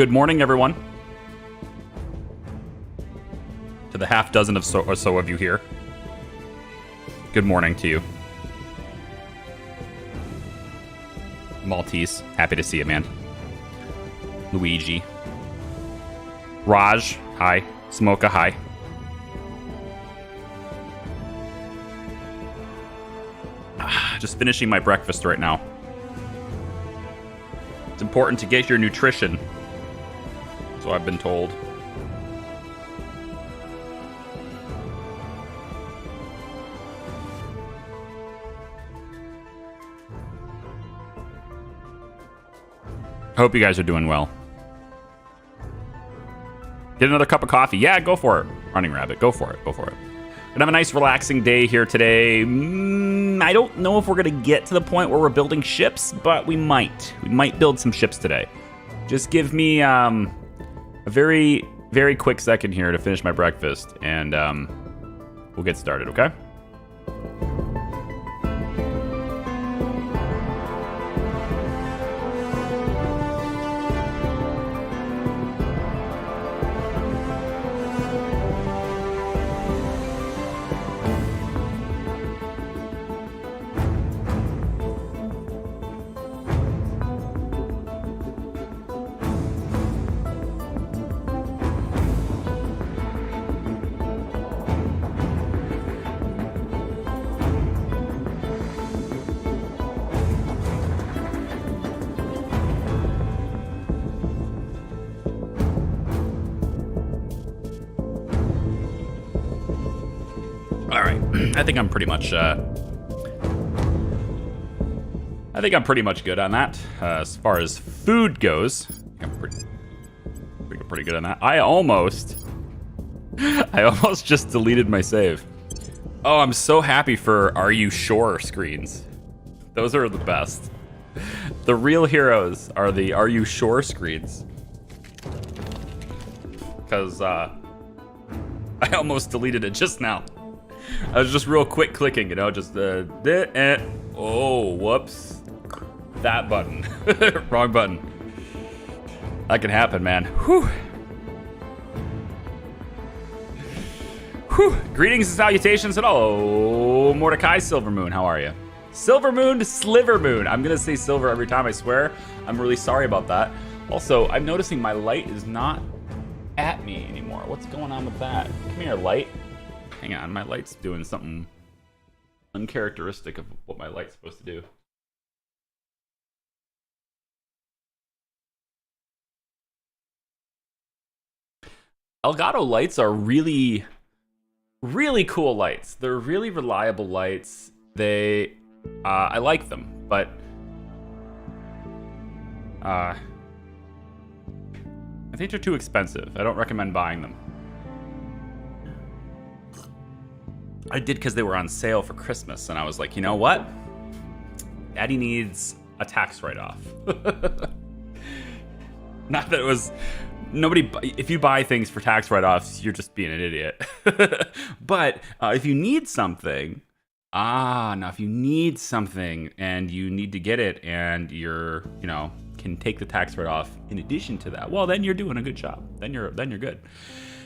Good morning, everyone. To the half dozen or so of you here. Good morning to you. Maltese, happy to see you, man. Luigi. Raj, hi. Smoka, hi. Just finishing my breakfast right now. It's important to get your nutrition, so I've been told. I hope you guys are doing well. Get another cup of coffee. Yeah, go for it. Running Rabbit, go for it. Go for it. Gonna have a nice relaxing day here today. I don't know if we're gonna get to the point where we're building ships, but we might. We might build some ships today. Just give me a very, very quick second here to finish my breakfast, and we'll get started, okay? I think I'm pretty much good on that. As far as food goes, I'm pretty good on that. I almost just deleted my save. Oh, I'm so happy for Are You Sure screens. Those are the best. The real heroes are the Are You Sure screens. Because I almost deleted it just now. I was just real quick clicking, you know, just oh, whoops. That button. Wrong button. That can happen, man. Whew. Whew. Greetings and salutations, and hello, Mordecai Silvermoon. How are you? Silvermoon to Slivermoon. I'm gonna say silver every time, I swear. I'm really sorry about that. Also, I'm noticing my light is not at me anymore. What's going on with that? Come here, light. Hang on, my light's doing something uncharacteristic of what my light's supposed to do. Elgato lights are really, really cool lights. They're really reliable lights. I like them, but I think they're too expensive. I don't recommend buying them. I did because they were on sale for Christmas, and I was like, you know what? Daddy needs a tax write-off. Not that it was... Nobody... If you buy things for tax write-offs, you're just being an idiot. But if you need something... now if you need something, and you need to get it, and you're, you know, can take the tax write-off in addition to that, well, then you're doing a good job. Then you're good.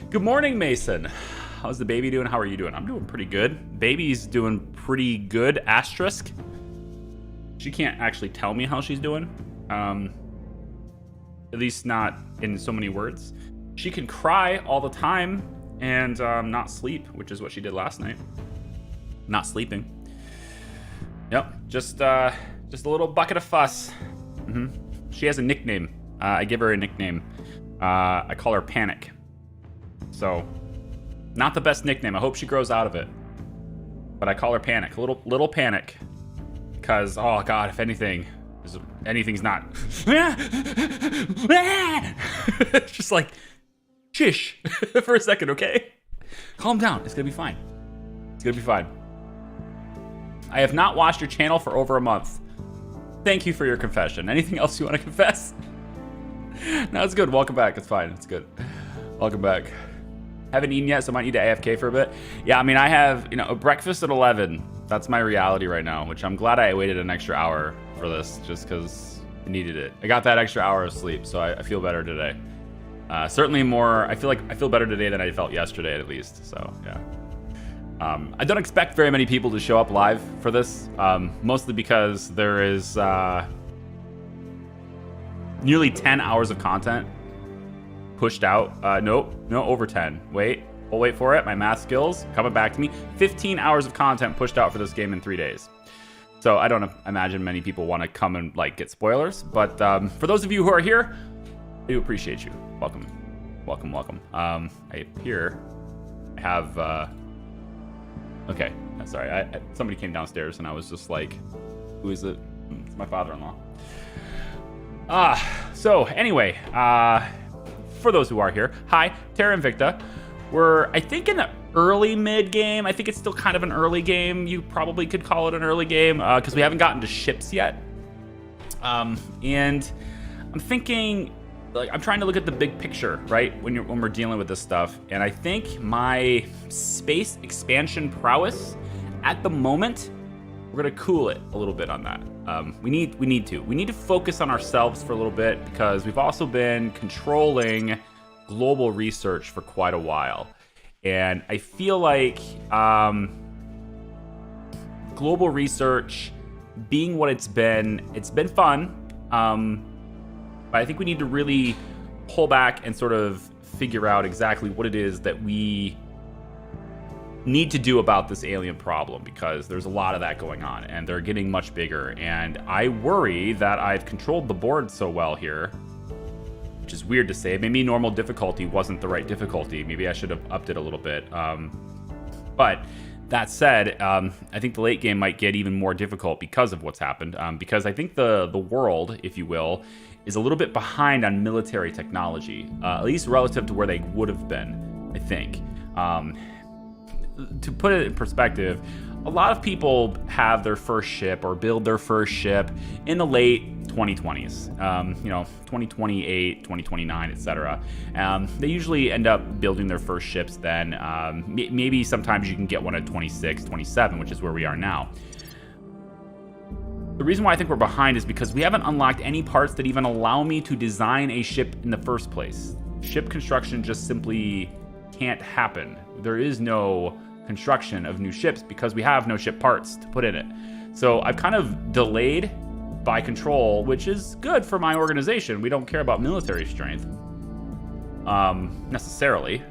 Good morning, Mason. How's the baby doing? How are you doing? I'm doing pretty good. Baby's doing pretty good. Asterisk. She can't actually tell me how she's doing. At least not in so many words. She can cry all the time and not sleep, which is what she did last night. Not sleeping. Yep. Just a little bucket of fuss. She has a nickname. I give her a nickname. I call her Panic. So, not the best nickname. I hope she grows out of it. But I call her Panic. Little Panic. Because, oh god, if anything's not... Just like, shish for a second, okay? Calm down. It's gonna be fine. It's gonna be fine. I have not watched your channel for over a month. Thank you for your confession. Anything else you want to confess? No, it's good. Welcome back. It's fine. It's good. Welcome back. Haven't eaten yet, so I might need to AFK for a bit. Yeah, I mean, I have, breakfast at 11. That's my reality right now, which I'm glad I waited an extra hour for this, just because I needed it. I got that extra hour of sleep, so I feel better today. Certainly more. I feel better today than I felt yesterday, at least. So yeah. I don't expect very many people to show up live for this, mostly because there is nearly 10 hours of content pushed out. No, over 10. We'll wait for it. My math skills coming back to me. 15 hours of content pushed out for this game in 3 days. So I don't imagine many people want to come and like get spoilers, but for those of you who are here, I do appreciate you. Welcome. I have. Okay, sorry. Somebody came downstairs and I was just like, who is it? It's my father-in-law. So anyway, for those who are here, hi, Terra Invicta. We're, I think, in the early mid game. I think it's still kind of an early game. You probably could call it an early game because we haven't gotten to ships yet. And I'm thinking, like, I'm trying to look at the big picture, right? When we're dealing with this stuff, and I think my space expansion prowess at the moment, we're gonna cool it a little bit on that. We need to focus on ourselves for a little bit because we've also been controlling global research for quite a while, and I feel like global research being what it's been fun. But I think we need to really pull back and sort of figure out exactly what it is that we need to do about this alien problem, because there's a lot of that going on and they're getting much bigger. And I worry that I've controlled the board so well here, which is weird to say. Maybe normal difficulty wasn't the right difficulty. Maybe I should have upped it a little bit. But that said, I think the late game might get even more difficult because of what's happened. Because I think the world, if you will, is a little bit behind on military technology, at least relative to where they would have been, I think. To put it in perspective, a lot of people have their first ship or build their first ship in the late 2020s, 2028, 2029, etc. They usually end up building their first ships then. Maybe sometimes you can get one at 26, 27, which is where we are now. The reason why I think we're behind is because we haven't unlocked any parts that even allow me to design a ship in the first place. Ship construction just simply can't happen. There is no construction of new ships because we have no ship parts to put in it. So I've kind of delayed by control, which is good for my organization. We don't care about military strength necessarily.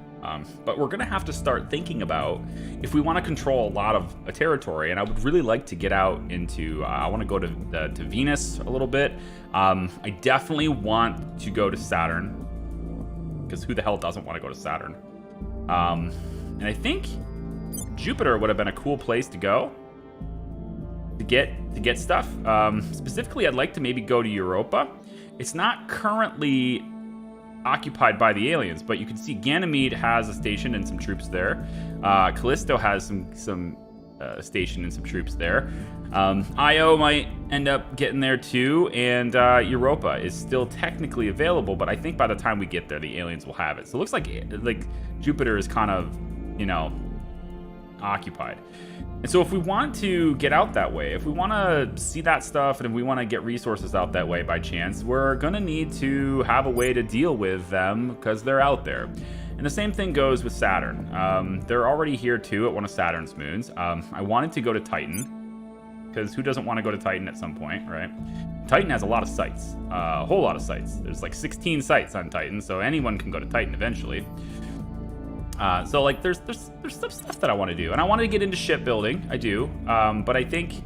But we're gonna have to start thinking about if we want to control a lot of a territory, and I would really like to get out into, I want to go to Venus a little bit. I definitely want to go to Saturn, because who the hell doesn't want to go to Saturn? And I think Jupiter would have been a cool place to go to get stuff. Specifically, I'd like to maybe go to Europa. It's not currently occupied by the aliens, but you can see Ganymede has a station and some troops there. Callisto has some station and some troops there. Io might end up getting there too, and Europa is still technically available, but I think by the time we get there, the aliens will have it. So it looks like Jupiter is kind of, occupied. And so if we want to get out that way, if we want to see that stuff, and if we want to get resources out that way by chance, we're going to need to have a way to deal with them because they're out there. And the same thing goes with Saturn. They're already here too at one of Saturn's moons. I wanted to go to Titan, because who doesn't want to go to Titan at some point, right? Titan has a lot of sites, a whole lot of sites. There's like 16 sites on Titan, so anyone can go to Titan eventually. So like there's some stuff that I want to do, and I want to get into shipbuilding. I do, but I think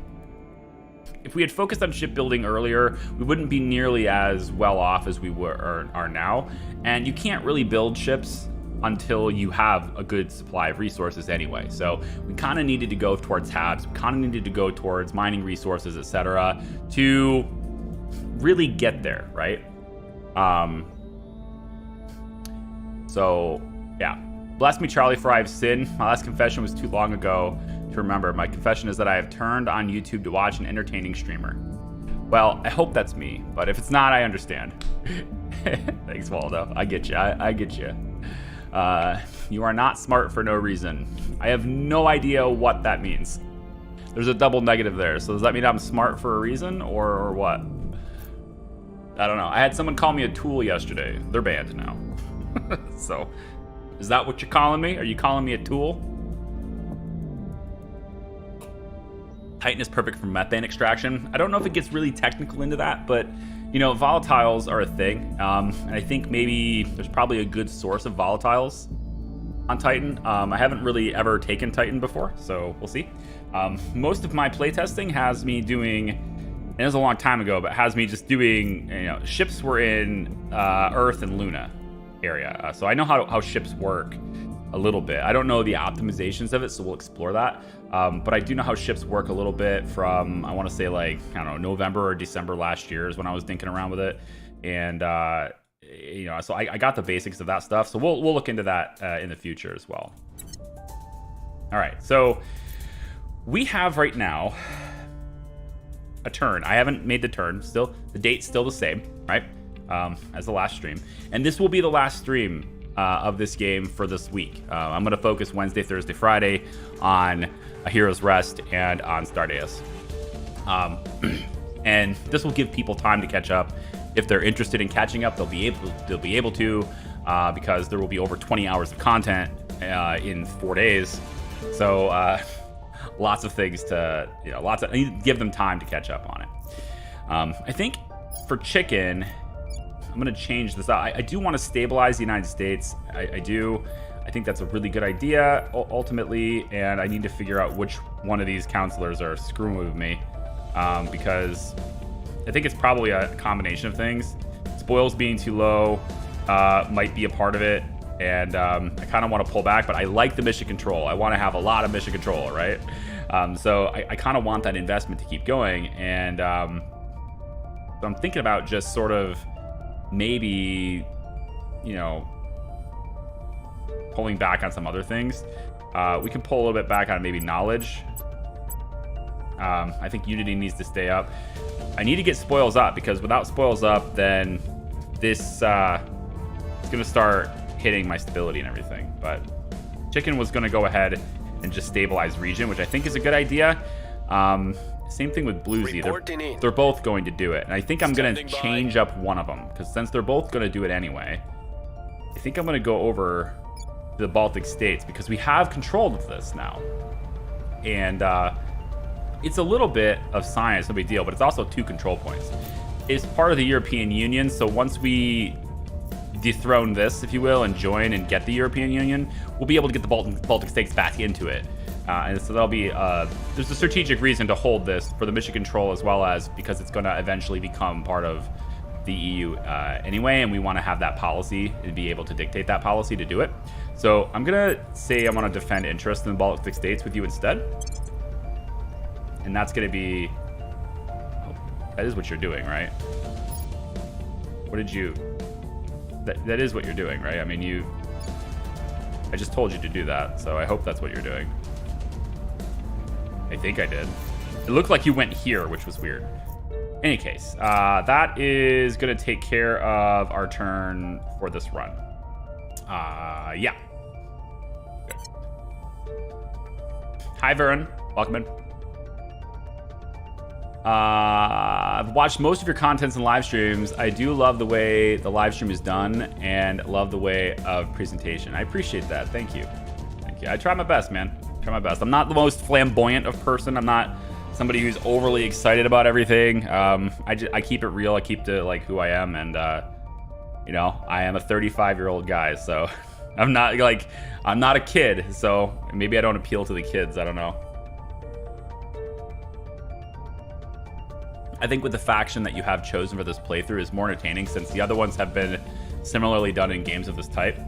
if we had focused on shipbuilding earlier, we wouldn't be nearly as well off as we are now. And you can't really build ships until you have a good supply of resources anyway. So we kind of needed to go towards HABs, we kind of needed to go towards mining resources, etc., to really get there, right? So yeah. Bless me, Charlie, for I have sinned. My last confession was too long ago to remember. My confession is that I have turned on YouTube to watch an entertaining streamer. Well, I hope that's me, but if it's not, I understand. Thanks, Waldo. I get you. I get you. You are not smart for no reason. I have no idea what that means. There's a double negative there. So does that mean I'm smart for a reason, or what? I don't know. I had someone call me a tool yesterday. They're banned now. So, is that what you're calling me? Are you calling me a tool? Titan is perfect for methane extraction. I don't know if it gets really technical into that, but you know, volatiles are a thing. And I think maybe there's probably a good source of volatiles on Titan. I haven't really ever taken Titan before, so we'll see. Most of my playtesting has me doing, and it was a long time ago, but has me just doing, you know, ships were in Earth and Luna area. So I know how ships work a little bit. I don't know the optimizations of it, so we'll explore that. But I do know how ships work a little bit from, I want to say like, I don't know, November or December last year is when I was dinking around with it. And, you know, so I got the basics of that stuff. So we'll look into that in the future as well. All right, so we have right now a turn. I haven't made the turn. Still, the date's still the same, right? As the last stream. And this will be the last stream of this game for this week. I'm going to focus Wednesday, Thursday, Friday on A Hero's Rest and on Stardust. And this will give people time to catch up. If they're interested in catching up, they'll be able to, because there will be over 20 hours of content in 4 days. So lots of things to, you know, I need to give them time to catch up on it. I think for chicken, I'm going to change this out. I do want to stabilize the United States. I do. I think that's a really good idea, ultimately, and I need to figure out which one of these counselors are screwing with me, because I think it's probably a combination of things. Spoils being too low might be a part of it, and I kind of want to pull back, but I like the mission control. I want to have a lot of mission control, right? So I kind of want that investment to keep going, and so I'm thinking about just sort of maybe, you know, pulling back on some other things. We can pull a little bit back on maybe knowledge. I think Unity needs to stay up. I need to get spoils up, because without spoils up, then this is going to start hitting my stability and everything. But chicken was going to go ahead and just stabilize region, which I think is a good idea. Same thing with Bluesy. They're both going to do it. And I think I'm going to change up one of them, because since they're both going to do it anyway, I think I'm going to go over to the Baltic states, because we have control of this now. And it's a little bit of science, no big deal, but it's also 2 control points. It's part of the European Union, so once we dethrone this, if you will, and join and get the European Union, we'll be able to get the Baltic states back into it. And so there'll be there's a strategic reason to hold this for the mission control, as well as because it's going to eventually become part of the EU anyway, and we want to have that policy and be able to dictate that policy to do it. So I'm going to say I want to defend interest in the Baltic states with you instead. And that's going to be... Oh, that is what you're doing, right? What did you... That is what you're doing, right? I mean, I just told you to do that, so I hope that's what you're doing. I think I did. It looked like you went here, which was weird. Any case, that is going to take care of our turn for this run. Yeah. Good. Hi, Varen. Welcome in. I've watched most of your contents and live streams. I do love the way the live stream is done and love the way of presentation. I appreciate that. Thank you. Thank you. I try my best, man. Try my best. I'm not the most flamboyant of person. I'm not somebody who's overly excited about everything. I keep it real. I keep to like who I am, and you know, I am a 35-year-old guy, so I'm not a kid. So maybe I don't appeal to the kids. I don't know. I think with the faction that you have chosen for this playthrough is more entertaining, since the other ones have been similarly done in games of this type.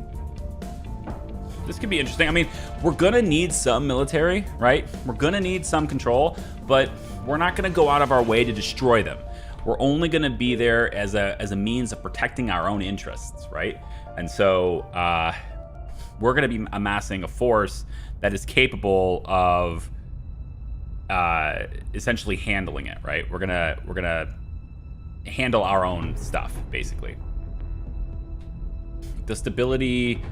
This could be interesting. I mean, we're gonna need some military, right? We're gonna need some control, but we're not gonna go out of our way to destroy them. We're only gonna be there as a means of protecting our own interests, right? And so we're gonna be amassing a force that is capable of essentially handling it, right? We're gonna handle our own stuff, basically. The stability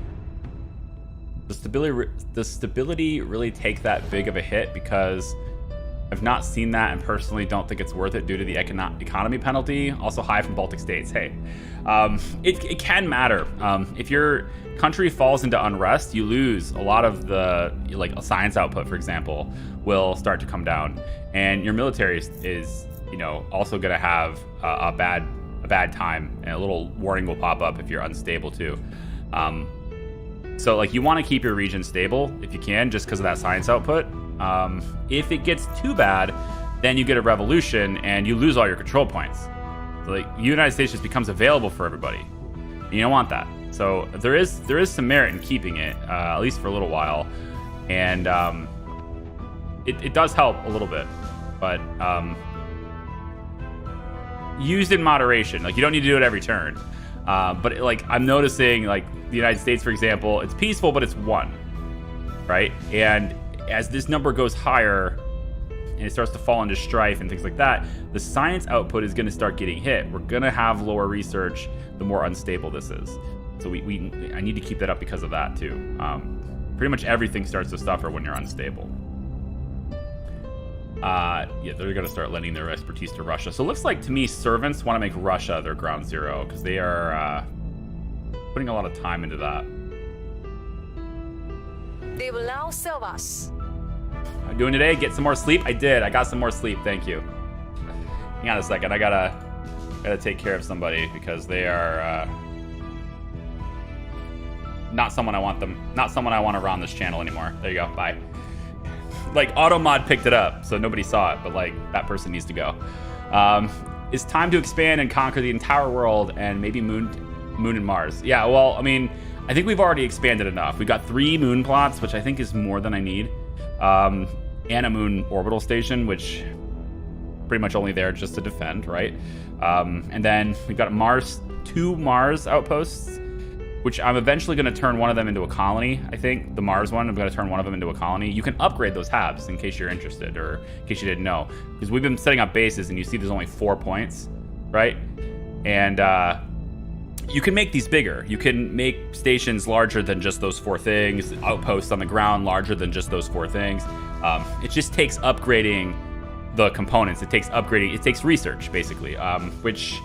really take that big of a hit, because I've not seen that and personally don't think it's worth it due to the economy penalty. Also high from Baltic states. Hey, it can matter. If your country falls into unrest, you lose a lot of the, like a science output, for example, will start to come down. And your military is also going to have a bad time, and a little warning will pop up if you're unstable too. So like you want to keep your region stable if you can, just because of that science output. If it gets too bad, then you get a revolution and you lose all your control points. So like the United States just becomes available for everybody. You don't want that. So there is some merit in keeping it, at least for a little while, and it does help a little bit, but used in moderation. Like you don't need to do it every turn. But like I'm noticing, like the United States, for example, it's peaceful, but it's 1, right? And as this number goes higher and it starts to fall into strife and things like that, the science output is going to start getting hit. We're going to have lower research the more unstable this is. So I need to keep that up because of that too. Pretty much everything starts to suffer when you're unstable. Yeah, they're going to start lending their expertise to Russia. So it looks like to me servants want to make Russia their ground zero because they are putting a lot of time into that. They will now serve us. I'm doing today, get some more sleep. I did. I got some more sleep. Thank you. Hang on a second. I gotta take care of somebody because they are not someone I want around this channel anymore. There you go. Bye. Like Automod picked it up, so nobody saw it, but like that person needs to go. It's time to expand and conquer the entire world and maybe moon and Mars. Yeah, well, I mean, I think we've already expanded enough. We got 3 moon plots, which I think is more than I need, and a moon orbital station, which pretty much only there just to defend, right? And then we've got Mars, 2 Mars outposts, which I'm eventually going to turn one of them into a colony. I think the Mars one, I'm going to turn one of them into a colony. You can upgrade those habs in case you're interested, or in case you didn't know, because we've been setting up bases and you see there's only 4 points, right? And you can make these bigger. You can make stations larger than just those 4 things, outposts on the ground larger than just those 4 things. It just takes upgrading the components. It takes research, basically, which,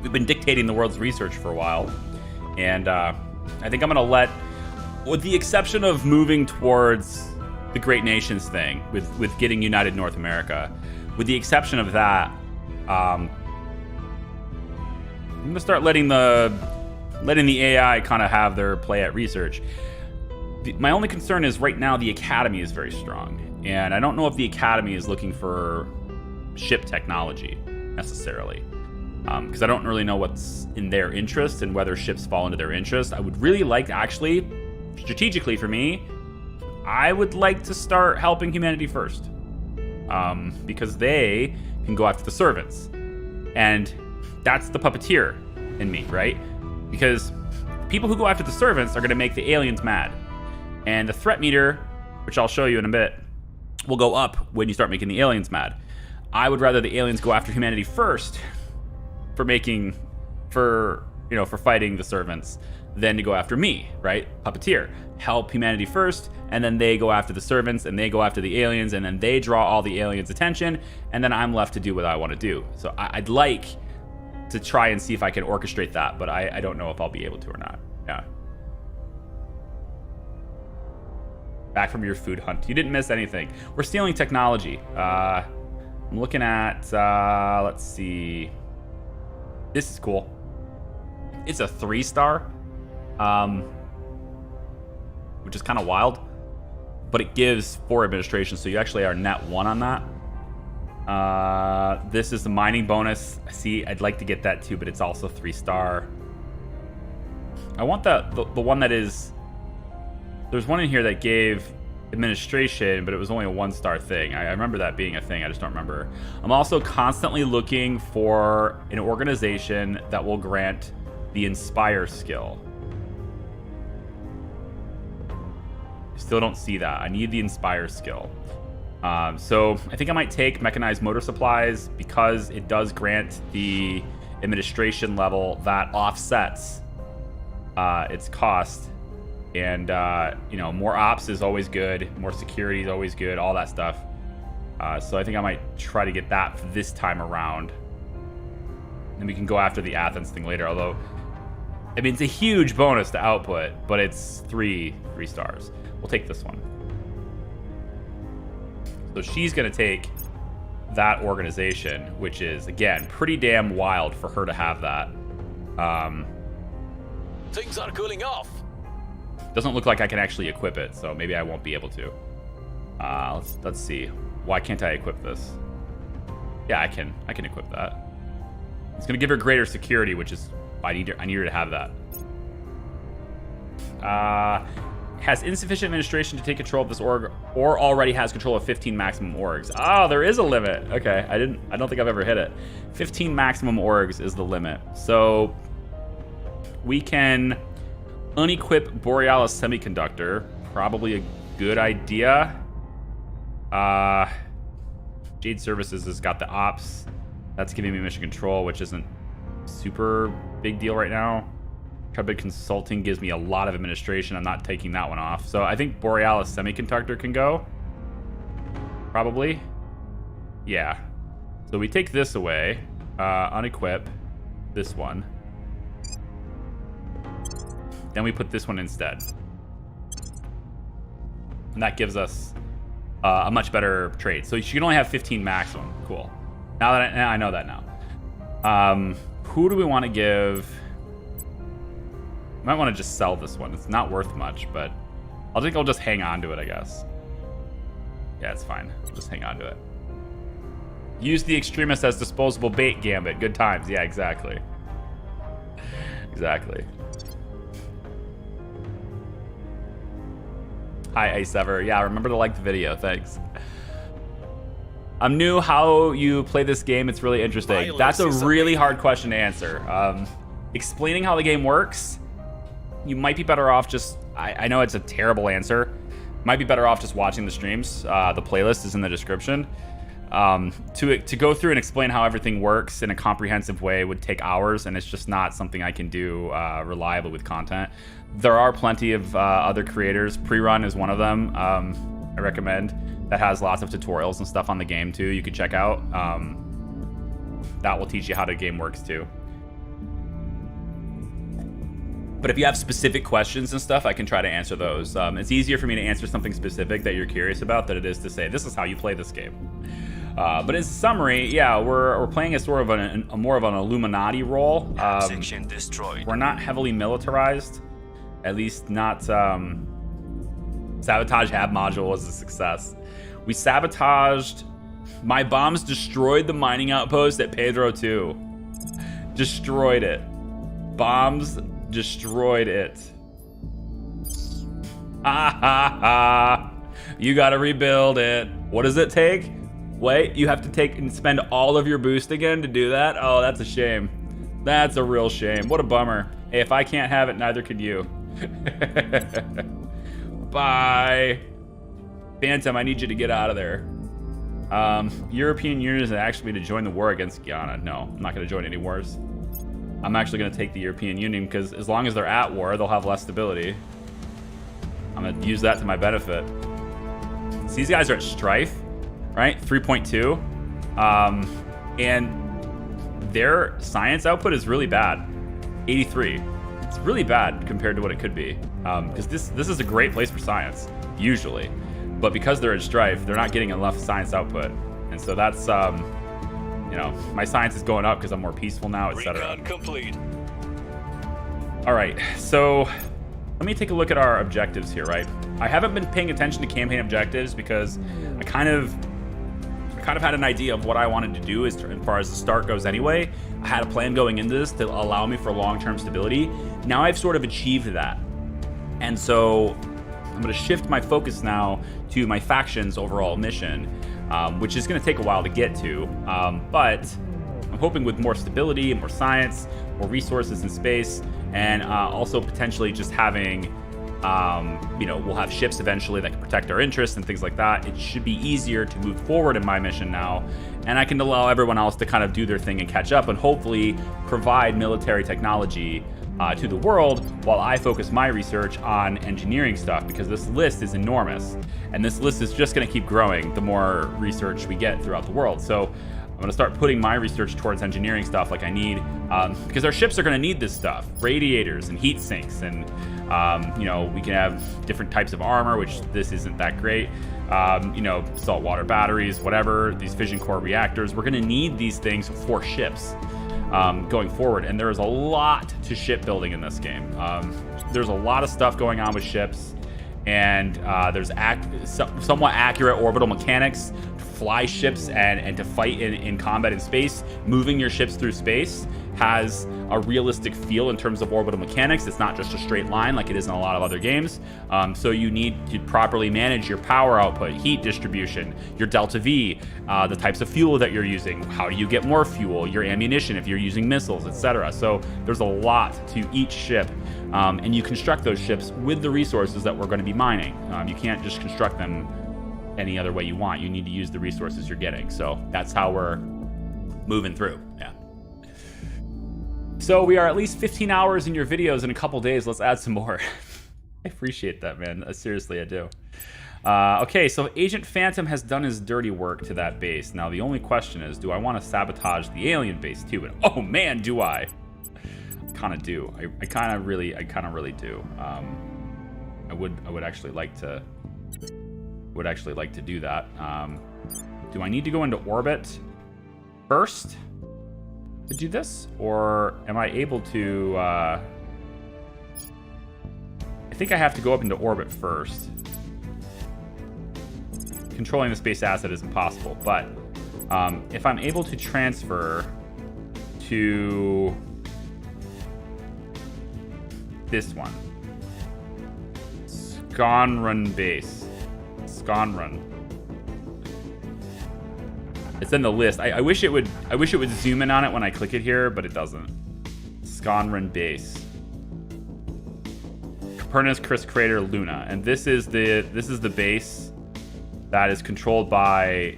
we've been dictating the world's research for a while. And I think I'm going to let, with the exception of moving towards the Great Nations thing, with getting United North America, with the exception of that, I'm going to start letting the AI kind of have their play at research. My only concern is right now the Academy is very strong. And I don't know if the Academy is looking for ship technology necessarily. Because I don't really know what's in their interest and whether ships fall into their interest. I would really like, actually, strategically for me, I would like to start helping humanity first. Because they can go after the servants. And that's the puppeteer in me, right? Because people who go after the servants are going to make the aliens mad. And the threat meter, which I'll show you in a bit, will go up when you start making the aliens mad. I would rather the aliens go after humanity first for fighting the servants than to go after me, right? Puppeteer. Help humanity first, and then they go after the servants, and they go after the aliens, and then they draw all the aliens' attention, and then I'm left to do what I want to do. So I'd like to try and see if I can orchestrate that, but I don't know if I'll be able to or not. Yeah. Back from your food hunt. You didn't miss anything. We're stealing technology. I'm looking at, let's see. This is cool. It's a 3-star, which is kind of wild, but it gives 4 administration, so you actually are net 1 on that. This is the mining bonus. See, I'd like to get that too, but it's also 3-star. I want the one that is. There's one in here that gave administration, but it was only a 1-star thing. I remember that being a thing. I just don't remember. I'm also constantly looking for an organization that will grant the Inspire skill. I still don't see that. I need the Inspire skill. So I think I might take mechanized motor supplies because it does grant the administration level that offsets its cost And, you know, more ops is always good. More security is always good. All that stuff. So I think I might try to get that for this time around. And we can go after the Athens thing later. Although, I mean, it's a huge bonus to output, but it's three stars. We'll take this one. So she's going to take that organization, which is, again, pretty damn wild for her to have that. Things are cooling off. Doesn't look like I can actually equip it, so maybe I won't be able to. Let's see. Why can't I equip this? Yeah, I can equip that. It's going to give her greater security, which is I need her to have that. Has insufficient administration to take control of this org, or already has control of 15 maximum orgs. Oh, there is a limit. Okay, I don't think I've ever hit it. 15 maximum orgs is the limit. So we can unequip Borealis Semiconductor. Probably a good idea. Jade Services has got the ops. That's giving me mission control, which isn't super big deal right now. Tribid Consulting gives me a lot of administration. I'm not taking that one off. So I think Borealis Semiconductor can go. Probably. Yeah. So we take this away. Unequip this one. Then we put this one instead. And that gives us a much better trade. So she can only have 15 maximum. Cool. Now I know that now. Who do we want to give? Might want to just sell this one. It's not worth much, but I think I'll just hang on to it, I guess. Yeah, it's fine. I'll just hang on to it. Use the extremist as disposable bait, Gambit. Good times. Yeah, exactly. Exactly. Hi, Icever. Yeah, remember to like the video. Thanks. I'm new how you play this game. It's really interesting. That's a really hard question to answer. Explaining how the game works, you might be better off just... I know it's a terrible answer. Might be better off just watching the streams. The playlist is in the description. To go through and explain how everything works in a comprehensive way would take hours, and it's just not something I can do reliably with content. There are plenty of other creators. Prerun is one of them. I recommend. That has lots of tutorials and stuff on the game too. You could check out. That will teach you how the game works too. But if you have specific questions and stuff, I can try to answer those. It's easier for me to answer something specific that you're curious about than it is to say, this is how you play this game. But in summary, yeah, we're playing a sort of a more of an Illuminati role. Section destroyed. We're not heavily militarized, at least not. Sabotage Hab module was a success. We sabotaged. My bombs destroyed the mining outpost at Pedro 2. Destroyed it. Bombs destroyed it. Ha ha ha. You gotta rebuild it. What does it take? Wait, you have to take and spend all of your boost again to do that? Oh, that's a shame. That's a real shame. What a bummer. Hey, if I can't have it, neither could you. Bye. Phantom, I need you to get out of there. European Union is actually to join the war against Guyana. No, I'm not going to join any wars. I'm actually going to take the European Union because as long as they're at war, they'll have less stability. I'm going to use that to my benefit. So these guys are at strife, right? 3.2. And their science output is really bad. 83. It's really bad compared to what it could be. Because this is a great place for science, usually. But because they're at strife, they're not getting enough science output. And so that's, you know, my science is going up because I'm more peaceful now, etc. Recon complete. All right, so let me take a look at our objectives here, right? I haven't been paying attention to campaign objectives because I kind of had an idea of what I wanted to do as far as the start goes anyway. I had a plan going into this to allow me for long-term stability. Now I've sort of achieved that. And so I'm going to shift my focus now to my faction's overall mission, which is going to take a while to get to. But I'm hoping with more stability, more science, more resources in space, and also potentially just having, you know, we'll have ships eventually that can protect our interests and things like that. It should be easier to move forward in my mission now, and I can allow everyone else to kind of do their thing and catch up and hopefully provide military technology to the world, while I focus my research on engineering stuff, because this list is enormous, and this list is just going to keep growing the more research we get throughout the world. So I'm going to start putting my research towards engineering stuff like I need, because our ships are going to need this stuff, radiators and heat sinks, and we can have different types of armor, which this isn't that great. Saltwater batteries, whatever, these fission core reactors. We're going to need these things for ships going forward. And there is a lot to shipbuilding in this game. There's a lot of stuff going on with ships, and there's somewhat accurate orbital mechanics to fly ships and to fight in combat in space. Moving your ships through space has a realistic feel in terms of orbital mechanics. It's not just a straight line like it is in a lot of other games. So you need to properly manage your power output, heat distribution, your delta V, the types of fuel that you're using, how do you get more fuel, your ammunition if you're using missiles, etc. So there's a lot to each ship, and you construct those ships with the resources that we're going to be mining. You can't just construct them any other way you want. You need to use the resources you're getting. So that's how we're moving through. Yeah. So we are at least 15 hours in your videos in a couple days. Let's add some more. I appreciate that, man. Seriously, I do. Okay, so Agent Phantom has done his dirty work to that base. Now, the only question is, do I want to sabotage the alien base too? And oh man, do I. I kind of do. I kind of really do. I would actually like to do that. Do I need to go into orbit first to do this, or am I able to I think I have to go up into orbit first. Controlling the space asset is impossible, but if I'm able to transfer to this one, Skonrun base, Skonrun. It's in the list. I wish it would zoom in on it when I click it here, but it doesn't. Skonrun base. Copernicus Chris Crater Luna, and this is the base that is controlled by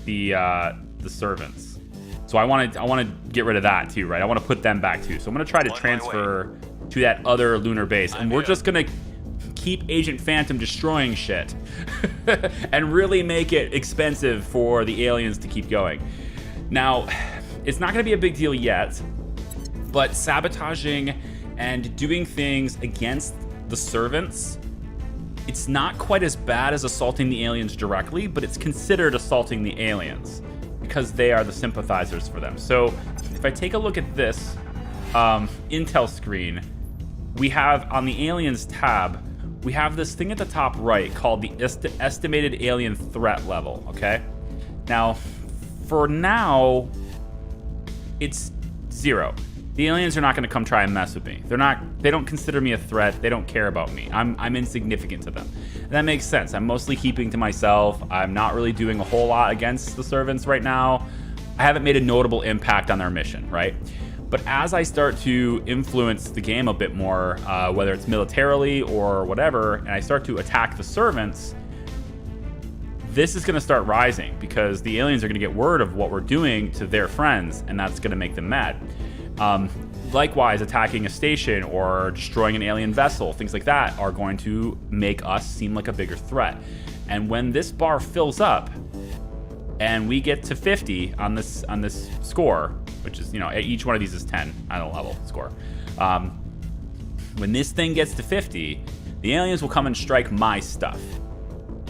the servants. So I want to get rid of that too, right? I want to put them back too. So I'm going to try to transfer to that other lunar base, and we're just going to keep Agent Phantom destroying shit and really make it expensive for the aliens to keep going. Now, it's not going to be a big deal yet, but sabotaging and doing things against the servants, it's not quite as bad as assaulting the aliens directly, but it's considered assaulting the aliens because they are the sympathizers for them. So if I take a look at this intel screen, we have on the aliens tab, we have this thing at the top right called the estimated alien threat level, okay? Now, for now, it's 0. The aliens are not going to come try and mess with me. They don't consider me a threat. They don't care about me. I'm insignificant to them. And that makes sense. I'm mostly keeping to myself. I'm not really doing a whole lot against the servants right now. I haven't made a notable impact on their mission, right? But as I start to influence the game a bit more, whether it's militarily or whatever, and I start to attack the servants, this is going to start rising because the aliens are going to get word of what we're doing to their friends, and that's going to make them mad. Likewise, attacking a station or destroying an alien vessel, things like that are going to make us seem like a bigger threat. And when this bar fills up and we get to 50 on this score, which is, each one of these is 10 on a level score. When this thing gets to 50, the aliens will come and strike my stuff.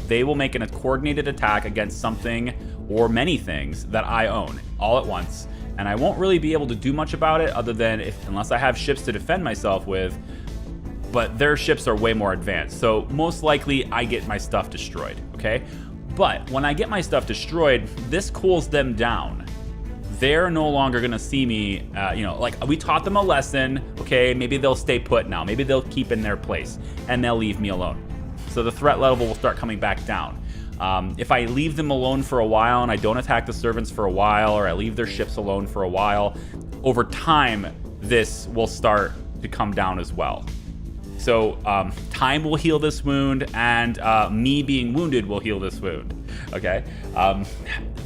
They will make a coordinated attack against something or many things that I own all at once. And I won't really be able to do much about it other than unless I have ships to defend myself with, but their ships are way more advanced. So most likely I get my stuff destroyed, okay? But when I get my stuff destroyed, this cools them down. They're no longer gonna see me, like we taught them a lesson, okay? Maybe they'll stay put now. Maybe they'll keep in their place and they'll leave me alone. So the threat level will start coming back down. If I leave them alone for a while and I don't attack the servants for a while, or I leave their ships alone for a while, over time, this will start to come down as well. So time will heal this wound, and me being wounded will heal this wound, okay?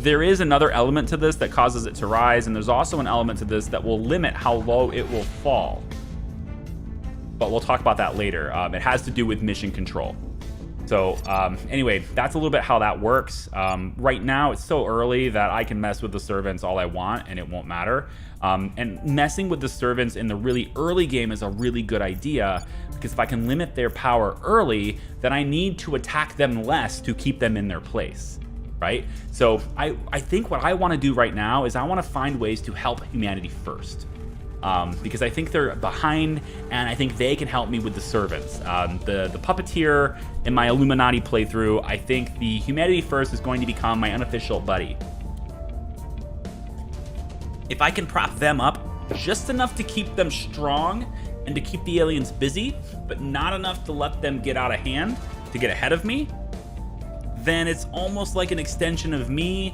there is another element to this that causes it to rise, and there's also an element to this that will limit how low it will fall. But we'll talk about that later. It has to do with mission control. So anyway, that's a little bit how that works. Right now, it's so early that I can mess with the servants all I want and it won't matter. And messing with the servants in the really early game is a really good idea, because if I can limit their power early, then I need to attack them less to keep them in their place, right? So I think what I want to do right now is I want to find ways to help humanity first. Because I think they're behind, and I think they can help me with the servants. The puppeteer in my Illuminati playthrough, I think the Humanity First is going to become my unofficial buddy. If I can prop them up just enough to keep them strong and to keep the aliens busy, but not enough to let them get out of hand, to get ahead of me, then it's almost like an extension of me,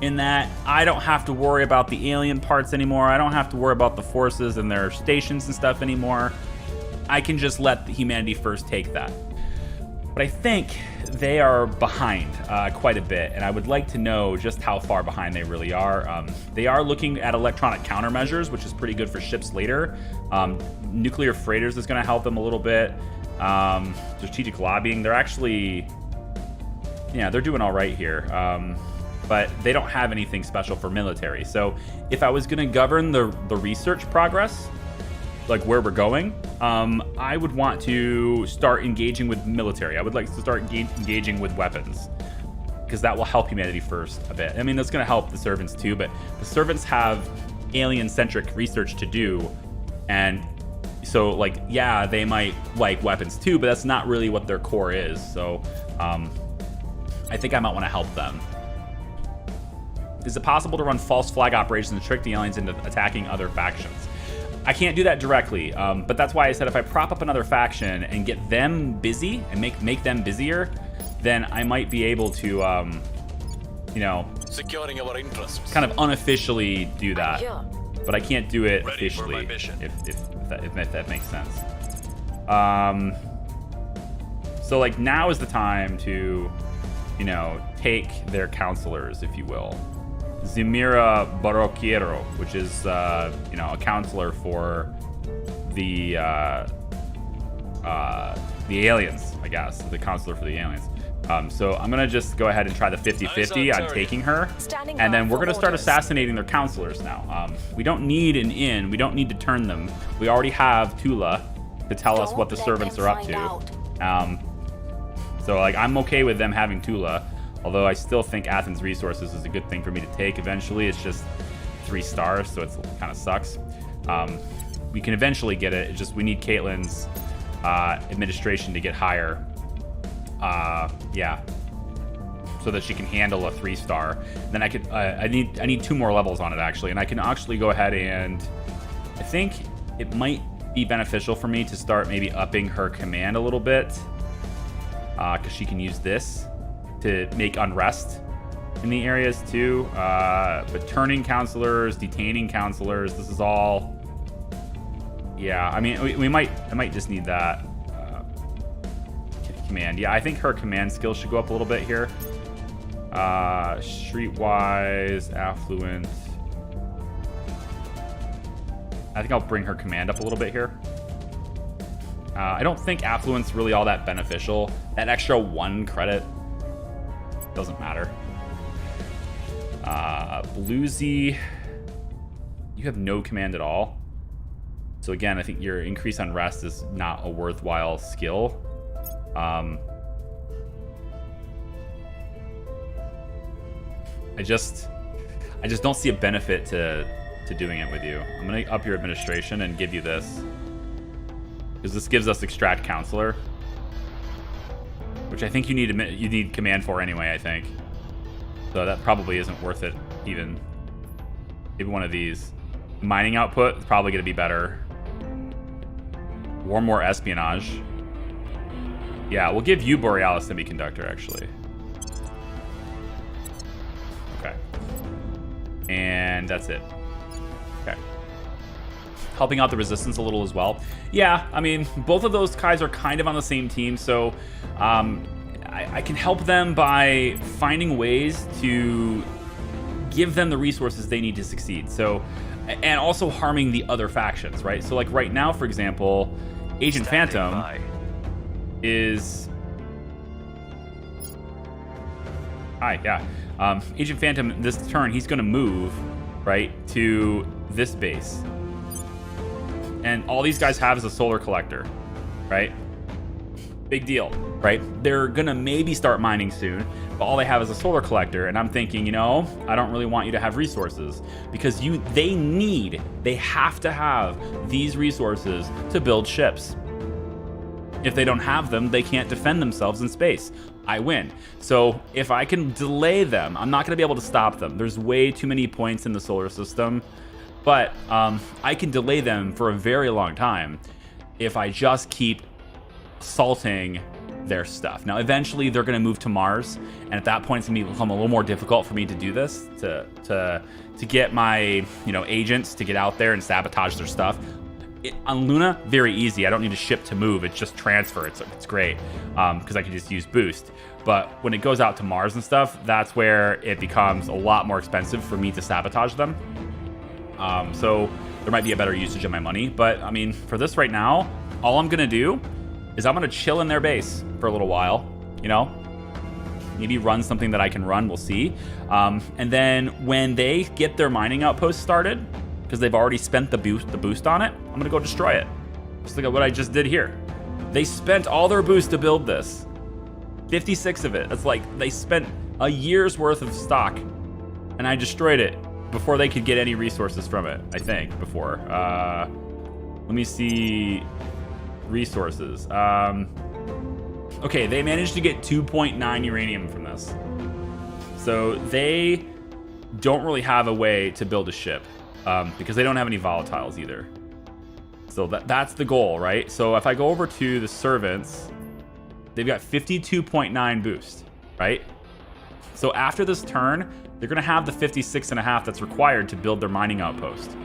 in that I don't have to worry about the alien parts anymore. I don't have to worry about the forces and their stations and stuff anymore. I can just let the Humanity First take that. But I think they are behind quite a bit, and I would like to know just how far behind they really are. They are looking at electronic countermeasures, which is pretty good for ships later. Nuclear freighters is going to help them a little bit. Strategic lobbying, they're actually, yeah, they're doing all right here. But they don't have anything special for military. So if I was going to govern the research progress, like where we're going, I would want to start engaging with military. I would like to start engaging with weapons, because that will help Humanity First a bit. I mean, that's going to help the servants too, but the servants have alien-centric research to do. And so, like, yeah, they might like weapons too, but that's not really what their core is. So I think I might want to help them. Is it possible to run false flag operations and trick the aliens into attacking other factions? I can't do that directly, but that's why I said if I prop up another faction and get them busy and make them busier, then I might be able to, you know, securing our interests. Kind of unofficially do that. Yeah. But I can't do it Ready for my officially, mission. if that makes sense. So like now is the time to, you know, take their counselors, if you will. Zemira Barroquiero, which is, you know, a counselor for the aliens, I guess. The counselor for the aliens. So I'm going to just go ahead and try the 50-50 on taking her. And then we're going to start assassinating their counselors now. We don't need an in. We don't need to turn them. We already have Tula to tell us what the servants are up to. So, like, I'm okay with them having Tula. Although I still think Athens Resources is a good thing for me to take eventually. It's just 3 stars, so it kind of sucks. We can eventually get it. It's just we need Caitlin's administration to get higher. Yeah, so that she can handle a 3-star. Then I could. I need 2 more levels on it actually, and I can actually go ahead and I think it might be beneficial for me to start maybe upping her command a little bit, because she can use this to make unrest in the areas too. But turning counselors, detaining counselors, this is all. Yeah, I mean, I might just need that command. Yeah, I think her command skills should go up a little bit here. Streetwise, affluent. I think I'll bring her command up a little bit here. I don't think affluent's really all that beneficial. That extra 1 credit doesn't matter. Bluesy, you have no command at all. So again, I think your increase on rest is not a worthwhile skill. I just don't see a benefit to doing it with you. I'm gonna up your administration and give you this, because this gives us extract counselor, which I think you need command for anyway, I think. So that probably isn't worth it even. Maybe one of these. Mining output is probably going to be better. More espionage. Yeah, we'll give you Borealis Semiconductor, actually. Okay. And that's it. Okay. Helping out the resistance a little as well. Yeah, I mean, both of those guys are kind of on the same team, so I can help them by finding ways to give them the resources they need to succeed. So, and also harming the other factions, right? So like right now, for example, Agent Phantom is... Hi, yeah. Agent Phantom, this turn, he's going to move, right, to this base. And all these guys have is a solar collector, right? Big deal, right? They're going to maybe start mining soon, but all they have is a solar collector. And I'm thinking, you know, I don't really want you to have resources because they have to have these resources to build ships. If they don't have them, they can't defend themselves in space. I win. So if I can delay them, I'm not going to be able to stop them. There's way too many points in the solar system, but I can delay them for a very long time if I just keep assaulting their stuff. Now, eventually they're going to move to Mars, and at that point it's going to become a little more difficult for me to do this, to get my, you know, agents to get out there and sabotage their stuff. On Luna, very easy. I don't need a ship to move. It's just transfer. It's great because I can just use boost. But when it goes out to Mars and stuff, that's where it becomes a lot more expensive for me to sabotage them. So there might be a better usage of my money. But I mean, for this right now, all I'm going to do is I'm going to chill in their base for a little while, you know, maybe run something that I can run. We'll see. And then when they get their mining outpost started, because they've already spent the boost on it, I'm gonna go destroy it. Just look at what I just did here. They spent all their boost to build this. 56 of it. That's like they spent a year's worth of stock, and I destroyed it before they could get any resources from it. I think before. Let me see resources. Okay, they managed to get 2.9 uranium from this, so they don't really have a way to build a ship. Because they don't have any volatiles either. So that's the goal, right? So if I go over to the servants, they've got 52.9 boost, right? So after this turn, they're going to have the 56.5 that's required to build their mining outpost.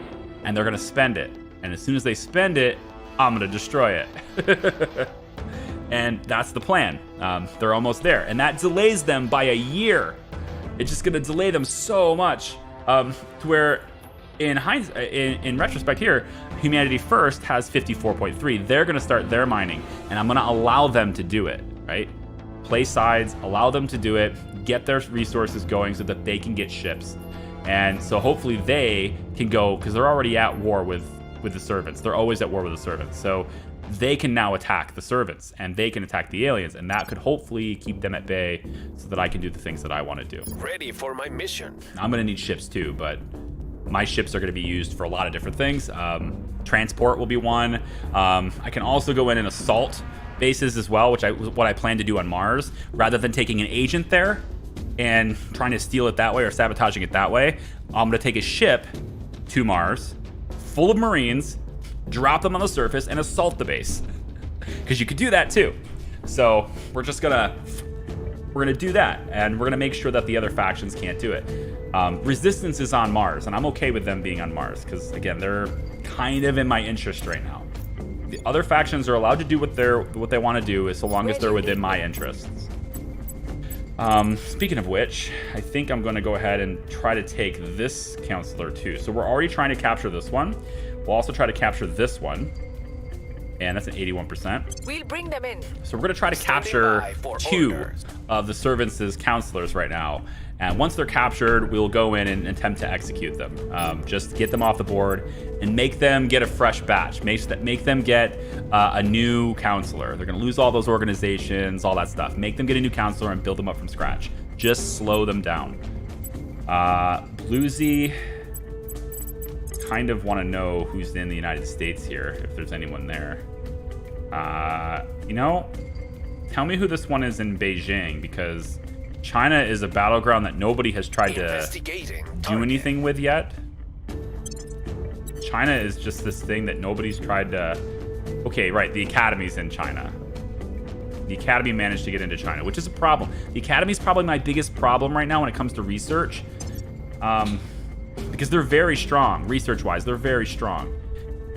And they're going to spend it. And as soon as they spend it, I'm going to destroy it. And that's the plan. They're almost there. And that delays them by a year. It's just going to delay them so much to where... In retrospect here, Humanity First has 54.3. They're going to start their mining, and I'm going to allow them to do it, right? Play sides, allow them to do it, get their resources going so that they can get ships. And so hopefully they can go, because they're already at war with the servants. They're always at war with the servants. So they can now attack the servants, and they can attack the aliens, and that could hopefully keep them at bay so that I can do the things that I want to do. Ready for my mission. I'm going to need ships too, but... my ships are going to be used for a lot of different things. Transport will be one. I can also go in and assault bases as well, what I plan to do on Mars. Rather than taking an agent there and trying to steal it that way or sabotaging it that way, I'm going to take a ship to Mars full of Marines, drop them on the surface, and assault the base. Because you could do that too. So we're gonna do that, and we're gonna make sure that the other factions can't do it. Resistance is on Mars, and I'm okay with them being on Mars because again, they're kind of in my interest right now. The other factions are allowed to do what they want to do, so long as they're within my interests. Speaking of which, I think I'm going to go ahead and try to take this counselor too. So we're already trying to capture this one. We'll also try to capture this one. And that's an 81%. We'll bring them in. So we're going to try to capture 2 of the servants' counselors right now. And once they're captured, we'll go in and attempt to execute them. Just get them off the board and make them get a fresh batch. Make them get a new counselor. They're going to lose all those organizations, all that stuff. Make them get a new counselor and build them up from scratch. Just slow them down. Bluesy, kind of want to know who's in the United States here, if there's anyone there. You know, tell me who this one is in Beijing, because China is a battleground that nobody has tried to do anything with yet. China is just this thing that nobody's tried to... Okay, right, the Academy's in China. The Academy managed to get into China, which is a problem. The Academy's probably my biggest problem right now when it comes to research. Because they're very strong, research-wise. They're very strong.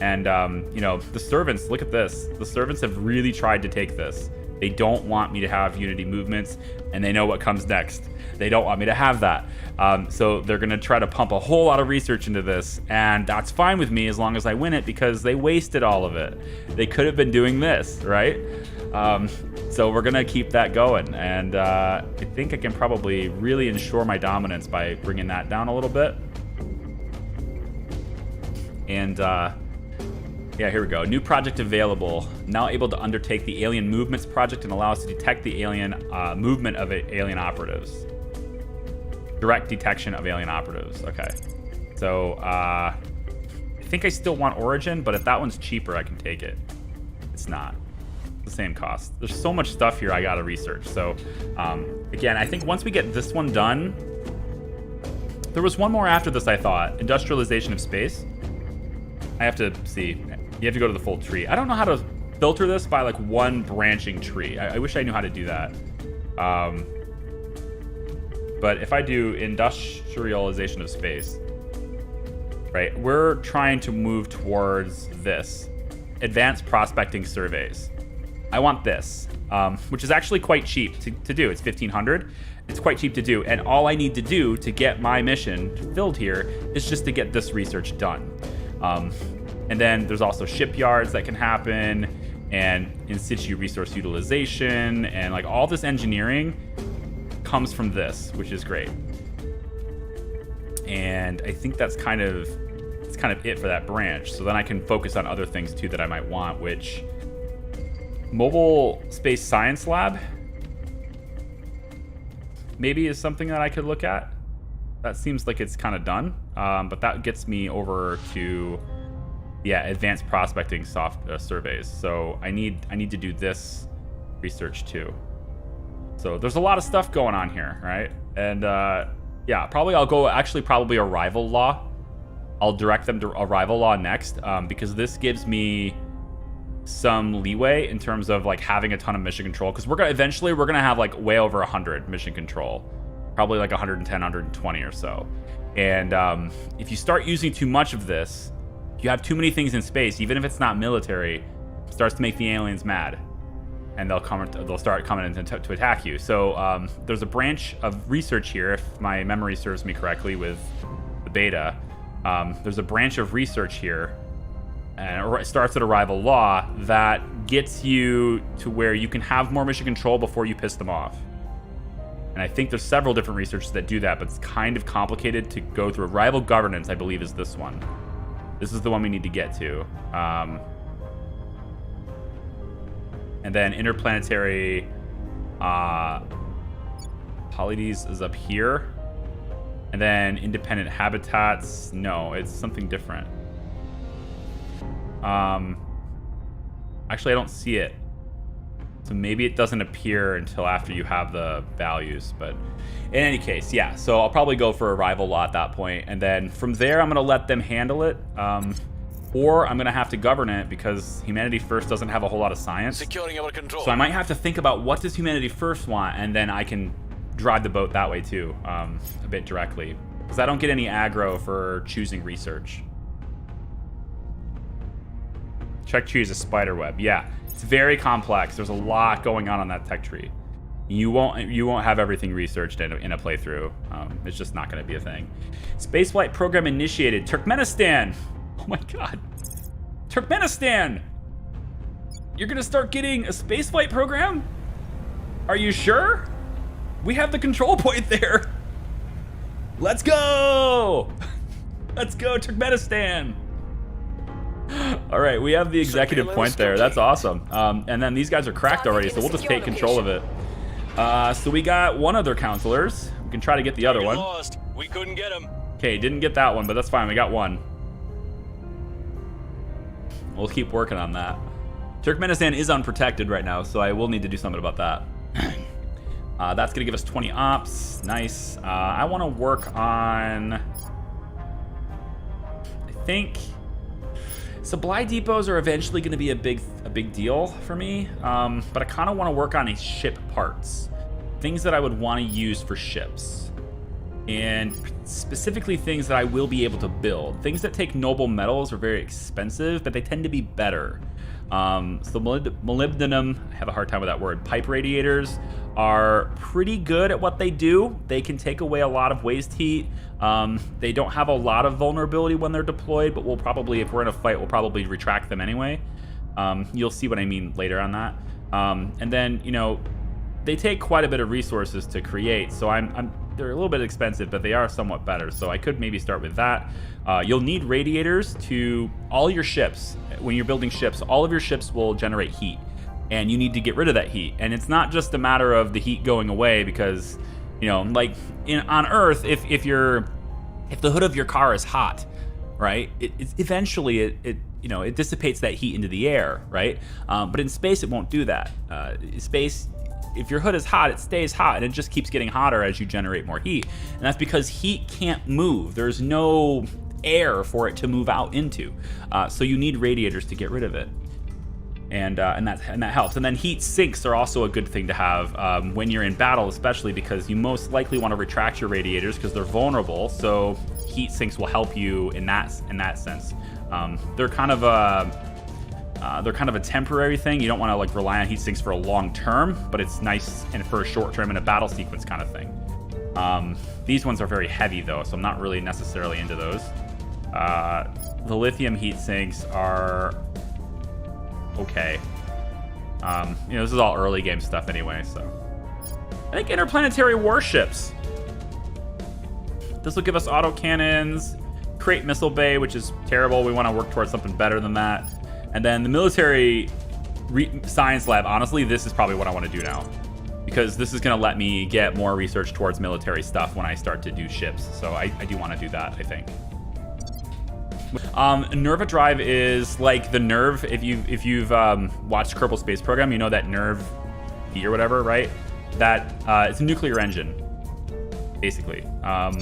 And, you know, the servants, look at this. The servants have really tried to take this. They don't want me to have Unity movements, and they know what comes next. They don't want me to have that. So they're going to try to pump a whole lot of research into this, and that's fine with me as long as I win it, because they wasted all of it. They could have been doing this, right? So we're going to keep that going, and I think I can probably really ensure my dominance by bringing that down a little bit. And yeah, here we go. New project available. Now able to undertake the alien movements project and allow us to detect the alien movement of alien operatives. Direct detection of alien operatives. Okay. So I think I still want Origin, but if that one's cheaper, I can take it. It's not. It's the same cost. There's so much stuff here I gotta research. So again, I think once we get this one done, there was one more after this, I thought. Industrialization of space. I have to see. You have to go to the full tree. I don't know how to filter this by like one branching tree. I wish I knew how to do that. But if I do industrialization of space, right, we're trying to move towards this. Advanced prospecting surveys. I want this, which is actually quite cheap to do. It's 1,500. It's quite cheap to do. And all I need to do to get my mission filled here is just to get this research done. And then there's also shipyards that can happen, and in situ resource utilization, and like all this engineering comes from this, which is great. And I think that's kind of it for that branch. So then I can focus on other things too that I might want, which mobile space science lab maybe is something that I could look at. That seems like it's kind of done, but that gets me over to advanced prospecting surveys. So I need to do this research too. So there's a lot of stuff going on here, right? And yeah, probably arrival law. I'll direct them to arrival law next, because this gives me some leeway in terms of like having a ton of mission control, because we're gonna have like way over 100 mission control, probably like 110, 120 or so. And if you start using too much of this, you have too many things in space, even if it's not military, it starts to make the aliens mad, and they'll start coming in to attack you. So there's a branch of research here, if my memory serves me correctly with the beta. There's a branch of research here, and it starts at arrival law, that gets you to where you can have more mission control before you piss them off. And I think there's several different researchers that do that, but it's kind of complicated to go through. Arrival governance, I believe, is this one. This is the one we need to get to. And then interplanetary polities is up here. And then independent habitats, no, it's something different. Actually, I don't see it. So maybe it doesn't appear until after you have the values. But in any case, yeah. So I'll probably go for arrival law at that point. And then from there, I'm going to let them handle it. Or I'm going to have to govern it, because Humanity First doesn't have a whole lot of science. Securing our control. So I might have to think about what does Humanity First want, and then I can drive the boat that way too, a bit directly. Because I don't get any aggro for choosing research. Tech tree is a spider web. Yeah, it's very complex. There's a lot going on that tech tree. You won't have everything researched in a playthrough. It's just not going to be a thing. Spaceflight program initiated. Turkmenistan. Oh my god. Turkmenistan. You're going to start getting a spaceflight program? Are you sure? We have the control point there. Let's go. Let's go, Turkmenistan. All right, we have the executive point there. That's awesome. And then these guys are cracked already, so we'll just take control of it. So we got one of their counselors. We can try to get the other one. Lost. We couldn't get him. Okay, didn't get that one, but that's fine. We got one. We'll keep working on that. Turkmenistan is unprotected right now, so I will need to do something about that. That's going to give us 20 ops. Nice. I want to work on... I think... Supply depots are eventually going to be a big deal for me, but I kind of want to work on ship parts. Things that I would want to use for ships. And specifically things that I will be able to build. Things that take noble metals are very expensive, but they tend to be better. So molybdenum, I have a hard time with that word. Pipe radiators are pretty good at what they do. They can take away a lot of waste heat. They don't have a lot of vulnerability when they're deployed, but we'll probably, if we're in a fight, we'll probably retract them anyway. You'll see what I mean later on that. And then, you know, they take quite a bit of resources to create, so they're a little bit expensive, but they are somewhat better. So I could maybe start with that. You'll need radiators to all your ships. When you're building ships, all of your ships will generate heat, and you need to get rid of that heat. And it's not just a matter of the heat going away, because, you know, like on Earth, if the hood of your car is hot, right? Eventually it dissipates that heat into the air, right? But in space, it won't do that. Space, if your hood is hot, it stays hot, and it just keeps getting hotter as you generate more heat. And that's because heat can't move. There's no air for it to move out into. So you need radiators to get rid of it. And that helps. And then heat sinks are also a good thing to have when you're in battle, especially because you most likely want to retract your radiators because they're vulnerable. So heat sinks will help you in that sense. They're kind of a temporary thing. You don't want to like rely on heat sinks for a long term, but it's nice and for a short term in a battle sequence kind of thing. These ones are very heavy though, so I'm not really necessarily into those. The lithium heat sinks are okay. This is all early game stuff anyway, so. I think interplanetary warships. This will give us autocannons, create missile bay, which is terrible. We want to work towards something better than that. And then the military science lab, honestly, this is probably what I want to do now, because this is going to let me get more research towards military stuff when I start to do ships. So I do want to do that, I think. Nerva drive is like the Nerve. If you've watched Kerbal Space Program, you know that Nerve B or whatever, right? That it's a nuclear engine, basically. I'll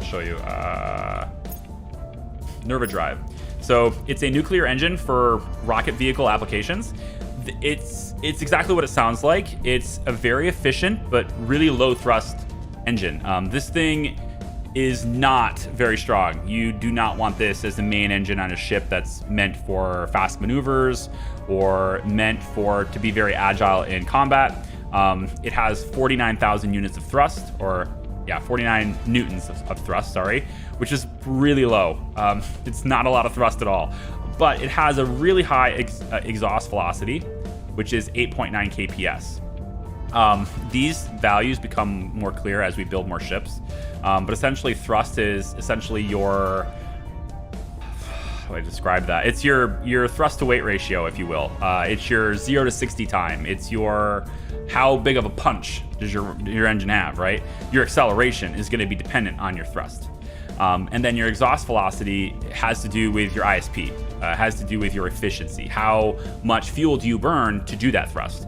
show you. Nerva drive. So it's a nuclear engine for rocket vehicle applications. It's exactly what it sounds like. It's a very efficient but really low thrust engine. This thing is not very strong. You do not want this as the main engine on a ship that's meant for fast maneuvers or meant to be very agile in combat. It has 49,000 units of thrust, 49 newtons of thrust, which is really low. It's not a lot of thrust at all, but it has a really high exhaust velocity, which is 8.9 kps. These values become more clear as we build more ships, but essentially thrust is essentially your, how do I describe that? It's your thrust to weight ratio, if you will. It's your 0 to 60 time. It's your how big of a punch does your engine have, right? Your acceleration is going to be dependent on your thrust. And then your exhaust velocity has to do with your ISP, has to do with your efficiency. How much fuel do you burn to do that thrust?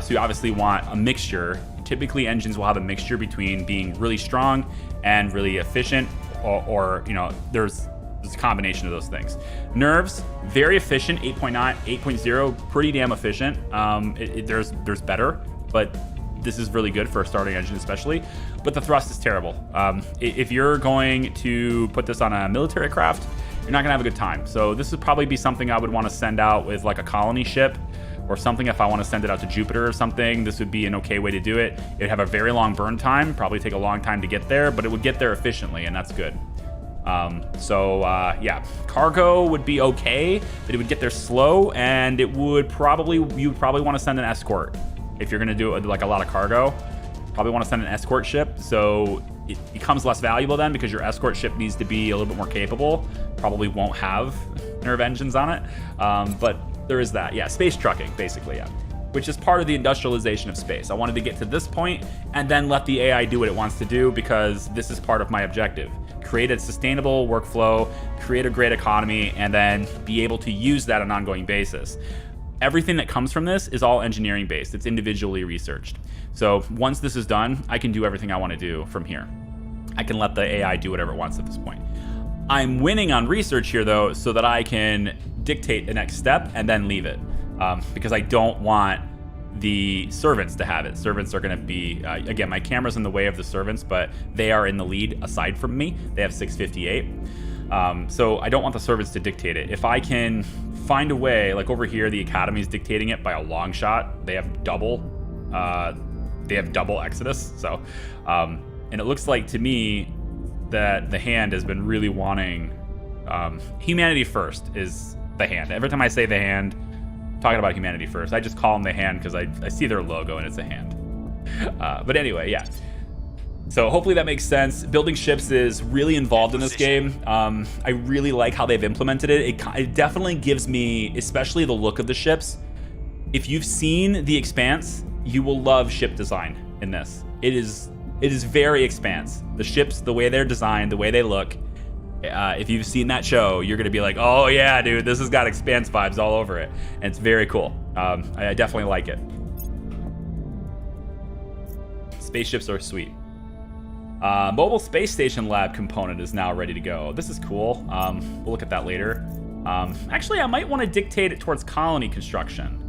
So you obviously want a mixture. Typically engines will have a mixture between being really strong and really efficient, or there's a combination of those things. Nerves, very efficient, 8.9, 8.0, pretty damn efficient. There's better, but this is really good for a starting engine especially, but the thrust is terrible. If you're going to put this on a military craft, you're not gonna have a good time. So this would probably be something I would want to send out with like a colony ship or something. If I want to send it out to Jupiter or something, this would be an okay way to do it. It'd have a very long burn time, probably take a long time to get there, but it would get there efficiently, and that's good. Cargo would be okay, but it would get there slow, and you would probably want to send an escort. If you're going to do like a lot of cargo, probably want to send an escort ship. So it becomes less valuable then, because your escort ship needs to be a little bit more capable. Probably won't have nerve engines on it. But there is that. Yeah, space trucking, basically, yeah. Which is part of the industrialization of space. I wanted to get to this point and then let the AI do what it wants to do, because this is part of my objective. Create a sustainable workflow, create a great economy, and then be able to use that on an ongoing basis. Everything that comes from this is all engineering based. It's individually researched. So once this is done, I can do everything I want to do from here. I can let the AI do whatever it wants at this point. I'm winning on research here though, so that I can dictate the next step and then leave it. Because I don't want the servants to have it. Servants are going to be, again, my camera's in the way of the servants, but they are in the lead aside from me. They have 658. So I don't want the servants to dictate it. If I can find a way, like over here, the Academy's dictating it by a long shot. They have double Exodus. So, and it looks like to me that the Hand has been really wanting humanity first is the Hand. Every time I say the Hand, I'm talking about humanity first. I just call them the Hand because I see their logo and it's a hand. But anyway, yeah. So hopefully that makes sense. Building ships is really involved in this game. I really like how they've implemented it. It definitely gives me, especially the look of the ships. If you've seen The Expanse, you will love ship design in this. It is very Expanse. The ships, the way they're designed, the way they look. If you've seen that show, you're gonna be like, oh yeah, dude, this has got Expanse vibes all over it. And it's very cool. I definitely like it. Spaceships are sweet. Mobile Space Station Lab component is now ready to go. This is cool. We'll look at that later. Actually, I might want to dictate it towards colony construction.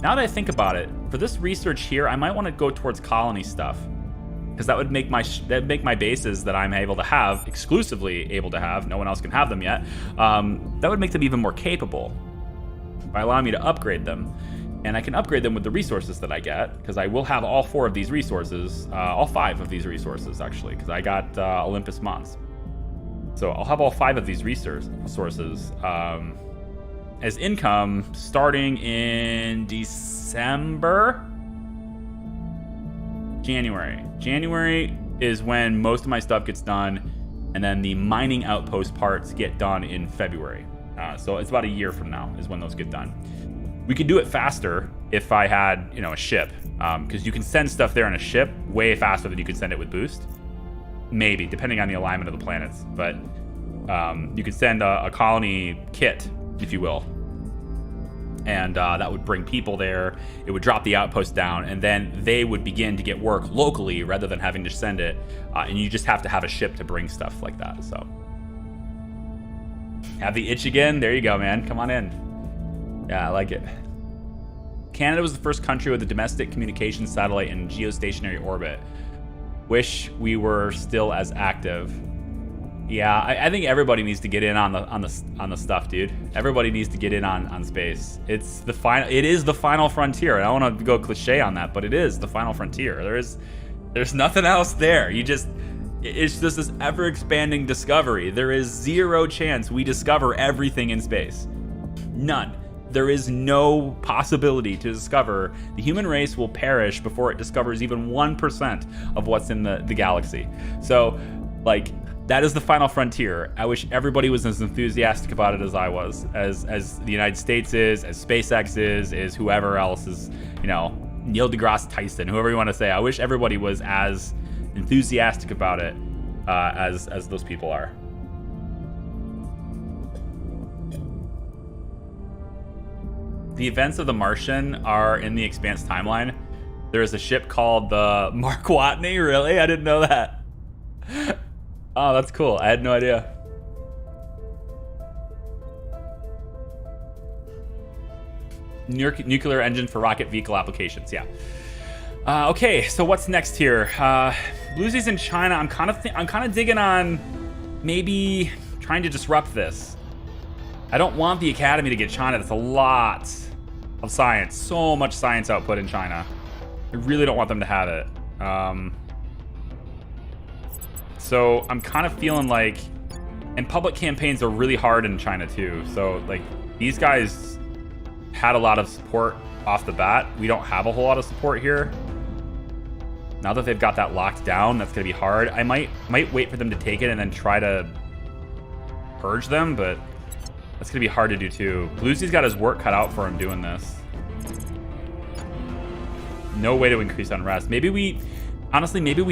Now that I think about it, for this research here, I might want to go towards colony stuff, because that would make my bases that I'm exclusively able to have, no one else can have them yet, that would make them even more capable by allowing me to upgrade them. And I can upgrade them with the resources that I get, because I will have all 4 of these resources, all 5 of these resources actually, because I got Olympus Mons. So I'll have all 5 of these resources as income starting in December? January. January is when most of my stuff gets done, and then the mining outpost parts get done in February. So it's about a year from now is when those get done. We could do it faster if I had, a ship, because you can send stuff there in a ship way faster than you could send it with boost. Maybe, depending on the alignment of the planets. But you could send a colony kit, if you will, and that would bring people there. It would drop the outpost down, and then they would begin to get work locally rather than having to send it. And you just have to have a ship to bring stuff like that. So, have the itch again? There you go, man. Come on in. Yeah, I like it. Canada was the first country with a domestic communications satellite in geostationary orbit. Wish we were still as active. Yeah, I think everybody needs to get in on the stuff, dude. Everybody needs to get in on space. It is the final frontier. And I don't want to go cliche on that, but it is the final frontier. There's nothing else there. It's just this ever expanding discovery. There is zero chance we discover everything in space. None. There is no possibility to discover. The human race will perish before it discovers even 1% of what's in the galaxy. So, that is the final frontier. I wish everybody was as enthusiastic about it as I was, as the United States is, as SpaceX is whoever else is, Neil deGrasse Tyson, whoever you want to say. I wish everybody was as enthusiastic about it as those people are. The events of The Martian are in the Expanse timeline. There is a ship called the Mark Watney. Really? I didn't know that. Oh, that's cool. I had no idea. Nuclear engine for rocket vehicle applications. Yeah. Okay, so what's next here? Bluesies in China. I'm kind of digging on maybe trying to disrupt this. I don't want the Academy to get China. That's a lot of science. So much science output in China. I really don't want them to have it. So I'm kind of feeling like, and public campaigns are really hard in China too. So these guys had a lot of support off the bat. We don't have a whole lot of support here. Now that they've got that locked down, that's gonna be hard. I might wait for them to take it and then try to purge them, but that's gonna be hard to do too. Bluesy's got his work cut out for him doing this. No way to increase unrest. Maybe we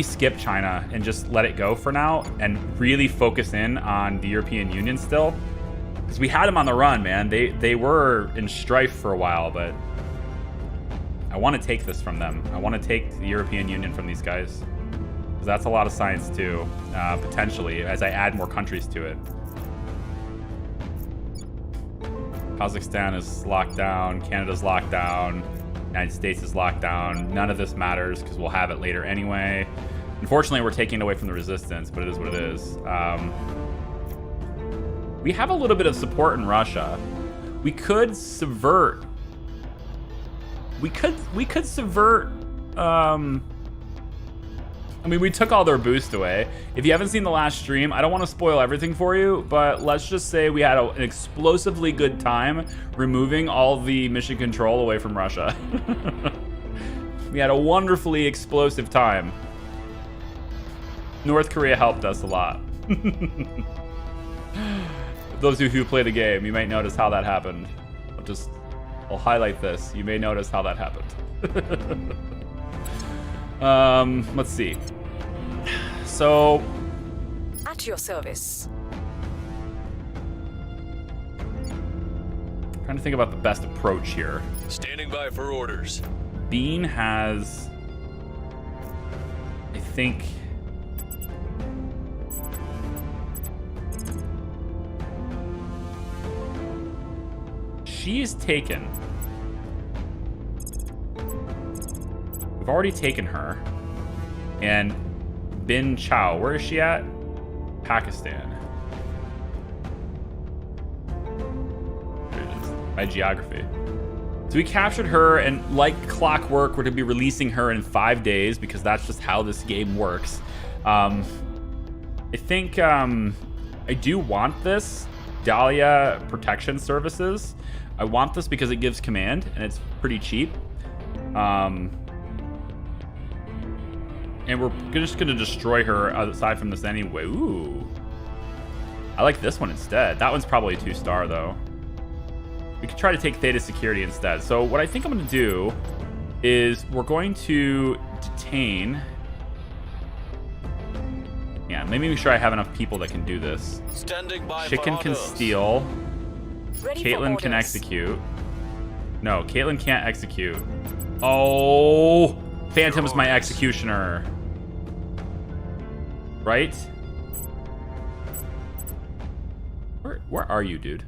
skip China and just let it go for now and really focus in on the European Union still. Because we had them on the run, man. They were in strife for a while, but I want to take this from them. I want to take the European Union from these guys. Because that's a lot of science too, potentially, as I add more countries to it. Kazakhstan is locked down, Canada's locked down, United States is locked down. None of this matters because we'll have it later anyway. Unfortunately, we're taking it away from the resistance, but it is what it is. We have a little bit of support in Russia. We could subvert. We could subvert. I mean, we took all their boost away. If you haven't seen the last stream, I don't want to spoil everything for you, but let's just say we had an explosively good time removing all the mission control away from Russia. We had a wonderfully explosive time. North Korea helped us a lot. Those of you who play the game, you might notice how that happened. I'll highlight this. You may notice how that happened. Let's see. So, At your service. trying to think about the best approach here. Standing by for orders. Bean has, I think, she's taken. We've already taken her. And Bin Chao, where is she at? Pakistan. There it is. My geography. So we captured her, and like clockwork, we're going to be releasing her in 5 days because that's just how this game works. I think I do want this Dahlia Protection Services. I want this because it gives command, and it's pretty cheap. And we're just going to destroy her aside from this anyway. Ooh. I like this one instead. That one's probably a 2-star, though. We could try to take Theta Security instead. So what I think I'm going to do is we're going to detain... Yeah, maybe make sure I have enough people that can do this. Standing by Chicken for can orders. steal. Ready Caitlyn for can orders. execute. No, Caitlyn can't execute. Oh... Phantom's my executioner. Right? Where are you, dude?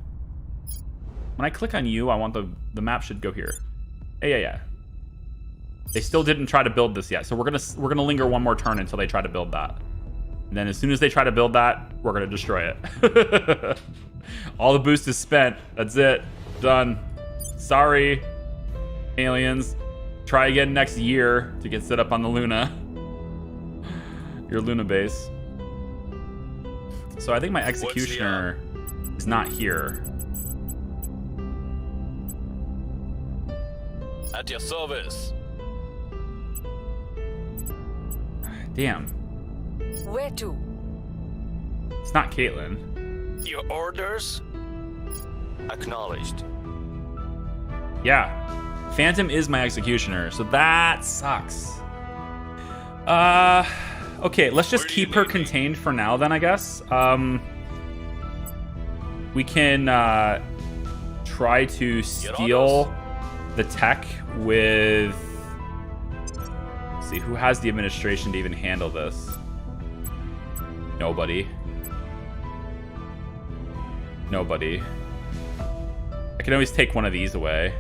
When I click on you, I want the map should go here. Yeah. They still didn't try to build this yet, so we're gonna linger one more turn until they try to build that. And then as soon as they try to build that, we're gonna destroy it. All the boost is spent. That's it. Done. Sorry, aliens. Try again next year to get set up on the Luna. Your Luna base. So I think my executioner is not here. At your service. Damn. Where to? It's not Caitlyn. Your orders? Acknowledged. Yeah. Phantom is my executioner, so that sucks. Okay, let's just keep her contained for now then, I guess. We can try to steal the tech with... Let's see, who has the administration to even handle this? Nobody. I can always take one of these away.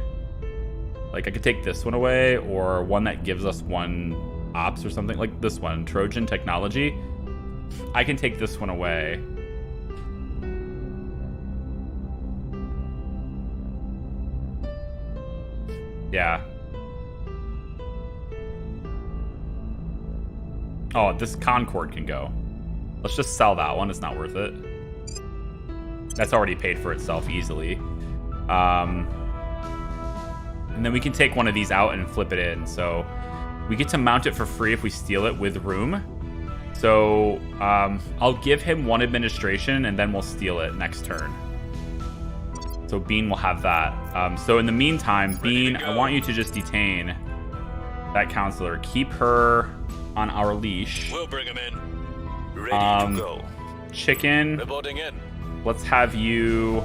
Like, I could take this one away, or one that gives us one ops or something. Like this one, Trojan Technology. I can take this one away. Yeah. Oh, this Concord can go. Let's just sell that one. It's not worth it. That's already paid for itself easily. And then we can take one of these out and flip it in. So we get to mount it for free if we steal it with room. So I'll give him one administration and then we'll steal it next turn. So Bean will have that. So in the meantime, Bean, I want you to just detain that counselor. Keep her on our leash. We'll bring him in. Ready to go. Chicken, Reporting in. let's have you...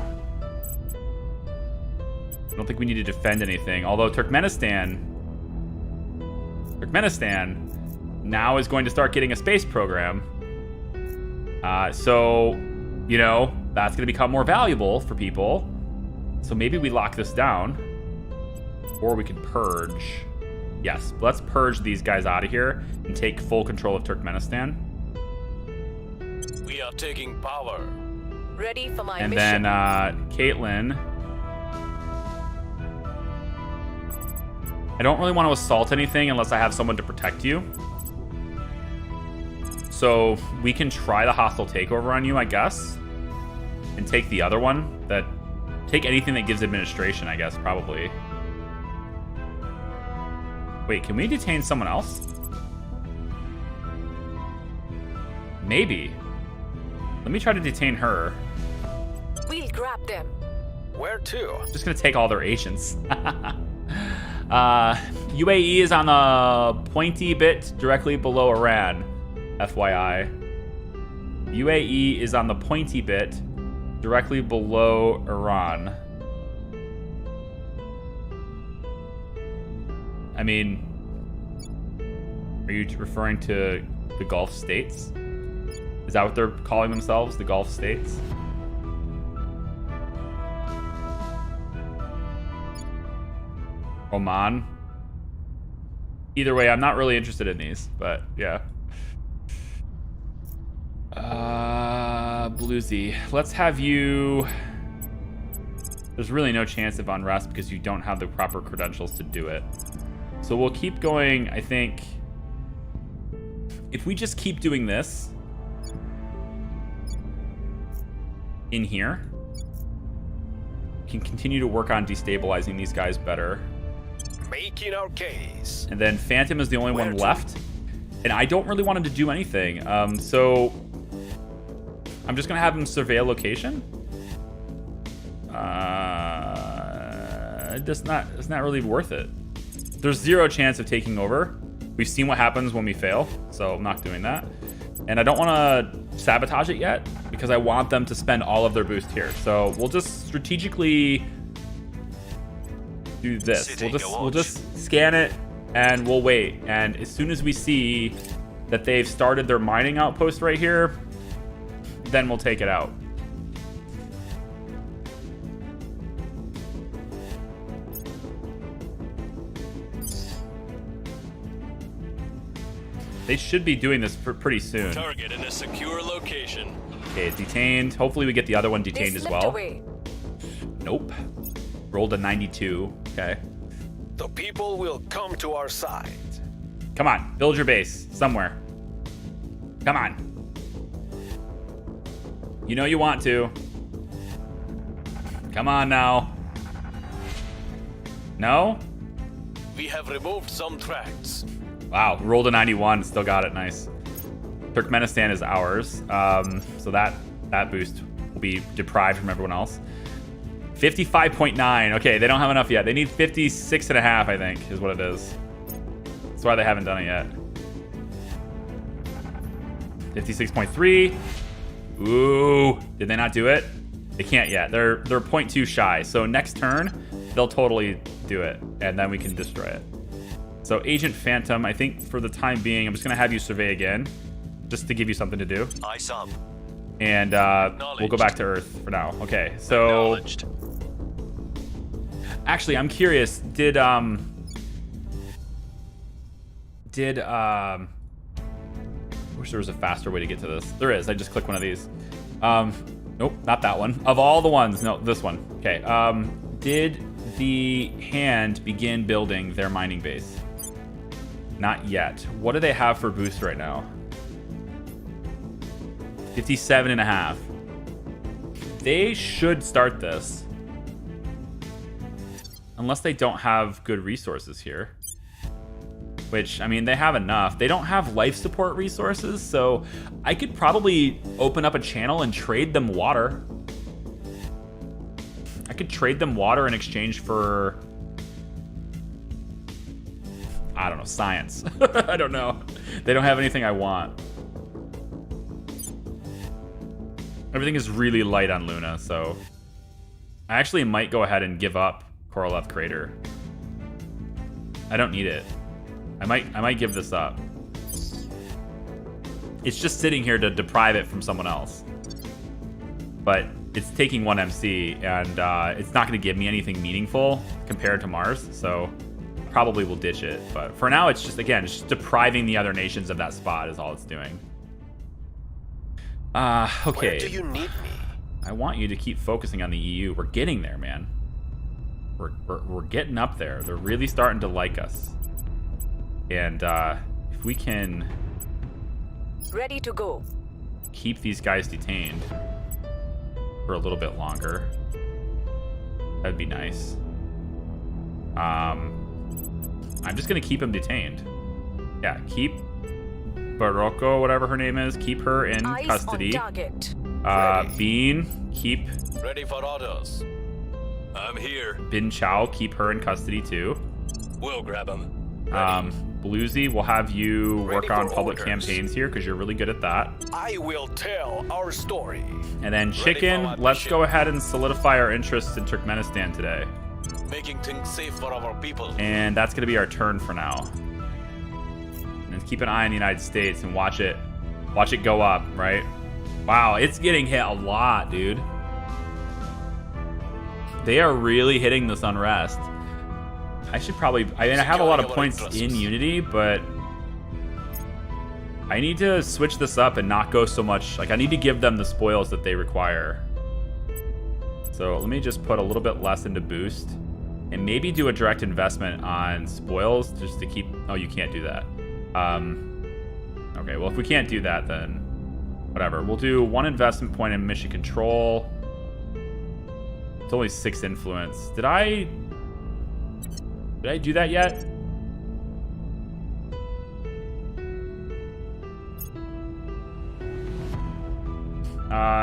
I don't think we need to defend anything. Although Turkmenistan now is going to start getting a space program. So, you know, that's going to become more valuable for people. So maybe we lock this down. Or we can purge. Yes, let's purge these guys out of here and take full control of Turkmenistan. We are taking power. Ready for my And mission. then Caitlin. I don't really want to assault anything unless I have someone to protect you. So we can try the hostile takeover on you, I guess. And take the other one. Take anything that gives administration, I guess, probably. Wait, can we detain someone else? Maybe. Let me try to detain her. We'll grab them. Where to? Just gonna take all their agents. UAE is on the pointy bit directly below Iran. FYI. UAE is on the pointy bit directly below Iran. I mean, are you referring to the Gulf states? Is that what they're calling themselves, the Gulf states? Oman? Either way, I'm not really interested in these, but yeah. Bluesy. Let's have you... There's really no chance of unrest because you don't have the proper credentials to do it. So we'll keep going, I think. If we just keep doing this in here, we can continue to work on destabilizing these guys better. Making our case. And then Phantom is the only one left. And I don't really want him to do anything. So I'm just going to have him survey a location. It's not really worth it. There's zero chance of taking over. We've seen what happens when we fail, so I'm not doing that. And I don't want to sabotage it yet because I want them to spend all of their boost here. So we'll just strategically do this. We'll just scan it and we'll wait. And as soon as we see that they've started their mining outpost right here, then we'll take it out. They should be doing this pretty soon. Target in a secure location. Okay, detained. Hopefully we get the other one detained as well. Away. Nope. Rolled a 92. Okay. The people will come to our side. Come on, build your base somewhere. Come on. You know you want to. Come on now. No? We have removed some tracks. Wow, rolled a 91, still got it, nice. Turkmenistan is ours, so that boost will be deprived from everyone else. 55.9, okay, they don't have enough yet. They need 56.5, I think, is what it is. That's why they haven't done it yet. 56.3. Ooh, did they not do it? They can't yet. They're 0.2 shy, so next turn, they'll totally do it, and then we can destroy it. So Agent Phantom, I think for the time being, I'm just going to have you survey again, just to give you something to do. Eyes up. And we'll go back to Earth for now. Okay, so... Actually, I'm curious, did I wish there was a faster way to get to this. There is, I just click one of these. Nope, not that one. Of all the ones, no, this one. Okay, did the Hand begin building their mining base? Not yet. What do they have for boost right now? 57.5. They should start this. Unless they don't have good resources here. Which, I mean, they have enough. They don't have life support resources, so I could probably open up a channel and trade them water. I could trade them water in exchange for... I don't know, science. I don't know. They don't have anything I want. Everything is really light on Luna, so... I actually might go ahead and give up Korolev Crater. I don't need it. I might give this up. It's just sitting here to deprive it from someone else. But it's taking 1 MC, and it's not going to give me anything meaningful compared to Mars, so probably will ditch it. But for now, it's just, again, it's just depriving the other nations of that spot is all it's doing. Okay. Where do you need me? I want you to keep focusing on the EU. We're getting there, man. We're getting up there. They're really starting to like us. And if we can Ready to go. keep these guys detained for a little bit longer, that'd be nice. I'm just gonna keep them detained. Yeah, keep Barocco, whatever her name is, keep her in Eyes custody. on target. Bean, keep Ready for orders. I'm here. Bin Chao, keep her in custody too. We'll grab him. Bluesy, we'll have you work Ready on for public orders. campaigns here because you're really good at that. I will tell our story. And then for Chicken, my let's mission. go ahead and solidify our interests in Turkmenistan today. Making things safe for our people. And that's going to be our turn for now. And keep an eye on the United States and watch it go up, right? Wow, it's getting hit a lot, dude. They are really hitting this unrest. I have a lot of points in Unity, but I need to switch this up and not go so much. Like, I need to give them the spoils that they require. So let me just put a little bit less into boost and maybe do a direct investment on spoils just to keep... Oh, you can't do that. Okay, well, if we can't do that, then whatever. We'll do 1 investment point in mission control. It's only 6 influence. Did I do that yet?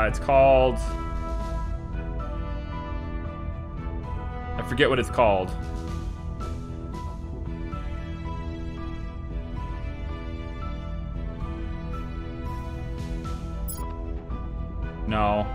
It's called... I forget what it's called. No.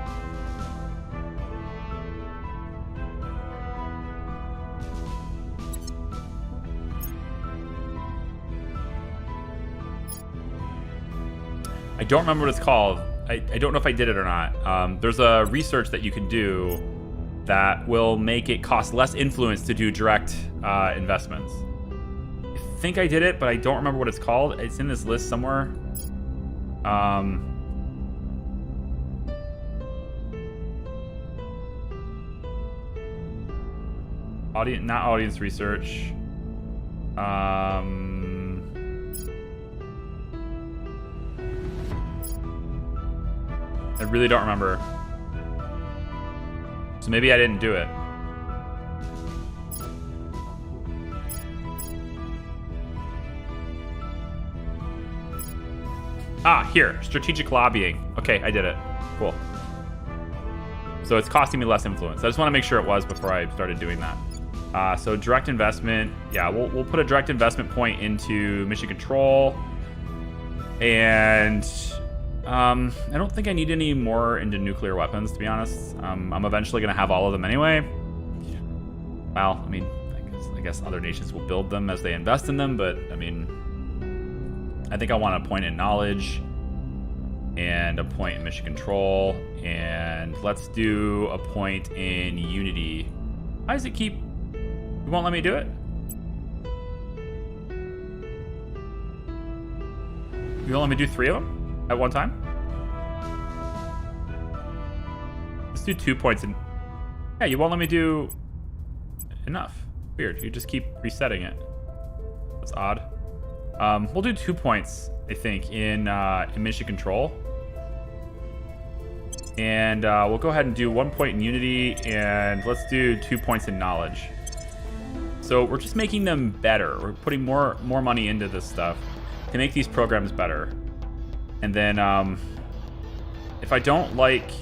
I don't remember what it's called. I don't know if I did it or not. There's a research that you can do that will make it cost less influence to do direct investments. I think I did it, but I don't remember what it's called. It's in this list somewhere. Not audience research. I really don't remember. So maybe I didn't do it. Ah, here. Strategic lobbying. Okay, I did it. Cool. So it's costing me less influence. I just want to make sure it was before I started doing that. So direct investment. Yeah, we'll put a direct investment point into mission control. And I don't think I need any more into nuclear weapons, to be honest. I'm eventually going to have all of them anyway. Well, I mean, I guess other nations will build them as they invest in them, but I mean, I think I want a point in knowledge and a point in mission control, and let's do a point in unity. Why does it keep... You won't let me do it? You won't let me do 3 of them at one time? Let's do 2 points in... Yeah, you won't let me do enough. Weird, you just keep resetting it. That's odd. We'll do 2 points, I think, in mission control. And we'll go ahead and do 1 point in unity, and let's do 2 points in knowledge. So we're just making them better. We're putting more money into this stuff to make these programs better. And then if I don't like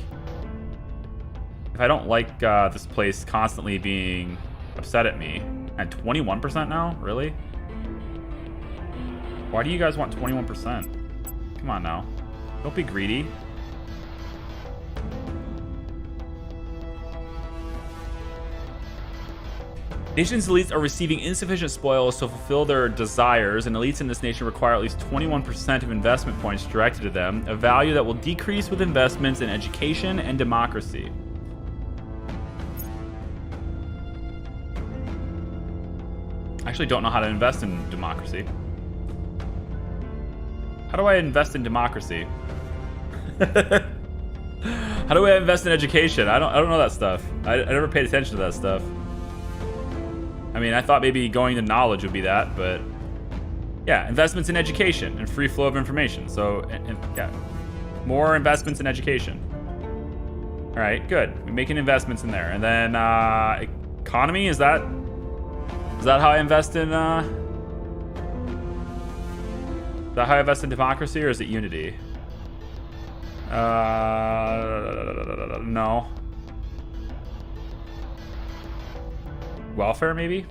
this place constantly being upset at me, at 21% now, really? Why do you guys want 21%? Come on now, don't be greedy. Nations' elites are receiving insufficient spoils to fulfill their desires, and elites in this nation require at least 21% of investment points directed to them, a value that will decrease with investments in education and democracy. I actually don't know how to invest in democracy. How do I invest in democracy? How do I invest in education? I don't know that stuff. I never paid attention to that stuff. I mean, I thought maybe going to knowledge would be that, but yeah, investments in education and free flow of information. So, yeah, more investments in education. All right, good. We're making investments in there, and then economy. Is that how I invest in? Is that how I invest in democracy, or is it unity? No. Welfare, maybe?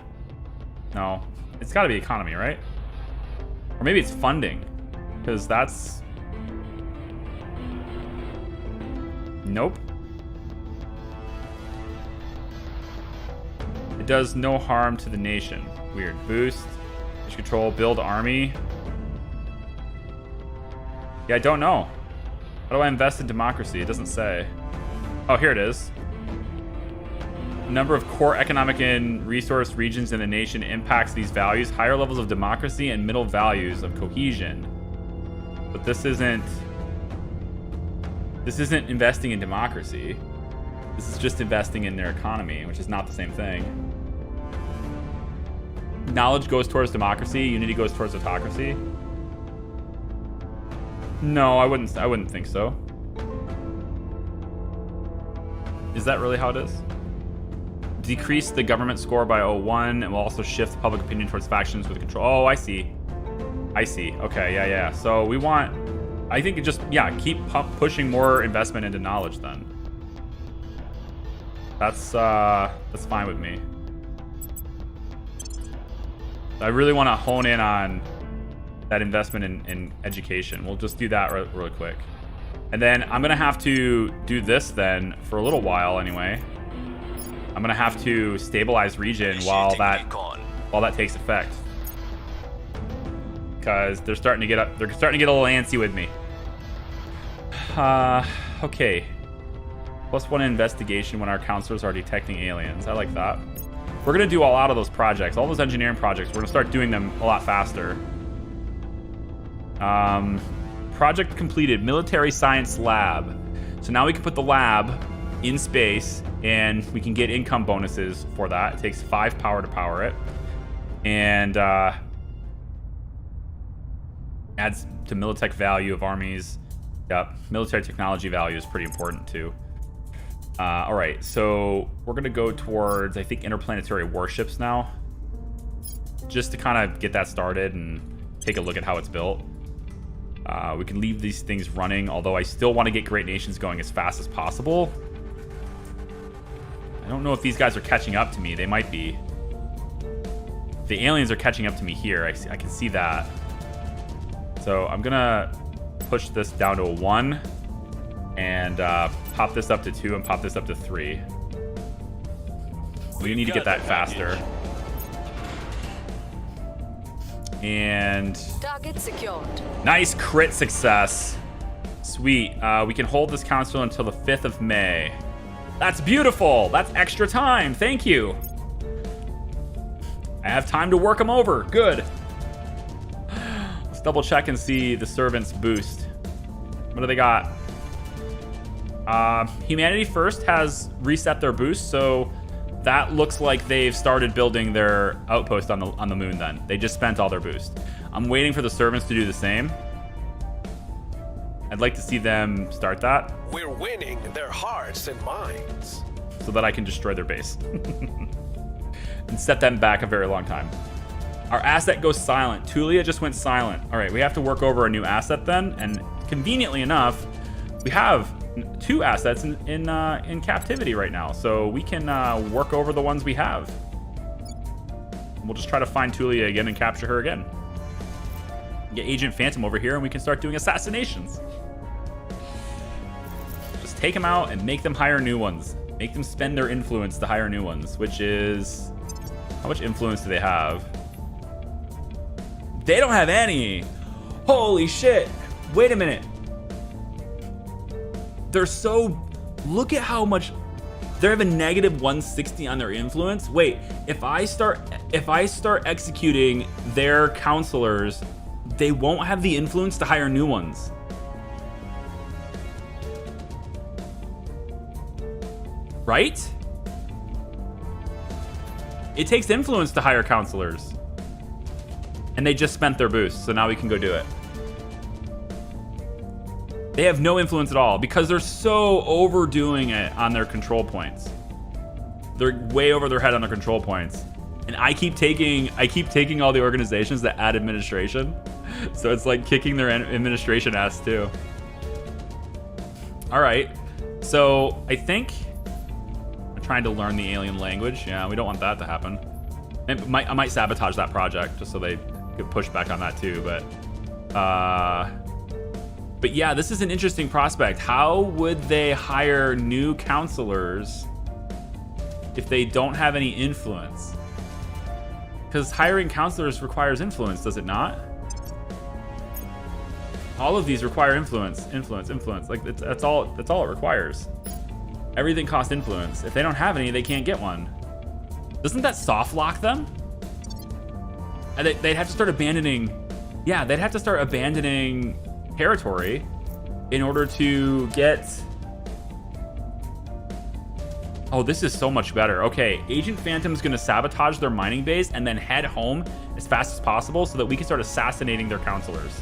No. It's got to be economy, right? Or maybe it's funding, because that's... Nope. It does no harm to the nation. Weird. Boost, control, build army. Yeah, I don't know. How do I invest in democracy? It doesn't say. Oh, here it is. Number of core economic and resource regions in the nation impacts these values. Higher levels of democracy and middle values of cohesion. But this isn't investing in democracy. This is just investing in their economy, which is not the same thing. Knowledge goes towards democracy. Unity goes towards autocracy. No, I wouldn't think so. Is that really how it is? Decrease the government score by 0.1 and will also shift public opinion towards factions with control. Oh, I see. Okay, yeah. So we want, I think it just, yeah, keep pushing more investment into knowledge then. That's fine with me. I really want to hone in on that investment in education. We'll just do that really quick. And then I'm going to have to do this then for a little while anyway. I'm going to have to stabilize region while that takes effect. Because they're starting to get a little antsy with me. Okay. +1 investigation when our counselors are detecting aliens. I like that. We're going to do a lot of those projects. All those engineering projects, we're going to start doing them a lot faster. Project completed. Military science lab. So now we can put the lab in space and we can get income bonuses for that. It takes 5 power to power it. And adds to militech value of armies. Yep, military technology value is pretty important too. All right, so we're gonna go towards, I think, interplanetary warships now, just to kind of get that started and take a look at how it's built. We can leave these things running, although I still want to get Great Nations going as fast as possible. I don't know if these guys are catching up to me. They might be. The aliens are catching up to me here. I can see that. So I'm gonna push this down to a 1 and pop this up to 2 and pop this up to 3. We need to get that faster. And Target secured. Nice crit success. Sweet. We can hold this council until the 5th of May. That's beautiful. That's extra time. Thank you. I have time to work them over. Good. Let's double check and see the servants boost. What do they got? Humanity First has reset their boost, so that looks like they've started building their outpost on the moon then. They just spent all their boost. I'm waiting for the servants to do the same. I'd like to see them start that. We're winning their hearts and minds. So that I can destroy their base. And set them back a very long time. Our asset goes silent. Tulia just went silent. All right, we have to work over a new asset then. And conveniently enough, we have 2 assets in captivity right now. So we can work over the ones we have. We'll just try to find Tulia again and capture her again. Get Agent Phantom over here and we can start doing assassinations. Just take them out and make them hire new ones. Make them spend their influence to hire new ones, which is... How much influence do they have? They don't have any. Holy shit. Wait a minute. They're so... Look at how much... They have a negative 160 on their influence. Wait, if I start executing their counselors, they won't have the influence to hire new ones. Right? It takes influence to hire counselors. And they just spent their boost, so now we can go do it. They have no influence at all because they're so overdoing it on their control points. They're way over their head on their control points. And I keep taking all the organizations that add administration. So it's like kicking their administration ass too. All right. So I think I'm trying to learn the alien language. Yeah, we don't want that to happen. I might sabotage that project just so they could push back on that too. But yeah, this is an interesting prospect. How would they hire new counselors if they don't have any influence? Because hiring counselors requires influence, does it not? All of these require influence. Like that's all it requires. Everything costs influence. If they don't have any, they can't get one. Doesn't that soft lock them? And they'd have to start abandoning. Yeah, they'd have to start abandoning territory in order to get. Oh, this is so much better. Okay, Agent Phantom's gonna sabotage their mining base and then head home as fast as possible so that we can start assassinating their counselors.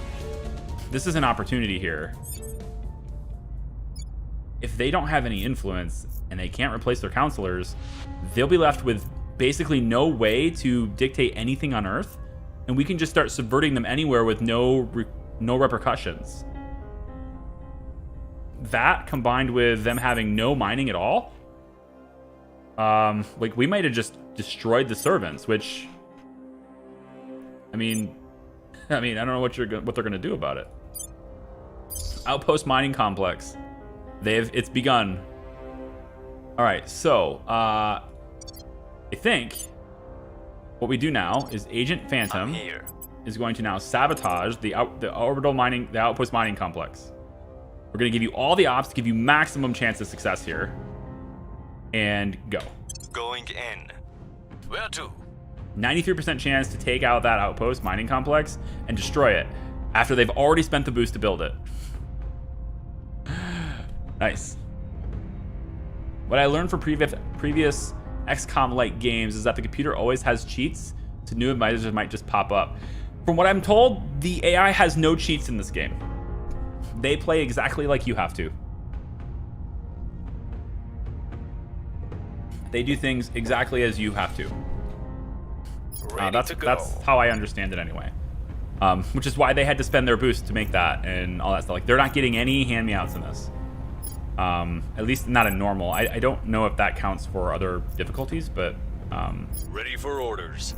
This is an opportunity here. If they don't have any influence and they can't replace their counselors, they'll be left with basically no way to dictate anything on Earth, and we can just start subverting them anywhere with no repercussions. That combined with them having no mining at all, like we might have just destroyed the servants, which I mean I don't know what they're gonna do about it. Outpost mining complex. It's begun. All right, so I think what we do now is Agent Phantom is going to now sabotage the outpost mining complex. We're gonna give you all the ops to give you maximum chance of success here. And go. Going in. Where to? 93% chance to take out that outpost mining complex and destroy it after they've already spent the boost to build it. Nice. What I learned from previous XCOM-like games is that the computer always has cheats, so new advisors might just pop up. From what I'm told, the AI has no cheats in this game. They play exactly like you have to. They do things exactly as you have to. That's how I understand it anyway. Which is why they had to spend their boost to make that and all that stuff. Like they're not getting any hand-me-outs in this. At least not in normal. I don't know if that counts for other difficulties, but ready for orders.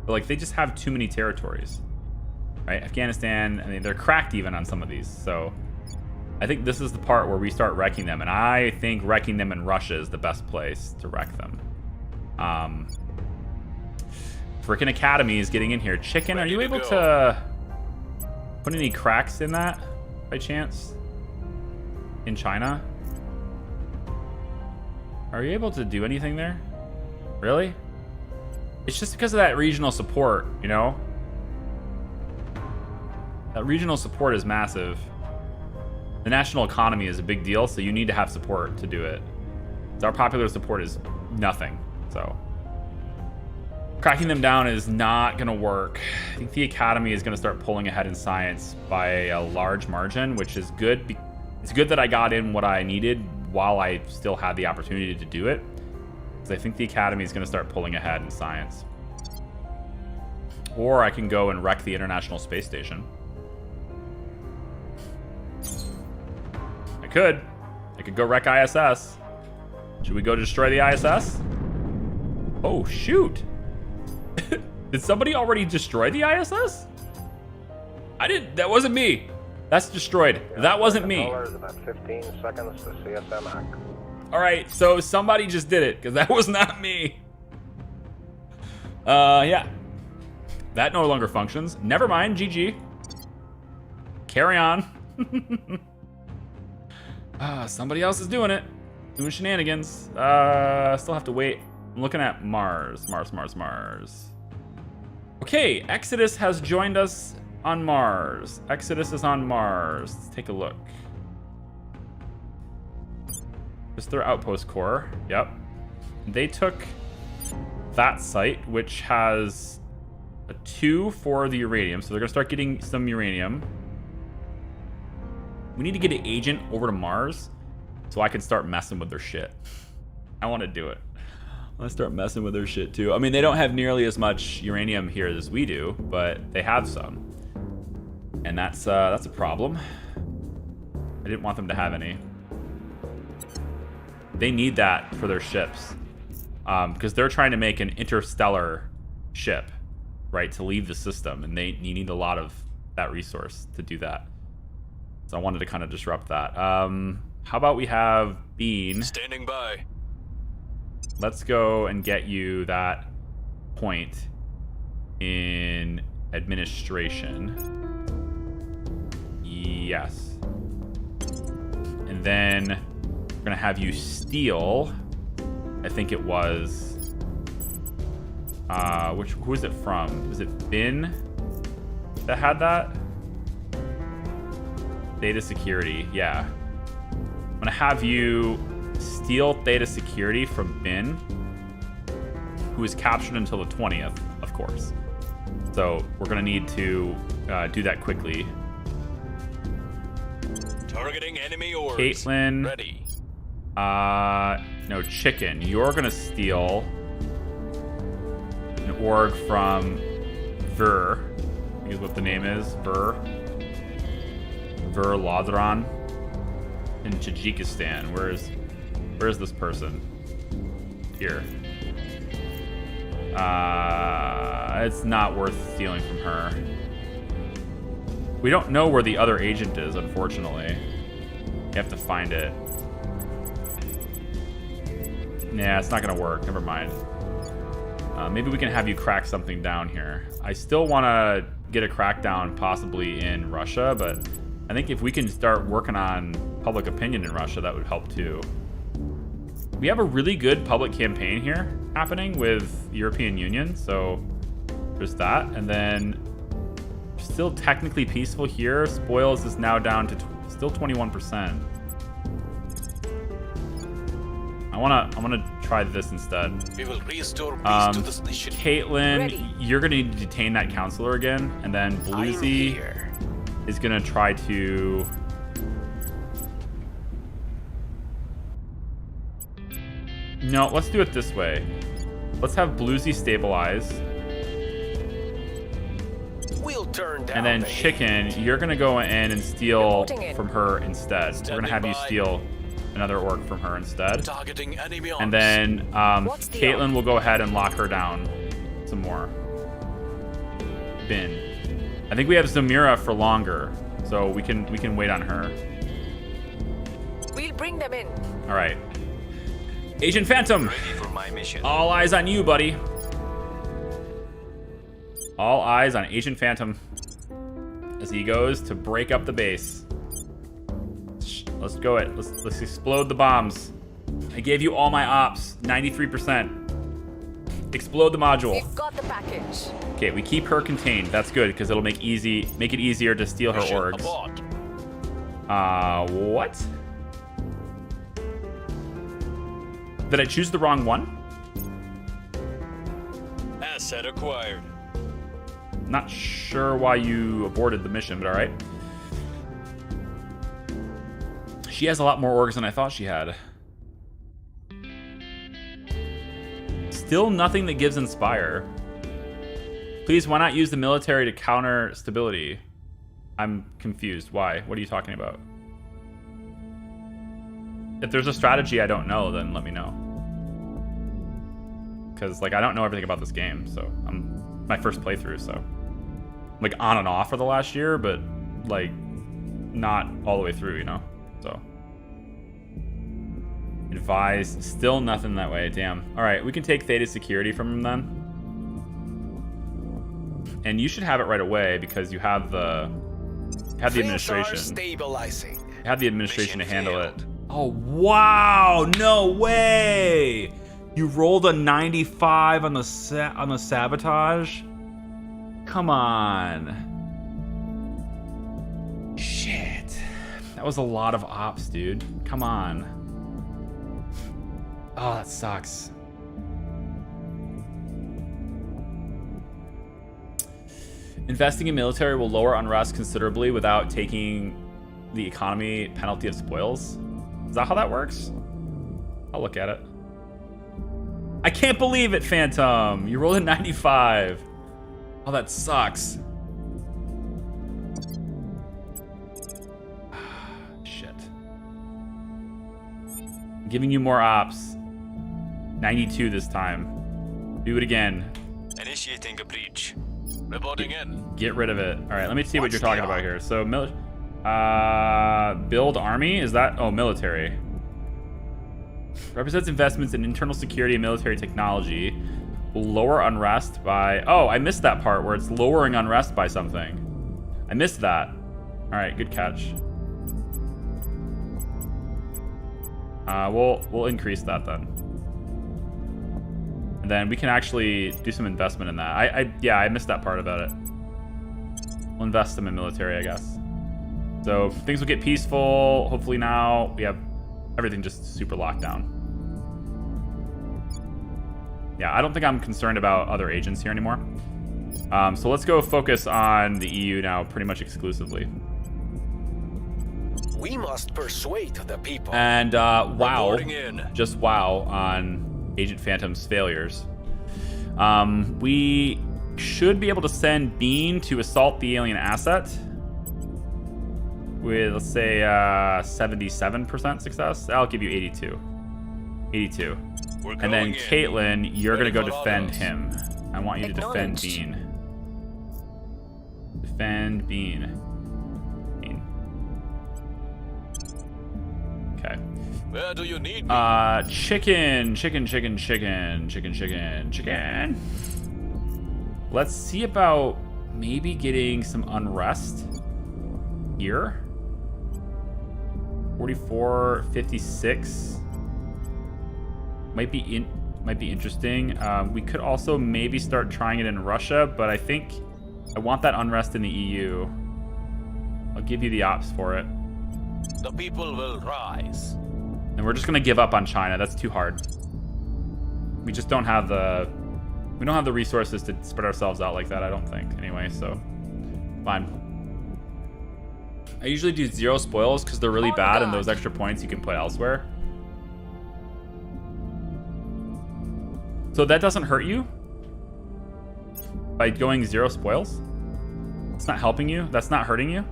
But like they just have too many territories, right? Afghanistan. I mean, they're cracked even on some of these. So I think this is the part where we start wrecking them, and I think wrecking them in Russia is the best place to wreck them. Frickin' Academy is getting in here. Chicken, are you able to put any cracks in that by chance? In China? Are you able to do anything there? Really? It's just because of that regional support, you know? That regional support is massive. The national economy is a big deal, so you need to have support to do it. So our popular support is nothing, so. Cracking them down is not gonna work. I think the Academy is gonna start pulling ahead in science by a large margin, which is good. It's good that I got in what I needed while I still had the opportunity to do it. Because I think the Academy is gonna start pulling ahead in science. Or I can go and wreck the International Space Station. I could go wreck ISS. Should we go destroy the ISS? Oh, shoot. Did somebody already destroy the ISS? I didn't. That wasn't me. That's destroyed. That wasn't me. About 15 seconds to CSM act. All right, so somebody just did it because that was not me. Yeah. That no longer functions. Never mind, GG. Carry on. Somebody else is doing it. Doing shenanigans. Still have to wait. I'm looking at Mars. Mars. Okay, Exodus has joined us on Mars. Exodus is on Mars. Let's take a look. Just their outpost core. Yep. They took that site, which has a 2 for the uranium. So they're going to start getting some uranium. We need to get an agent over to Mars so I can start messing with their shit. I want to do it. I want to start messing with their shit too. I mean, they don't have nearly as much uranium here as we do, but they have some. And that's a problem. I didn't want them to have any. They need that for their ships. Because they're trying to make an interstellar ship, right, to leave the system. And you need a lot of that resource to do that. So I wanted to kind of disrupt that. How about we have Bean? Standing by. Let's go and get you that point in administration. Yes. And then we're going to have you steal, I think it was, who is it from? Was it Bin that had that? Data security, yeah. I'm going to have you steal data security from Bin, who is captured until the 20th, of course. So we're going to need to do that quickly. Targeting enemy ores. Caitlin. Ready. No, Chicken. You're going to steal an org from Ver. I think is what the name is. Ver Ladron in Tajikistan. Where's this person? Here. It's not worth stealing from her. We don't know where the other agent is, unfortunately. You have to find it. Nah, it's not gonna work. Never mind. Maybe we can have you crack something down here. I still want to get a crackdown possibly in Russia, but I think if we can start working on public opinion in Russia, that would help too. We have a really good public campaign here happening with the European Union, so there's that. And then still technically peaceful here. Spoils is now down to still 21%. I wanna try this instead. We will restore peace to this nation. Caitlin, Ready. you're gonna need to detain that counselor again, and then Bluesy is gonna try to. No, let's do it this way. Let's have Bluesy stabilize. We'll turn down And then the Chicken, you're gonna go in and steal Reporting in. from her instead. We're gonna have you steal another orc from her instead. targeting enemy arms. And then What's the Caitlin orc? will go ahead and lock her down some more. Bin. I think we have Zamira for longer, so we can wait on her. We'll bring them in. All right. Agent Phantom, Ready for my mission. all eyes on you, buddy. All eyes on Agent Phantom as he goes to break up the base. Let's go it. Let's explode the bombs. I gave you all my ops. 93%. Explode the module. We've got the package. Okay, we keep her contained. That's good because it'll make it easier to steal her Mission orgs. abort. What? Did I choose the wrong one? Asset acquired. Not sure why you aborted the mission, but all right. She has a lot more orgs than I thought she had. Still nothing that gives Inspire. Please, why not use the military to counter stability? I'm confused. Why? What are you talking about? If there's a strategy I don't know, then let me know. Because, like, I don't know everything about this game, so I'm my first playthrough, so I'm, like, on and off for the last year, but, like, not all the way through, you know? So advise, still nothing that way. Damn. All right, we can take Theta security from him then. And you should have it right away because you have the Things are administration. stabilizing. You have the administration to Mission handle failed. it. Oh wow! No way! You rolled a 95 on the sabotage. Come on. Shit. That was a lot of ops, dude. Come on. Oh, that sucks. Investing in military will lower unrest considerably without taking the economy penalty of spoils. Is that how that works? I'll look at it. I can't believe it, Phantom. You rolled a 95. Oh, that sucks. Shit. Giving you more ops. 92 this time. Do it again. Initiating a breach. Reporting in. Get rid of it. All right, let me see what you're talking about here. So, build army? Is that? Oh, military. Represents investments in internal security and military technology. Will lower unrest by... Oh, I missed that part where it's lowering unrest by something. I missed that. All right, good catch. We'll increase that then. And then we can actually do some investment in that. Yeah, I missed that part about it. We'll invest them in military, I guess. So things will get peaceful. Hopefully now we have everything just super locked down. Yeah, I don't think I'm concerned about other agents here anymore. So let's go focus on the EU now pretty much exclusively. We must persuade the people. And wow, Reporting in. just wow on Agent Phantom's failures. We should be able to send Bean to assault the alien asset with, let's say, 77% success. I'll give you 82. 82. And then Caitlin, you're going to go defend him. I want you to defend Bean. Defend Bean. Okay. Where do you need me? Chicken. Let's see about maybe getting some unrest here. 44, 56. Might be interesting. We could also maybe start trying it in Russia, but I think I want that unrest in the EU. I'll give you the ops for it. The people will rise. And we're just gonna give up on China. That's too hard. We just don't have the resources to spread ourselves out like that, I don't think. Anyway, so fine. I usually do 0 spoils because they're really bad, and those extra points you can put elsewhere. So that doesn't hurt you by going 0 spoils? It's not helping you? That's not hurting you?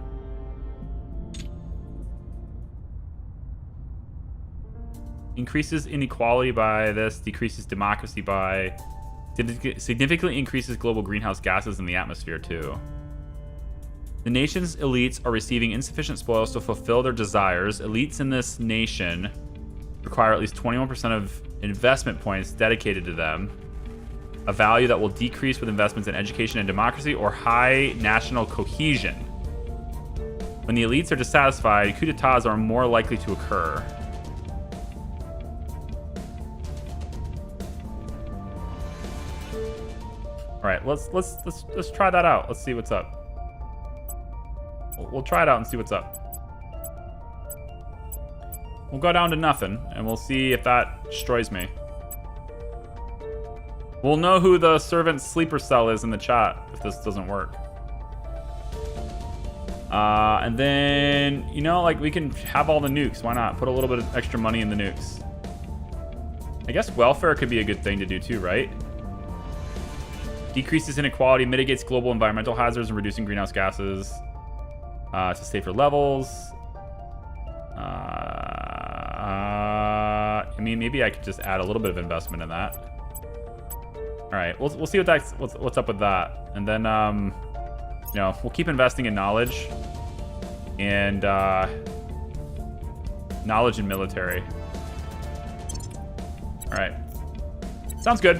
Increases inequality by this, decreases democracy by, significantly increases global greenhouse gases in the atmosphere too. The nation's elites are receiving insufficient spoils to fulfill their desires. Elites in this nation require at least 21% of investment points dedicated to them, a value that will decrease with investments in education and democracy or high national cohesion. When the elites are dissatisfied, coups d'etats are more likely to occur. All right, let's try that out. Let's see what's up. We'll try it out and see what's up. We'll go down to nothing, and we'll see if that destroys me. We'll know who the servant sleeper cell is in the chat if this doesn't work. And then, you know, like, we can have all the nukes. Why not? Put a little bit of extra money in the nukes. I guess welfare could be a good thing to do too, right? Decreases inequality, mitigates global environmental hazards, and reducing greenhouse gases to safer levels. I mean, maybe I could just add a little bit of investment in that. All right, we'll see what's up with that, and then you know, we'll keep investing in knowledge and knowledge and military. All right, sounds good.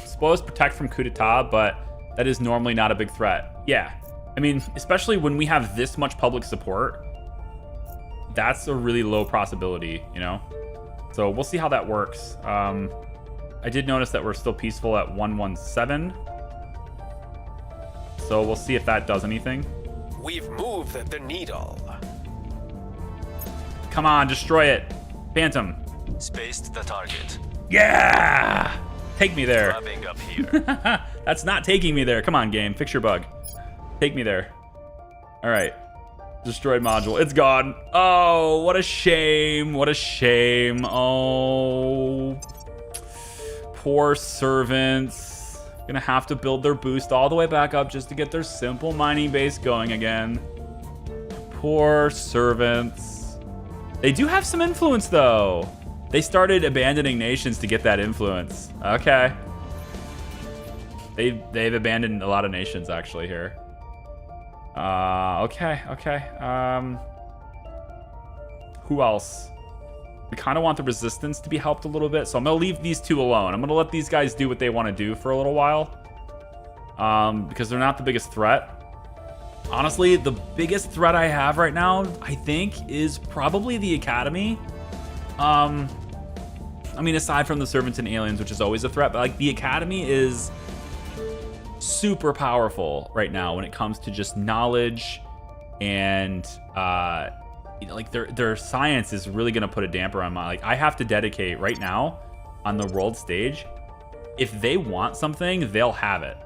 Spoils protect from coup d'etat, but that is normally not a big threat. Yeah, I mean, especially when we have this much public support, that's a really low possibility, you know? So we'll see how that works. I did notice that we're still peaceful at 117. So we'll see if that does anything. We've moved the needle. Come on, destroy it. Phantom. Spaced the target. Yeah! Take me there. Wrapping up here. That's not taking me there. Come on, game. Fix your bug. Take me there. All right. Destroyed module. It's gone. Oh, what a shame. What a shame. Oh. Poor servants. Gonna have to build their boost all the way back up just to get their simple mining base going again. Poor servants. They do have some influence, though. They started abandoning nations to get that influence. Okay. They've abandoned a lot of nations, actually, here. Okay. Who else? We kind of want the resistance to be helped a little bit, so I'm gonna leave these two alone. I'm gonna let these guys do what they want to do for a little while, because they're not the biggest threat. Honestly, the biggest threat I have right now, I think, is probably the Academy. I mean, aside from the Servants and Aliens, which is always a threat, but like the Academy is super powerful right now when it comes to just knowledge and like their science is really gonna put a damper on my, like, I have to dedicate right now on the world stage. If they want something, they'll have it.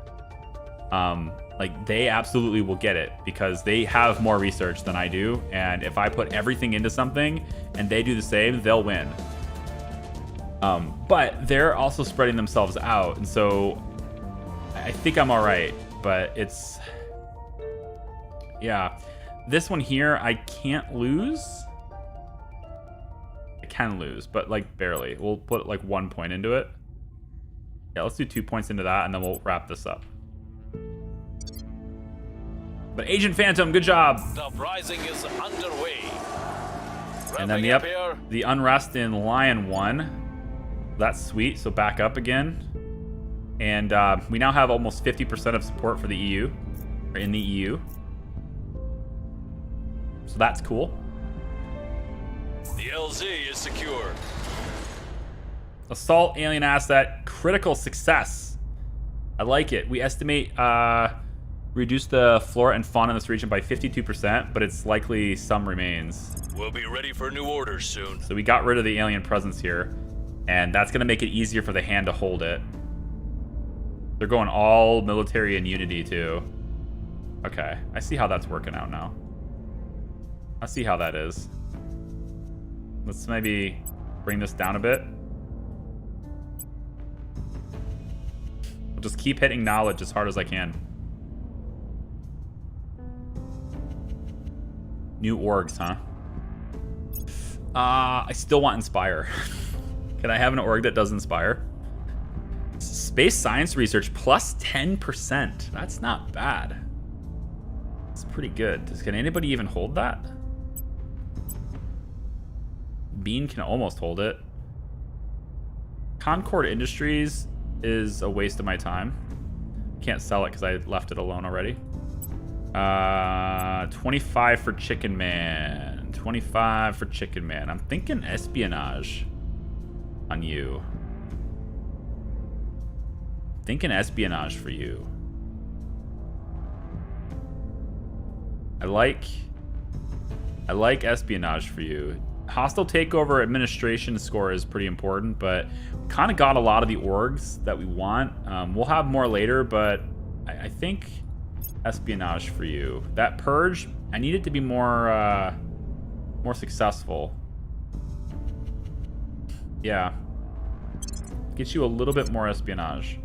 Like they absolutely will get it because they have more research than I do, and if I put everything into something and they do the same, they'll win. But they're also spreading themselves out, and so I think I'm all right, but it's, yeah. This one here, I can't lose. I can lose, but like barely. We'll put like 1 point into it. Yeah, let's do 2 points into that, and then we'll wrap this up. But Agent Phantom, good job. The uprising is underway. And then the unrest in Lion 1. That's sweet, so back up again. And we now have almost 50% of support for the EU, or in the EU. So that's cool. The LZ is secure. Assault alien asset, critical success. I like it. We estimate reduce the flora and fauna in this region by 52%, but it's likely some remains. We'll be ready for new orders soon. So we got rid of the alien presence here, and that's going to make it easier for the hand to hold it. They're going all military and unity too. Okay, I see how that's working out now. I see how that is. Let's maybe bring this down a bit. I'll just keep hitting knowledge as hard as I can. New orgs, huh? I still want Inspire. Can I have an org that does Inspire? Space science research plus 10%. That's not bad. It's pretty good. Can anybody even hold that? Bean can almost hold it. Concord Industries is a waste of my time. Can't sell it because I left it alone already. 25 for Chicken Man. 25 for Chicken Man. I'm thinking espionage on you. Thinking espionage for you. I like espionage for you. Hostile takeover administration score is pretty important, but we kind of got a lot of the orgs that we want. We'll have more later, but I think espionage for you. That purge, I need it to be more successful. Yeah. Get you a little bit more espionage.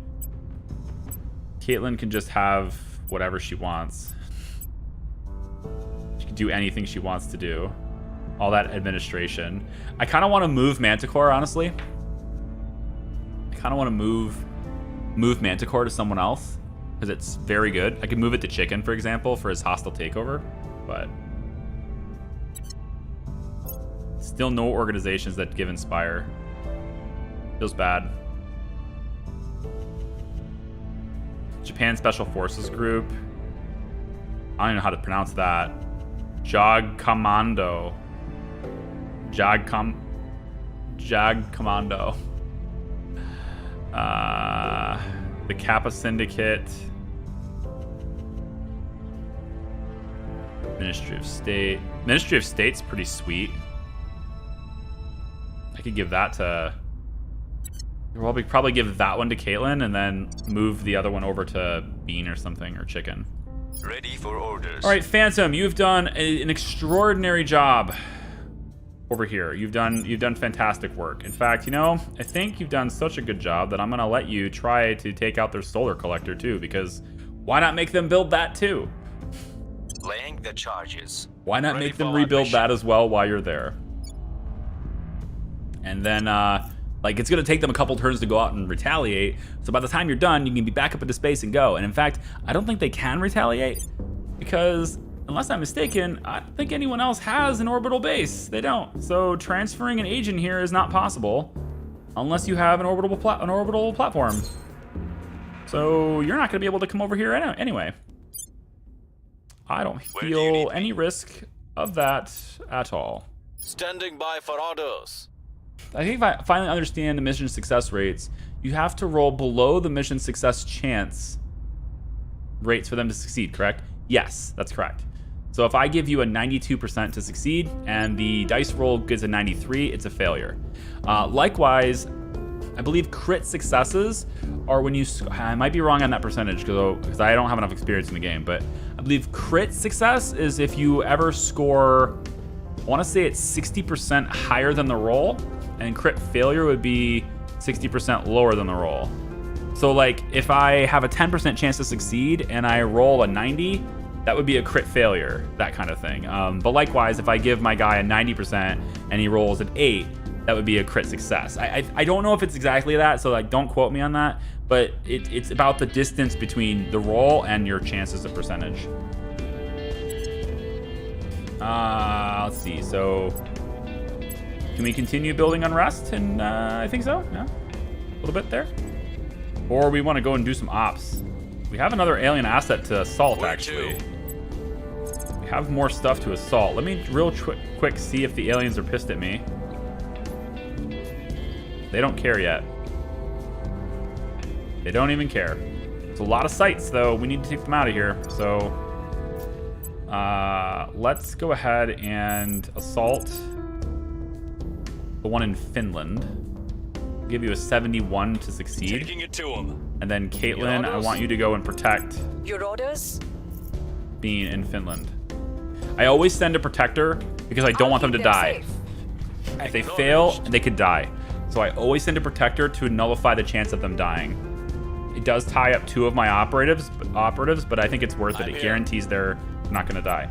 Caitlin can just have whatever she wants. She can do anything she wants to do. All that administration. I kind of want to move Manticore, honestly. I kind of want to move Manticore to someone else because it's very good. I could move it to Chicken, for example, for his hostile takeover, but still no organizations that give Inspire. Feels bad. Japan Special Forces Group. I don't even know how to pronounce that. Jag Commando. Jag Commando. The Kappa Syndicate. Ministry of State. Ministry of State's pretty sweet. could give that to... Probably give that one to Caitlin and then move the other one over to Bean or something, or Chicken. Ready for orders. All right, Phantom, you've done an extraordinary job over here. You've done fantastic work. In fact, you know, I think you've done such a good job that I'm gonna let you try to take out their solar collector too, because why not make them build that too? Laying the charges. Why not Ready make them for rebuild mission. that as well while you're there? And then, like, it's gonna take them a couple turns to go out and retaliate. So by the time you're done, you can be back up into space and go. And in fact, I don't think they can retaliate because, unless I'm mistaken, I don't think anyone else has an orbital base. They don't. So transferring an agent here is not possible unless you have an orbital platform. So you're not gonna be able to come over here anyway. I don't Where do you need feel me? any risk of that at all. Standing by for orders. I think if I finally understand the mission success rates, you have to roll below the mission success chance rates for them to succeed, correct? Yes, that's correct. So if I give you a 92% to succeed and the dice roll gets a 93, it's a failure. Likewise, I believe crit successes are when you... I might be wrong on that percentage because I don't have enough experience in the game, but I believe crit success is if you ever score... I want to say it's 60% higher than the roll, and crit failure would be 60% lower than the roll. So like if I have a 10% chance to succeed and I roll a 90, that would be a crit failure, that kind of thing. But likewise, if I give my guy a 90% and he rolls an 8, that would be a crit success. I don't know if it's exactly that, so like don't quote me on that, but it's about the distance between the roll and your chances of percentage. Let's see, so can we continue building unrest? And I think so, yeah, a little bit there. Or we want to go and do some ops. We have another alien asset to assault, Where actually. to? We have more stuff to assault. Let me real quick see if the aliens are pissed at me. They don't care yet. They don't even care. It's a lot of sites, though. We need to take them out of here, so... let's go ahead and assault the one in Finland. I'll give you a 71 to succeed. Taking it to him. And then Caitlin, I want you to go and protect Your orders? Bean in Finland. I always send a protector because I don't want them to die. If they fail, they could die. So I always send a protector to nullify the chance of them dying. It does tie up 2 of my operatives, but I think it's worth it. It guarantees they're not going to die.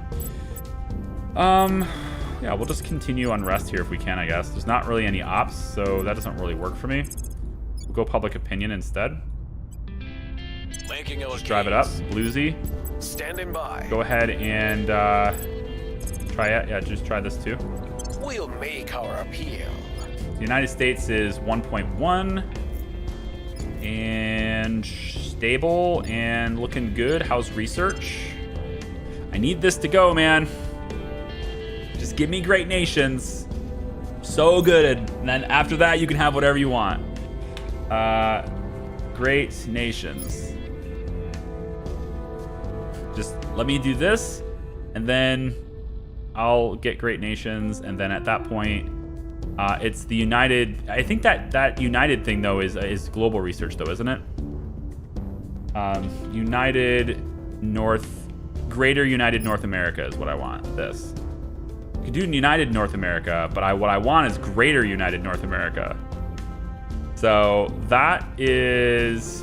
Yeah, we'll just continue unrest here if we can, I guess. There's not really any ops, so that doesn't really work for me. We'll go public opinion instead. Making our Just drive it up, bluesy. Standing by. Go ahead and try it. Yeah, just try this too. We'll make our appeal. The United States is 1.1 and stable and looking good. How's research? I need this to go, man. Just give me great nations. So good. And then after that, you can have whatever you want. Great nations. Just let me do this, and then I'll get great nations, and then at that point, it's the United. I think that United thing though is global research though, isn't it? Greater United North America is what I want. This. You could do United North America, but what I want is Greater United North America. So that is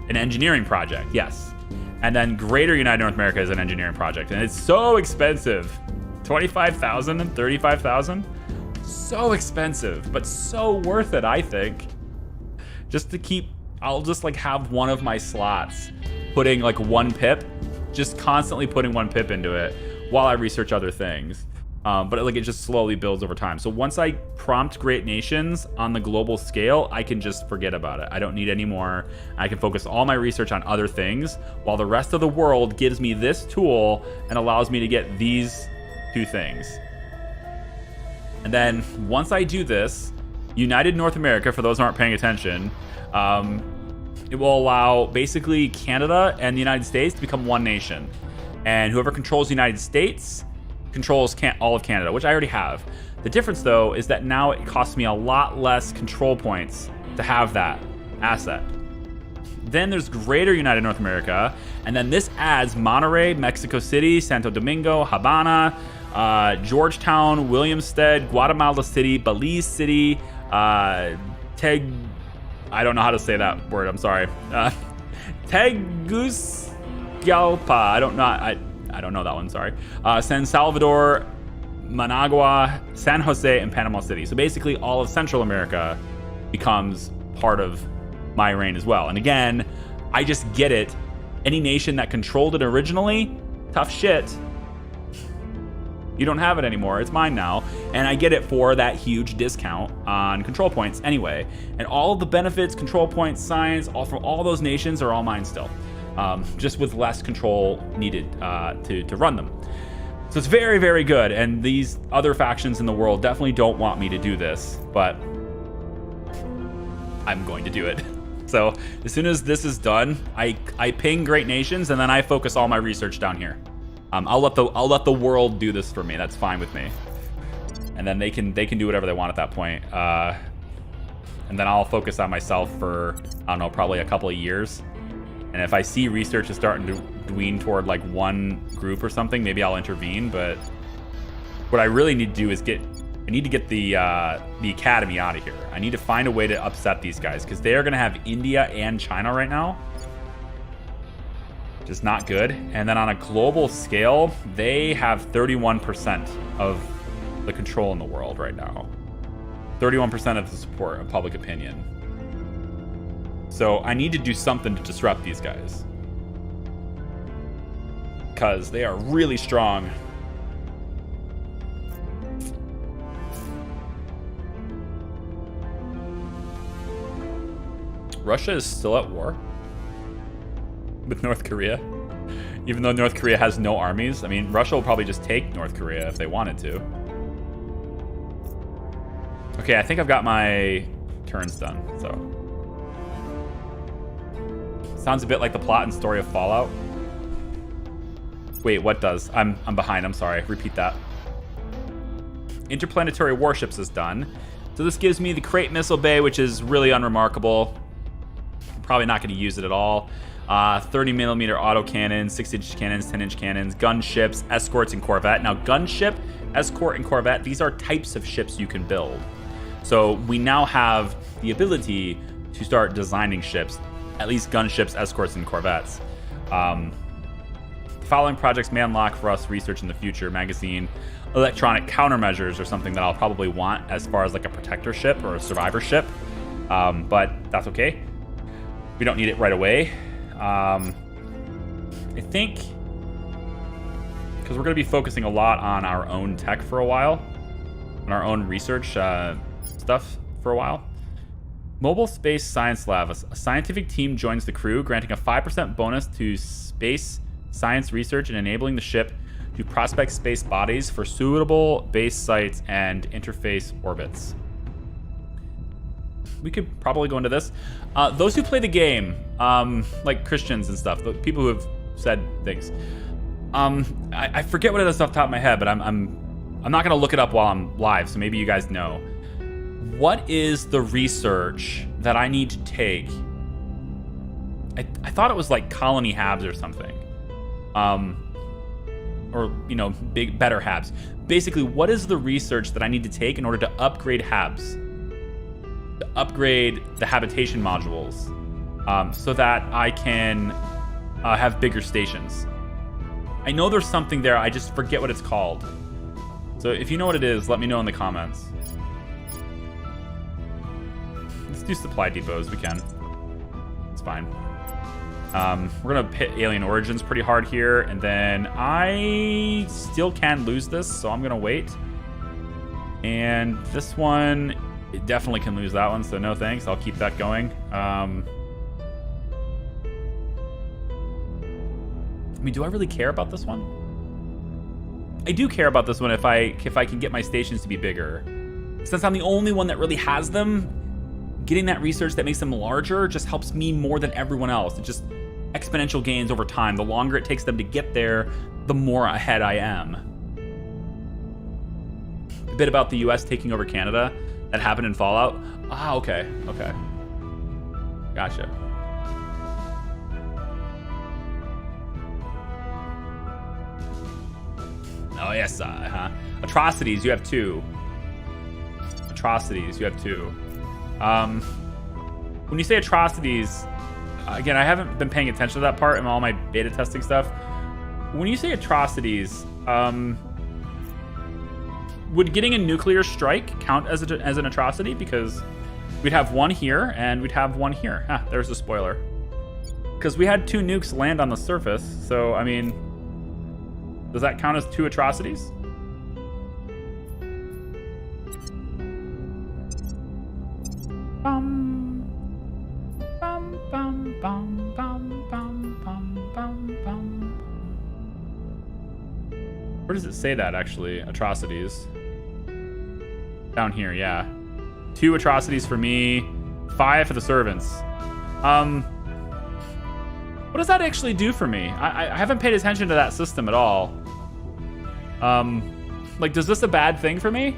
an engineering project, yes. And then Greater United North America is an engineering project, and it's so expensive. 25,000 and 35,000. So expensive, but so worth it, I think. Just to keep, I'll just like have one of my slots putting like 1 pip, just constantly putting 1 pip into it while I research other things. But like it just slowly builds over time. So once I prompt great nations on the global scale, I can just forget about it. I don't need any more. I can focus all my research on other things while the rest of the world gives me this tool and allows me to get these 2 things. And then once I do this, United North America, for those who aren't paying attention, it will allow basically Canada and the United States to become one nation. And whoever controls the United States controls all of Canada, which I already have. The difference, though, is that now it costs me a lot less control points to have that asset. Then there's Greater United North America, and then this adds Monterrey, Mexico City, Santo Domingo, Habana, Georgetown, Williamstead, Guatemala City, Belize City, I don't know how to say that word, I'm sorry. Tegucigalpa, I don't know that one, sorry. San Salvador, Managua, San Jose, and Panama City. So basically all of Central America becomes part of my reign as well. And again, I just get it. Any nation that controlled it originally, tough shit. You don't have it anymore. It's mine now. And I get it for that huge discount on control points anyway. And all of the benefits, control points, science, all from all those nations are all mine still. Just with less control needed to run them. So it's very, very good. And these other factions in the world definitely don't want me to do this, but I'm going to do it. So as soon as this is done, I ping great nations, and then I focus all my research down here. I'll let the world do this for me. That's fine with me. And then they can do whatever they want at that point. And then I'll focus on myself for, I don't know, probably a couple of years. And if I see research is starting to dween toward like one group or something, maybe I'll intervene. But what I really need to do is I need to get the academy out of here. I need to find a way to upset these guys, because they are going to have India and China right now. Which is not good. And then on a global scale, they have 31% of the control in the world right now. 31% of the support of public opinion. So I need to do something to disrupt these guys, because they are really strong. Russia is still at war with North Korea, even though North Korea has no armies. I mean, Russia will probably just take North Korea if they wanted to. Okay, I think I've got my turns done, so. Sounds a bit like the plot and story of Fallout. Wait, what does? I'm behind, I'm sorry, repeat that. Interplanetary warships is done. So this gives me the Crate Missile Bay, which is really unremarkable. I'm probably not going to use it at all. 30mm autocannons, 6-inch cannons, 10-inch cannons, gunships, escorts, and corvette. Now, gunship, escort, and corvette, these are types of ships you can build. So we now have the ability to start designing ships, at least gunships, escorts, and corvettes. The following projects may unlock for us research in the future. Magazine, electronic countermeasures are something that I'll probably want as far as like a protector ship or a survivor ship. But that's okay. We don't need it right away. I think because we're going to be focusing a lot on our own tech for a while, on our own research stuff for a while. Mobile Space Science Lab. A scientific team joins the crew, granting a 5% bonus to space science research and enabling the ship to prospect space bodies for suitable base sites and interface orbits. We could probably go into this. Those who play the game, like Christians and stuff, the people who have said things. I forget what it is off the top of my head, but I'm not gonna look it up while I'm live, so maybe you guys know. What is the research that I need to take? I thought it was like colony habs or something. Or, you know, better habs. Basically, what is the research that I need to take in order to upgrade habs? To upgrade the habitation modules, so that I can have bigger stations. I know there's something there, I just forget what it's called. So if you know what it is, let me know in the comments. Let's do supply depots, we can. It's fine. We're gonna hit Alien Origins pretty hard here, and then I still can lose this, so I'm gonna wait. And this one, it definitely can lose that one, so no thanks. I'll keep that going. I mean, do I really care about this one? I do care about this one if I can get my stations to be bigger. Since I'm the only one that really has them, getting that research that makes them larger just helps me more than everyone else. It just exponential gains over time. The longer it takes them to get there, the more ahead I am. bit about the U.S. taking over Canada that happened in Fallout. Ah, okay. Okay. Gotcha. Oh, yes. Atrocities, you have 2. Atrocities, you have 2. When you say atrocities, again, I haven't been paying attention to that part in all my beta testing stuff. When you say atrocities, would getting a nuclear strike count as an atrocity? Because we'd have one here and we'd have one here. There's a spoiler. Because we had 2 nukes land on the surface, so I mean, does that count as 2 atrocities? Where does it say that, actually? Atrocities. Down here, yeah. 2 atrocities for me, 5 for the servants. What does that actually do for me? I haven't paid attention to that system at all. Like, does this a bad thing for me?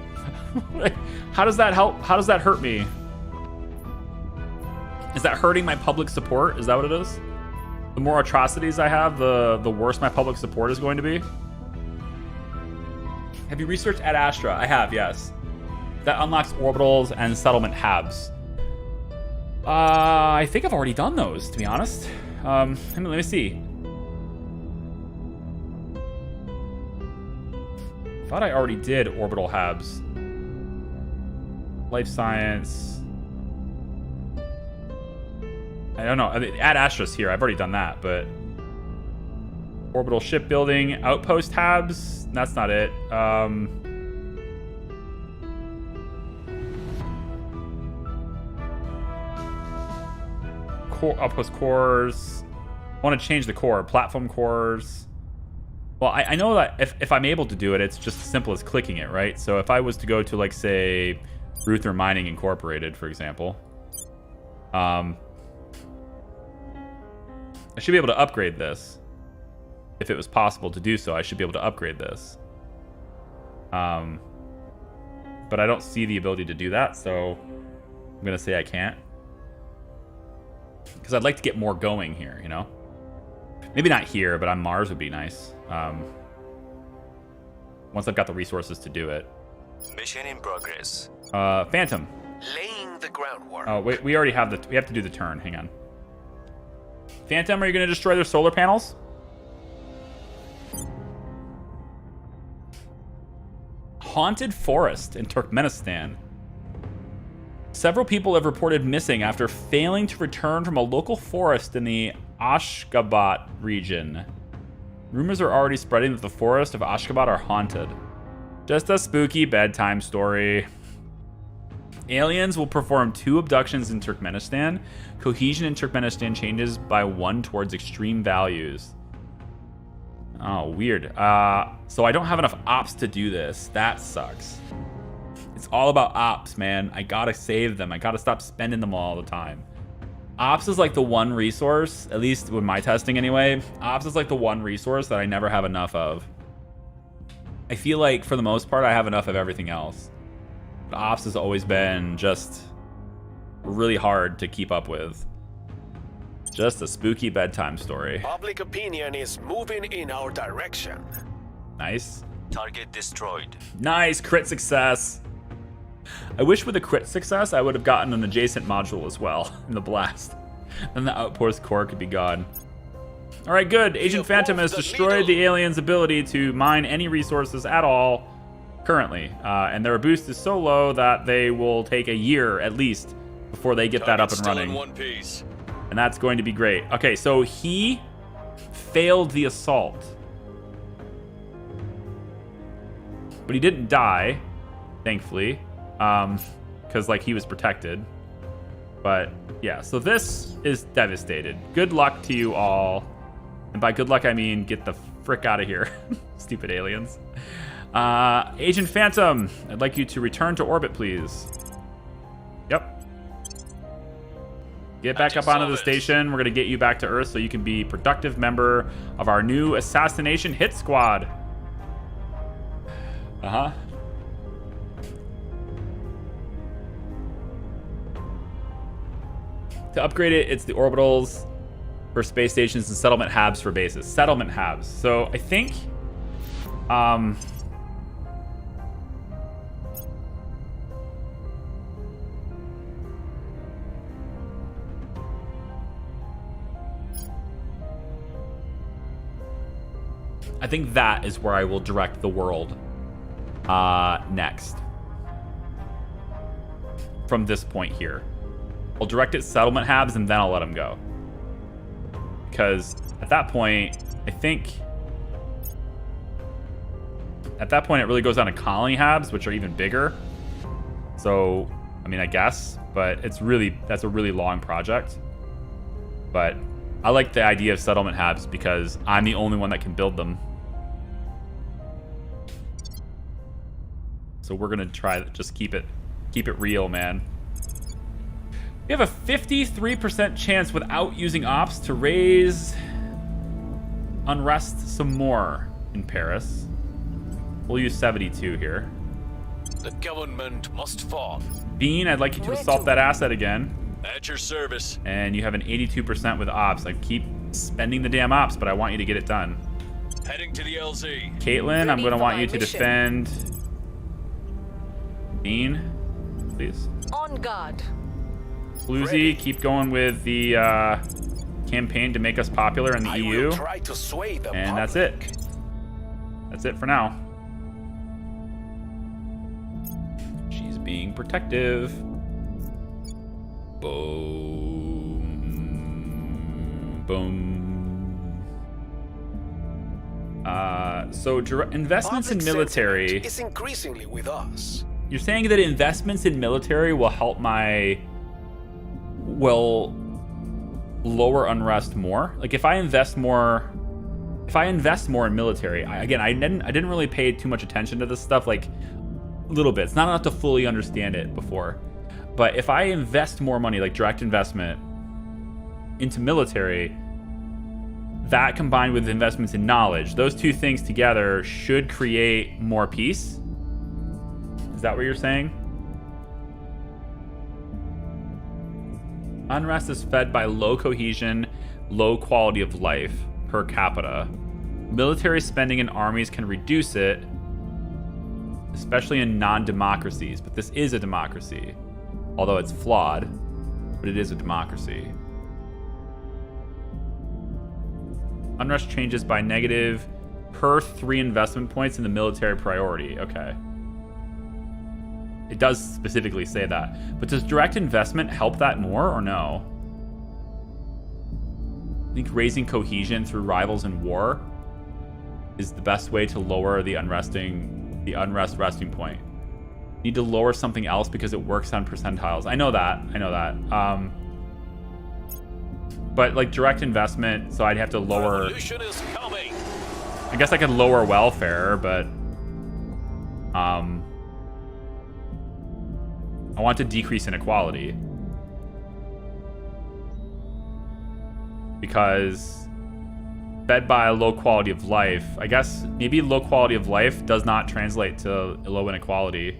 How does that help? How does that hurt me? Is that hurting my public support? Is that what it is? The more atrocities I have, the worse my public support is going to be? Have you researched Ad Astra? I have, yes. That unlocks orbitals and settlement halves. I think I've already done those, to be honest. Let me see. Thought I already did orbital halves. Life science. I don't know. Ad Astra's here. I've already done that, but orbital shipbuilding, outpost halves. That's not it. Outpost cores. I want to change the core. Platform cores. Well, I know that if I'm able to do it, it's just as simple as clicking it, right? So if I was to go to, like, say, Ruther Mining Incorporated, for example, I should be able to upgrade this. If it was possible to do so, I should be able to upgrade this. But I don't see the ability to do that, so I'm going to say I can't. Because I'd like to get more going here, you know? Maybe not here, but on Mars would be nice. Once I've got the resources to do it. Mission in progress. Phantom. Laying the groundwork. Oh, wait, we already have we have to do the turn. Hang on. Phantom, are you going to destroy their solar panels? Haunted forest in Turkmenistan. Several people have reported missing after failing to return from a local forest in the Ashgabat region. Rumors are already spreading that the forests of Ashgabat are haunted. Just a spooky bedtime story. Aliens will perform 2 abductions in Turkmenistan. Cohesion in Turkmenistan changes by 1 towards extreme values. Oh, weird. So I don't have enough ops to do this. That sucks. It's all about ops, man. I gotta save them. I gotta stop spending them all the time. Ops is like the one resource, at least with my testing anyway. Ops is like the one resource that I never have enough of. I feel like for the most part, I have enough of everything else. But ops has always been just really hard to keep up with. Just a spooky bedtime story. Public opinion is moving in our direction. Nice. Target destroyed. Nice, crit success. I wish with a crit success, I would have gotten an adjacent module as well in the blast. Then the outpost core could be gone. All right, good. Agent Phantom has destroyed the aliens' ability to mine any resources at all currently. And their boost is so low that they will take a year at least before they get that up and running. Still in one piece. And that's going to be great. Okay, so he failed the assault. But he didn't die, thankfully. Because, like, he was protected. But, yeah, so this is devastated. Good luck to you all. And by good luck, I mean get the frick out of here. Stupid aliens. Agent Phantom, I'd like you to return to orbit, please. Yep. Get back up onto the station. We're going to get you back to Earth so you can be a productive member of our new assassination hit squad. Uh-huh. To upgrade it, it's the orbitals for space stations and settlement habs for bases. Settlement habs. So I think that is where I will direct the world next. From this point here. I'll direct it settlement habs and then I'll let them go. Because at that point, I think... At that point, it really goes on to colony habs, which are even bigger. So, I mean, I guess. But it's really... That's a really long project. But I like the idea of settlement habs because I'm the only one that can build them. So we're going to try to just keep it real, man. We have a 53% chance without using ops to raise unrest some more in Paris. We'll use 72 here. The government must fall. Bean, I'd like you to assault that asset again. At your service. And you have an 82% with ops. I keep spending the damn ops, but I want you to get it done. Heading to the LZ. Caitlin, I'm going to want you to mission. defend Bean, please. On guard. Bluesy, keep going with the campaign to make us popular in the EU. Will try to sway the And that's public. it. That's it for now. She's being protective. Boom. Boom. So investments in Public military. sentiment is increasingly with us. You're saying that investments in military will help will lower unrest more? Like if I invest more in military, I didn't really pay too much attention to this stuff, like a little bit. It's not enough to fully understand it before. But if I invest more money, like direct investment into military, that combined with investments in knowledge, those two things together should create more peace. Is that what you're saying? Unrest is fed by low cohesion, low quality of life per capita. Military spending in armies can reduce it, especially in non-democracies. But this is a democracy, although it's flawed, but it is a democracy. Unrest changes by negative per 3 investment points in the military priority. Okay. It does specifically say that. But does direct investment help that more or no? I think raising cohesion through rivals in war is the best way to lower the unrest resting point. Need to lower something else because it works on percentiles. I know that. But like direct investment, so I'd have to lower. Revolution is coming. I guess I could lower welfare, but I want to decrease inequality because fed by a low quality of life, I guess maybe low quality of life does not translate to low inequality.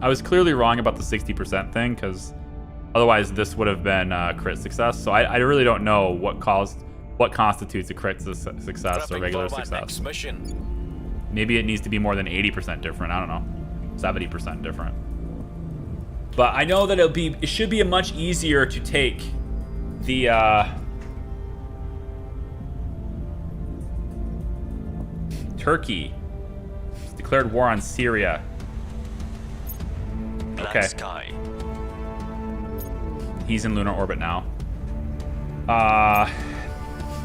I was clearly wrong about the 60% thing because otherwise this would have been crit success. So I really don't know what constitutes a crit success or regular success. Maybe it needs to be more than 80% different. I don't know, 70% different. But I know that it should be much easier to take the Turkey has declared war on Syria. Okay. Sky. He's in lunar orbit now.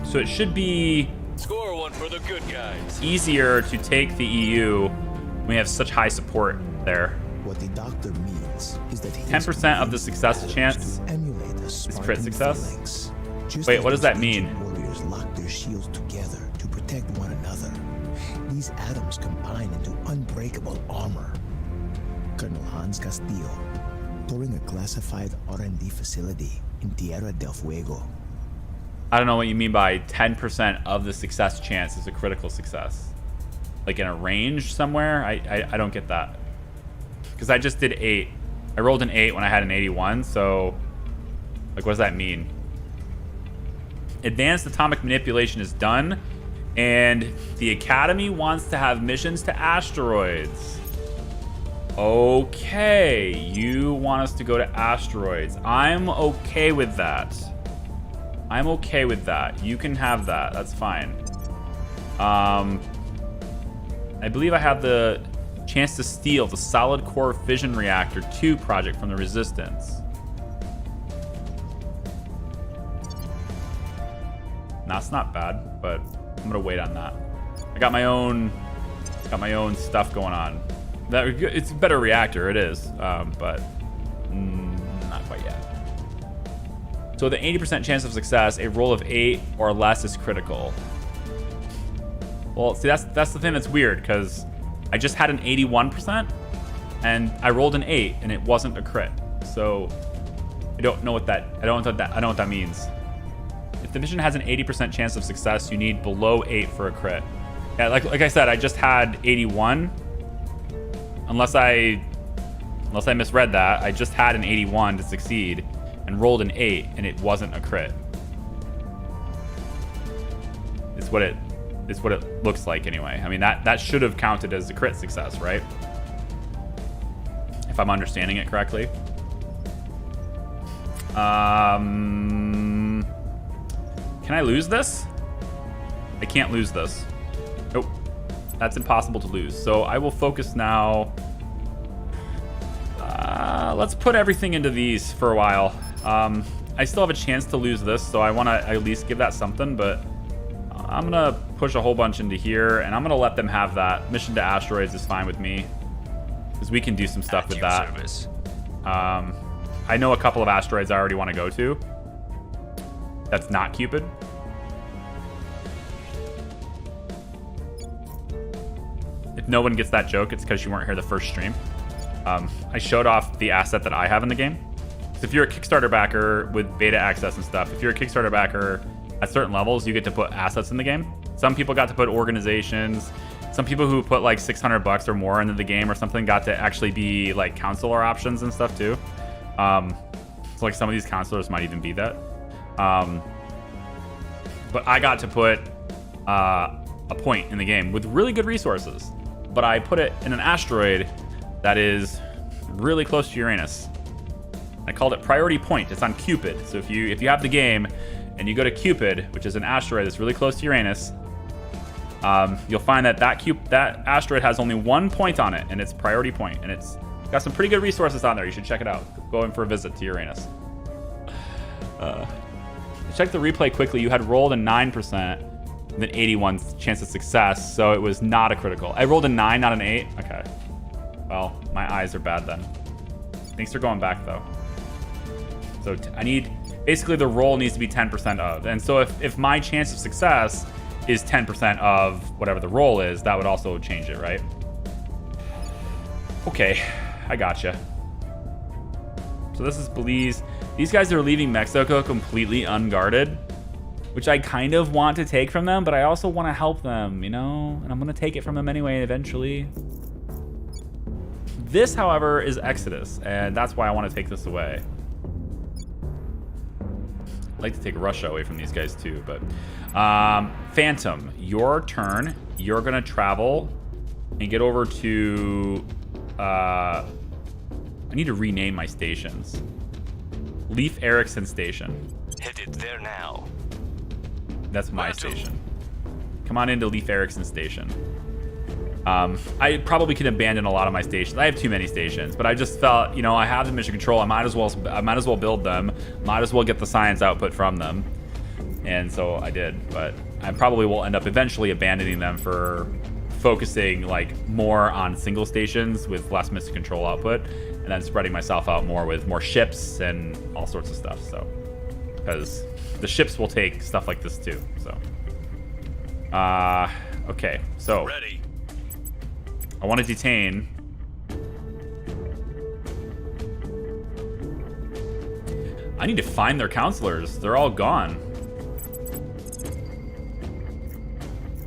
So it should be Score one for the good guys. easier to take the EU when we have such high support there. What the doctor means is that 10% of the success chance is crit success? Wait, what does that mean? Warriors lock their shields together to protect one another. These atoms combine into unbreakable armor. Colonel Hans Castillo, touring a classified R&D facility in Tierra del Fuego. I don't know what you mean by 10% of the success chance is a critical success. Like in a range somewhere? I don't get that. Because I just did 8. I rolled an 8 when I had an 81, so Like, what does that mean? Advanced atomic manipulation is done, and the Academy wants to have missions to asteroids. Okay, you want us to go to asteroids. I'm okay with that. I'm okay with that. You can have that. That's fine. I believe I have the chance to steal the solid core fission reactor 2 project from the Resistance. That's not bad, but I'm gonna wait on that. I got my own stuff going on. It's a better reactor, it is, but not quite yet. So the 80% chance of success, a roll of 8 or less is critical. Well, see, that's the thing that's weird, because I just had an 81% and I rolled an 8 and it wasn't a crit. So I don't know what that means. If the mission has an 80% chance of success, you need below 8 for a crit. Yeah, like I said, I just had 81. Unless I misread that, I just had an 81 to succeed and rolled an 8 and it wasn't a crit. It's what it looks like anyway. I mean, that should have counted as a crit success, right? If I'm understanding it correctly. Can I lose this? I can't lose this. Nope. That's impossible to lose. So I will focus now. Let's put everything into these for a while. I still have a chance to lose this, so I want to at least give that something, but I'm going to push a whole bunch into here, and I'm going to let them have that. Mission to asteroids is fine with me, because we can do some stuff with that. Service. I know a couple of asteroids I already want to go to. That's not Cupid. If no one gets that joke, it's because you weren't here the first stream. I showed off the asset that I have in the game. So if you're a Kickstarter backer with beta access and stuff, if you're a Kickstarter backer at certain levels, you get to put assets in the game. Some people got to put organizations. Some people who put like $600 or more into the game or something got to actually be like counselor options and stuff too. So like some of these counselors might even be that. But I got to put a point in the game with really good resources, but I put it in an asteroid that is really close to Uranus. I called it Priority Point. It's on Cupid. So if you have the game and you go to Cupid, which is an asteroid that's really close to Uranus, you'll find that that asteroid has only 1 point on it, and it's Priority Point, and it's got some pretty good resources on there. You should check it out. Go in for a visit to Uranus. Check the replay quickly. You had rolled a 9%, and then 81 chance of success, so it was not a critical. I rolled a 9, not an 8. Okay. Well, my eyes are bad then. Thanks for going back though. So I need, basically the roll needs to be 10% of. And so if my chance of success is 10% of whatever the roll is, that would also change it, right? Okay, I gotcha. So this is Belize. These guys are leaving Mexico completely unguarded, which I kind of want to take from them, but I also want to help them, you know? And I'm going to take it from them anyway eventually. This, however, is Exodus, and that's why I want to take this away. I'd like to take Russia away from these guys too, but... Phantom, your turn. You're going to travel and get over to... I need to rename my stations. Leif Erikson Station. Headed there now. That's my station. Come on into Leif Erikson Station. I probably could abandon a lot of my stations. I have too many stations, but I just felt, you know, I have the mission control. I might as well build them. Might as well get the science output from them. And so I did, but I probably will end up eventually abandoning them for focusing like more on single stations with less mission control output, and then spreading myself out more with more ships and all sorts of stuff. So, because the ships will take stuff like this too. So, okay, so Ready. I want to detain. I need to find their counselors. They're all gone.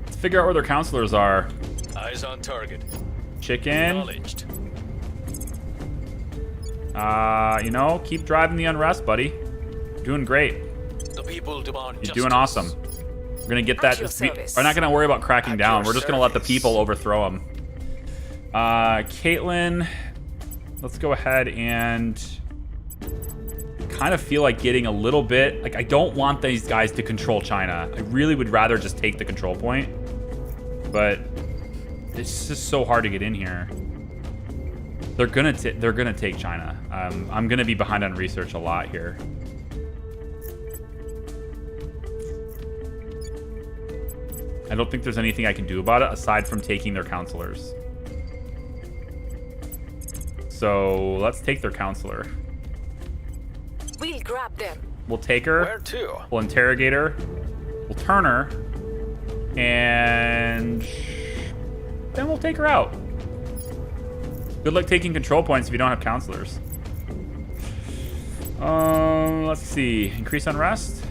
Let's figure out where their counselors are. Eyes on target. Chicken. Acknowledged. You know, keep driving the unrest, buddy. doing great. The people demand You're doing awesome. We're gonna get that. At your service. We're not gonna worry about cracking At down. your We're just gonna let the service. people overthrow them. Caitlin, let's go ahead and kind of feel like getting a little bit. Like I don't want these guys to control China. I really would rather just take the control point, but it's just so hard to get in here. They're gonna take China. I'm gonna be behind on research a lot here. I don't think there's anything I can do about it aside from taking their counselors. So let's take their counselor. We'll grab them. We'll take her. Where to? We'll interrogate her. We'll turn her. And then we'll take her out. Good luck taking control points if you don't have counselors. Let's see. Increase unrest?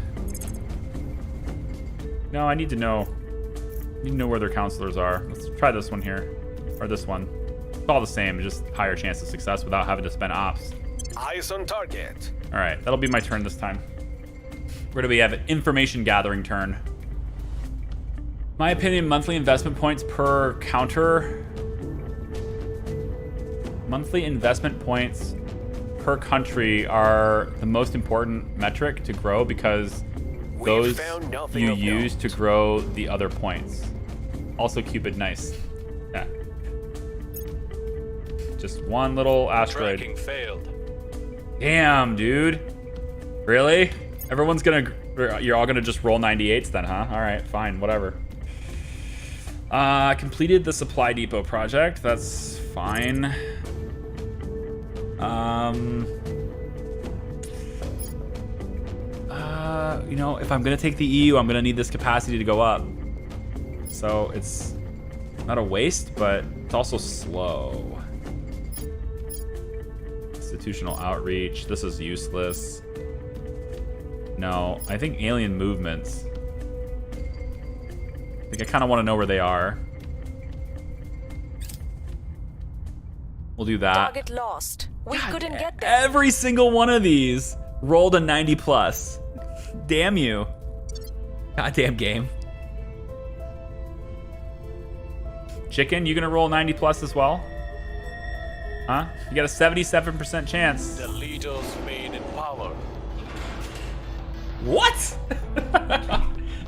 No, I need to know. I need to know where their counselors are. Let's try this one here. Or this one. It's all the same, just higher chance of success without having to spend ops. Eyes on target. All right, that'll be my turn this time. Where do we have it? Information gathering turn. My opinion, monthly investment points per counter. Monthly investment points per country are the most important metric to grow because those found nothing you of use note. to grow the other points. Also, Cupid, nice. Yeah. Just one little asteroid. Tracking failed. Damn, dude. Really? Everyone's gonna... You're all gonna just roll 98s then, huh? Alright, fine, whatever. Completed the supply depot project. That's fine. You know, if I'm gonna take the EU, I'm gonna need this capacity to go up. So it's not a waste, but it's also slow. Institutional outreach. This is useless. No, I think alien movements. I think I kind of want to know where they are. We'll do that. Target lost. We couldn't get them. Every single one of these rolled a 90 plus. Damn you. Goddamn game. Chicken, you gonna roll 90 plus as well? Huh? You got a 77% chance. The leaders remain in power. What?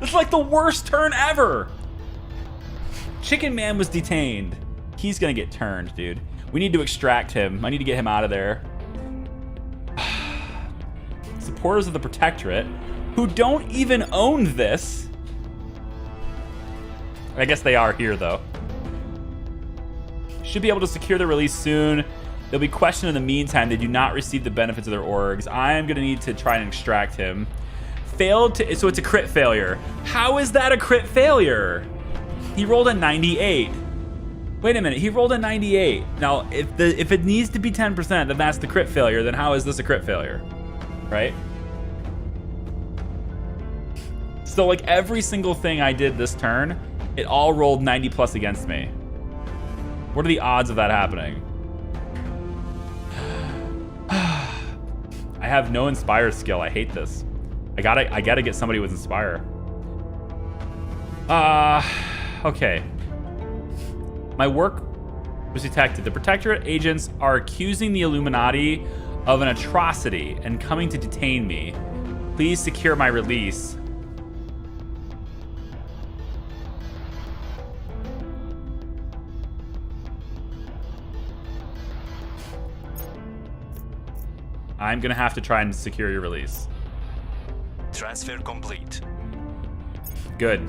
It's like the worst turn ever. Chicken Man was detained. He's gonna get turned, dude. We need to extract him. I need to get him out of there. Supporters of the Protectorate, who don't even own this. I guess they are here, though. Should be able to secure their release soon. They'll be questioned in the meantime. They do not receive the benefits of their orgs. I am going to need to try and extract him. Failed to... So it's a crit failure. How is that a crit failure? He rolled a 98. Wait a minute. He rolled a 98. Now, if it needs to be 10%, then that's the crit failure. Then how is this a crit failure? Right? So, like, every single thing I did this turn, it all rolled 90 plus against me. What are the odds of that happening? I have no Inspire skill. I hate this. I gotta get somebody with Inspire. Okay. My work was detected. The Protectorate agents are accusing the Illuminati of an atrocity and coming to detain me. Please secure my release. I'm gonna have to try and secure your release. Transfer complete. Good.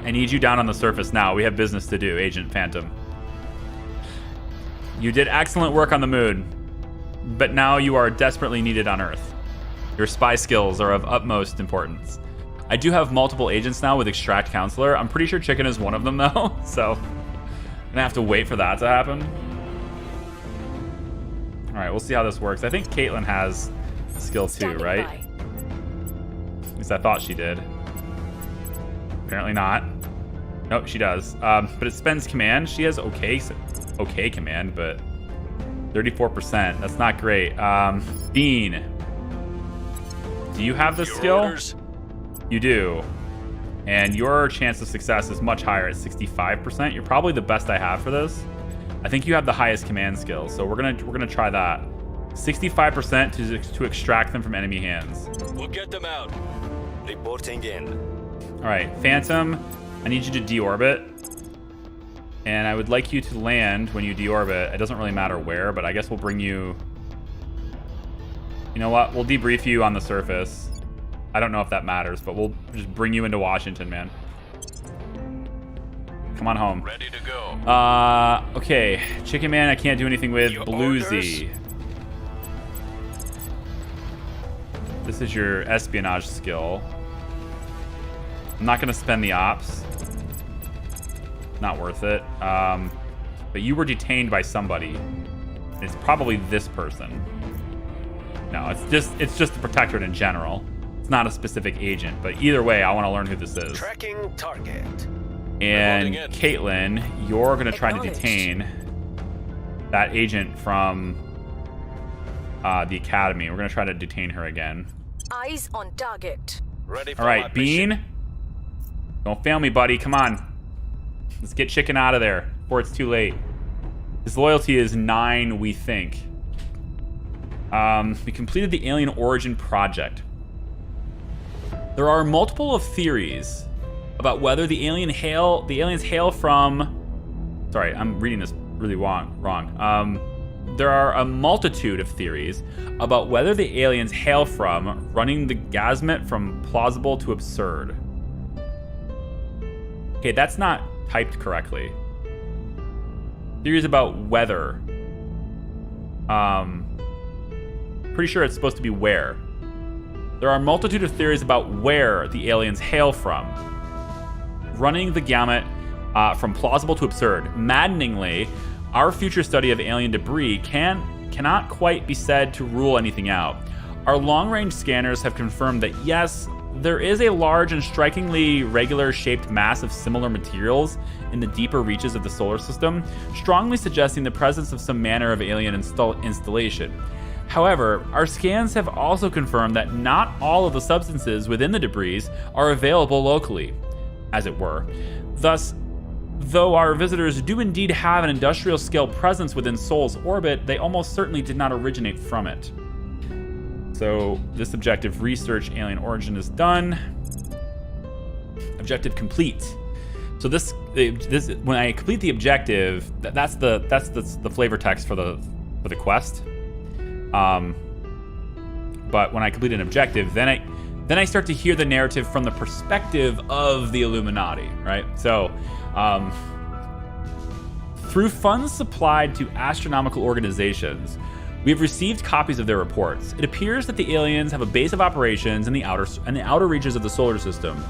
I need you down on the surface now. We have business to do, Agent Phantom. You did excellent work on the moon, but now you are desperately needed on Earth. Your spy skills are of utmost importance. I do have multiple agents now with Extract Counselor. I'm pretty sure Chicken is one of them, though, so I'm gonna have to wait for that to happen. All right, we'll see how this works. I think Caitlin has skill 2, Standing right? by. At least I thought she did. Apparently not. Nope, she does. But it spends command. She has okay command, but 34%. That's not great. Bean. Do you have this Your skill? orders? You do. And your chance of success is much higher at 65%. You're probably the best I have for this. I think you have the highest command skill, so we're gonna try that. 65% to extract them from enemy hands. We'll get them out. Reporting in. All right, Phantom, I need you to deorbit. And I would like you to land when you deorbit. It doesn't really matter where, but I guess we'll bring you... You know what? We'll debrief you on the surface. I don't know if that matters, but we'll just bring you into Washington, man. Come on home. Ready to go. Okay. Chicken Man, I can't do anything with. Your Bluesy. This is your espionage skill. I'm not going to spend the ops. Not worth it. But you were detained by somebody. It's probably this person. No, it's just the Protectorate in general. It's not a specific agent, but either way, I want to learn who this is. Tracking target. And Reporting in. Caitlin, you're going to try to detain that agent from the Academy. We're going to try to detain her again. Eyes on target. Ready for All my right, mission. Bean. Don't fail me, buddy. Come on. Let's get Chicken out of there before it's too late. His loyalty is 9, we think. We completed the Alien Origin Project. There are multiple of theories about whether the aliens hail from... Sorry, I'm reading this really wrong. There are a multitude of theories about whether the aliens hail from running the gamut from plausible to absurd. Okay, that's not typed correctly. Theories about whether. Pretty sure it's supposed to be where. There are a multitude of theories about where the aliens hail from. Running the gamut from plausible to absurd. Maddeningly, our future study of alien debris cannot quite be said to rule anything out. Our long-range scanners have confirmed that yes, there is a large and strikingly regular-shaped mass of similar materials in the deeper reaches of the solar system, strongly suggesting the presence of some manner of alien installation. However, our scans have also confirmed that not all of the substances within the debris are available locally, as it were. Thus, though our visitors do indeed have an industrial-scale presence within Sol's orbit, they almost certainly did not originate from it. So this objective research alien origin is done. Objective complete. So this when I complete the objective, that's the flavor text for the quest. But when I complete an objective, then I start to hear the narrative from the perspective of the Illuminati, right? So through funds supplied to astronomical organizations, we have received copies of their reports. It appears that the aliens have a base of operations in the outer reaches of the solar system.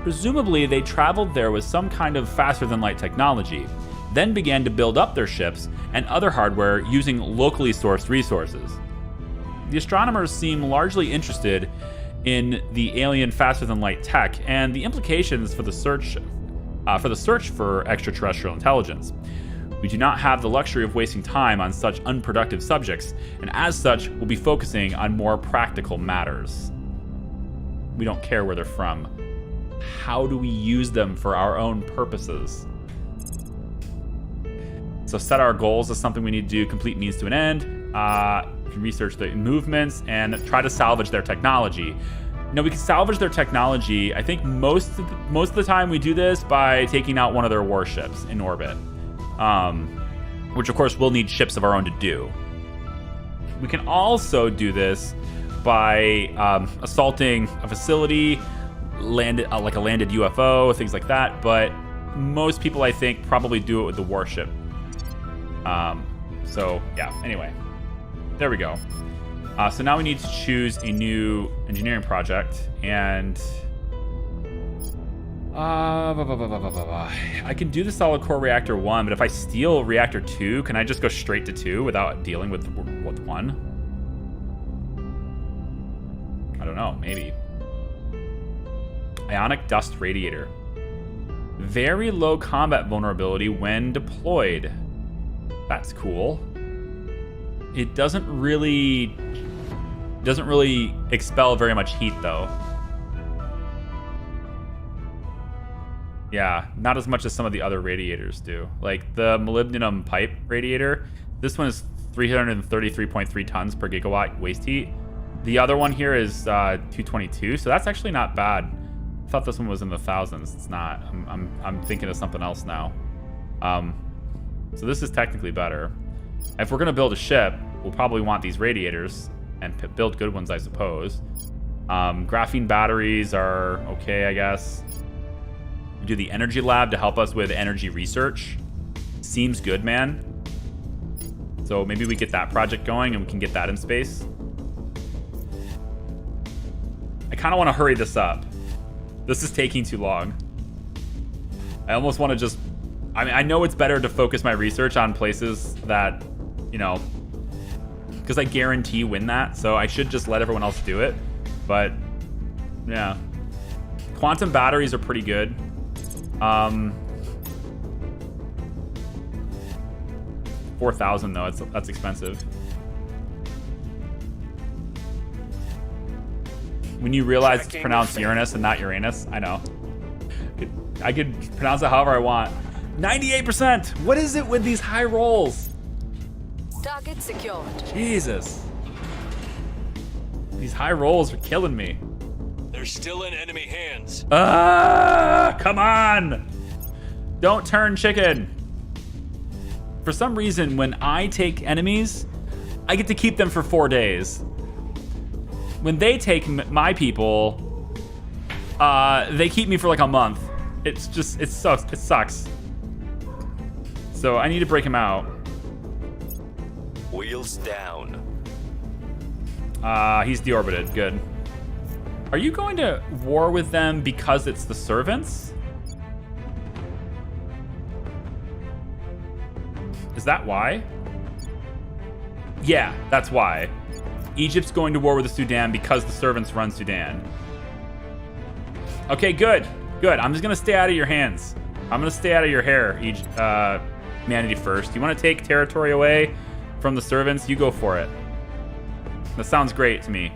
Presumably, they traveled there with some kind of faster-than-light technology, then began to build up their ships and other hardware using locally sourced resources. The astronomers seem largely interested in the alien faster-than-light tech and the implications for the search for extraterrestrial intelligence. We do not have the luxury of wasting time on such unproductive subjects, and as such, we'll be focusing on more practical matters. We don't care where they're from. How do we use them for our own purposes? So set our goals as something we need to do, complete means to an end. We can research the movements and try to salvage their technology. No, we can salvage their technology. I think most of the time we do this by taking out one of their warships in orbit. Which of course we'll need ships of our own to do. We can also do this by assaulting a facility, like a landed UFO, things like that. But most people, I think, probably do it with the warship. So yeah. Anyway, there we go. So now we need to choose a new engineering project, and I can do the solid core reactor 1, but if I steal reactor 2, can I just go straight to 2 without dealing with 1? I don't know, maybe. Ionic dust radiator. Very low combat vulnerability when deployed. That's cool. It doesn't really Doesn't really expel very much heat though. Yeah, not as much as some of the other radiators do. Like the molybdenum pipe radiator, this one is 333.3 tons per gigawatt waste heat. The other one here is 222, so that's actually not bad. I thought this one was in the thousands. It's not. I'm thinking of something else now. So this is technically better. If we're gonna build a ship, we'll probably want these radiators and build good ones, I suppose. Graphene batteries are okay, I guess. We do the energy lab to help us with energy research. Seems good, man. So maybe we get that project going and we can get that in space. I kind of want to hurry this up. This is taking too long. I almost want to just... I mean, I know it's better to focus my research on places that, you know, because I guarantee win that. So I should just let everyone else do it. But, yeah. Quantum batteries are pretty good. 4,000 though, that's expensive. When you realize it's pronounced Uranus and not Uranus, I know. I could pronounce it however I want. 98%! What is it with these high rolls? Target secured. Jesus. These high rolls are killing me. They're still in enemy hands. Come on! Don't turn chicken. For some reason, when I take enemies, I get to keep them for 4 days. When they take my people, they keep me for like a month. It's just, it sucks. So I need to break him out. Wheels down. He's deorbited, good. Are you going to war with them because it's the servants? Is that why? Yeah, that's why. Egypt's going to war with the Sudan because the servants run Sudan. Okay, good. Good. I'm just going to stay out of your hands. I'm going to stay out of your hair, Humanity First. You want to take territory away from the servants? You go for it. That sounds great to me.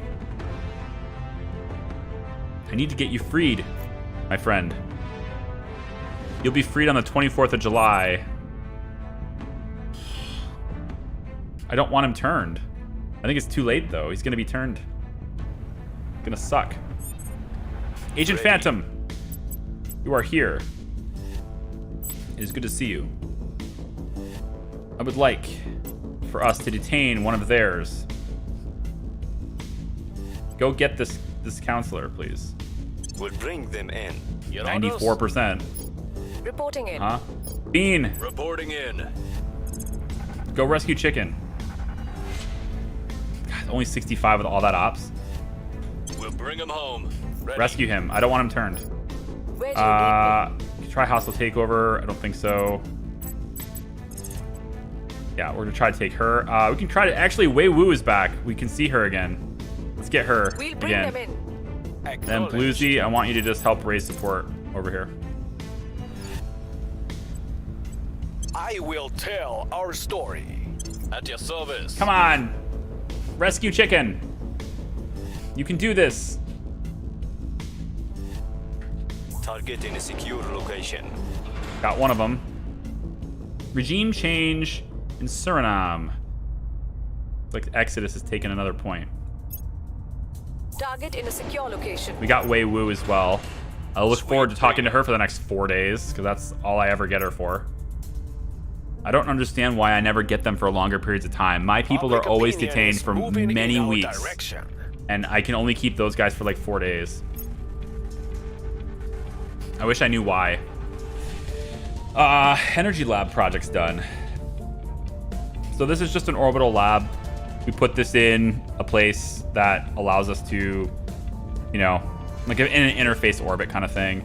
I need to get you freed, my friend. You'll be freed on the 24th of July. I don't want him turned. I think it's too late, though. He's going to be turned. Gonna suck. Agent Phantom, you are here. It is good to see you. I would like for us to detain one of theirs. Go get this counselor, please. We'll bring them in. 94%. Reporting in. Huh? Bean, Reporting in. go rescue Chicken. God, only 65 with all that ops. We'll bring him home. Ready. Rescue him. I don't want him turned. Where do you need me? Try hostile takeover. I don't think so. Yeah, we're gonna try to take her. We can try to actually. Wei Wu is back. We can see her again. Let's get her We'll bring again. them in. Then Bluesy, I want you to just help raise support over here. I will tell our story. At your service. Come on, rescue Chicken. You can do this. Target in a secure location. Got one of them. Regime change in Suriname. It's like Exodus has taken another point. Target in a secure location. We got Wei Wu as well. I look forward to talking to her for the next 4 days, because that's all I ever get her for. I don't understand why I never get them for longer periods of time. My people are always detained for many weeks, and I can only keep those guys for like 4 days. I wish I knew why. Energy lab project's done. So this is just an orbital lab. We put this in a place that allows us to, you know, like in an interface orbit kind of thing.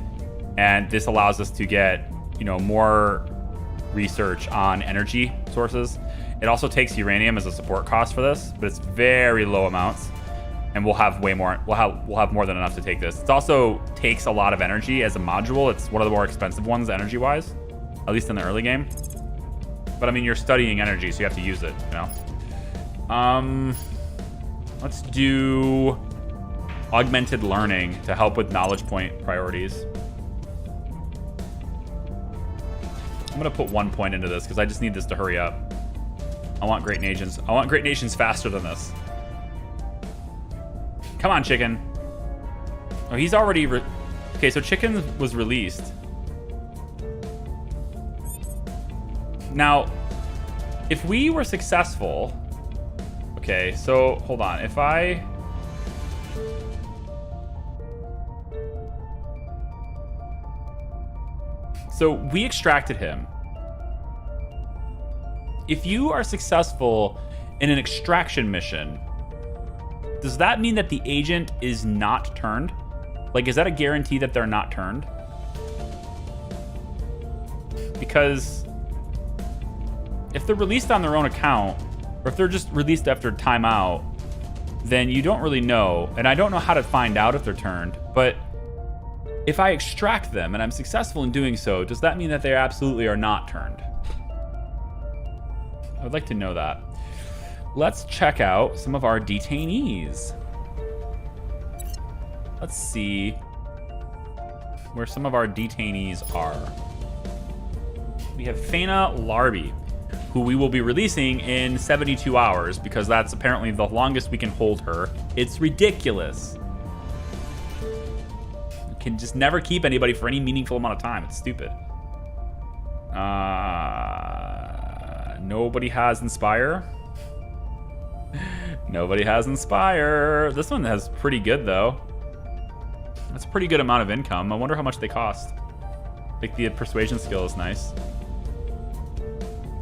And this allows us to get, you know, more research on energy sources. It also takes uranium as a support cost for this, but it's very low amounts. And we'll have way more. We'll have more than enough to take this. It also takes a lot of energy as a module. It's one of the more expensive ones energy-wise, at least in the early game. But I mean, you're studying energy, so you have to use it, you know. Let's do augmented learning to help with knowledge point priorities. I'm gonna put 1 point into this because I just need this to hurry up. I want great nations. I want great nations faster than this. Come on, chicken. Oh, he's already... Okay, so chicken was released. Now, if we were successful... Okay, so hold on. If I... So we extracted him. If you are successful in an extraction mission, does that mean that the agent is not turned? Like, is that a guarantee that they're not turned? Because if they're released on their own account, or if they're just released after timeout, then you don't really know. And I don't know how to find out if they're turned, but if I extract them and I'm successful in doing so, does that mean that they absolutely are not turned? I would like to know that. Let's check out some of our detainees. Let's see where some of our detainees are. We have Faina Larby, who we will be releasing in 72 hours because that's apparently the longest we can hold her. It's ridiculous. We can just never keep anybody for any meaningful amount of time. It's stupid. Nobody has Inspire. Nobody has Inspire. This one has pretty good, though. That's a pretty good amount of income. I wonder how much they cost. Like, the persuasion skill is nice.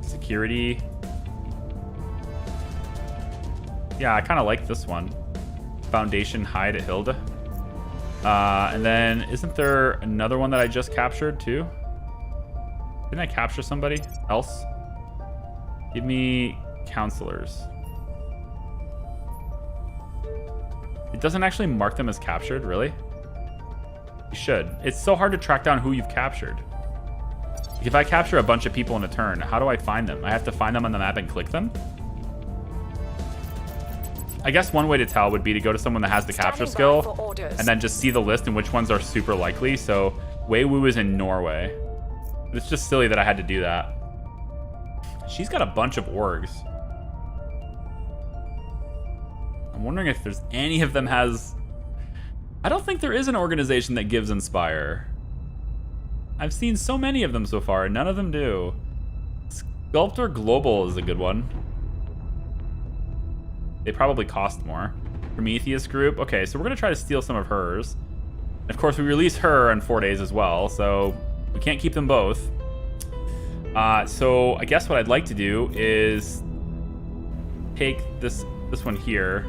Security. Yeah, I kind of like this one. Foundation Hide at Hilda. And then, isn't there another one that I just captured, too? Didn't I capture somebody else? Give me counselors. It doesn't actually mark them as captured, really? You should. It's so hard to track down who you've captured. If I capture a bunch of people in a turn, how do I find them? I have to find them on the map and click them? I guess one way to tell would be to go to someone that has the capture skill and then just see the list and which ones are super likely. So Wei Wu is in Norway. It's just silly that I had to do that. She's got a bunch of orgs. I'm wondering if there's any of them has... I don't think there is an organization that gives Inspire. I've seen so many of them so far, and none of them do. Sculptor Global is a good one. They probably cost more. Prometheus Group. Okay, so we're going to try to steal some of hers. Of course, we release her in 4 days as well, so we can't keep them both. So I guess what I'd like to do is take this one here.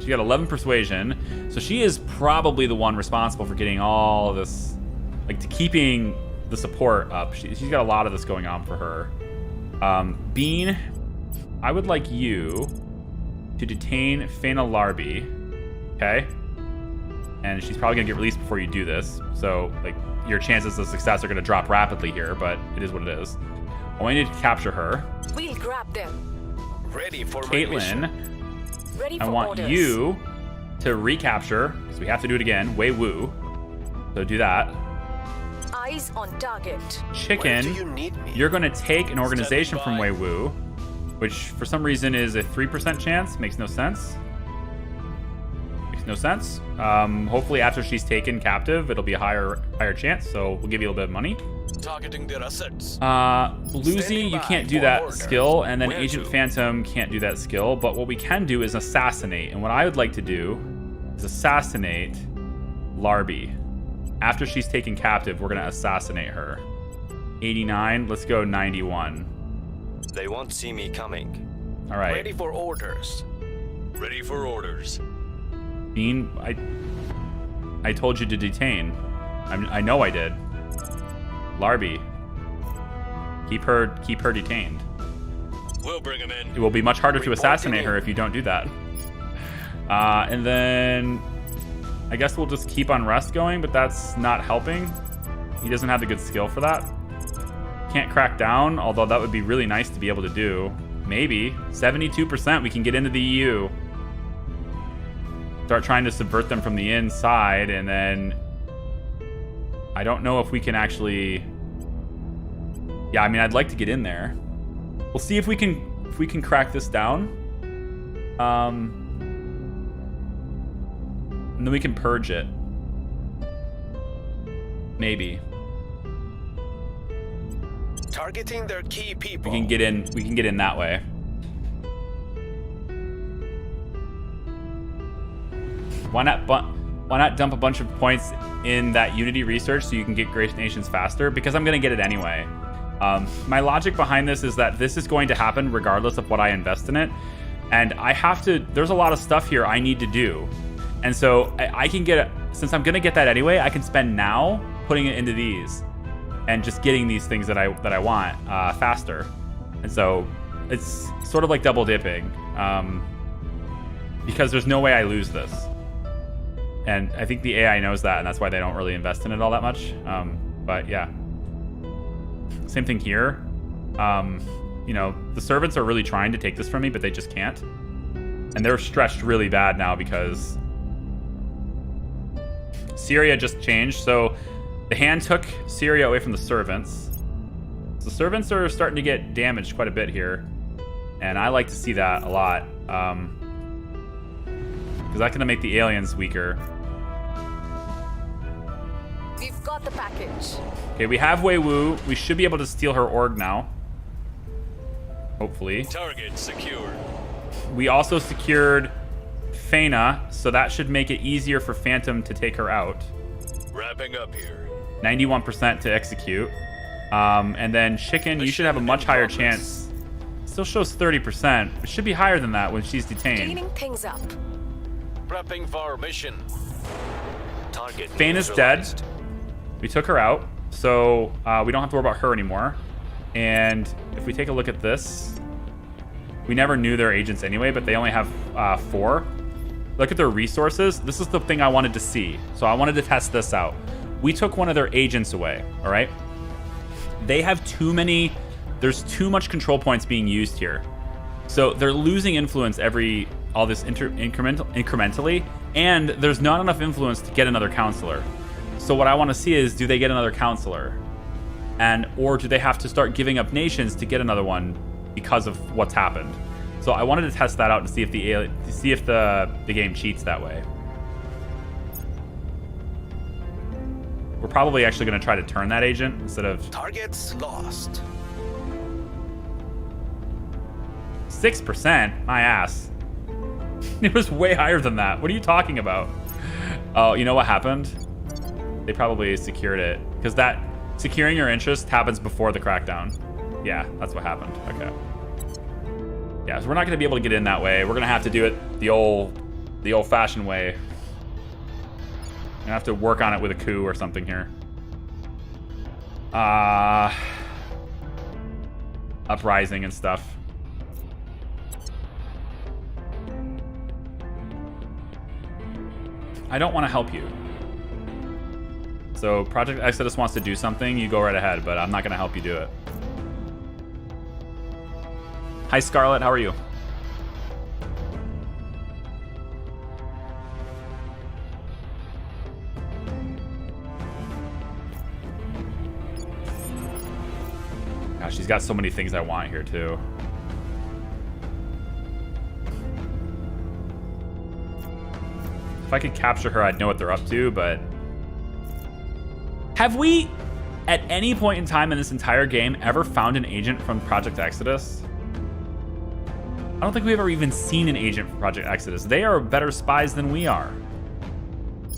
She got 11 persuasion, so she is probably the one responsible for getting all of this, like, to keeping the support up. She's got a lot of this going on for her. Bean, I would like you to detain Faina Larby, okay? And she's probably gonna get released before you do this, so like your chances of success are gonna drop rapidly here, but it is what it is. I want you to capture her. We'll grab them. Ready for Caitlin, Ready for I want orders. you to recapture, because we have to do it again, Wei Wu. So do that. Eyes on target. Chicken, Where do you need me? you're gonna take an organization from Standing Wei Wu, which for some reason is a 3% chance. Makes no sense. Makes no sense. Hopefully after she's taken captive, it'll be a higher chance, so we'll give you a little bit of money. Targeting their assets. Bluesy, Standing you by can't do for that orders. skill, and then Where Agent to? Phantom can't do that skill, but what we can do is assassinate, and what I would like to do is assassinate Larby. After she's taken captive, we're gonna assassinate her. 89, let's go 91. They won't see me coming. All right. Ready for orders. Ready for orders. Bean, I told you to detain. I know I did. Larby, keep her detained. We'll bring him in. It will be much harder to Reporting assassinate her in. if you don't do that. And then I guess we'll just keep Unrest going, but that's not helping. He doesn't have the good skill for that. Can't crack down, although that would be really nice to be able to do. Maybe 72% we can get into the EU. start trying to subvert them from the inside, and then I don't know if we can actually. Yeah, I mean, I'd like to get in there. We'll see if we can crack this down. And then we can purge it. Maybe. Targeting their key people. We can get in that way. Why not dump a bunch of points in that Unity research so you can get Great Nations faster? Because I'm going to get it anyway. My logic behind this is that this is going to happen regardless of what I invest in it. And I have to, there's a lot of stuff here I need to do. And so I can get, since I'm going to get that anyway, I can spend now putting it into these and just getting these things that I want faster. And so it's sort of like double dipping because there's no way I lose this. And I think the AI knows that, and that's why they don't really invest in it all that much. But yeah. Same thing here. You know, the servants are really trying to take this from me, but they just can't. And they're stretched really bad now because Syria just changed. So the hand took Syria away from the servants. So the servants are starting to get damaged quite a bit here. And I like to see that a lot. Because that's going to make the aliens weaker. We've got the package. Okay, we have Wei Wu. We should be able to steal her org now. Hopefully. Target secured. We also secured Fena, so that should make it easier for Phantom to take her out. Wrapping up here. 91% to execute. And then Chicken, you should have a much higher chance. Still shows 30%. It should be higher than that when she's detained. Cleaning things up. Prepping for our mission. Target Fena's dead. We took her out, so we don't have to worry about her anymore. And if we take a look at this, we never knew their agents anyway, but they only have 4. Look at their resources. This is the thing I wanted to see. So I wanted to test this out. We took one of their agents away, all right? They have too many, there's too much control points being used here. So they're losing influence all this incrementally, and there's not enough influence to get another counselor. So what I want to see is, do they get another counselor? Or do they have to start giving up nations to get another one because of what's happened? So I wanted to test that out to see if the game cheats that way. We're probably actually going to try to turn that agent instead of... Targets lost. 6%? My ass. It was way higher than that. What are you talking about? Oh, you know what happened? They probably secured it. Because that securing your interest happens before the crackdown. Yeah, that's what happened. Okay. Yeah, so we're not going to be able to get in that way. We're going to have to do it the old-fashioned way. I'm going to have to work on it with a coup or something here. Uprising and stuff. I don't want to help you. So Project Exodus wants to do something, you go right ahead, but I'm not going to help you do it. Hi, Scarlett. How are you? Gosh, she's got so many things I want here, too. If I could capture her, I'd know what they're up to, but... Have we, at any point in time in this entire game, ever found an agent from Project Exodus? I don't think we've ever even seen an agent from Project Exodus. They are better spies than we are.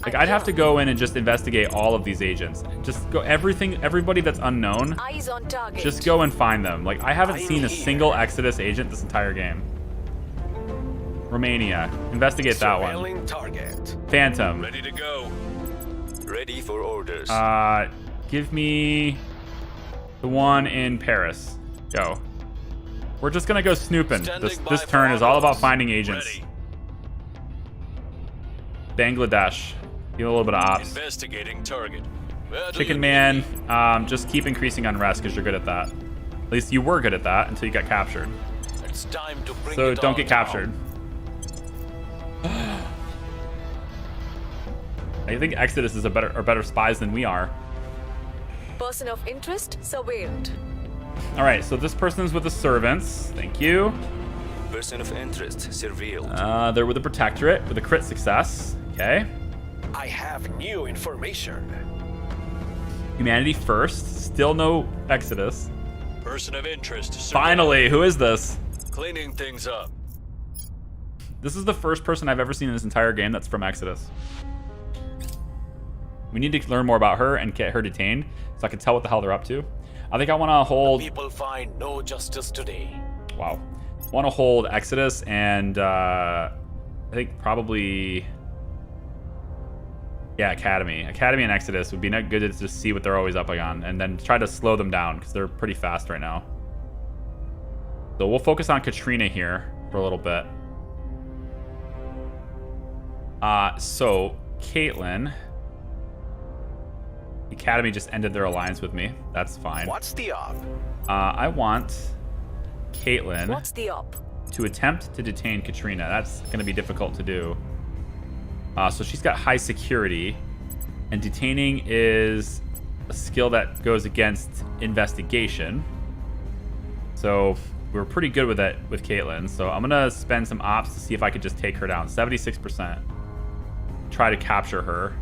Like, I'd have to go in and just investigate all of these agents. Just go everybody that's unknown. Eyes on target. Just go and find them. Like, I haven't seen a single Exodus agent this entire game. Romania. Investigate that one. Surveilling target. Phantom. Ready to go. ready for orders. Give me the one in Paris. Go. We're just gonna go snooping. This turn is all about finding agents. Ready. Bangladesh. Give a little bit of ops. Investigating target. Chicken Man, just keep increasing unrest because you're good at that. At least you were good at that until you got captured. It's time to bring So it don't on get down. captured. I think Exodus are better spies than we are. Person of interest surveilled. All right, so this person's with the servants. Thank you. Person of interest surveilled. They're with the Protectorate with a crit success. Okay. I have new information. Humanity first. Still no Exodus. Person of interest surveilled. Finally, who is this? Cleaning things up. This is the first person I've ever seen in this entire game that's from Exodus. We need to learn more about her and get her detained so I can tell what the hell they're up to. I think I want to hold... People find no justice today. Wow. I want to hold Exodus and I think probably... Yeah, Academy. Academy and Exodus would be good to just see what they're always up on and then try to slow them down because they're pretty fast right now. So we'll focus on Katrina here for a little bit. So Caitlin... The Academy just ended their alliance with me. That's fine. What's the op? I want Caitlin What's the op? to attempt to detain Katrina. That's going to be difficult to do. So she's got high security, and detaining is a skill that goes against investigation. So we're pretty good with that with Caitlin. So I'm going to spend some ops to see if I could just take her down. 76%. Try to capture her.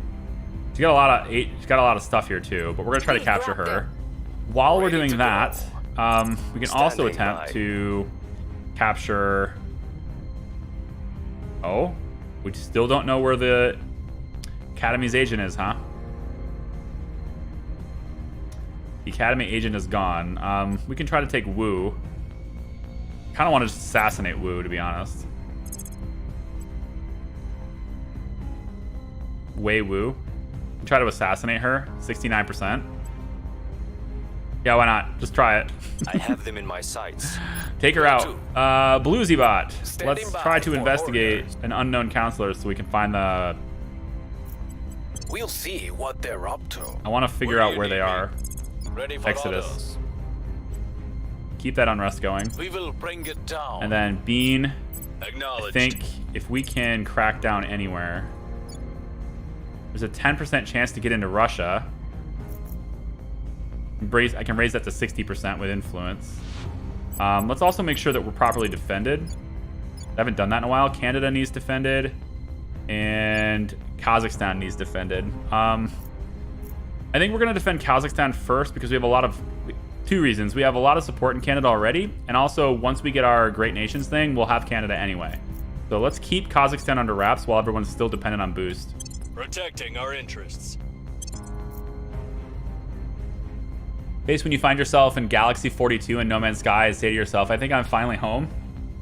She's got a lot of stuff here too, but we're gonna try to capture her. While we're doing that, we can also attempt to capture. Oh, we still don't know where the Academy's agent is, huh? The Academy agent is gone. We can try to take Wu. Kind of want to just assassinate Wu, to be honest. Wei Wu. Try to assassinate her. 69%. Yeah, why not? Just try it. I have them in my sights. Take her out. Bluesy Bot. Standing Let's by try to for investigate orders. an unknown counselor so we can find the... We'll see what they're up to. I want to figure Where do out you where need they me? are. Ready for Exodus. orders. Keep that unrest going. We will bring it down. And then Bean, I Acknowledged. think if we can crack down anywhere... There's a 10% chance to get into Russia. I can raise that to 60% with influence. Let's also make sure that we're properly defended. I haven't done that in a while. Canada needs defended. And Kazakhstan needs defended. I think we're going to defend Kazakhstan first because we have a lot of... Two reasons. We have a lot of support in Canada already. And also, once we get our Great Nations thing, we'll have Canada anyway. So let's keep Kazakhstan under wraps while everyone's still dependent on boost. Protecting our interests. Base, when you find yourself in Galaxy 42 and No Man's Sky, say to yourself, I think I'm finally home.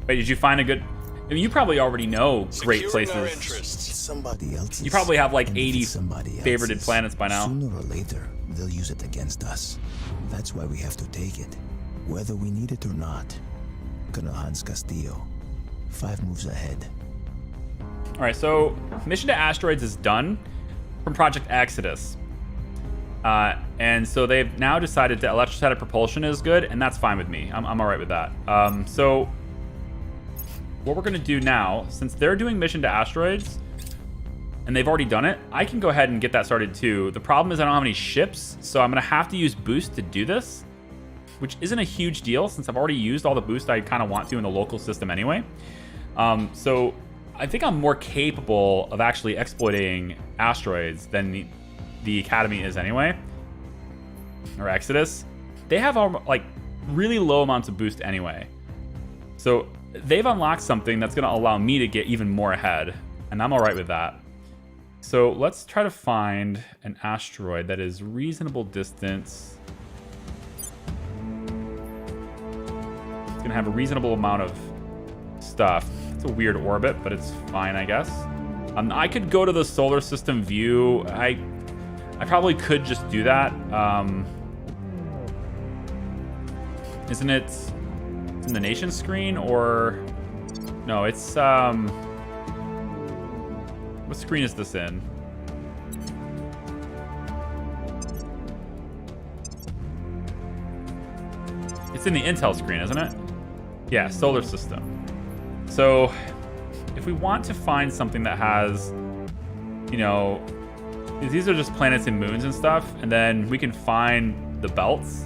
Wait, did you find a good... I mean, you probably already know great Securing our places. interests. Somebody else. You probably have like and 80 somebody favorited else's. planets by now. Sooner or later, they'll use it against us. That's why we have to take it, whether we need it or not. Colonel Hans Castillo, 5 moves ahead. All right, so Mission to Asteroids is done from Project Exodus. And so they've now decided that electrostatic propulsion is good, and that's fine with me. I'm all right with that. So what we're going to do now, since they're doing Mission to Asteroids, and they've already done it, I can go ahead and get that started too. The problem is I don't have any ships, so I'm going to have to use boost to do this, which isn't a huge deal since I've already used all the boost I kind of want to in the local system anyway. So I think I'm more capable of actually exploiting asteroids than the Academy is anyway, or Exodus. They have like really low amounts of boost anyway. So they've unlocked something that's going to allow me to get even more ahead, and I'm all right with that. So let's try to find an asteroid that is reasonable distance. It's going to have a reasonable amount of stuff. It's a weird orbit, but it's fine, I guess. I could go to the solar system view. I probably could just do that. Isn't it in the nation screen or no? It's what screen is this in? It's in the Intel screen, isn't it? Yeah, solar system. So if we want to find something that has, you know, These are just planets and moons and stuff, and then we can find the belts,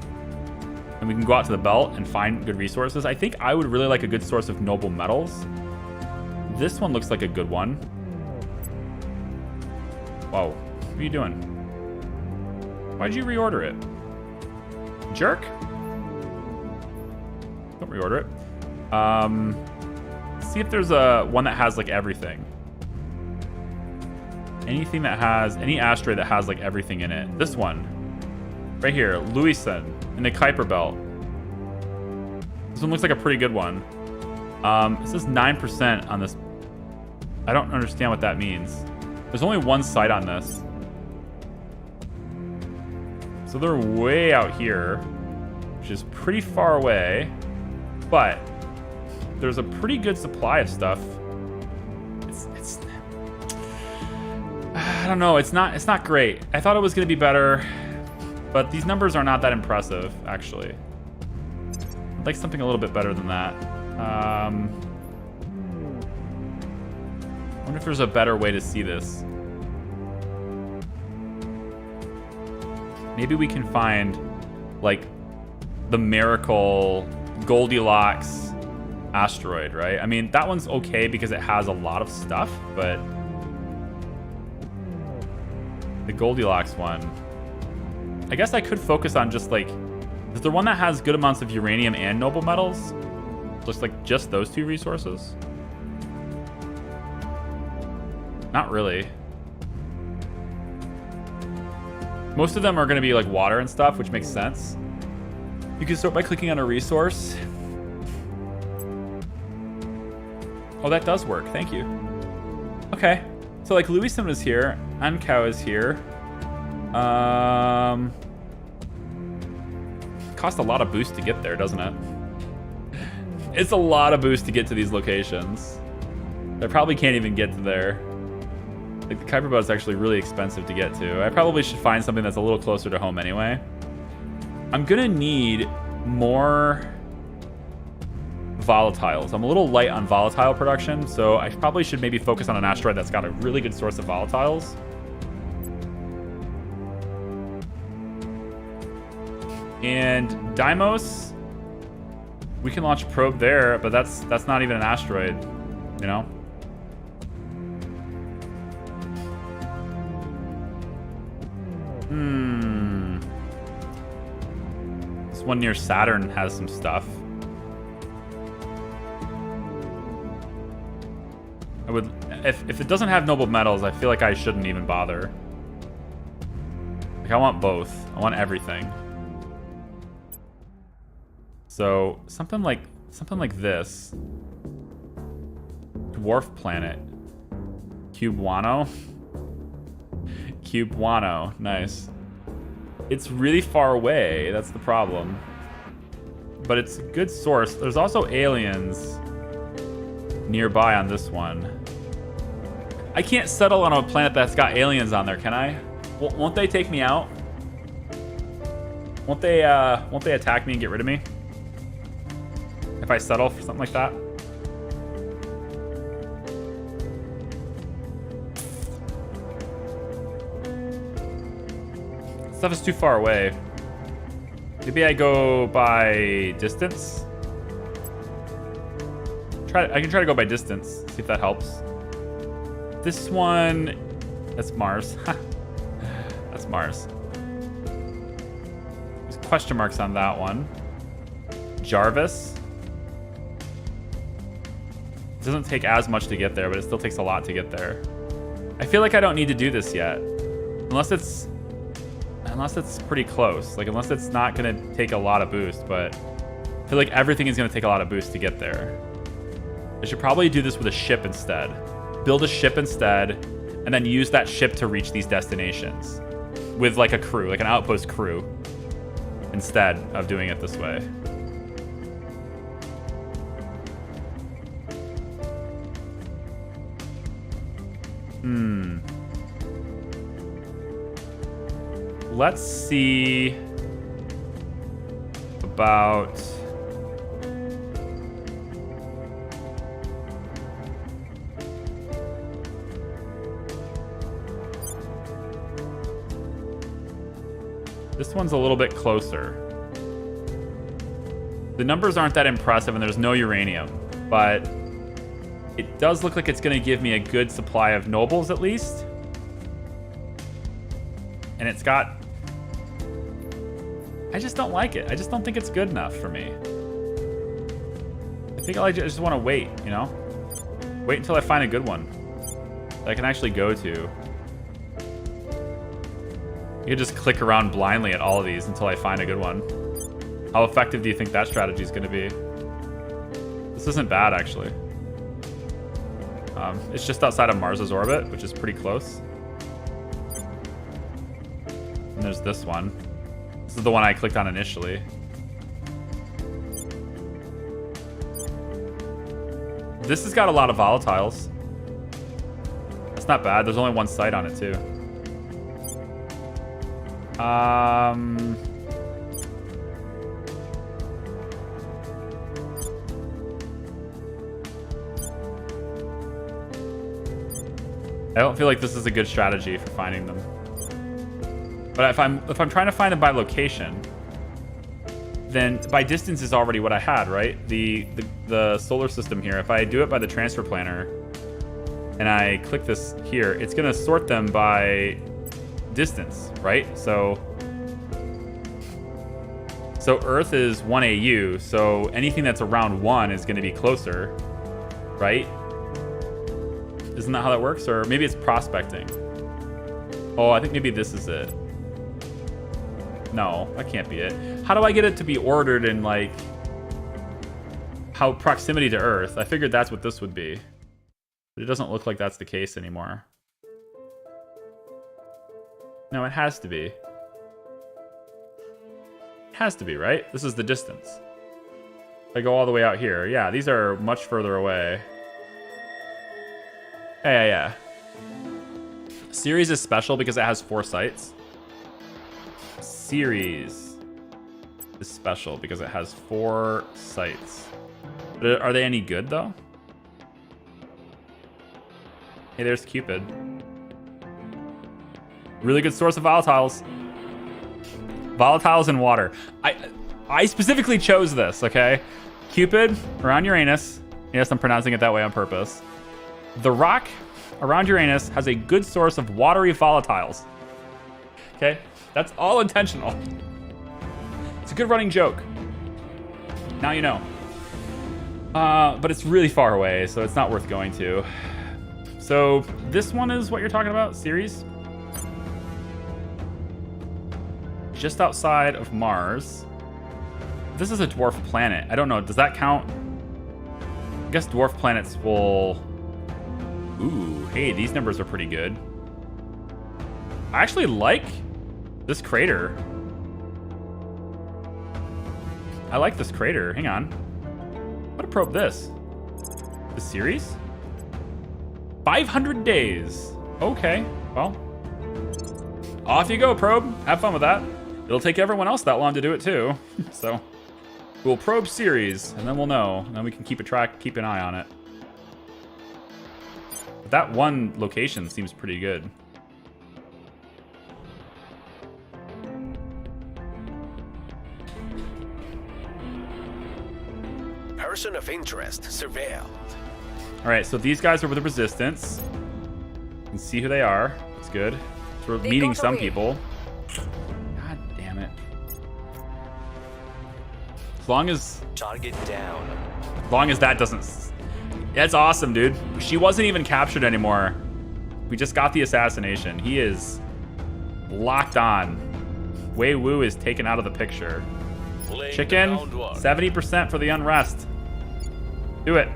and we can go out to the belt and find good resources. I think I would really like a good source of noble metals. This one looks like a good one. Whoa, what are you doing? Why'd you reorder it? Jerk? Don't reorder it. See if there's a one that has like everything. Anything that has, any asteroid that has like everything in it. This one, right here, Lewison in the Kuiper Belt. This one looks like a pretty good one. It says 9% on this. I don't understand what that means. There's only one site on this. So they're way out here, which is pretty far away, but there's a pretty good supply of stuff. It's I don't know, it's not great. I thought it was gonna be better, but these numbers are not that impressive, actually. I'd like something a little bit better than that. I wonder if there's a better way to see this. Maybe we can find, like, the Miracle Goldilocks asteroid, right? I mean, that one's okay because it has a lot of stuff, but the Goldilocks one, I guess I could focus on just, like, is there one that has good amounts of uranium and noble metals? Looks like just those two resources? Not really. Most of them are going to be like water and stuff, which makes sense. You can start by clicking on a resource. Oh, that does work. Thank you. Okay. So like Lewison is here. Ankau is here. Cost a lot of boost to get there, doesn't it? It's a lot of boost to get to these locations. I probably can't even get to there. Like, the Kuiper Belt is actually really expensive to get to. I probably should find something that's a little closer to home anyway. I'm gonna need more volatiles. I'm a little light on volatile production, so I probably should maybe focus on an asteroid that's got a really good source of volatiles. And Deimos, we can launch a probe there, but that's not even an asteroid, you know? This one near Saturn has some stuff. I would, if it doesn't have noble metals, I feel like I shouldn't even bother. Like, I want both. I want everything. So something like this. Dwarf planet. Cubuano. Cubuano, nice. It's really far away, that's the problem. But it's a good source. There's also aliens nearby on this one. I can't settle on a planet that's got aliens on there, can I? Won't they take me out? Won't they attack me and get rid of me? If I settle for something like that? Stuff is too far away. Maybe I go by distance. I can try to go by distance. See if that helps. This one, that's Mars. That's Mars. There's question marks on that one. Jarvis. It doesn't take as much to get there, but it still takes a lot to get there. I feel like I don't need to do this yet. Unless it's pretty close. Like, unless it's not going to take a lot of boost, but I feel like everything is going to take a lot of boost to get there. I should probably do this with a ship instead. Build a ship instead, and then use that ship to reach these destinations. With, like, a crew, like an outpost crew, instead of doing it this way. Let's see about This one's a little bit closer. The numbers aren't that impressive, and there's no uranium, but it does look like it's going to give me a good supply of nobles at least. And it's got... I just don't like it. I just don't think it's good enough for me. I think I just want to wait, you know? Wait until I find a good one that I can actually go to. You can just click around blindly at all of these until I find a good one. How effective do you think that strategy is going to be? This isn't bad, actually. It's just outside of Mars's orbit, which is pretty close. And there's this one. This is the one I clicked on initially. This has got a lot of volatiles. That's not bad. There's only one site on it, too. I don't feel like this is a good strategy for finding them. But if I'm trying to find them by location, then by distance is already what I had, right? The solar system here. If I do it by the transfer planner and I click this here, it's gonna sort them by distance, right? So Earth is 1 AU, so anything that's around 1 is gonna be closer, right? Isn't that how that works? Or maybe it's prospecting. Oh, I think maybe this is it. No, that can't be it. How do I get it to be ordered in, like, how proximity to Earth? I figured that's what this would be. But it doesn't look like that's the case anymore. No, it has to be. It has to be, right? This is the distance. If I go all the way out here. Yeah, these are much further away. Yeah. Ceres is special because it has 4 sites. Ceres is special because it has 4 sites. But are they any good, though? Hey, there's Cupid. Really good source of volatiles. Volatiles and water. I specifically chose this, okay? Cupid around Uranus. Yes, I'm pronouncing it that way on purpose. The rock around Uranus has a good source of watery volatiles. Okay? That's all intentional. It's a good running joke. Now you know. But it's really far away, so it's not worth going to. So this one is what you're talking about, Ceres? Just outside of Mars. This is a dwarf planet. I don't know. Does that count? I guess dwarf planets will... Ooh, hey, these numbers are pretty good. I actually like this crater. I like this crater. Hang on. I'm gonna probe this. The series? 500 days. Okay, well. Off you go, probe. Have fun with that. It'll take everyone else that long to do it too. So we'll probe series and then we'll know. And then we can keep an eye on it. But that one location seems pretty good. Person of interest surveilled. All right, so these guys are with the resistance. You can see who they are. That's good. So we're meeting some people. God damn it. As long as Target down. As long as that doesn't... That's awesome, dude. She wasn't even captured anymore. We just got the assassination. He is locked on. Wei Wu is taken out of the picture. Chicken, 70% for the unrest. Do it.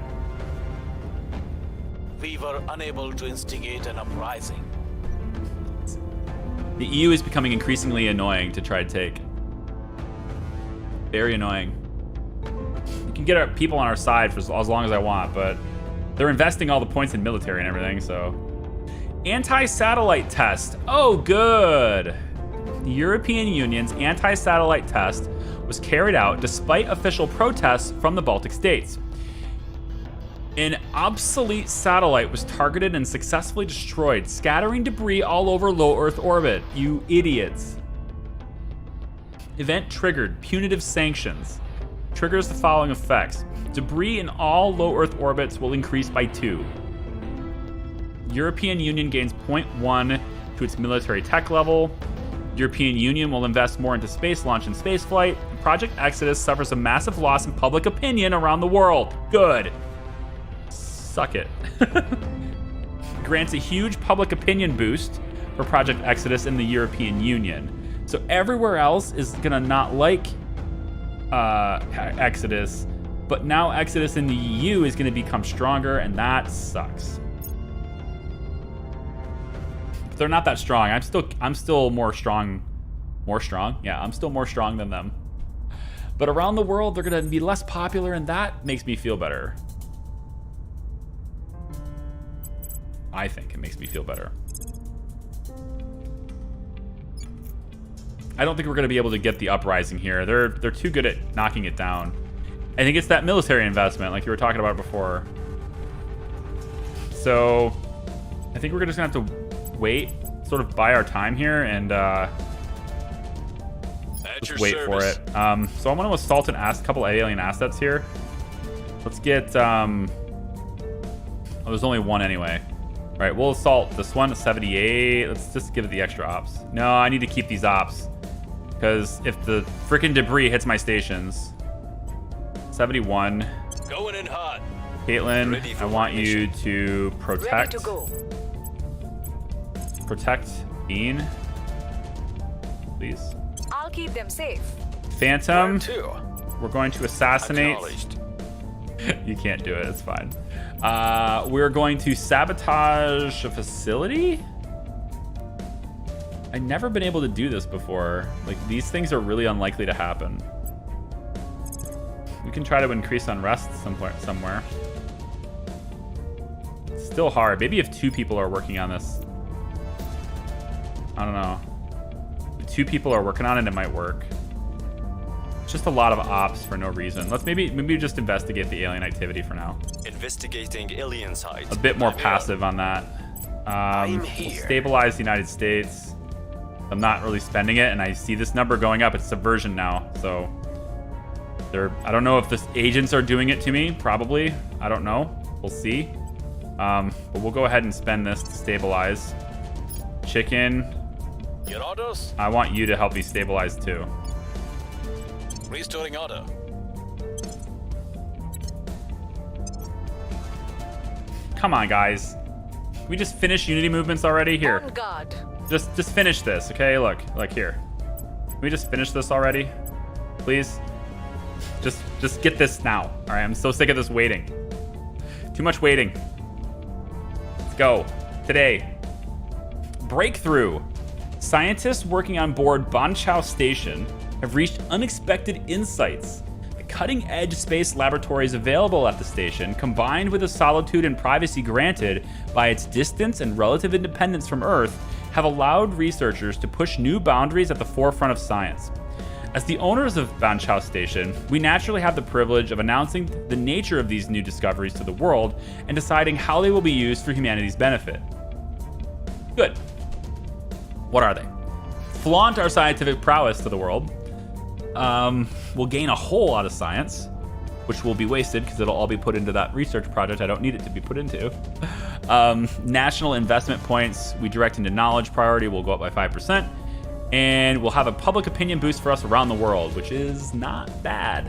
We were unable to instigate an uprising. The EU is becoming increasingly annoying to try to take. Very annoying. We can get our people on our side for as long as I want, but they're investing all the points in military and everything, so. Anti-satellite test. Oh, good. The European Union's anti-satellite test was carried out despite official protests from the Baltic states. An obsolete satellite was targeted and successfully destroyed, scattering debris all over low Earth orbit. You idiots. Event triggered. Punitive sanctions. Triggers the following effects. Debris in all low Earth orbits will increase by 2. European Union gains 0.1 to its military tech level. European Union will invest more into space launch and spaceflight. Project Exodus suffers a massive loss in public opinion around the world. Good. Suck it. Grants a huge public opinion boost for Project Exodus in the European Union. So everywhere else is gonna not like Exodus, but now Exodus in the EU is gonna become stronger, and that sucks. But they're not that strong. I'm still more strong. More strong? Yeah, I'm still more strong than them. But around the world, they're gonna be less popular, and that makes me feel better. I think it makes me feel better. I don't think we're going to be able to get the uprising here. They're too good at knocking it down. I think it's that military investment, like you were talking about before. So I think we're just going to have to wait, sort of buy our time here, and just wait for it. So I want to assault a couple alien assets here. Let's get... oh, there's only one anyway. All right, we'll assault this one at 78. Let's just give it the extra ops. No, I need to keep these ops. Because if the freaking debris hits my stations... 71. Going in hot. Caitlin, I want you to protect... Ready to go. Protect Bean. Please. I'll keep them safe. Phantom, Where to? we're going to assassinate... Acknowledged. You can't do it, it's fine. We're going to sabotage a facility? I've never been able to do this before. Like, these things are really unlikely to happen. We can try to increase unrest somewhere. It's still hard. Maybe if 2 people are working on this. I don't know. If 2 people are working on it, it might work. It's just a lot of ops for no reason. Let's maybe just investigate the alien activity for now. Investigating alien site. A bit more passive on that. I'm here. Stabilize the United States. I'm not really spending it, and I see this number going up. It's subversion now, so I don't know if the agents are doing it to me. Probably. I don't know. We'll see. But we'll go ahead and spend this to stabilize. Chicken. Your orders? I want you to help me stabilize too. Restoring order. Come on, guys. We just finished unity movements already? Here. On guard. Just finish this, okay? Look here. Can we just finish this already? Please? Just get this now. All right, I'm so sick of this waiting. Too much waiting. Let's go. Today. Breakthrough. Scientists working on board Banqiao Station have reached unexpected insights. The cutting-edge space laboratories available at the station, combined with the solitude and privacy granted by its distance and relative independence from Earth, have allowed researchers to push new boundaries at the forefront of science. As the owners of Banqiao Station, we naturally have the privilege of announcing the nature of these new discoveries to the world and deciding how they will be used for humanity's benefit. Good. What are they? Flaunt our scientific prowess to the world. We'll gain a whole lot of science, which will be wasted because it'll all be put into that research project I don't need it to be put into. National investment points we direct into knowledge priority will go up by 5%. And we'll have a public opinion boost for us around the world, which is not bad.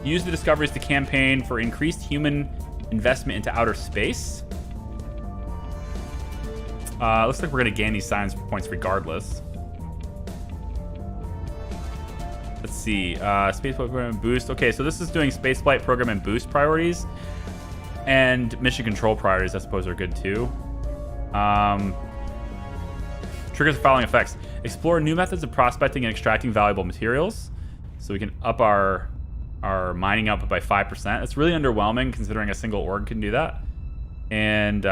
Use the discoveries to campaign for increased human investment into outer space. Looks like we're going to gain these science points regardless. Let's see. Spaceflight program boost. Okay, so this is doing spaceflight program and boost priorities. And mission control priorities, I suppose, are good too. Triggers the following effects. Explore new methods of prospecting and extracting valuable materials. So we can up our mining output by 5%. It's really underwhelming considering a single org can do that. And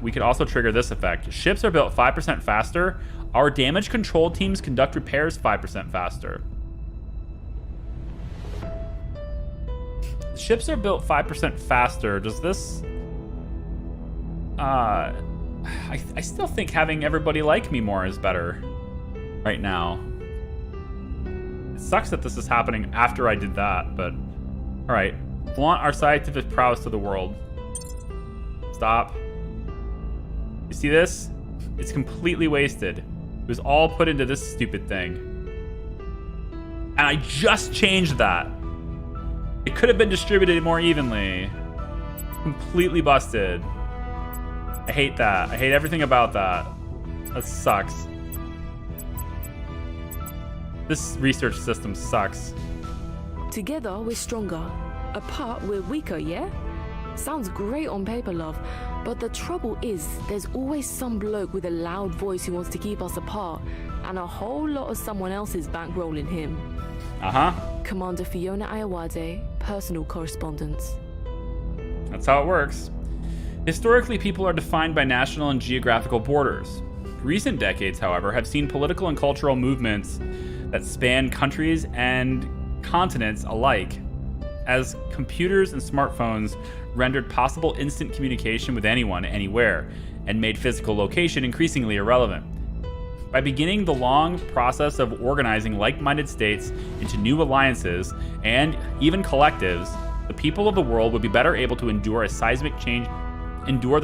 we could also trigger this effect. Ships are built 5% faster. Our damage control teams conduct repairs 5% faster. Ships are built 5% faster. Does this... I still think having everybody like me more is better. right now. It sucks that this is happening after I did that, but all right. Flaunt our scientific prowess to the world. Stop. You see this? It's completely wasted. It was all put into this stupid thing. And I just changed that. It could have been distributed more evenly. Completely busted. I hate that. I hate everything about that. That sucks. This research system sucks. Together, we're stronger. Apart, we're weaker, yeah? Sounds great on paper, love. But the trouble is, there's always some bloke with a loud voice who wants to keep us apart, and a whole lot of someone else's bankrolling him. Uh-huh. Commander Fiona Ayawade, personal correspondence. That's how it works. Historically, people are defined by national and geographical borders. Recent decades, however, have seen political and cultural movements that span countries and continents alike, as computers and smartphones rendered possible instant communication with anyone, anywhere, and made physical location increasingly irrelevant. By beginning the long process of organizing like-minded states into new alliances and even collectives, the people of the world would be better able to endure the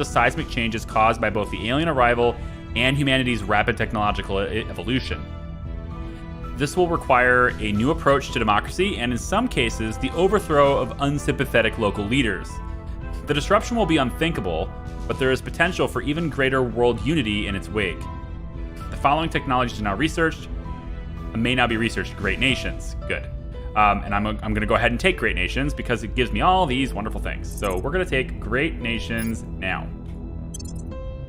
seismic changes caused by both the alien arrival and humanity's rapid technological evolution. This will require a new approach to democracy and, in some cases, the overthrow of unsympathetic local leaders. The disruption will be unthinkable, but there is potential for even greater world unity in its wake. The following technologies are now researched and may now be researched in great nations. Good. And I'm going to go ahead and take great nations because it gives me all these wonderful things. So we're going to take great nations now.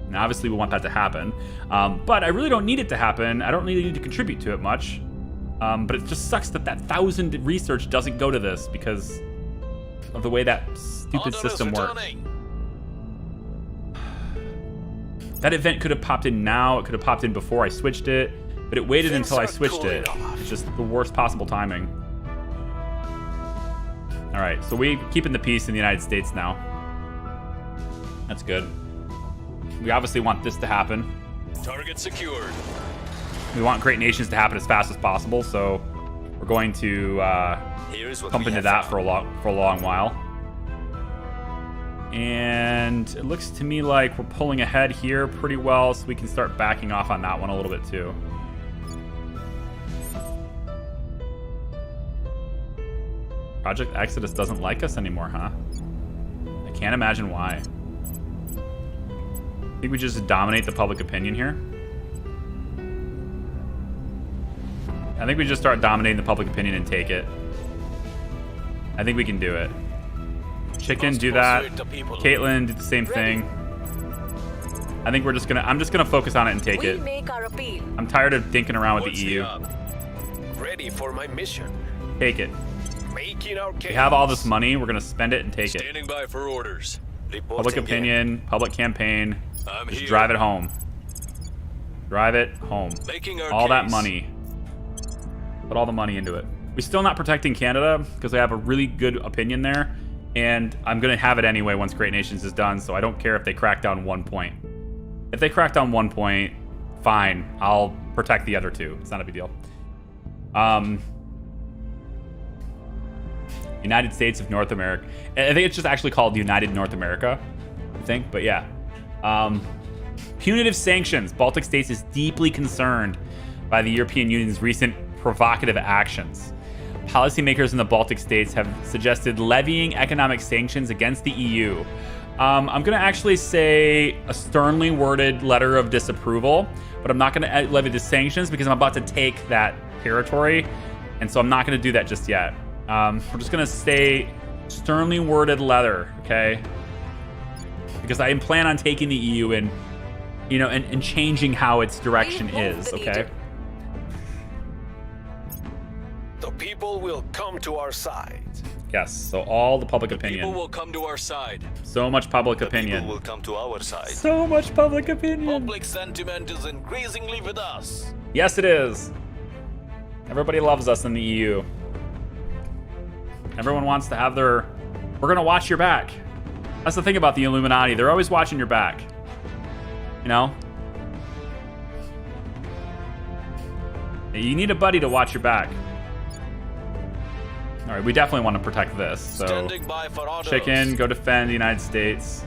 And obviously we want that to happen. But I really don't need it to happen. I don't really need to contribute to it much. But it just sucks that 1,000 research doesn't go to this because of the way that stupid system works. That event could have popped in now. It could have popped in before I switched it. But it waited until I switched it. It's just the worst possible timing. All right, so we're keeping the peace in the United States now. That's good. We obviously want this to happen. Target secured. We want great nations to happen as fast as possible, so we're going to pump into that for a long while. And it looks to me like we're pulling ahead here pretty well, so we can start backing off on that one a little bit too. Project Exodus doesn't like us anymore, huh? I can't imagine why. I think we just dominate the public opinion here. I think we just start dominating the public opinion and take it. I think we can do it. Chicken, do that. Caitlin, do the same thing. I think I'm just gonna focus on it and take it. Make our appeal. I'm tired of dinking around with the EU. Ready for my mission. Take it. Making our case. We have all this money. We're gonna spend it and take it. Standing by for orders. Public opinion, public campaign. I'm Just here. drive it home. Drive it home. Making our all that case. money. Put all the money into it. We're still not protecting Canada because I have a really good opinion there, and I'm gonna have it anyway once Great Nations is done. So I don't care if they crack down 1 point. If they crack down 1 point, fine. I'll protect the other 2. It's not a big deal. United States of North America. I think it's just actually called United North America, I think. But yeah. Punitive sanctions. Baltic states is deeply concerned by the European Union's recent provocative actions. Policymakers in the Baltic states have suggested levying economic sanctions against the EU. I'm going to actually say a sternly worded letter of disapproval, but I'm not going to levy the sanctions because I'm about to take that territory, and so I'm not going to do that just yet. We're just going to say sternly worded letter, okay? Because I plan on taking the EU and, and changing how its direction is, okay? The people will come to our side. Yes, so all the public opinion. People will come to our side. So much public opinion. People will come to our side. So much public opinion. Public sentiment is increasingly with us. Yes, it is. Everybody loves us in the EU. Everyone wants to have their... We're going to watch your back. That's the thing about the Illuminati. They're always watching your back. You need a buddy to watch your back. All right, we definitely want to protect this. So Standing by for orders. chicken, go defend the United States.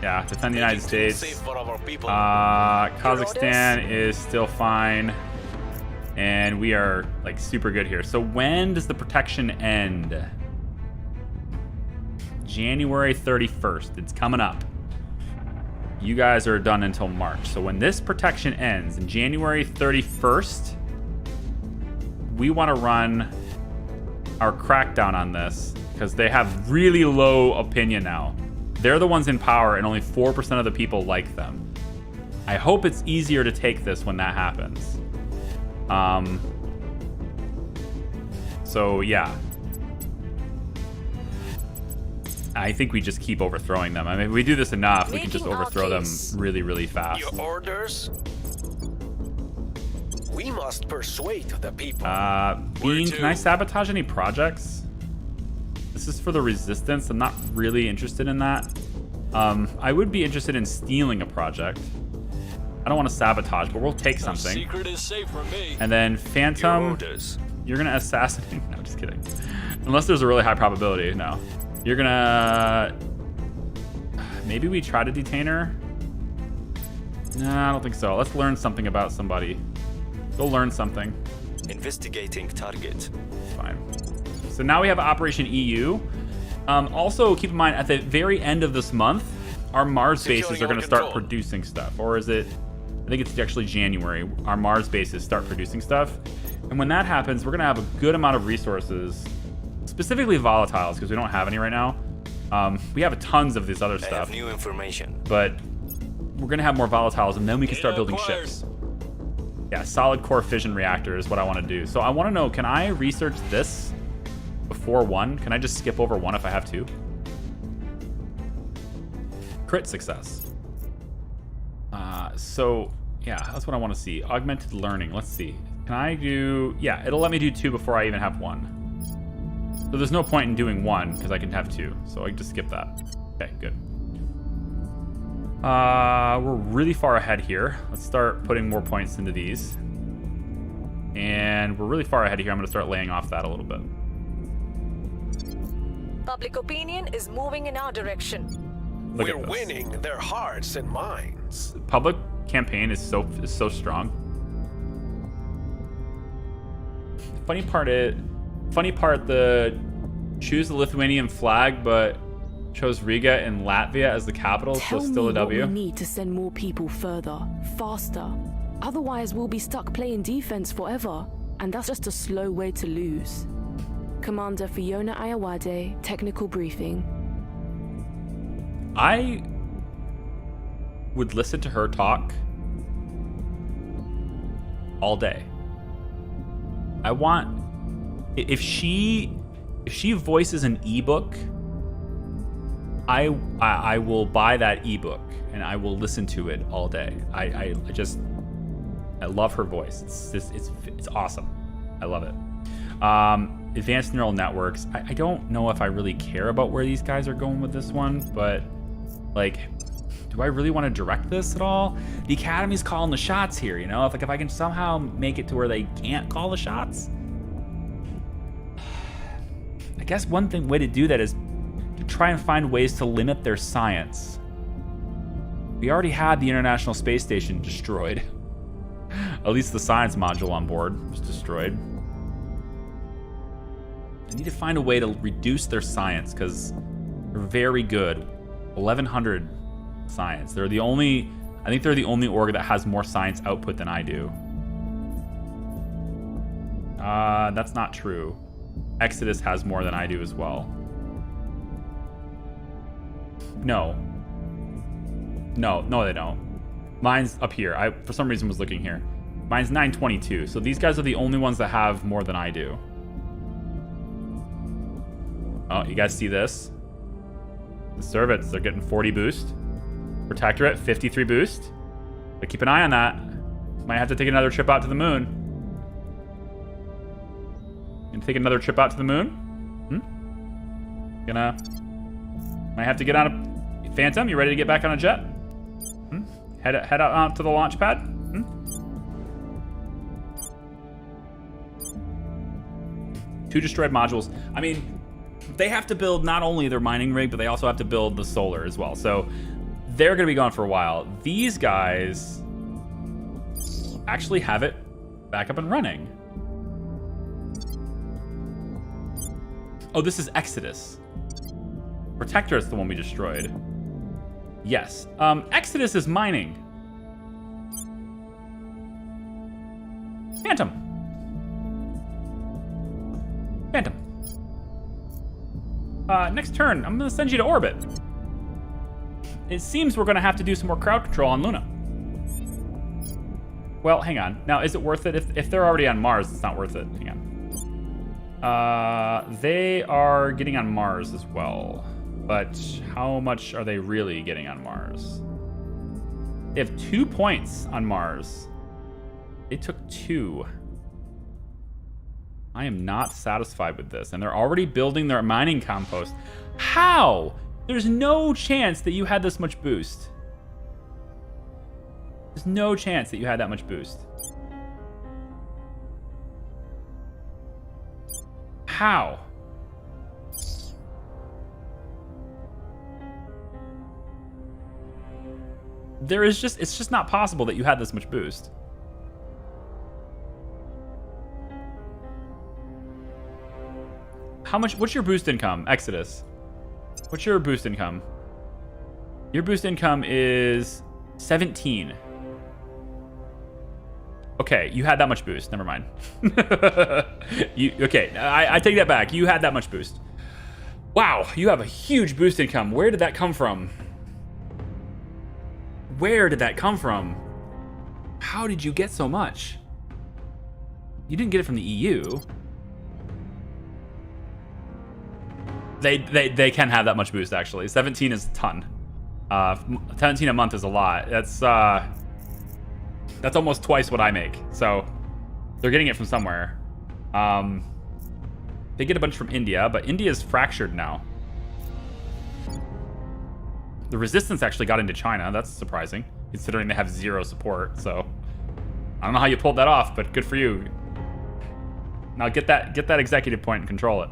Yeah, defend the United Making things States. safe for our people. Kazakhstan is still fine. And we are like super good here. So when does the protection end? January 31st. It's coming up. You guys are done until March. So when this protection ends in January 31st, we want to run our crackdown on this because they have really low opinion now. They're the ones in power and only 4% of the people like them. I hope it's easier to take this when that happens. So yeah. I think we just keep overthrowing them. I mean, if we do this enough, we can just overthrow them really, really fast. Your orders? We must persuade the people. Bean, can I sabotage any projects? This is for the resistance. I'm not really interested in that. I would be interested in stealing a project. I don't want to sabotage, but we'll take something. Secret is safe for me. And then Your Phantom, orders. you're gonna assassinate. No, just kidding. Unless there's a really high probability. No, you're gonna. Maybe we try to detain her. No, I don't think so. Let's learn something about somebody. Go learn something. Investigating target. Fine. So now we have Operation EU. Also, keep in mind, at the very end of this month, our Mars bases Securing are going to our start control. producing stuff. Or is it... I think it's actually January. Our Mars bases start producing stuff. And when that happens, we're going to have a good amount of resources, specifically volatiles, because we don't have any right now. We have tons of this other I stuff, have new information. but we're going to have more volatiles, and then we can start building acquired. ships. Yeah, solid core fission reactor is what I want to do. So I want to know, can I research this before 1? Can I just skip over 1 if I have to? Crit success. So yeah, that's what I want to see. Augmented learning. Let's see. Can I do... Yeah, it'll let me do 2 before I even have 1. So there's no point in doing 1 because I can have 2. So I can just skip that. Okay, good. We're really far ahead here. Let's start putting more points into these. And we're really far ahead here. I'm going to start laying off that a little bit. Public opinion is moving in our direction. Look We're at this. winning their hearts and minds. Public campaign is so strong. Funny part, the choose the Lithuanian flag, but chose Riga and Latvia as the capital, Tell so still me a W. what we need to send more people further, faster. Otherwise, we'll be stuck playing defense forever, and that's just a slow way to lose. Commander Fiona Ayawade, technical briefing. I would listen to her talk all day. I want, if she voices an ebook, I will buy that ebook and I will listen to it all day. I love her voice. It's awesome. I love it. Advanced neural networks. I don't know if I really care about where these guys are going with this one, but like, do I really want to direct this at all? The Academy's calling the shots here, you know? If I can somehow make it to where they can't call the shots. I guess one way to do that is to try and find ways to limit their science. We already had the International Space Station destroyed. At least the science module on board was destroyed. I need to find a way to reduce their science because they're very good. 1,100 science. I think they're the only org that has more science output than I do. That's not true. Exodus has more than I do as well. No, they don't. Mine's up here. I, for some reason, was looking here. Mine's 922. So these guys are the only ones that have more than I do. Oh, you guys see this? The Servants, they're getting 40 boost. Protectorate, 53 boost. But keep an eye on that. Might have to take another trip out to the moon. Gonna take another trip out to the moon? Might have to get on a... Phantom, you ready to get back on a jet? Head out to the launch pad? 2 destroyed modules. I mean, they have to build not only their mining rig, but they also have to build the solar as well. So they're going to be gone for a while. These guys actually have it back up and running. Oh, this is Exodus. Protector is the one we destroyed. Yes. Exodus is mining. Phantom. Next turn, I'm going to send you to orbit. It seems we're going to have to do some more crowd control on Luna. Well, hang on. Now, is it worth it? If they're already on Mars, it's not worth it. Hang on. They are getting on Mars as well. But how much are they really getting on Mars? They have 2 points on Mars. They took 2. I am not satisfied with this. And they're already building their mining compost. How? There's no chance that you had this much boost. There's no chance that you had that much boost. How? It's just not possible that you had this much boost. What's your boost income, Exodus? What's your boost income? Your boost income is 17. Okay, you had that much boost. Never mind. Okay, I take that back. You had that much boost. Wow, you have a huge boost income. Where did that come from? Where did that come from? How did you get so much? You didn't get it from the EU. They can have that much boost, actually. 17 is a ton. 17 a month is a lot. That's almost twice what I make. So they're getting it from somewhere. They get a bunch from India, but India is fractured now. The resistance actually got into China. That's surprising, considering they have 0 support. So I don't know how you pulled that off, but good for you. Now get that executive point and control it.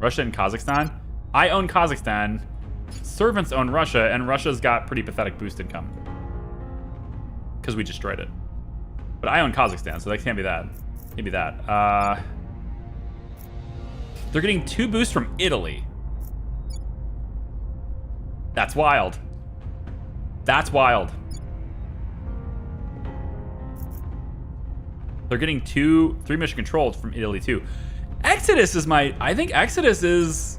Russia and Kazakhstan. I own Kazakhstan. Servants own Russia, and Russia's got pretty pathetic boost income because we destroyed it. But I own Kazakhstan, so that can't be that. Can't be that. They're getting 2 boosts from Italy. That's wild. That's wild. They're getting 3 mission controls from Italy too. Exodus is I think Exodus is...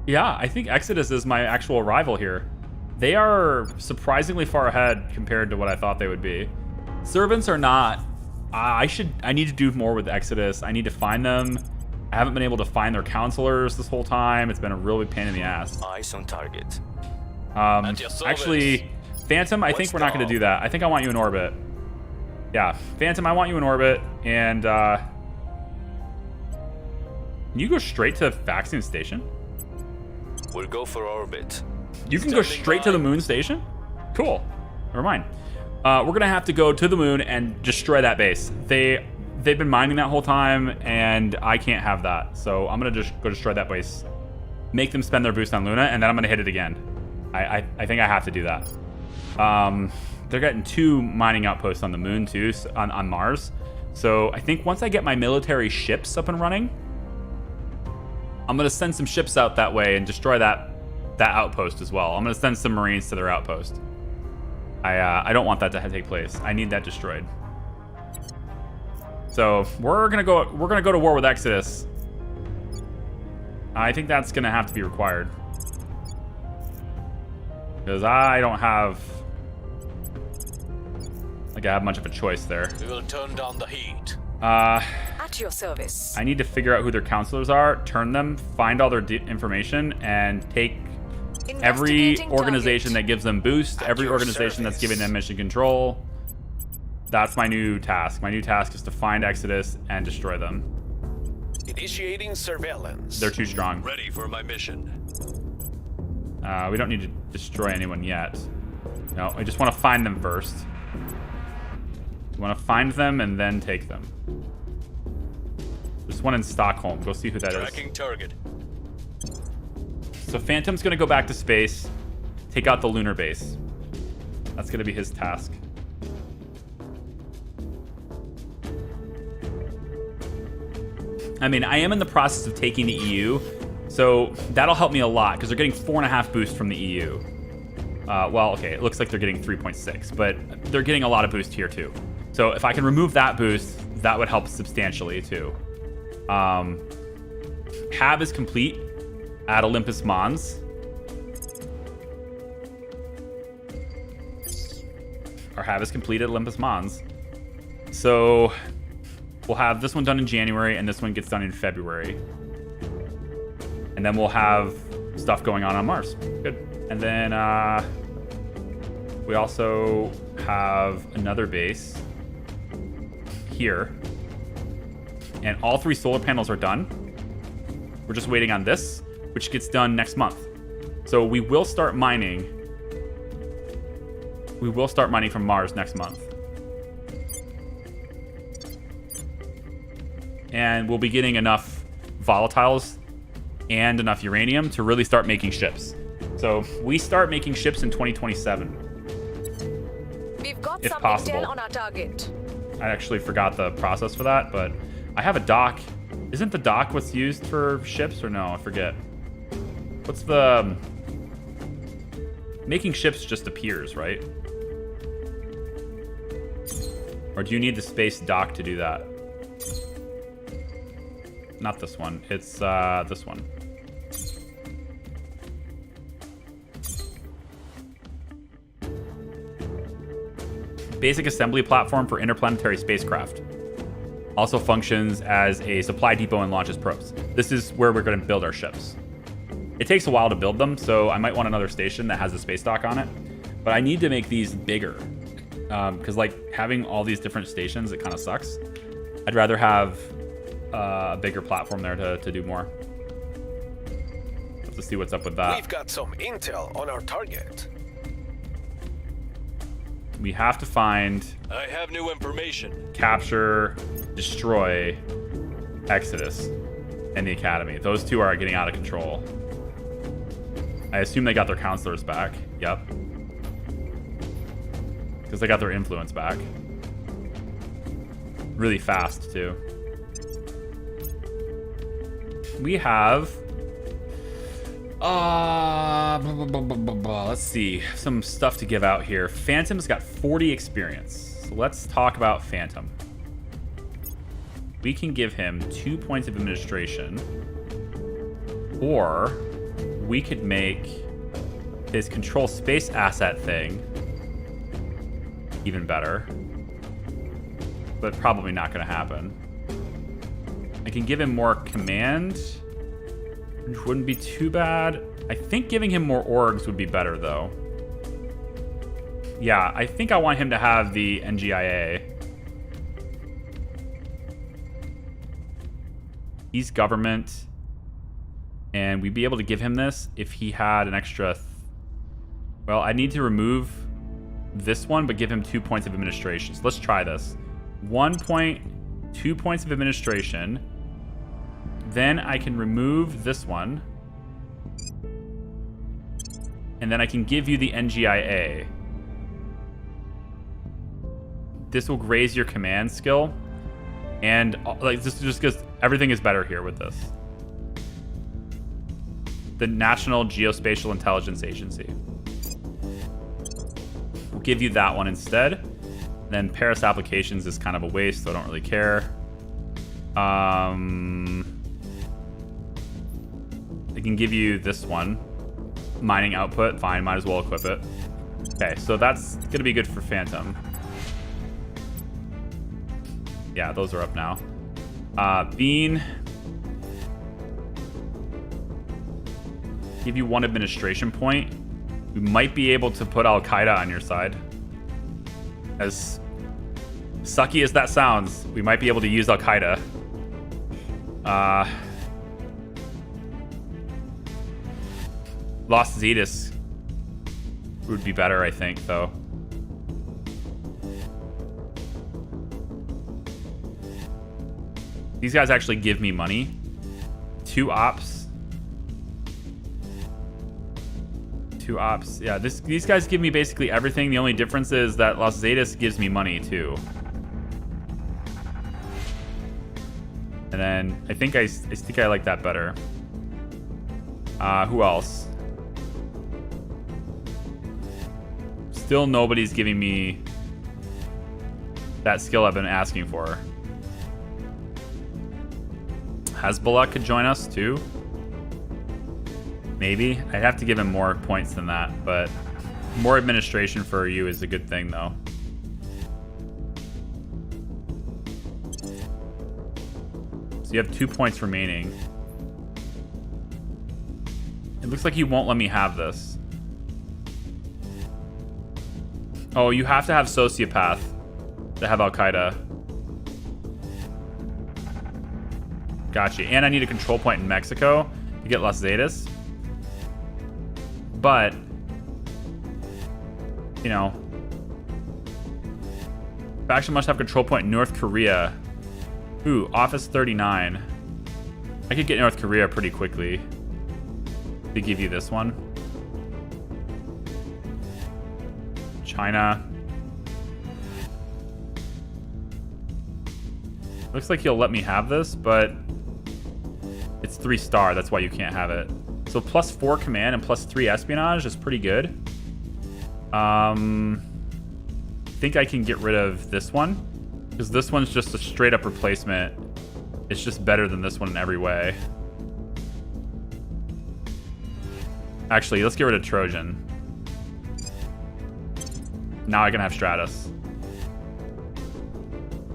Yeah, I think Exodus is my actual rival here. They are surprisingly far ahead compared to what I thought they would be. Servants are not... I need to do more with Exodus. I need to find them. I haven't been able to find their counselors this whole time. It's been a really pain in the ass. Eyes on target. Actually, Phantom, I think we're not going to do that. I think I want you in orbit. Yeah, Phantom, I want you in orbit, and can you go straight to Vaccine Station? We'll go for orbit. You can go straight to the moon station? Cool. Never mind. We're gonna have to go to the moon and destroy that base. They've been mining that whole time, and I can't have that. So I'm gonna just go destroy that base, make them spend their boost on Luna, and then I'm gonna hit it again. I think I have to do that. They're getting 2 mining outposts on the moon too, on Mars. So I think once I get my military ships up and running, I'm gonna send some ships out that way and destroy that outpost as well. I'm gonna send some Marines to their outpost. I don't want that to take place. I need that destroyed. So we're gonna go to war with Exodus. I think that's gonna have to be required because I don't have I have much of a choice there. We will turn down the heat. At your service. I need to figure out who their counselors are, turn them, find all their information, and take every organization that gives them boost, every organization that's giving them mission control. That's my new task. My new task is to find Exodus and destroy them. Initiating surveillance. They're too strong. Ready for my mission. We don't need to destroy anyone yet. No, I just want to find them first. We want to find them and then take them. There's one in Stockholm. Go see who that is. Tracking target. So Phantom's going to go back to space, take out the lunar base. That's going to be his task. I mean, I am in the process of taking the EU, so that'll help me a lot because they're getting 4.5 boost from the EU. Well, okay, it looks like they're getting 3.6, but they're getting a lot of boost here too. So if I can remove that boost, that would help substantially too. Hab is complete at Olympus Mons. Our Hab is complete at Olympus Mons. So we'll have this one done in January and this one gets done in February. And then we'll have stuff going on Mars. Good. And then we also have another base here. And all 3 solar panels are done. We're just waiting on this, which gets done next month. So we will start mining. We will start mining from Mars next month. And we'll be getting enough volatiles and enough uranium to really start making ships. So we start making ships in 2027. We've got If some possible. intel on our target. I actually forgot the process for that, but I have a dock. Isn't the dock what's used for ships or no? I forget. What's the... Making ships just appears, right? Or do you need the space dock to do that? Not this one. It's this one. Basic assembly platform for interplanetary spacecraft. Also functions as a supply depot and launches probes. This is where we're going to build our ships. It takes a while to build them, so I might want another station that has a space dock on it. But I need to make these bigger. Because like having all these different stations, it kind of sucks. I'd rather have a bigger platform there to do more. Let's see what's up with that. We've got some intel on our target. We have to find, I have new information. capture, destroy Exodus and the Academy. Those two are getting out of control. I assume they got their counselors back. Yep. Because they got their influence back. Really fast, too. We have... let's see. Some stuff to give out here. Phantom's got 40 experience. So let's talk about Phantom. We can give him 2 points of administration. Or we could make his control space asset thing even better. But probably not going to happen. I can give him more command, which wouldn't be too bad. I think giving him more orgs would be better, though. Yeah, I think I want him to have the NGIA. He's government. And we'd be able to give him this if he had an extra... Well, I need to remove this one, but give him 2 points of administration. So let's try this. 1 point, 2 points of administration. Then I can remove this one. And then I can give you the NGIA. This will raise your command skill. And like this just because everything is better here with this. The National Geospatial Intelligence Agency. We'll give you that one instead. Then Paris Applications is kind of a waste, so I don't really care. I can give you this one. Mining output, fine, might as well equip it. Okay, so that's gonna be good for Phantom. Yeah, those are up now. Bean. Give you 1 administration point. We might be able to put Al-Qaeda on your side. As sucky as that sounds, we might be able to use Al-Qaeda. Las Zetas would be better, I think, though. These guys actually give me money. 2 ops. 2 ops. Yeah, these guys give me basically everything. The only difference is that Las Zetas gives me money too. And then I think I like that better. Who else? Still nobody's giving me that skill I've been asking for. Hezbollah could join us too. Maybe. I'd have to give him more points than that, but more administration for you is a good thing though. So you have 2 points remaining. It looks like you won't let me have this. Oh, you have to have sociopath to have Al-Qaeda. Gotcha. And I need a control point in Mexico to get Las Zetas. But, you know, faction must have control point in North Korea. Ooh, Office 39. I could get North Korea pretty quickly to give you this one. China. Looks like you'll let me have this, but it's 3-star. That's why you can't have it. So +4 command and +3 espionage is pretty good. I think I can get rid of this one because this one's just a straight up replacement. It's just better than this one in every way. Actually, let's get rid of Trojan. Now I can have Stratus.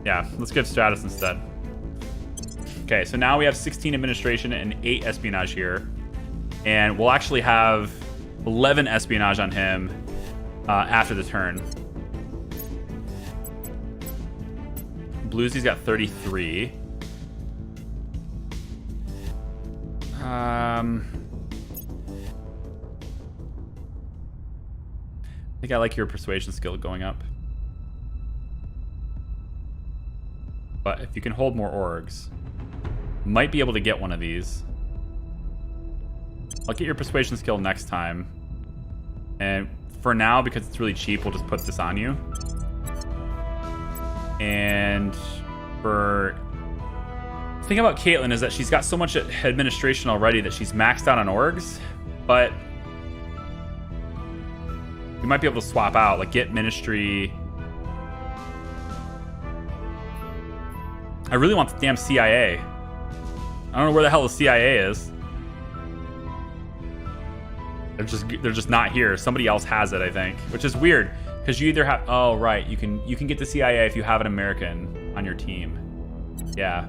Yeah, let's give Stratus instead. Okay, so now we have 16 administration and 8 espionage here. And we'll actually have 11 espionage on him after the turn. Bluesy's got 33. I think I like your persuasion skill going up. But if you can hold more orgs, might be able to get one of these. I'll get your persuasion skill next time. And for now, because it's really cheap, we'll just put this on you. And for... The thing about Caitlyn is that she's got so much administration already that she's maxed out on orgs, but we might be able to swap out, like get ministry. I really want the damn CIA. I don't know where the hell the CIA is. They're just not here. Somebody else has it, I think, which is weird because you either have, oh right, you can get the CIA if you have an American on your team. Yeah.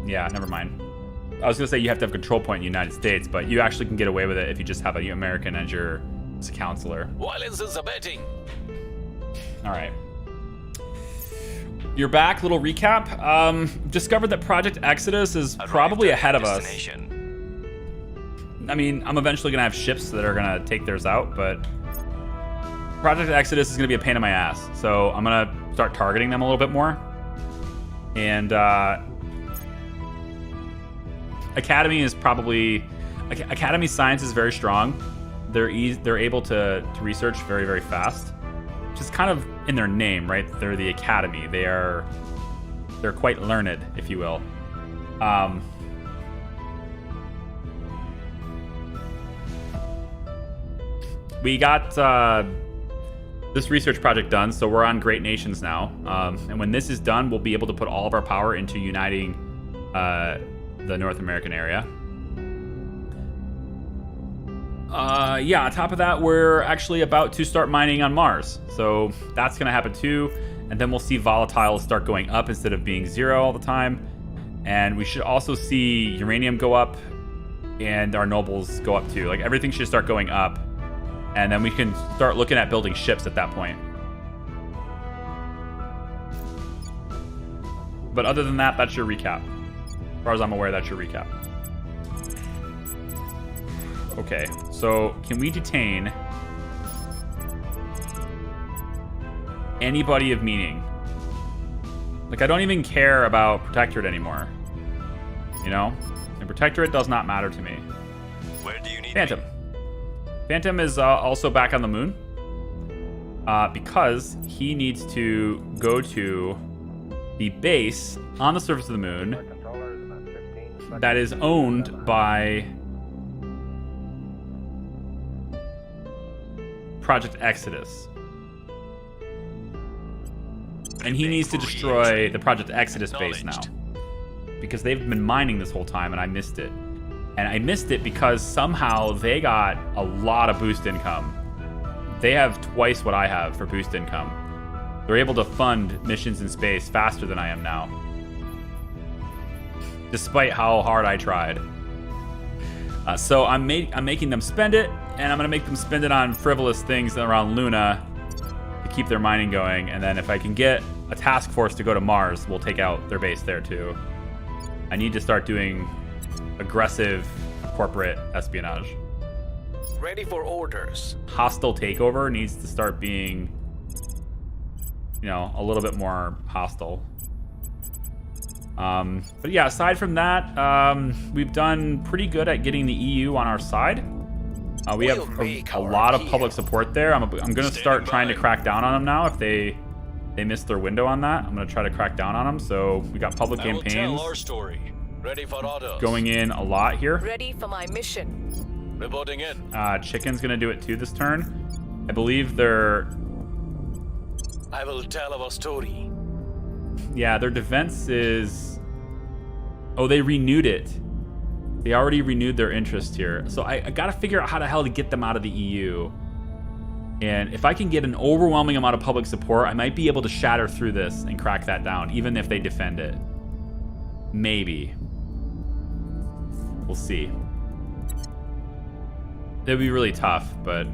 Yeah, never mind. I was gonna say you have to have control point in the United States, but you actually can get away with it if you just have an American as your counselor. Violence is abetting. All right. You're back. Little recap. Discovered that Project Exodus is probably ahead of us. I mean, I'm eventually gonna have ships that are gonna take theirs out, but Project Exodus is gonna be a pain in my ass. So I'm gonna start targeting them a little bit more. And Academy is probably... Academy science is very strong. They're able to research very, very fast. Which is kind of in their name, right? They're the Academy. They're quite learned, if you will. We got this research project done, so we're on Great Nations now. And when this is done, we'll be able to put all of our power into uniting the North American area. Yeah, on top of that, we're actually about to start mining on Mars. So that's going to happen too. And then we'll see volatiles start going up instead of being 0 all the time. And we should also see uranium go up and our nobles go up too. Like everything should start going up. And then we can start looking at building ships at that point. But other than that, that's your recap. As far as I'm aware, that's your recap. Okay, so can we detain anybody of meaning? Like, I don't even care about Protectorate anymore. You know? And Protectorate does not matter to me. Where do you need Phantom. me? Phantom is also back on the moon. Because he needs to go to the base on the surface of the moon that is owned by Project Exodus. And he needs to destroy the Project Exodus base now. Because they've been mining this whole time and I missed it. And I missed it because somehow they got a lot of boost income. They have twice what I have for boost income. They're able to fund missions in space faster than I am now. Despite how hard I tried. So I'm making them spend it, and I'm going to make them spend it on frivolous things around Luna to keep their mining going. And then if I can get a task force to go to Mars, we'll take out their base there too. I need to start doing aggressive corporate espionage. Ready for orders. Hostile takeover needs to start being, you know, a little bit more hostile. But yeah, aside from that, we've done pretty good at getting the EU on our side. We have a lot of public support there. I'm going to start trying to crack down on them now. If they missed their window on that, I'm going to try to crack down on them. So we got public campaigns. I will tell our story. Ready for orders. Going in a lot here. Ready for my mission. Reporting in. Chicken's going to do it too this turn. I believe they're... I will tell our story. Yeah, their defense is... Oh, they renewed it. They already renewed their interest here. So I got to figure out how the hell to get them out of the EU. And if I can get an overwhelming amount of public support, I might be able to shatter through this and crack that down, even if they defend it. Maybe. We'll see. It'll be really tough, but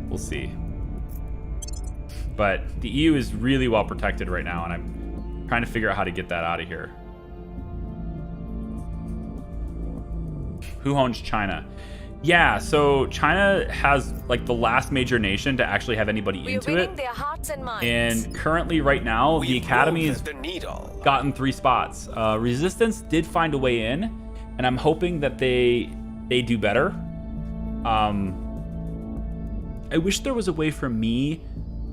we'll see. But the EU is really well protected right now, and I'm trying to figure out how to get that out of here. Who owns China? Yeah, so China has like the last major nation to actually have anybody We're into winning it. their hearts and minds. And currently, right now, the Academy's gotten 3 spots. Resistance did find a way in, and I'm hoping that they do better. I wish there was a way for me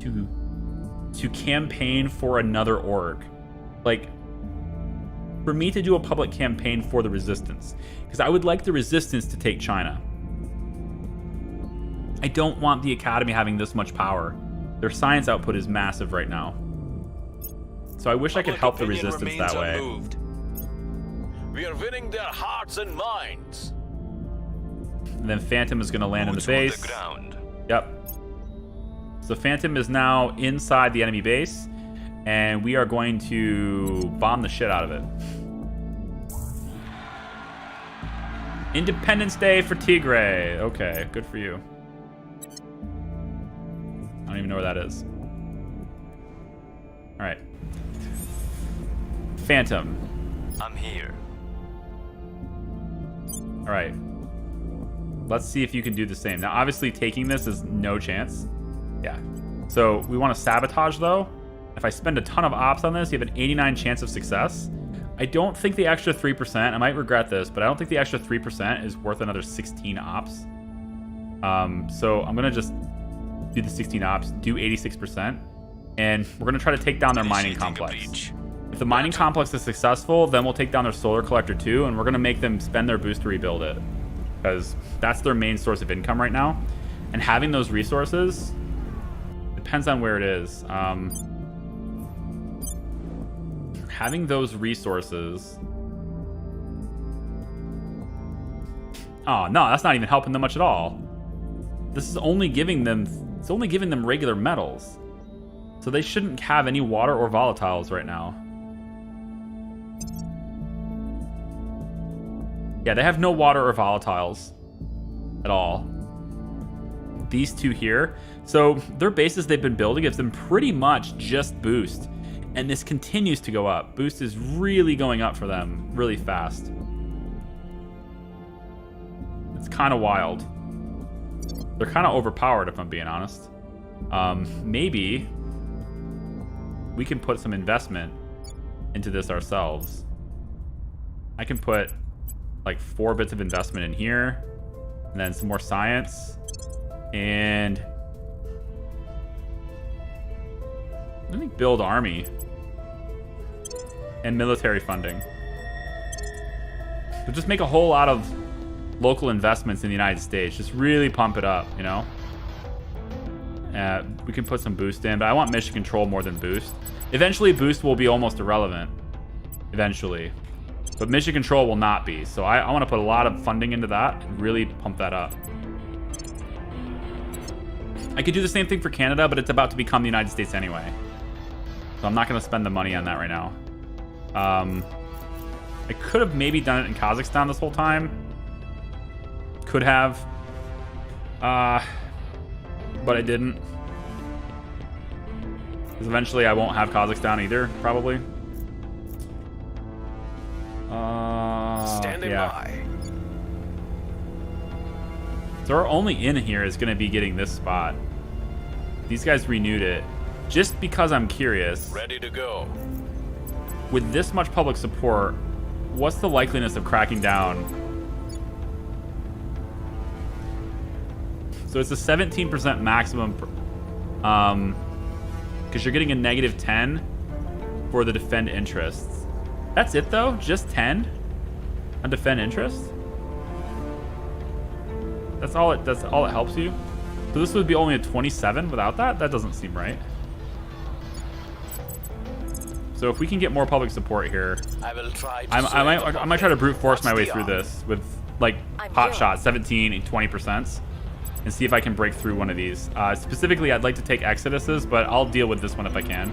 to campaign for another org, like for me to do a public campaign for the Resistance, because I would like the Resistance to take China. I don't want the Academy having this much power. Their science output is massive right now. So I wish I could help the Resistance that way. Unmoved. We are winning their hearts and minds. And then Phantom is going to land in the Boots on base. the ground. Yep. So Phantom is now inside the enemy base, and we are going to bomb the shit out of it. Independence Day for Tigray. Okay, good for you. I don't even know where that is. All right. Phantom. I'm here. All right. Let's see if you can do the same. Now, obviously, taking this is no chance. Yeah. So we want to sabotage, though. If I spend a ton of ops on this, you have an 89 chance of success. I don't think the extra 3%, I might regret this, but I don't think the extra 3% is worth another 16 ops. So I'm going to just do the 16 ops, do 86%, and we're going to try to take down their mining complex. If the mining complex is successful, then we'll take down their solar collector too, and we're going to make them spend their boost to rebuild it, because that's their main source of income right now. And having those resources depends on where it is. Having those resources... Oh, no, that's not even helping them much at all. This is only giving them... It's only giving them regular metals. So they shouldn't have any water or volatiles right now. Yeah, they have no water or volatiles at all. These two here. So their bases they've been building gives them pretty much just boost. And this continues to go up. Boost is really going up for them really fast. It's kind of wild. They're kind of overpowered, if I'm being honest. Maybe we can put some investment into this ourselves. I can put like 4 bits of investment in here, and then some more science, and I think build army and military funding. But just make a whole lot of local investments in the United States. Just really pump it up, you know? We can put some boost in, but I want mission control more than boost. Eventually, boost will be almost irrelevant. Eventually. But mission control will not be. So I want to put a lot of funding into that and really pump that up. I could do the same thing for Canada, but it's about to become the United States anyway. So I'm not going to spend the money on that right now. I could have maybe done it in Kazakhstan this whole time. Could have. But I didn't. Because eventually I won't have Kazakhstan either, probably. Standing by. So our only in here is going to be getting this spot. These guys renewed it. Just because I'm curious. Ready to go. With this much public support, what's the likeliness of cracking down? So it's a 17% maximum, because you're getting a -10 for the defend interests. That's it though? Just 10 on defend interest? That's all it helps you? So this would be only a 27 without that? That doesn't seem right. So if we can get more public support here, I might try to brute force my way through this with like hot shot 17 and 20%, and see if I can break through one of these. Specifically, I'd like to take Exoduses, but I'll deal with this one if I can.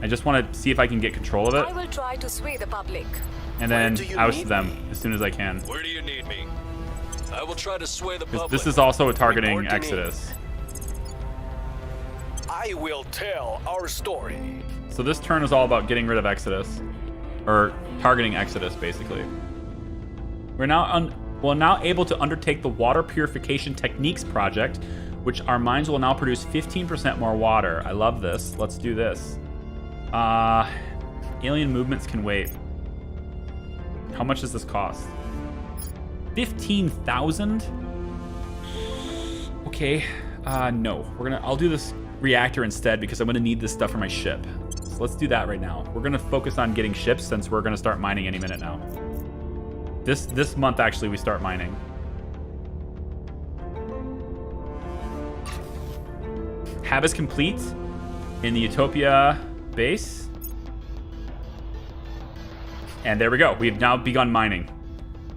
I just want to see if I can get control of it. I will try to sway the public. And then oust them as soon as I can. Where do you need me? I will try to sway the public. This is also targeting Exodus. I will tell our story. So this turn is all about getting rid of Exodus, or targeting Exodus, basically. We're now able to undertake the water purification techniques project, which our mines will now produce 15% more water. I love this. Let's do this. Alien movements can wait. How much does this cost? 15,000? Okay. No. I'll do this reactor instead because I'm gonna need this stuff for my ship. So let's do that right now. We're gonna focus on getting ships since we're gonna start mining any minute now. This month actually we start mining. Hab is complete in the Utopia base. And there we go. We've now begun mining.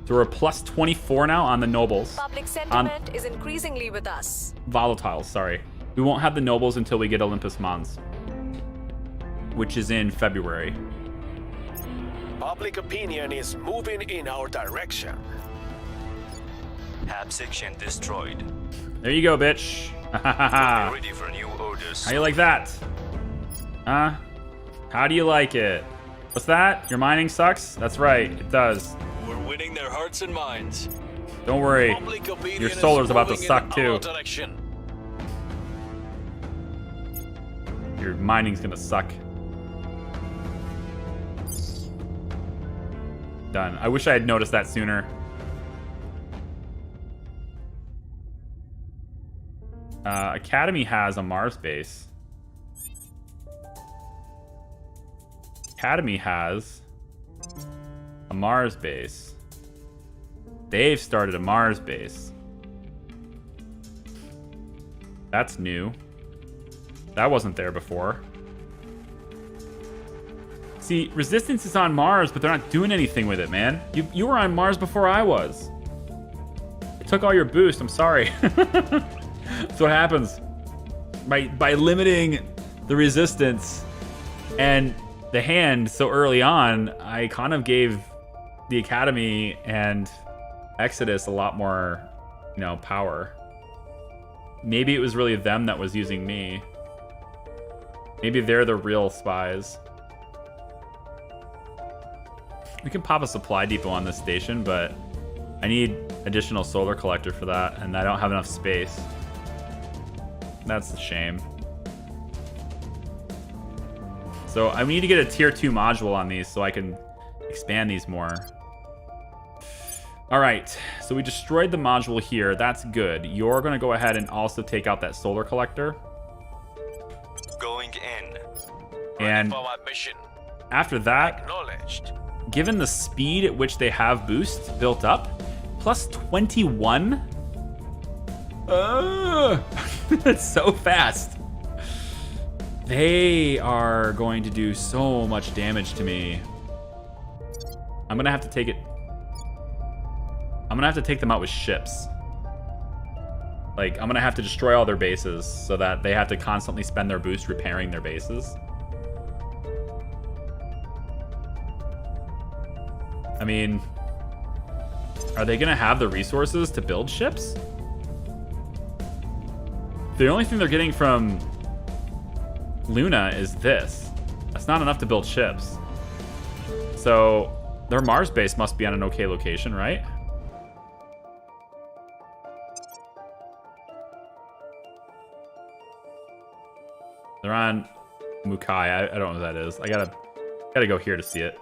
So we're plus 24 now on the nobles. Public sentiment is increasingly with us. Volatiles, sorry. We won't have the nobles until we get Olympus Mons, which is in February. Public opinion is moving in our direction. Hab section destroyed. There you go, bitch. Be ready for new orders. How you like that? Huh? How do you like it? What's that? Your mining sucks? That's right, it does. We're winning their hearts and minds. Don't worry. Public opinion Your solar's about to is suck moving in our too. direction. Your mining's gonna suck. Done. I wish I had noticed that sooner. Academy has a Mars base. Academy has a Mars base. They've started a Mars base. That's new. That wasn't there before. See, Resistance is on Mars, but they're not doing anything with it, man. You were on Mars before I was. I took all your boost, I'm sorry. That's what happens. By limiting the Resistance and the hand so early on, I kind of gave the Academy and Exodus a lot more, power. Maybe it was really them that was using me. Maybe they're the real spies. We can pop a supply depot on this station, but I need additional solar collector for that, and I don't have enough space. That's a shame. So I need to get a tier 2 module on these so I can expand these more. All right, so we destroyed the module here. That's good. You're going to go ahead and also take out that solar collector. Going in. And For my mission. after that, Acknowledged. given the speed at which they have boost built up, plus 21. That's so fast. They are going to do so much damage to me. I'm gonna have to take it. I'm gonna have to take them out with ships. Like, I'm gonna have to destroy all their bases so that they have to constantly spend their boost repairing their bases. I mean, are they gonna have the resources to build ships? The only thing they're getting from Luna is this. That's not enough to build ships. So their Mars base must be on an okay location, right? They're on Mukai. I don't know what that is. I gotta go here to see it.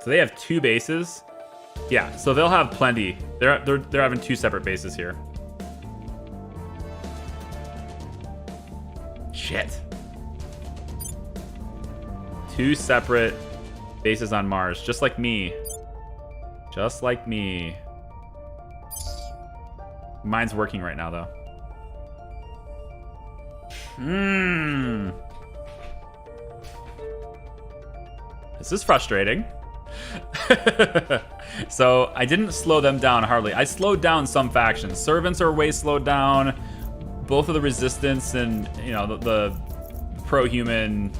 So they have 2 bases. Yeah, so they'll have plenty. They're having 2 separate bases here. Shit. 2 separate bases on Mars, just like me. Just like me. Mine's working right now, though. This is frustrating. So I didn't slow them down hardly. I slowed down some factions. Servants are way slowed down. Both of the resistance and, you know, the pro-human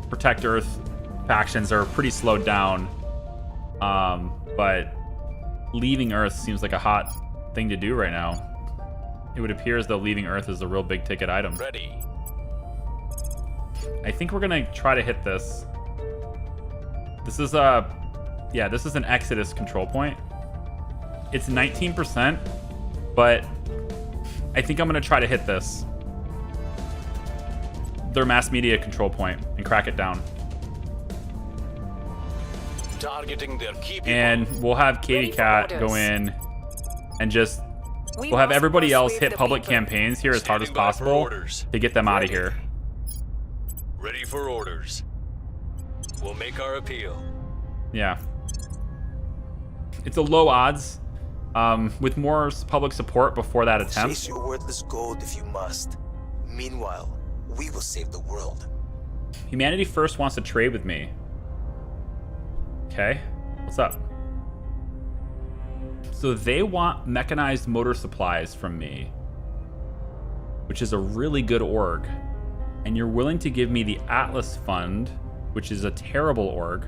protect Earth factions are pretty slowed down. But leaving Earth seems like a hot thing to do right now. It would appear as though leaving Earth is a real big ticket item. Ready. I think we're gonna try to hit this. This is yeah, this is an Exodus control point. It's 19%, but I think I'm gonna try to hit this. Their mass media control point and crack it down. Targeting their key people. And we'll have Katie Ready for Cat orders. go in and just We we'll have must everybody else persuade hit the public people. campaigns here as hard as Standing by for possible orders. to get them out of here. Ready for orders. We'll make our appeal. Yeah. It's a low odds. With more public support before that attempt. Chase your worthless gold if you must. Meanwhile, we will save the world. Humanity First wants to trade with me. Okay, what's up? So they want mechanized motor supplies from me, which is a really good org. And you're willing to give me the Atlas Fund, which is a terrible org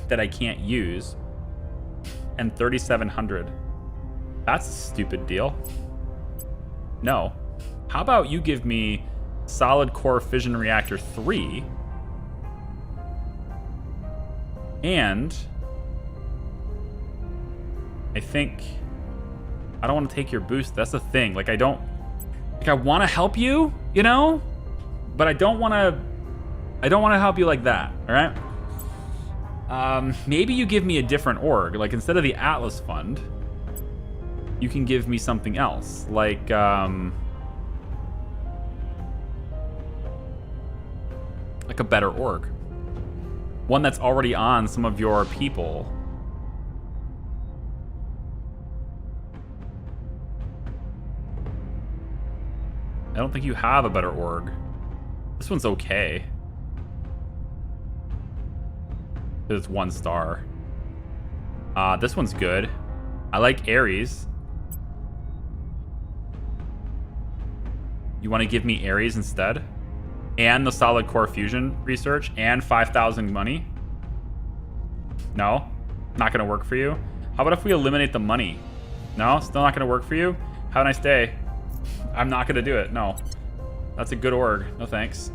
that I can't use, and 3,700. That's a stupid deal. No. How about you give me Solid Core Fission Reactor 3 and I think I don't want to take your boost. That's the thing. Like, I want to help you, you know, but I don't want to help you like that. All right. Maybe you give me a different org. Like, instead of the Atlas Fund, you can give me something else. Like, a better org. One that's already on some of your people. I don't think you have a better org. This one's okay. It's 1 star. This one's good. I like Ares. You want to give me Ares instead? And the Solid Core Fusion research and 5,000 money? No? Not going to work for you? How about if we eliminate the money? No? Still not going to work for you? Have a nice day. I'm not going to do it. No. That's a good org. No thanks.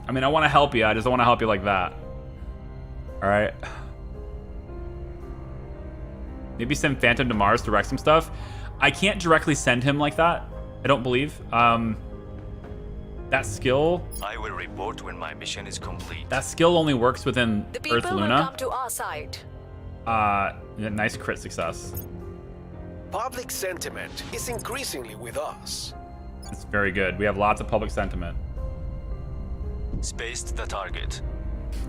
I mean, I want to help you. I just don't want to help you like that. All right. Maybe send Phantom to Mars to wreck some stuff. I can't directly send him like that. I don't believe. That skill. I will report when my mission is complete. That skill only works within The people Earth will Luna. come to our side. Nice crit success. Public sentiment is increasingly with us. It's very good. We have lots of public sentiment. Spaced the target.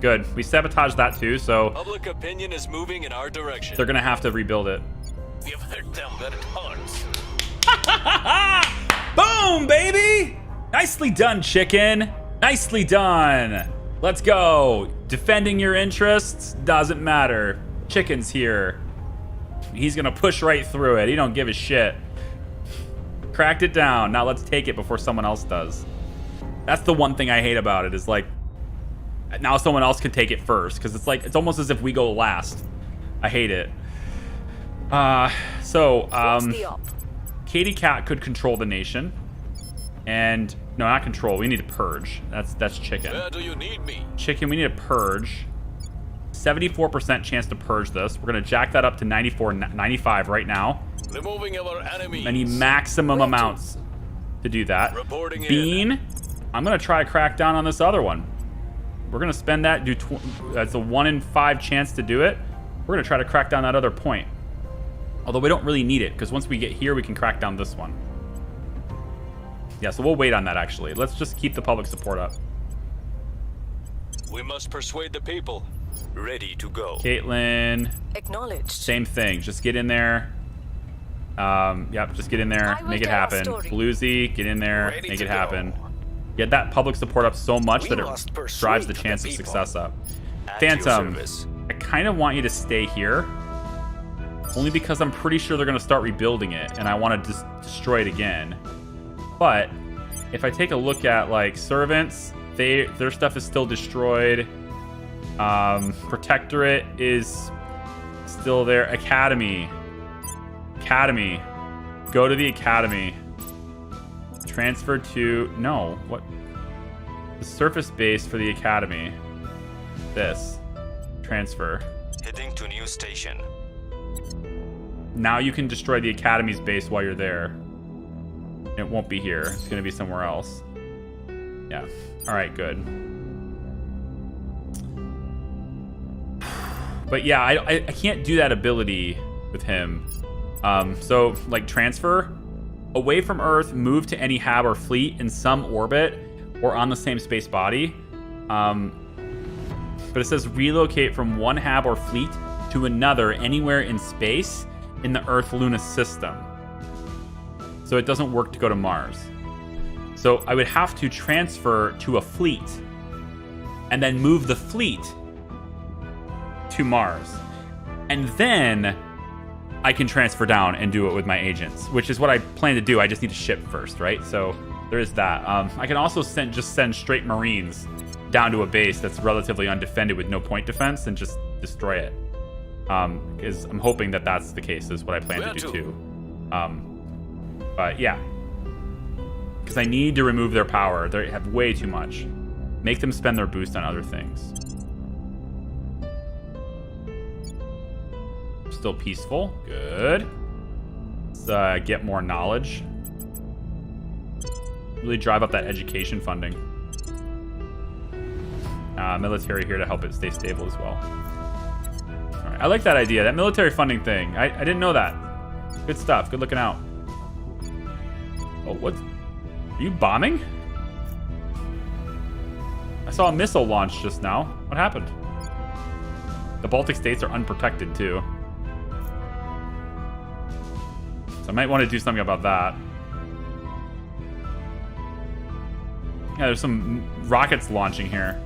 Good. We sabotaged that too, so Public opinion is moving in our direction. they're gonna have to rebuild it. We have hurt them where it hurts. Boom, baby! Nicely done, chicken. Nicely done. Let's go. Defending your interests doesn't matter. Chicken's here. He's gonna push right through it. He don't give a shit. Cracked it down. Now let's take it before someone else does. That's the one thing I hate about it, is like, now someone else can take it first, because it's like, it's almost as if we go last. I hate it. What's the op? Katie Cat could control the nation. And, no, not control. We need to purge. That's chicken. Where do you need me? Chicken, we need to purge. 74% chance to purge this. We're going to jack that up to 94, 95 right now. Removing our enemies. I need maximum amounts to do that. Reporting in. Bean, I'm going to try to crack down on this other one. We're going to spend that. That's a 1 in 5 chance to do it. We're going to try to crack down that other point. Although we don't really need it, because once we get here, we can crack down this one. Yeah, so we'll wait on that, actually. Let's just keep the public support up. We must persuade the people. Ready to go. Caitlin, Acknowledged. same thing. Just get in there. Yep, just get in there. I will Make it tell our happen. story. Bluesy, get in there. Ready Make to it go. happen. Get that public support up so much We that it must persuade drives the the chance of people. success up. At your Phantom, service. I kind of want you to stay here. Only because I'm pretty sure they're going to start rebuilding it, and I want to destroy it again. But if I take a look at, like, servants, their stuff is still destroyed. Protectorate is still there. Academy. Go to the academy. Transfer to... No. What? The surface base for the academy. This. Transfer. Heading to new station. Now you can destroy the academy's base while you're there. It won't be here. It's going to be somewhere else. Yeah. All right, good. But yeah, I can't do that ability with him. So, like, transfer away from Earth, move to any hab or fleet in some orbit or on the same space body. But it says relocate from one hab or fleet to another anywhere in space in the Earth-Luna system. So it doesn't work to go to Mars. So I would have to transfer to a fleet and then move the fleet to Mars. And then I can transfer down and do it with my agents, which is what I plan to do. I just need to ship first, right? So there is that. I can also send straight Marines down to a base that's relatively undefended with no point defense and just destroy it. Because I'm hoping that that's the case, is what I plan to do too. But yeah. Because I need to remove their power. They have way too much. Make them spend their boost on other things. Still peaceful. Good. Let's get more knowledge. Really drive up that education funding. Military here to help it stay stable as well. All right. I like that idea. That military funding thing. I didn't know that. Good stuff. Good looking out. Oh, what? Are you bombing? I saw a missile launch just now. What happened? The Baltic states are unprotected too. So I might want to do something about that. Yeah, there's some rockets launching here.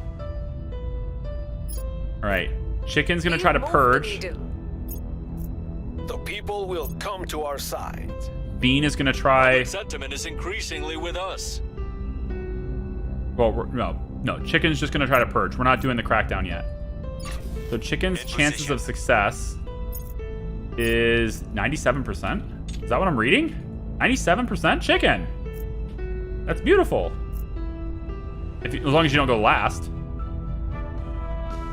All right. Chicken's going to try to purge. The people will come to our side. Bean is going to try... Sentiment is increasingly with us. Well, no. Chicken's just going to try to purge. We're not doing the crackdown yet. So Chicken's chances of success is 97%. Is that what I'm reading? 97% Chicken. That's beautiful. As long as you don't go last.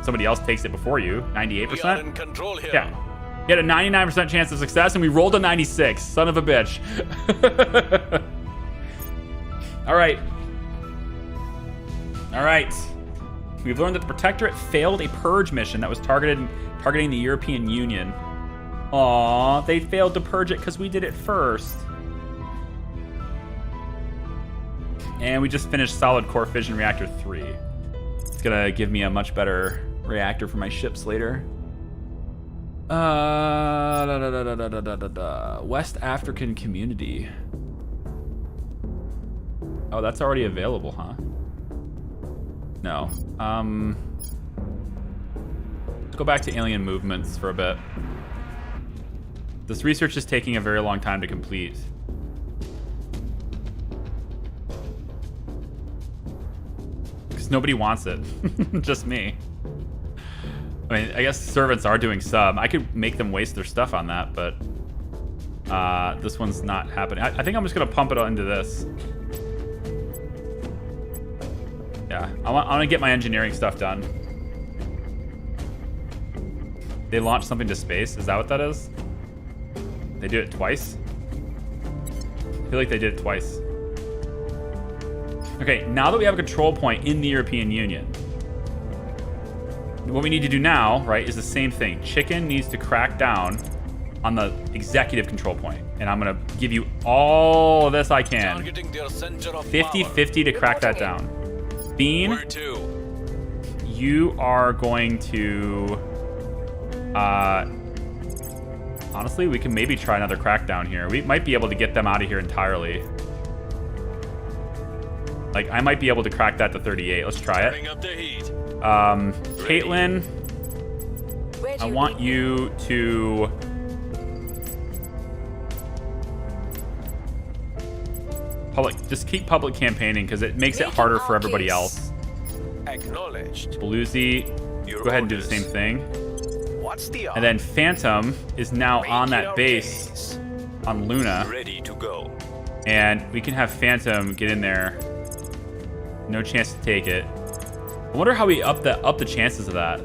somebody else takes it before you. We are 98%. in control here. Yeah. You had a 99% chance of success, and we rolled a 96. Son of a bitch. All right. All right. We've learned that the Protectorate failed a purge mission that was targeting the European Union. Aw, they failed to purge it because we did it first. And we just finished Solid Core Fission Reactor 3. It's gonna give me a much better reactor for my ships later. West African Community. Oh, that's already available, huh? No. Let's go back to alien movements for a bit. This research is taking a very long time to complete. Because nobody wants it. Just me. I mean, I guess servants are doing sub. I could make them waste their stuff on that, but this one's not happening. I think I'm just gonna pump it into this. Yeah, I want to get my engineering stuff done. They launched something to space. Is that what that is? They did it twice? I feel like they did it twice. Okay, now that we have a control point in the European Union, what we need to do now, right, is the same thing. Chicken needs to crack down on the executive control point. And I'm going to give you all of this I can. 50-50 to crack that down. Bean, Where to? you are going to... honestly, we can maybe try another crackdown here. We might be able to get them out of here entirely. Like, I might be able to crack that to 38. Let's try it. Turning up the heat. Caitlin, I want you to... just keep public campaigning because it makes it harder for everybody else. Acknowledged. Bluesy, go ahead and do the same thing. What's the And then Phantom is now on that base on Luna. Ready to go. And we can have Phantom get in there. No chance to take it. I wonder how we up the chances of that.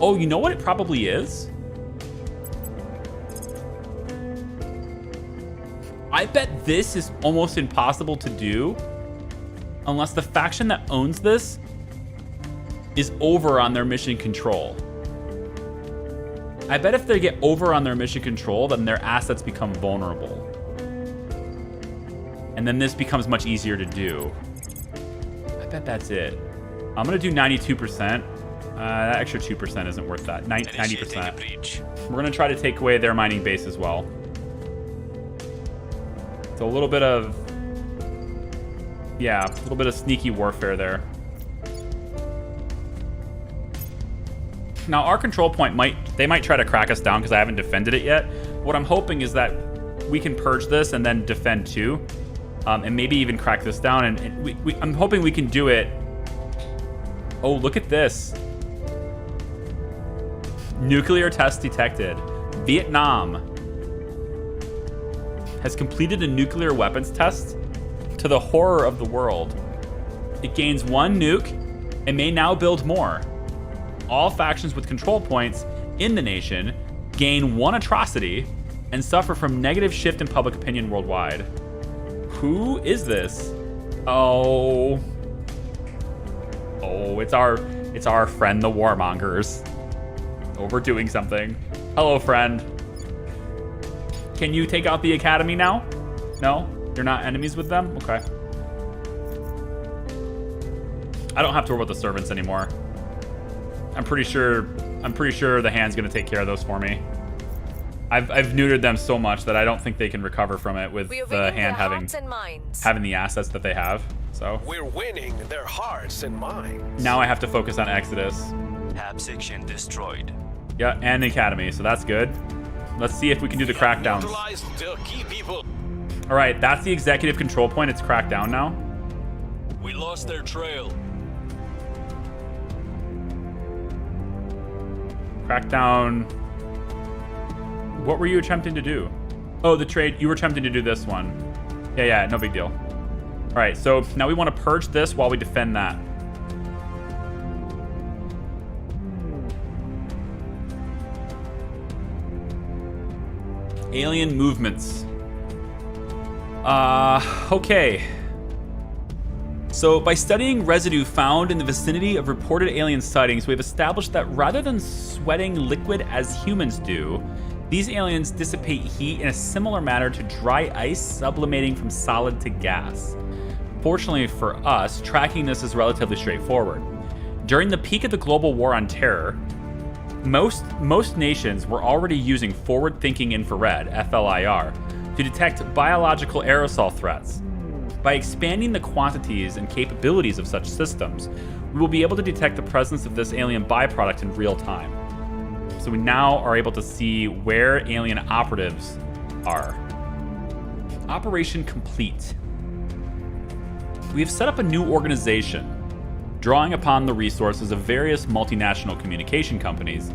Oh, you know what it probably is? I bet this is almost impossible to do unless the faction that owns this is over on their mission control. I bet if they get over on their mission control, then their assets become vulnerable. And then this becomes much easier to do. I bet that's it. I'm gonna do 92%. That extra 2% isn't worth that. 90%. We're gonna try to take away their mining base as well. It's a little bit of... yeah, a little bit of sneaky warfare there. Now, our control point might try to crack us down because I haven't defended it yet. What I'm hoping is that we can purge this and then defend too. And maybe even crack this down. And I'm hoping we can do it. Oh, look at this. Nuclear test detected. Vietnam has completed a nuclear weapons test to the horror of the world. It gains 1 nuke and may now build more. All factions with control points in the nation gain 1 atrocity and suffer from negative shift in public opinion worldwide. Who is this? Oh, it's our friend, the Warmongers. Oh, we're doing something. Hello, friend. Can you take out the Academy now? No? You're not enemies with them? Okay. I don't have to worry about the servants anymore. I'm pretty sure the hand's gonna take care of those for me. I've neutered them so much that I don't think they can recover from it with the hand having the assets that they have. So We're winning their hearts and minds. now I have to focus on Exodus. Hab section destroyed. Yeah, and the Academy, so that's good. Let's see if we can do the crackdowns. Neutralized their key people. All right, that's the executive control point. It's cracked down now. We lost their trail. Crackdown. What were you attempting to do? Oh, the trade. You were attempting to do this one. Yeah, no big deal. All right, so now we want to purge this while we defend that. Alien movements. Okay. So by studying residue found in the vicinity of reported alien sightings, we've established that rather than sweating liquid as humans do, these aliens dissipate heat in a similar manner to dry ice sublimating from solid to gas. Fortunately for us, tracking this is relatively straightforward. During the peak of the global war on terror, most nations were already using forward-thinking infrared, FLIR, to detect biological aerosol threats. By expanding the quantities and capabilities of such systems, we will be able to detect the presence of this alien byproduct in real time. So we now are able to see where alien operatives are. Operation complete. We have set up a new organization, drawing upon the resources of various multinational communication companies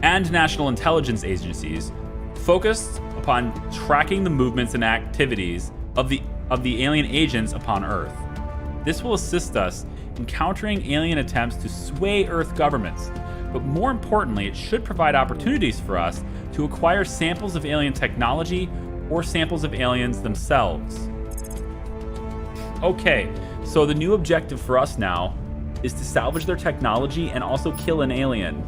and national intelligence agencies, focused upon tracking the movements and activities of the alien agents upon Earth. This will assist us in countering alien attempts to sway Earth governments, but more importantly, it should provide opportunities for us to acquire samples of alien technology or samples of aliens themselves. Okay, so the new objective for us now is to salvage their technology and also kill an alien.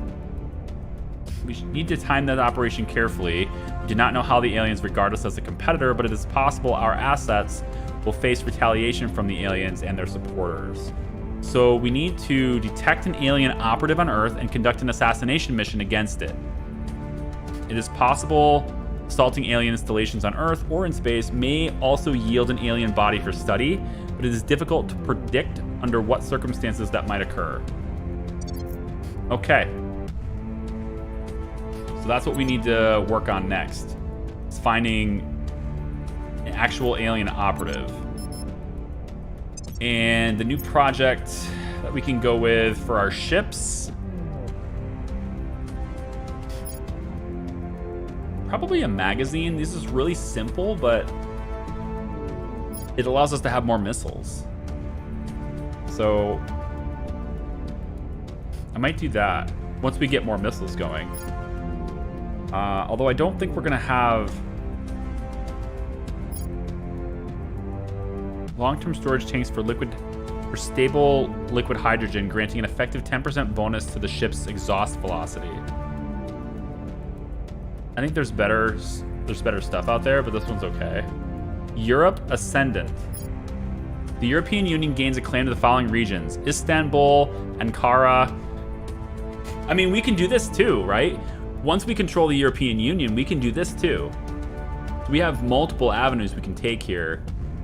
We need to time that operation carefully. We do not know how the aliens regard us as a competitor, but it is possible our assets will face retaliation from the aliens and their supporters. So we need to detect an alien operative on Earth and conduct an assassination mission against it. It is possible assaulting alien installations on Earth or in space may also yield an alien body for study, but it is difficult to predict under what circumstances that might occur. Okay. So that's what we need to work on next. It's finding an actual alien operative. And the new project that we can go with for our ships. Probably a magazine. This is really simple, but it allows us to have more missiles. So I might do that once we get more missiles going. Although I don't think we're gonna have long-term storage tanks for stable liquid hydrogen, granting an effective 10% bonus to the ship's exhaust velocity. I think there's better stuff out there, but this one's okay. Europe Ascendant. The European Union gains a claim to the following regions: Istanbul, Ankara. I mean, we can do this too, right? Once we control the European Union, we can do this too. So we have multiple avenues we can take here.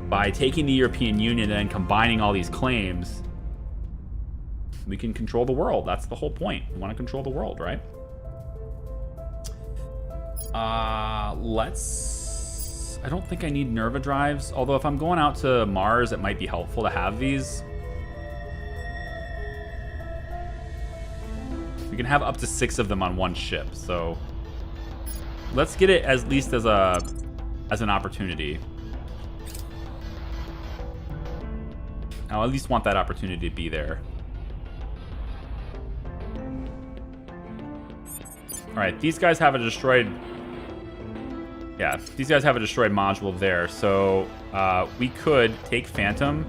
By taking the European Union and combining all these claims, we can control the world. That's the whole point. We want to control the world, right? I don't think I need Nerva drives, although if I'm going out to Mars, it might be helpful to have these. We can have up to 6 of them on one ship, so let's get it at least as an opportunity. I'll at least want that opportunity to be there. All right, these guys have a destroyed... Yeah, these guys have a destroyed module there, so we could take Phantom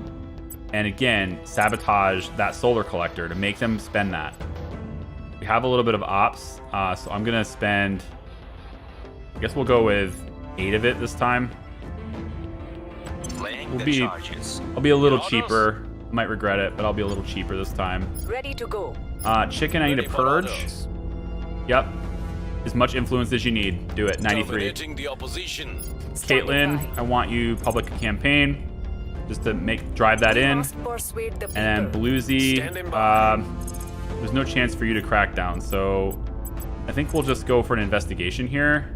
and again sabotage that solar collector to make them spend that. We have a little bit of ops, so I'm gonna spend... I guess we'll go with 8 of it this time. I'll be a little cheaper. Might regret it, but I'll be a little cheaper this time. Ready to go. Chicken, I need to purge. Yep. As much influence as you need. Do it. 93. The opposition. Caitlin, I want you public campaign. Just to drive that in. And Bluesy, there's no chance for you to crack down, so I think we'll just go for an investigation here.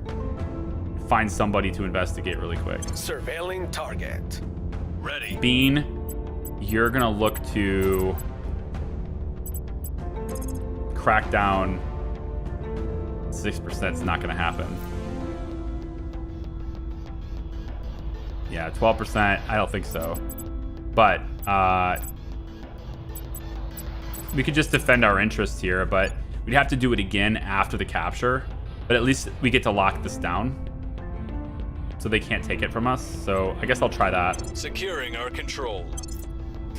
Find somebody to investigate really quick. Surveilling target. Ready. Bean, you're gonna look to crack down. 6% is not gonna happen. Yeah, 12%, I don't think so. But we could just defend our interests here, but we'd have to do it again after the capture. But at least we get to lock this down. so they can't take it from us. So I guess I'll try that. Securing our control.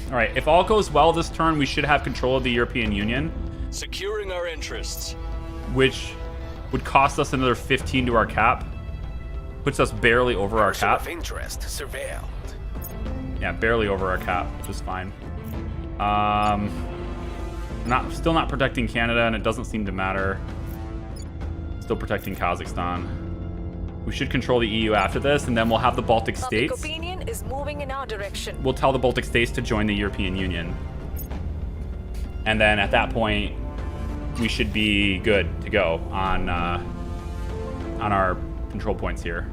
All right, if all goes well this turn, we should have control of the European Union, Securing our interests. which would cost us another 15 to our cap. Puts us barely over our Person cap. of interest surveilled. Yeah, barely over our cap, which is fine. Still not protecting Canada, and it doesn't seem to matter. Still protecting Kazakhstan. We should control the EU after this, and then we'll have the Baltic Public states. opinion is moving in our direction. We'll tell the Baltic states to join the European Union. And then at that point, we should be good to go on our control points here.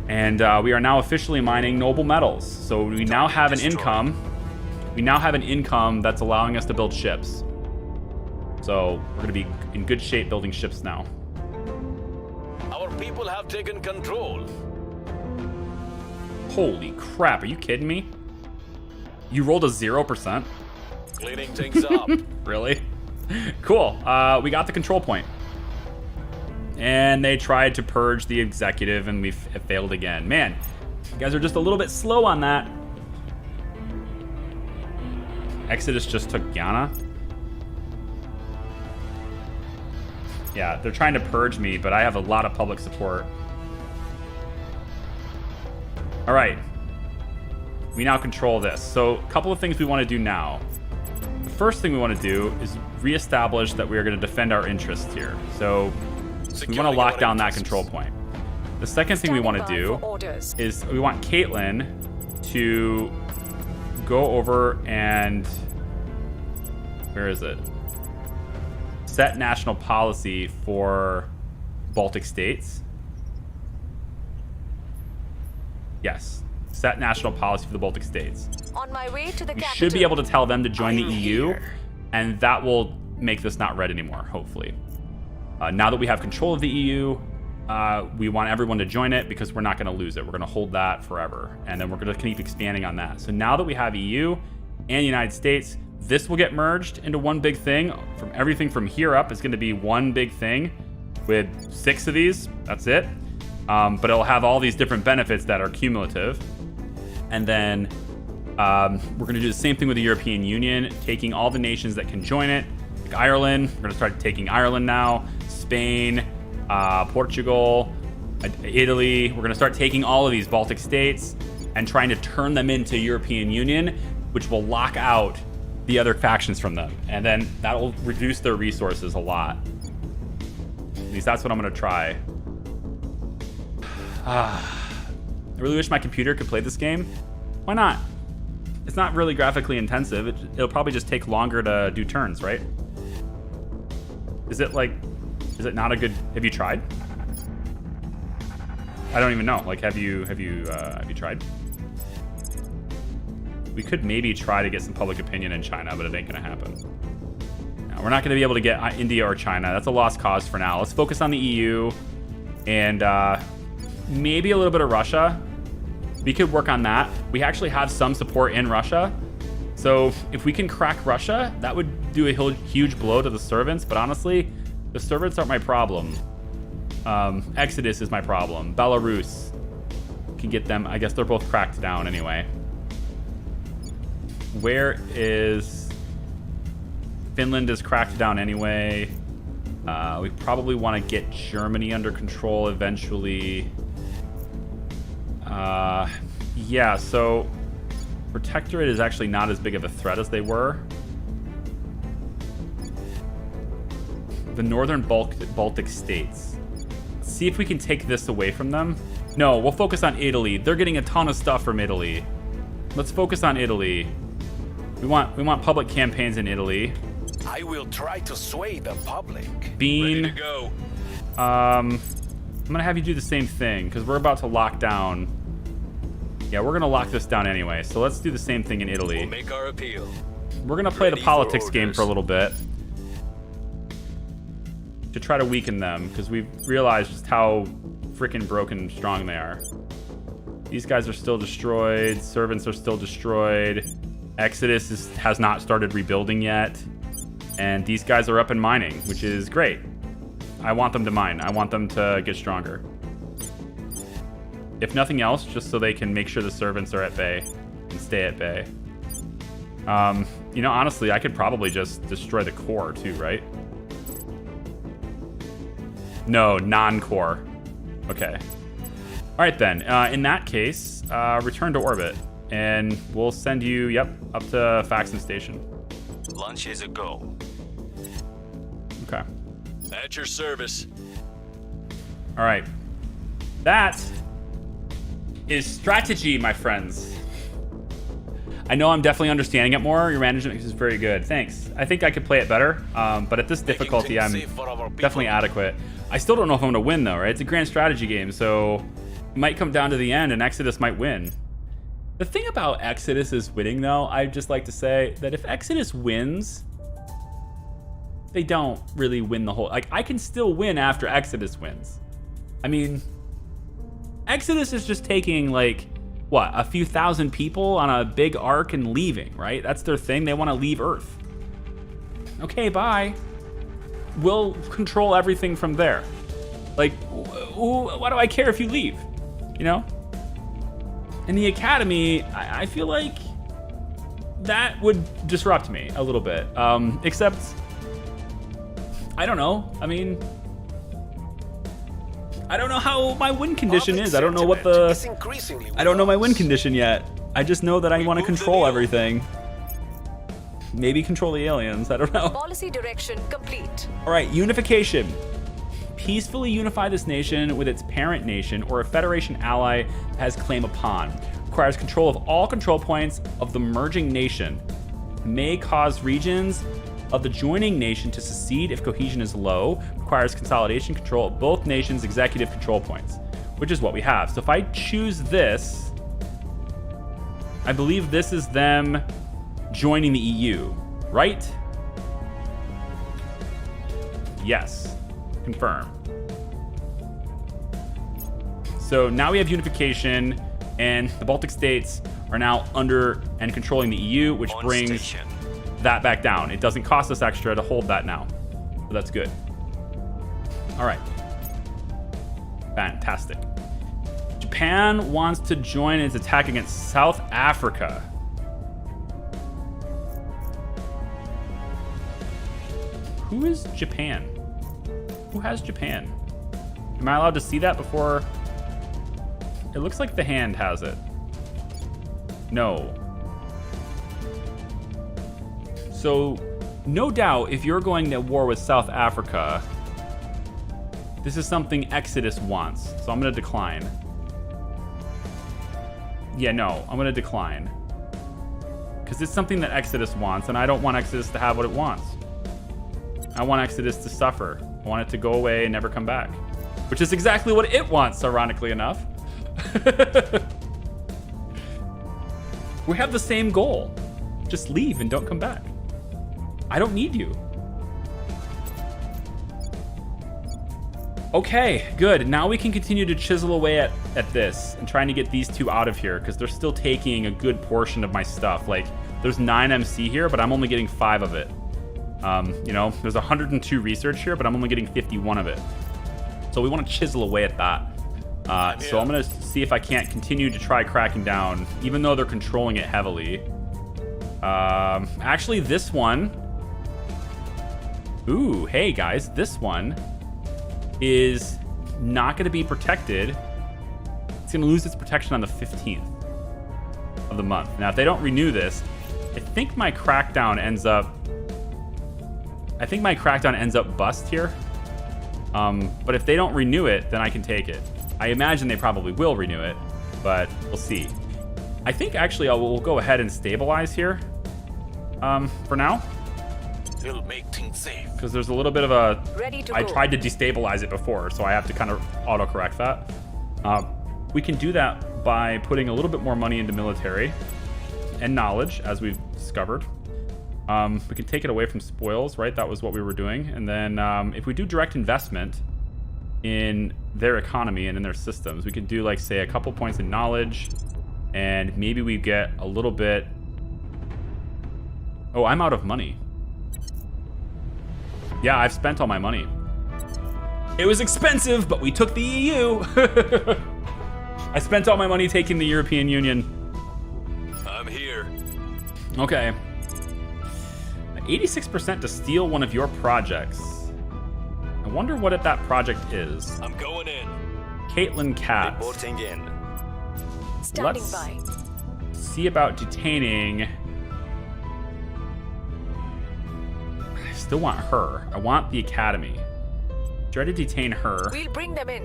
And we are now officially mining noble metals. So we now have an income. We now have an income that's allowing us to build ships. So we're going to be in good shape building ships now. Our people have taken control. Holy crap, are you kidding me? You rolled a 0%? Cleaning things up. Really? Cool. We got the control point. And they tried to purge the executive, and we failed again. Man, you guys are just a little bit slow on that. Exodus just took Guyana. Yeah, they're trying to purge me, but I have a lot of public support. All right. We now control this. So a couple of things we want to do now. The first thing we want to do is reestablish that we are going to defend our interests here. So we want to lock down that control point. The second thing we want to do is we want Caitlin to go over and... Where is it? Set national policy for Baltic states. Yes. Set national policy for the Baltic states. On my way to the We capital. should be able to tell them to join the EU, and that will make this not red anymore, hopefully. Now that we have control of the EU, we want everyone to join it because we're not going to lose it. We're going to hold that forever, and then we're going to keep expanding on that. So now that we have EU and United States, this will get merged into one big thing. From everything from here up is going to be one big thing with 6 of these. That's it. But it'll have all these different benefits that are cumulative. And then we're going to do the same thing with the European Union, taking all the nations that can join it. Like Ireland, we're going to start taking Ireland now. Spain, Portugal, Italy. We're going to start taking all of these Baltic states and trying to turn them into European Union, which will lock out the other factions from them. And then that'll reduce their resources a lot. At least that's what I'm going to try. I really wish my computer could play this game. Why not? It's not really graphically intensive. It'll probably just take longer to do turns, right? Is it not a good... Have you tried? I don't even know. Like, have you tried? We could maybe try to get some public opinion in China, but it ain't gonna happen. No, we're not gonna be able to get India or China. That's a lost cause for now. Let's focus on the EU and maybe a little bit of Russia. We could work on that. We actually have some support in Russia. So if we can crack Russia, that would do a huge blow to the servants. But honestly, the servants aren't my problem. Exodus is my problem. Belarus can get them. I guess they're both cracked down anyway. Where is... Finland is cracked down anyway. We probably want to get Germany under control eventually. Yeah, so Protectorate is actually not as big of a threat as they were. The northern Baltic states. Let's see if we can take this away from them. No, we'll focus on Italy. They're getting a ton of stuff from Italy. Let's focus on Italy. We want public campaigns in Italy. I will try to sway the public. Bean. Ready to go. I'm gonna have you do the same thing because we're about to lock down. Yeah, we're gonna lock this down anyway. So let's do the same thing in Italy. We'll make our appeal. We're gonna play the Ready politics for game orders. for a little bit to try to weaken them because we've realized just how freaking broken and strong they are. These guys are still destroyed. Servants are still destroyed. Exodus has not started rebuilding yet. And these guys are up and mining, which is great. I want them to mine. I want them to get stronger. If nothing else, just so they can make sure the servants are at bay and stay at bay. You know, honestly, I could probably just destroy the core too, right? No, non-core. Okay. All right, then. In that case, return to orbit. And we'll send you, yep, up to Faxon Station. Launch is a go. Okay. At your service. All right. That is strategy, my friends. I know I'm definitely understanding it more. Your management is very good. Thanks. I think I could play it better, but at this difficulty, I'm definitely adequate. I still don't know if I'm going to win, though, right? It's a grand strategy game, so it might come down to the end, and Exodus might win. The thing about Exodus is winning, though, I'd just like to say that if Exodus wins, they don't really win the whole... Like, I can still win after Exodus wins. I mean, Exodus is just taking, like, what, a few thousand people on a big arc and leaving, right? That's their thing. They want to leave Earth. Okay, bye. We'll control everything from there. Like, why do I care if you leave? You know? In the Academy, I feel like that would disrupt me a little bit. Except, I don't know. I mean, I don't know how my win condition is. I don't know what the... I don't know my win condition yet. I just know that I want to control everything. Maybe control the aliens. I don't know. Policy direction complete. All right, unification. Peacefully unify this nation with its parent nation or a Federation ally has claim upon. Requires control of all control points of the merging nation. May cause regions of the joining nation to secede if cohesion is low. Requires consolidation control of both nations' executive control points, which is what we have. So if I choose this, I believe this is them joining the EU, right? Yes. Confirm. So now we have unification, and the Baltic states are now under and controlling the EU, which brings that back down. It doesn't cost us extra to hold that now. So that's good. All right. Fantastic. Japan wants to join its attack against South Africa. Who is Japan? Who has Japan? Am I allowed to see that before? It looks like the hand has it. No. So, no doubt, if you're going to war with South Africa, this is something Exodus wants. So I'm going to decline. Yeah, no, I'm going to decline. Because it's something that Exodus wants, and I don't want Exodus to have what it wants. I want Exodus to suffer. I want it to go away and never come back. Which is exactly what it wants, ironically enough. We have the same goal. Just leave and don't come back. I don't need you. Okay, good. Now we can continue to chisel away at this and trying to get these two out of here because they're still taking a good portion of my stuff. Like, there's 9 MC here, but I'm only getting 5 of it. You know, there's 102 research here, but I'm only getting 51 of it. So we want to chisel away at that. So I'm going to see if I can't continue to try cracking down, even though they're controlling it heavily. Actually, this one... Ooh, hey guys, this one is not going to be protected. It's going to lose its protection on the 15th of the month. Now, if they don't renew this, I think my crackdown ends up bust here. But if they don't renew it, then I can take it. I imagine they probably will renew it, but we'll see. I think actually we'll go ahead and stabilize here for now. We'll make things safe. Because there's a little bit of a... I go. tried to destabilize it before, so I have to kind of autocorrect that. We can do that by putting a little bit more money into military and knowledge, as we've discovered. We can take it away from spoils, right? That was what we were doing. And then if we do direct investment in their economy and in their systems, we can do, like, say, a couple points in knowledge, and maybe we get a little bit... Oh, I'm out of money. Yeah, I've spent all my money. It was expensive, but we took the EU. I spent all my money taking the European Union. I'm here. Okay. 86% to steal one of your projects. I wonder what that project is. I'm going in. Caitlin Katz. Reporting in. Standing Let's by. see about detaining. I still want her. I want the academy. Try to detain her. We'll bring them in.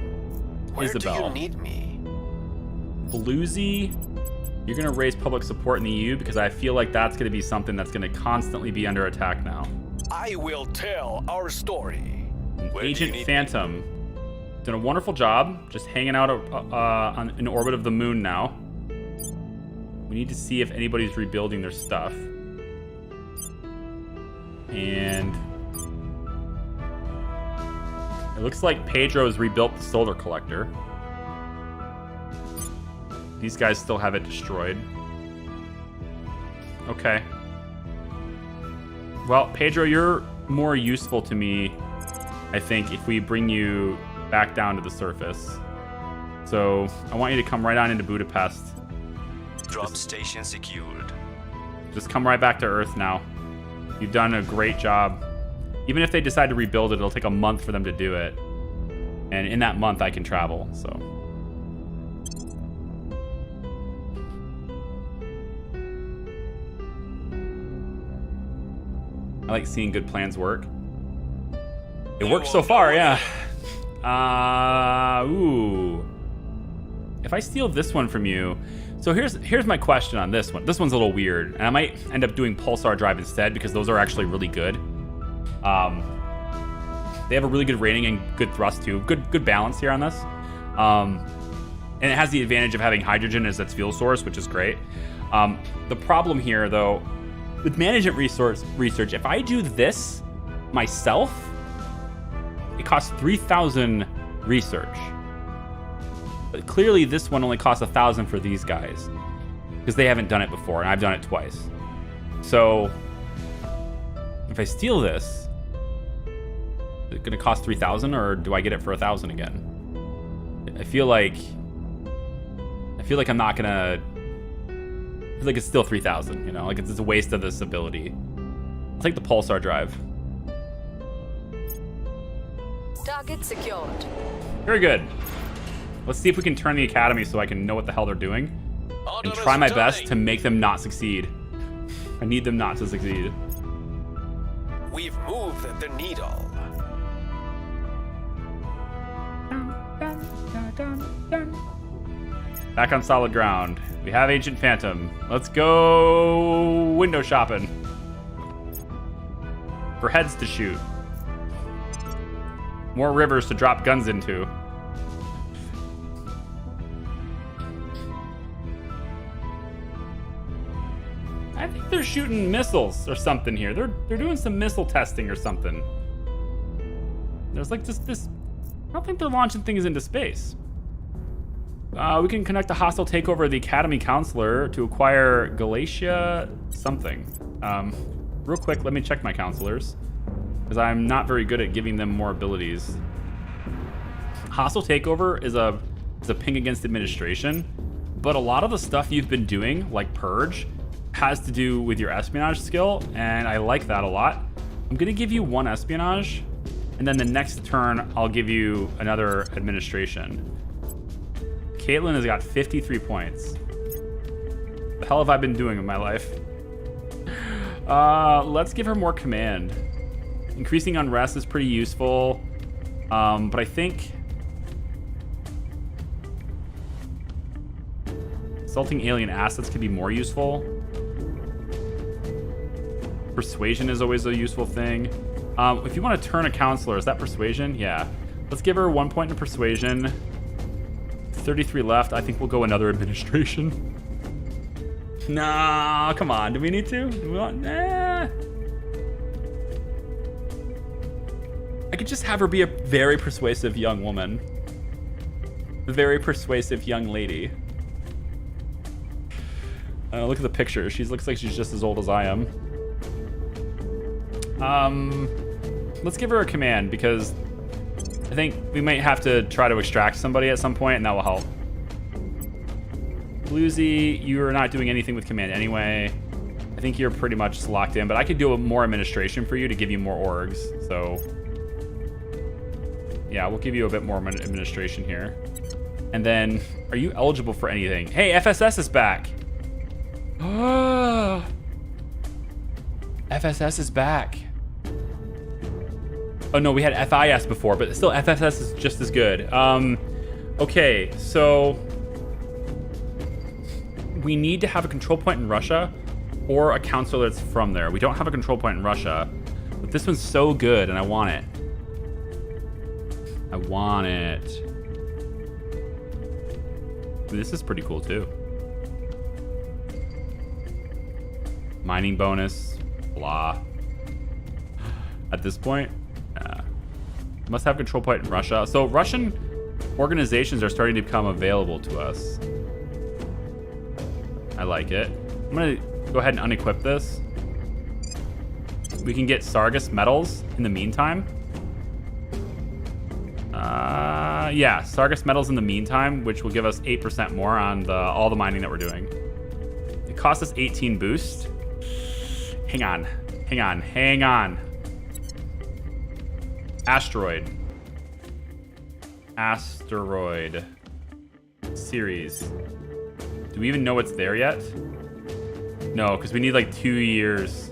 Where Isabel. do you need me? Bluesy, you're going to raise public support in the EU because I feel like that's going to be something that's going to constantly be under attack now. I will tell our story. Where do you Agent need Phantom, done a wonderful job just hanging out in orbit of the moon now. We need to see if anybody's rebuilding their stuff. And it looks like Pedro's rebuilt the solar collector. These guys still have it destroyed. Okay. Well, Pedro, you're more useful to me, I think, if we bring you back down to the surface. So I want you to come right on into Budapest. Drop station secured. Just come right back to Earth now. You've done a great job. Even if they decide to rebuild it, it'll take a month for them to do it. And in that month, I can travel, so. I like seeing good plans work. It works so far, yeah. Ooh. If I steal this one from you, so here's my question on this one. This one's a little weird, and I might end up doing Pulsar Drive instead because those are actually really good. They have a really good rating and good thrust too. Good balance here on this. And it has the advantage of having hydrogen as its fuel source, which is great. The problem here, though, with management research, if I do this myself, it costs 3,000 research. But clearly, this one only costs 1,000 for these guys because they haven't done it before, and I've done it twice. So if I steal this, is it going to cost 3,000, or do I get it for 1,000 again? I feel like I'm not gonna. I feel like it's still 3,000. You know, like it's a waste of this ability. I'll take the Pulsar Drive. Target secured. Very good. Let's see if we can turn the academy so I can know what the hell they're doing and Orders try my returning. best to make them not succeed. I need them not to succeed. We've moved the needle. Back on solid ground. We have Agent Phantom. Let's go window shopping. For heads to shoot. More rivers to drop guns into. I think they're shooting missiles or something here. They're doing some missile testing or something. There's like this. I don't think they're launching things into space. We can connect a hostile takeover of the Academy Counselor to acquire Galatia something. Real quick, let me check my counselors, because I'm not very good at giving them more abilities. Hostile takeover is a ping against administration, but a lot of the stuff you've been doing, like Purge, has to do with your espionage skill, and I like that a lot. I'm gonna give you 1 espionage, and then the next turn I'll give you another administration. Caitlin has got 53 points. The hell have I been doing in my life? Let's give her more command. Increasing unrest is pretty useful, but I think assaulting alien assets could be more useful. Persuasion is always a useful thing. If you want to turn a counselor, is that persuasion? Yeah. Let's give her 1 point in persuasion. 33 left. I think we'll go another administration. Nah, come on. Do we need to? Do we want? Nah. I could just have her be a very persuasive young woman. A very persuasive young lady. Look at the picture. She looks like she's just as old as I am. Let's give her a command, because I think we might have to try to extract somebody at some point, and that will help. Bluesy, you are not doing anything with command anyway. I think you're pretty much just locked in, but I could do more administration for you to give you more orgs. So yeah, we'll give you a bit more administration here. And then, are you eligible for anything? Hey, FSS is back. FSS is back. Oh no, we had FIS before, but still FSS is just as good. Okay, so we need to have a control point in Russia or a counselor that's from there. We don't have a control point in Russia, but this one's so good and I want it. I want it. This is pretty cool too. Mining bonus, blah. At this point, must have control point in Russia. So Russian organizations are starting to become available to us. I like it. I'm gonna go ahead and unequip this. We can get Sargas metals in the meantime. Yeah, Sargas metals in the meantime, which will give us 8% more on all the mining that we're doing. It costs us 18 boost. Hang on. Asteroid series. Do we even know what's there yet? No, because we need like 2 years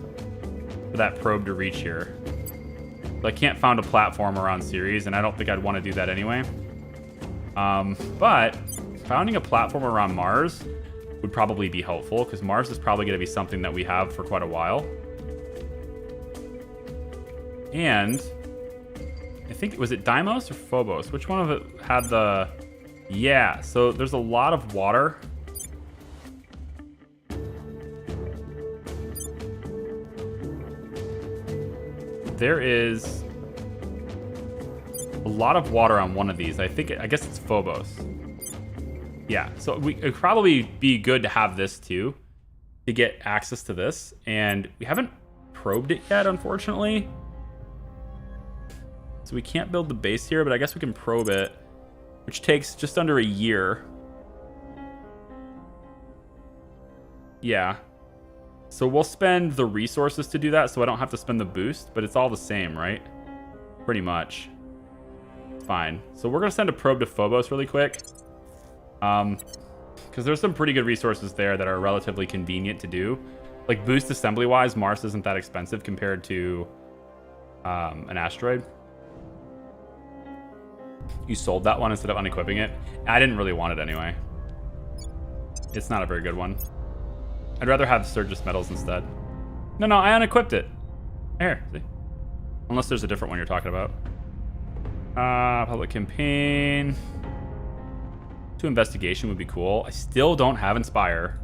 for that probe to reach here. So I can't found a platform around Ceres, and I don't think I'd want to do that anyway. But founding a platform around Mars would probably be helpful, because Mars is probably going to be something that we have for quite a while. And I think, was it Deimos or Phobos? Which one of it had the... Yeah, so there's a lot of water. There is a lot of water on one of these. I guess it's Phobos. Yeah, so it'd probably be good to have this too, to get access to this. And we haven't probed it yet, unfortunately. So we can't build the base here, but I guess we can probe it, which takes just under a year. Yeah. So we'll spend the resources to do that, so I don't have to spend the boost, but it's all the same, right? Pretty much. It's fine. So we're going to send a probe to Phobos really quick. Because there's some pretty good resources there that are relatively convenient to do. Like boost assembly-wise, Mars isn't that expensive compared to an asteroid. You sold that one instead of unequipping it. I didn't really want it anyway. It's not a very good one. I'd rather have Sturgis metals instead. No, I unequipped it. Here, see? Unless there's a different one you're talking about. Public campaign. To investigation would be cool. I still don't have Inspire.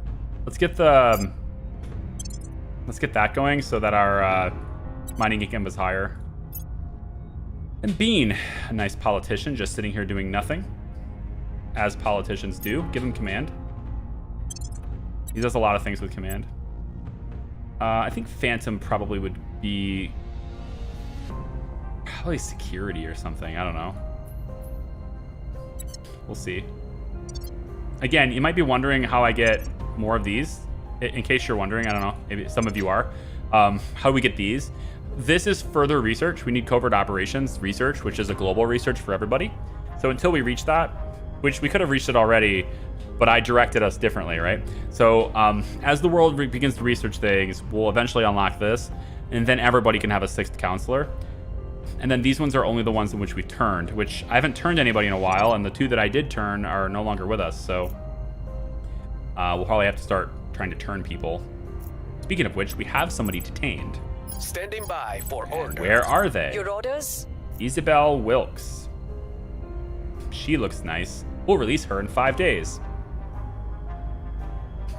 Let's get that going so that our mining income is higher. And Bean, a nice politician, just sitting here doing nothing. As politicians do. Give him command. He does a lot of things with command. I think Phantom probably would be... Probably security or something. I don't know. We'll see. Again, you might be wondering how I get more of these. In case you're wondering, I don't know. Maybe some of you are. How do we get these? This is further research. We need covert operations research, which is a global research for everybody. So until we reach that, which we could have reached it already, but I directed us differently, right? So as the world begins to research things, we'll eventually unlock this, and then everybody can have a 6th counselor. And then these ones are only the ones in which we turned, which I haven't turned anybody in a while, and the 2 that I did turn are no longer with us, so we'll probably have to start trying to turn people. Speaking of which, we have somebody detained. Standing by for orders. Where are they? Your orders? Isabel Wilkes. She looks nice. We'll release her in 5 days.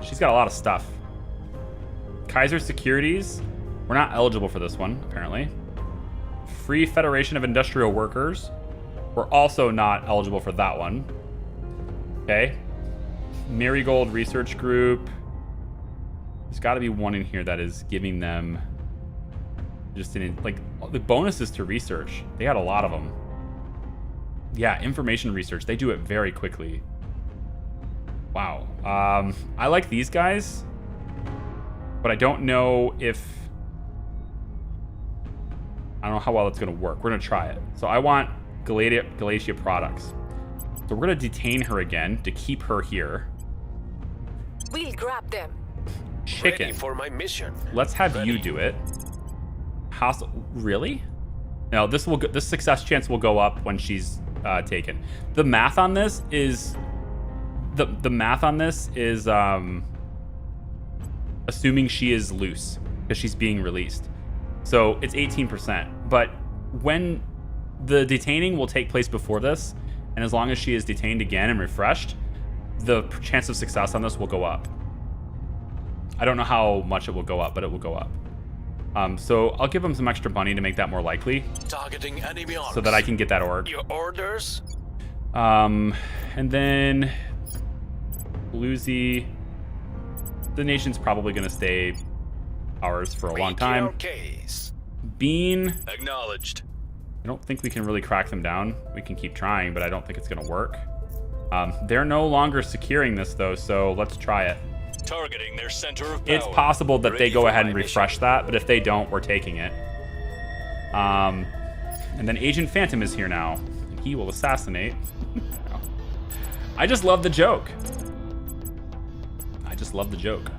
She's got a lot of stuff. Kaiser Securities. We're not eligible for this one, apparently. Free Federation of Industrial Workers. We're also not eligible for that one. Okay. Marigold Research Group. There's got to be one in here that is giving them just like the bonuses to research. They got a lot of them. Yeah, information research. They do it very quickly. Wow. I like these guys, but I don't know if... I don't know how well it's going to work. We're going to try it. So I want Galatia products. So we're going to detain her again to keep her here. We'll grab them. Chicken. Ready for my mission. Let's have you do it. Really? No, this success chance will go up when she's taken. The math on this is assuming she is loose because she's being released. So it's 18%. But when the detaining will take place before this, and as long as she is detained again and refreshed, the chance of success on this will go up. I don't know how much it will go up, but it will go up. So I'll give him some extra money to make that more likely. Targeting enemy arms. So that I can get that org. Your orders? And then Bluesy. The nation's probably going to stay ours for a long time. Case. Bean. Acknowledged. I don't think we can really crack them down. We can keep trying, but I don't think it's going to work. They're no longer securing this, though, so let's try it. Targeting their center of power. It's possible that they Ready go for ahead my and refresh mission. that, but if they don't, we're taking it. And then Agent Phantom is here now. And he will assassinate. I just love the joke. I just love the joke.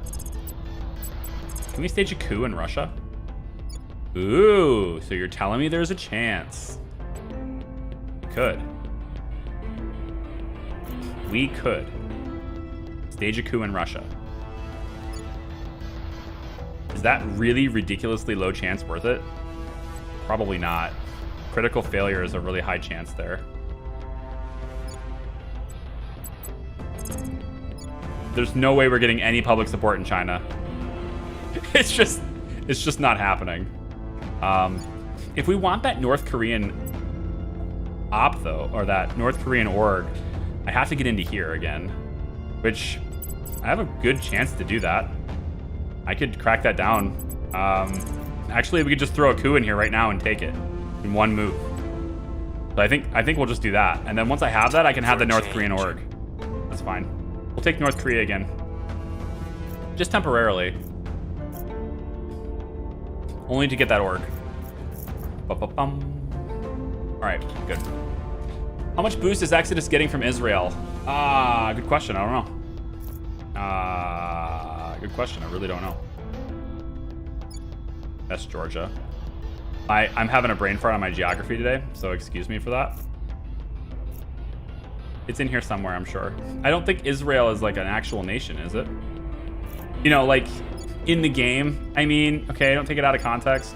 Can we stage a coup in Russia? Ooh, so you're telling me there's a chance. We could. We could. Stage a coup in Russia. Is that really ridiculously low chance worth it? Probably not. Critical failure is a really high chance there. There's no way we're getting any public support in China. It's just not happening. If we want that North Korean op though, or that North Korean org, I have to get into here again, which I have a good chance to do that. I could crack that down. Actually, we could just throw a coup in here right now and take it in one move. So I think we'll just do that. And then once I have that, I can have the North Korean org. That's fine. We'll take North Korea again. Just temporarily. Only to get that org. All right, good. How much boost is Exodus getting from Israel? Good question. I don't know. Good question. I really don't know. That's Georgia. I'm having a brain fart on my geography today, so excuse me for that. It's in here somewhere, I'm sure. I don't think Israel is like an actual nation, is it? You know, like in the game. I mean, okay, don't take it out of context.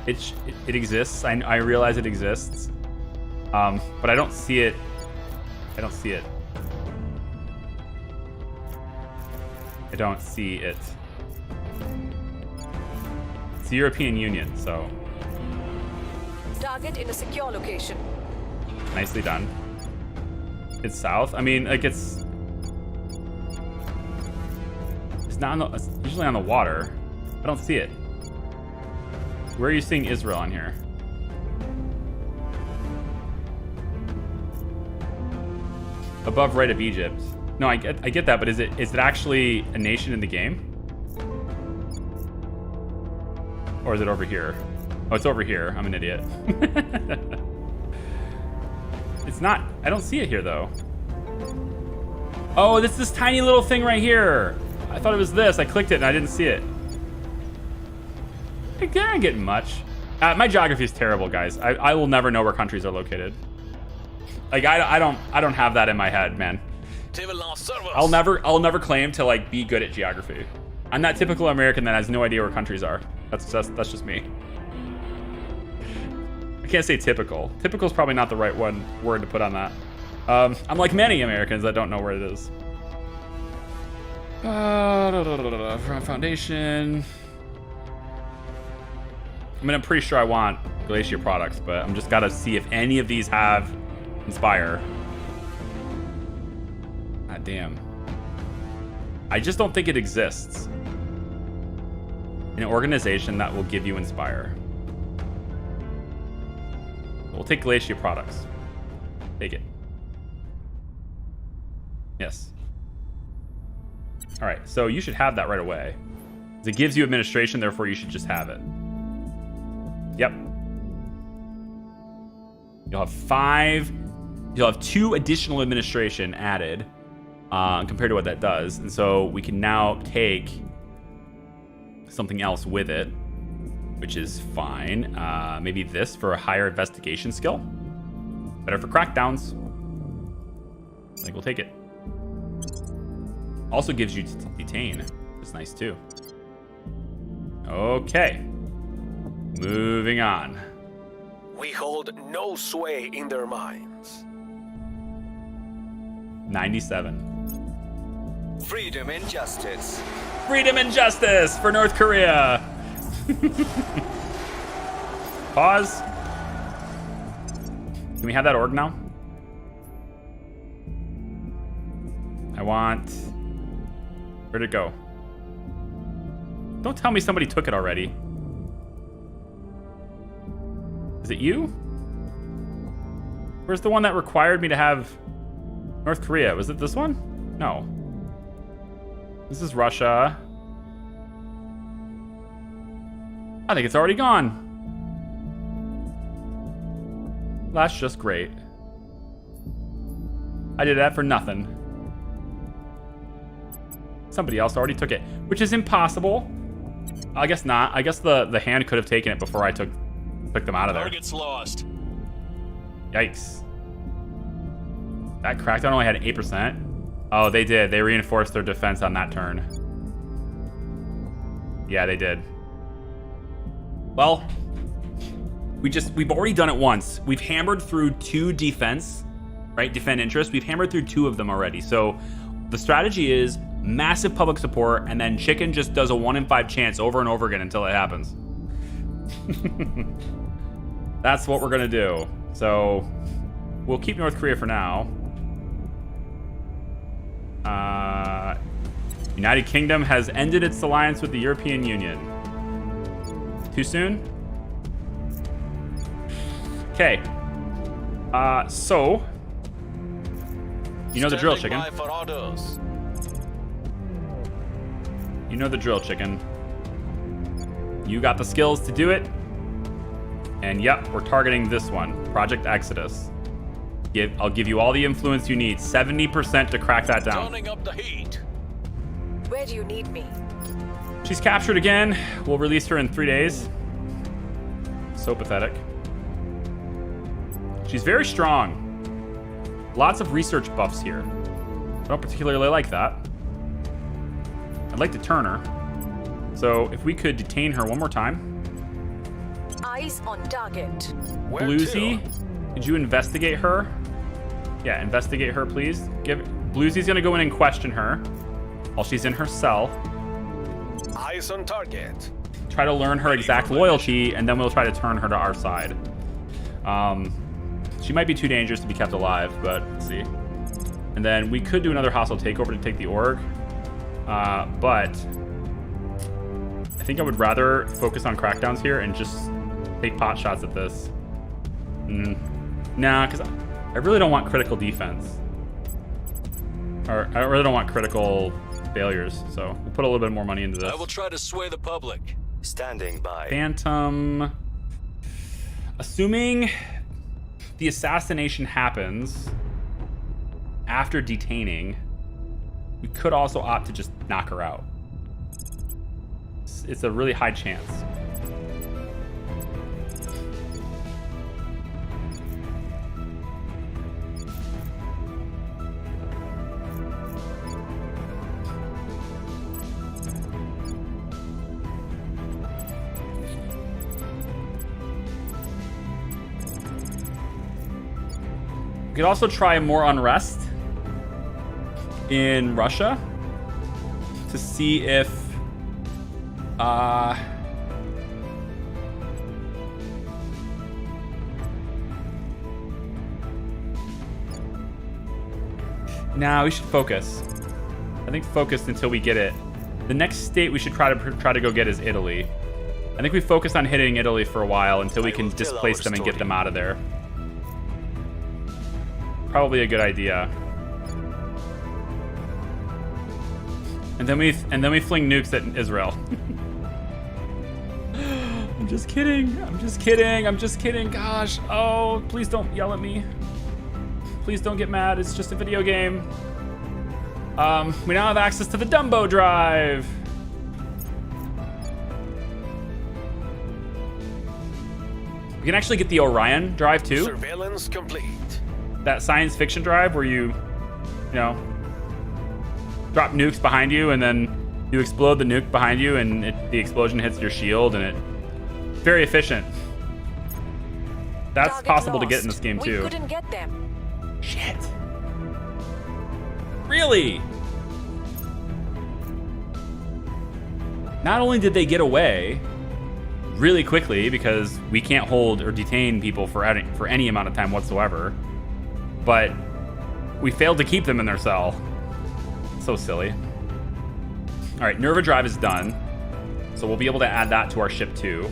It exists. I realize it exists. But I don't see it. I don't see it. I don't see it. It's the European Union, so. Target in a secure location. Nicely done. It's south. I mean, like it's not on the, it's usually on the water. I don't see it. Where are you seeing Israel on here? Above right of Egypt. No, I get that, but is it actually a nation in the game? Or is it over here? Oh, it's over here. I'm an idiot. It's not. I don't see it here, though. Oh, it's this tiny little thing right here. I thought it was this. I clicked it and I didn't see it. I ain't getting much. My geography is terrible, guys. I will never know where countries are located. Like I don't have that in my head, man. I'll never claim to like be good at geography. I'm that typical American that has no idea where countries are. That's just me. I can't say typical. Typical is probably not the right word to put on that. I'm like many Americans that don't know where it is. Foundation. I mean, I'm pretty sure I want Glacier products, but I'm just gotta see if any of these have Inspire. God damn. I just don't think it exists. An organization that will give you Inspire. We'll take Glacier products. Take it. Yes. All right, so you should have that right away. It gives you administration, therefore you should just have it. Yep. You'll have 2 additional administration added compared to what that does. And so we can now take something else with it, which is fine. Maybe this for a higher investigation skill. Better for crackdowns. I think we'll take it. Also gives you detain. It's nice too. Okay. Moving on. We hold no sway in their minds. 97. Freedom and justice. Freedom and justice for North Korea. Pause. Can we have that org now? I want... Where'd it go? Don't tell me somebody took it already. Is it you? Where's the one that required me to have North Korea? Was it this one? No. This is Russia. I think it's already gone. That's just great. I did that for nothing. Somebody else already took it, which is impossible. I guess not. I guess the hand could have taken it before I took them out of there. Target's lost. Yikes. That crackdown only had 8%. Oh, they did. They reinforced their defense on that turn. Yeah, they did. Well, we've already done it once. We've hammered through 2 defense, right? Defend interest. We've hammered through 2 of them already. So the strategy is massive public support, and then Chicken just does a 1 in 5 chance over and over again until it happens. That's what we're gonna do. So we'll keep North Korea for now. United Kingdom has ended its alliance with the European Union. Too soon? Okay. So you know the drill, Chicken. You know the drill, Chicken. You got the skills to do it. And yep, we're targeting this one, Project Exodus. I'll give you all the influence you need. 70% to crack that down. Turning up the heat. Where do you need me? She's captured again. We'll release her in 3 days. So pathetic. She's very strong. Lots of research buffs here. I don't particularly like that. I'd like to turn her. So if we could detain her one more time. Eyes on target. Where Bluesy, to? could you investigate her? Yeah, investigate her, please. Bluesy's gonna go in and question her while she's in her cell. Eyes on target. Try to learn her exact loyalty, and then we'll try to turn her to our side. She might be too dangerous to be kept alive, but let's see. And then we could do another hostile takeover to take the org. But I think I would rather focus on crackdowns here and just take pot shots at this. Nah, because I really don't want critical defense. Or I really don't want critical failures, so we'll put a little bit more money into this. I will try to sway the public. Standing by. Phantom. Assuming the assassination happens after detaining, we could also opt to just knock her out. It's a really high chance. We could also try more unrest in Russia to see if nah, we should focus. I think focus until we get it. The next state we should try to go get is Italy. I think we focus on hitting Italy for a while until we can displace them and get them out of there. Probably a good idea. And then we fling nukes at Israel. I'm just kidding. I'm just kidding. I'm just kidding. Gosh. Oh, please don't yell at me. Please don't get mad. It's just a video game. We now have access to the Dumbo drive. We can actually get the Orion drive too. Surveillance complete. That science fiction drive where you know, drop nukes behind you and then you explode the nuke behind you and the explosion hits your shield and it very efficient. That's Target possible to lost. get in this game too. We couldn't get them. Shit. Really? Not only did they get away really quickly because we can't hold or detain people for any amount of time whatsoever, but we failed to keep them in their cell. So silly. All right, Nerva drive is done, so we'll be able to add that to our ship too.